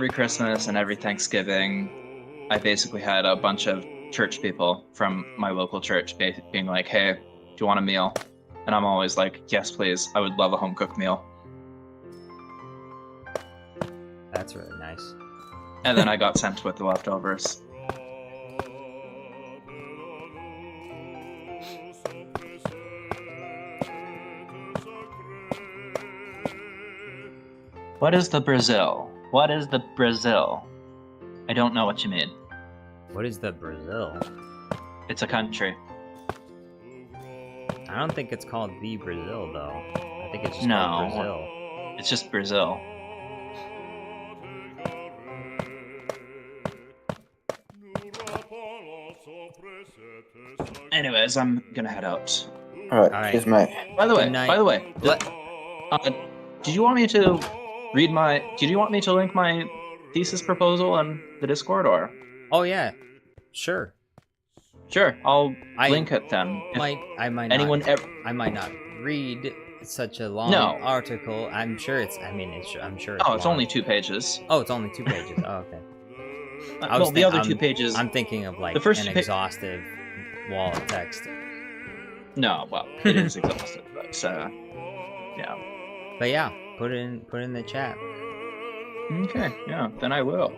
Christmas and every Thanksgiving, I basically had a bunch of church people from my local church being like, "Hey, do you want a meal?" And I'm always like, yes, please. I would love a home cooked meal. That's really nice. And then I got sent with the leftovers. What is the Brazil? What is the Brazil? I don't know what you mean. What is the Brazil? It's a country. I don't think it's called the Brazil though. I think it's just No. called Brazil. It's just Brazil. Anyways, I'm gonna head out. Alright, Alright. cheers, mate. By the Good night. way, did you want me to read my? Did you want me to link my thesis proposal on the Discord, or? Oh yeah, sure. Sure, I'll I link it then. If I might anyone not. ever, I might not read such a long No. article. I'm sure it's. I mean, I'm sure. It's oh, it's long. only 2 pages. Oh, it's only 2 pages. Oh, okay. I was Well, the think- other 2 pages. I'm thinking of like The first an pa- exhaustive wall of text. No, well, it is exhaustive, but yeah. But yeah, put it in the chat. Okay, yeah, then I will.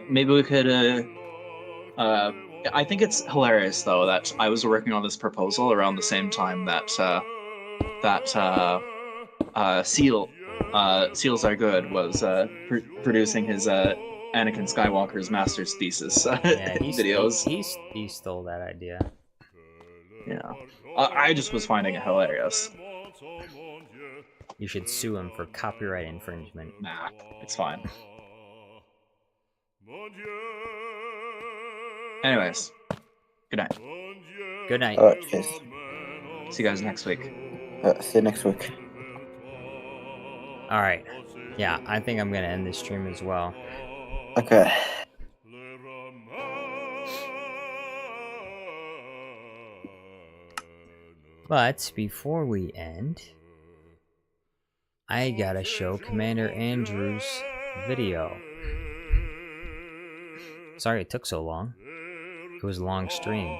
Maybe we could. I think it's hilarious though that I was working on this proposal around the same time that Seals Are Good was producing his Anakin Skywalker's master's thesis Yeah, videos. He stole that idea. Yeah, I just was finding it hilarious. You should sue him for copyright infringement. Nah, it's fine. Anyways, good night. Good night. Alright, cheers. See you guys next week. See you next week. All right. Yeah, I think I'm gonna end this stream as well. Okay. But before we end, I gotta show Commander Andrew's video. Sorry it took so long. It was a long stream.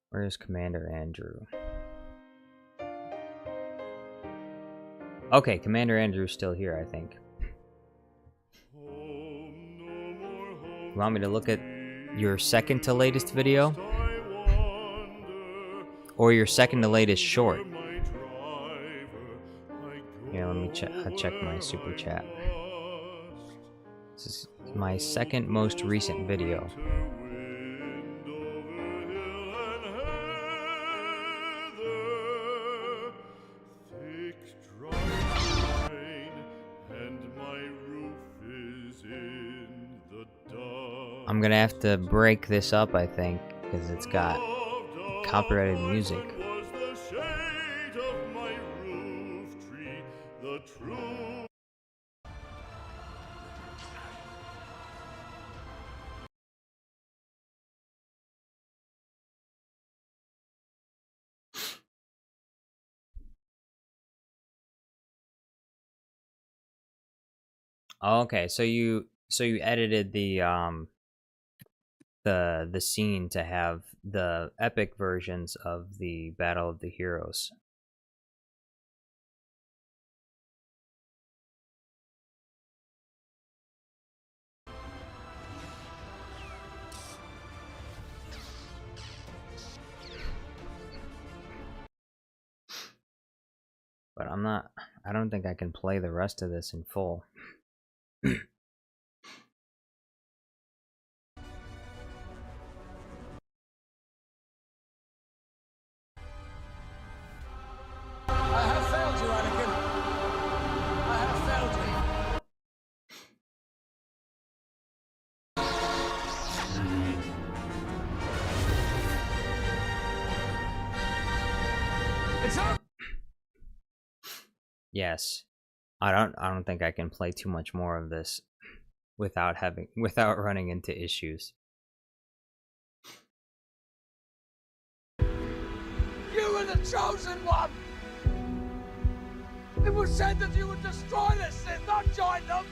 Where's Commander Andrew? Okay, Commander Andrew's still here, I think. You want me to look at your second to latest video? Or your second to latest short? Here, let me check my super chat. This is my second most recent video. I'm gonna have to break this up, I think, because it's got copyrighted music. Okay, so you edited the scene to have the epic versions of the Battle of the Heroes. But I don't think I can play the rest of this in full. I have failed you, Anakin. I have failed you. It's up. Yes. I don't think I can play too much more of this without running into issues. You were the chosen one. It was said that you would destroy this Sith, not join them.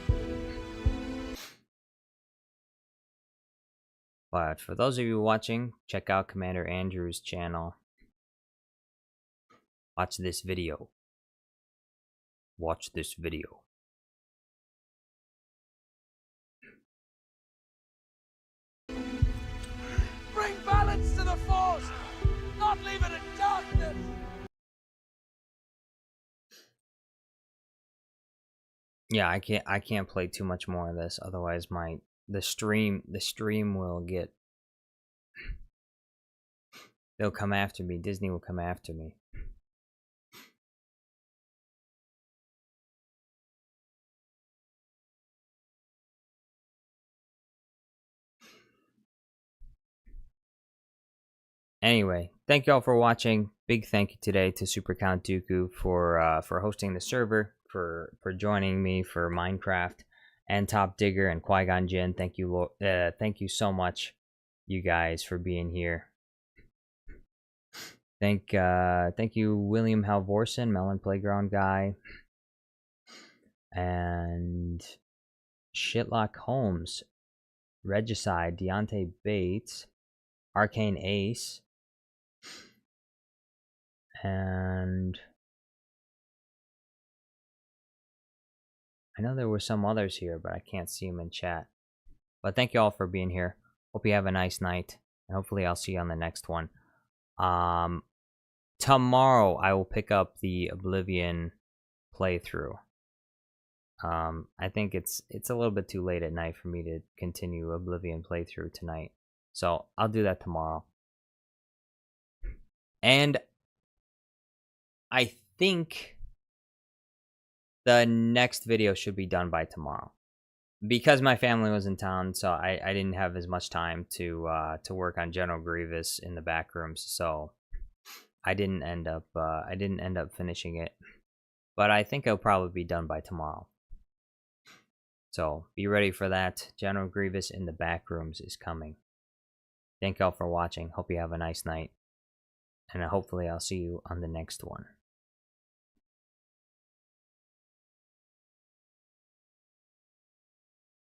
But for those of you watching, check out Commander Andrew's channel. Watch this video. Watch this video. Bring balance to the force! Not leave it in darkness! Yeah, I can't play too much more of this, otherwise the stream will get, they'll come after me. Disney will come after me. Anyway, thank y'all for watching. Big thank you today to Super Count Dooku for hosting the server, for joining me for Minecraft, and Top Digger and Qui-Gon Jinn. Thank you so much, you guys, for being here. Thank you, William Halvorsen, Melon Playground guy, and Shitlock Holmes, Regicide, Deontay Bates, Arcane Ace, and I know there were some others here, but I can't see them in chat. But thank you all for being here. Hope you have a nice night, and hopefully I'll see you on the next one. Tomorrow I will pick up the Oblivion playthrough. I think it's a little bit too late at night for me to continue Oblivion playthrough tonight, so I'll do that tomorrow. And I think the next video should be done by tomorrow, because my family was in town, so I didn't have as much time to work on General Grievous in the back rooms, so I didn't end up finishing it. But I think it'll probably be done by tomorrow. So be ready for that. General Grievous in the back rooms is coming. Thank y'all for watching. Hope you have a nice night, and hopefully I'll see you on the next one.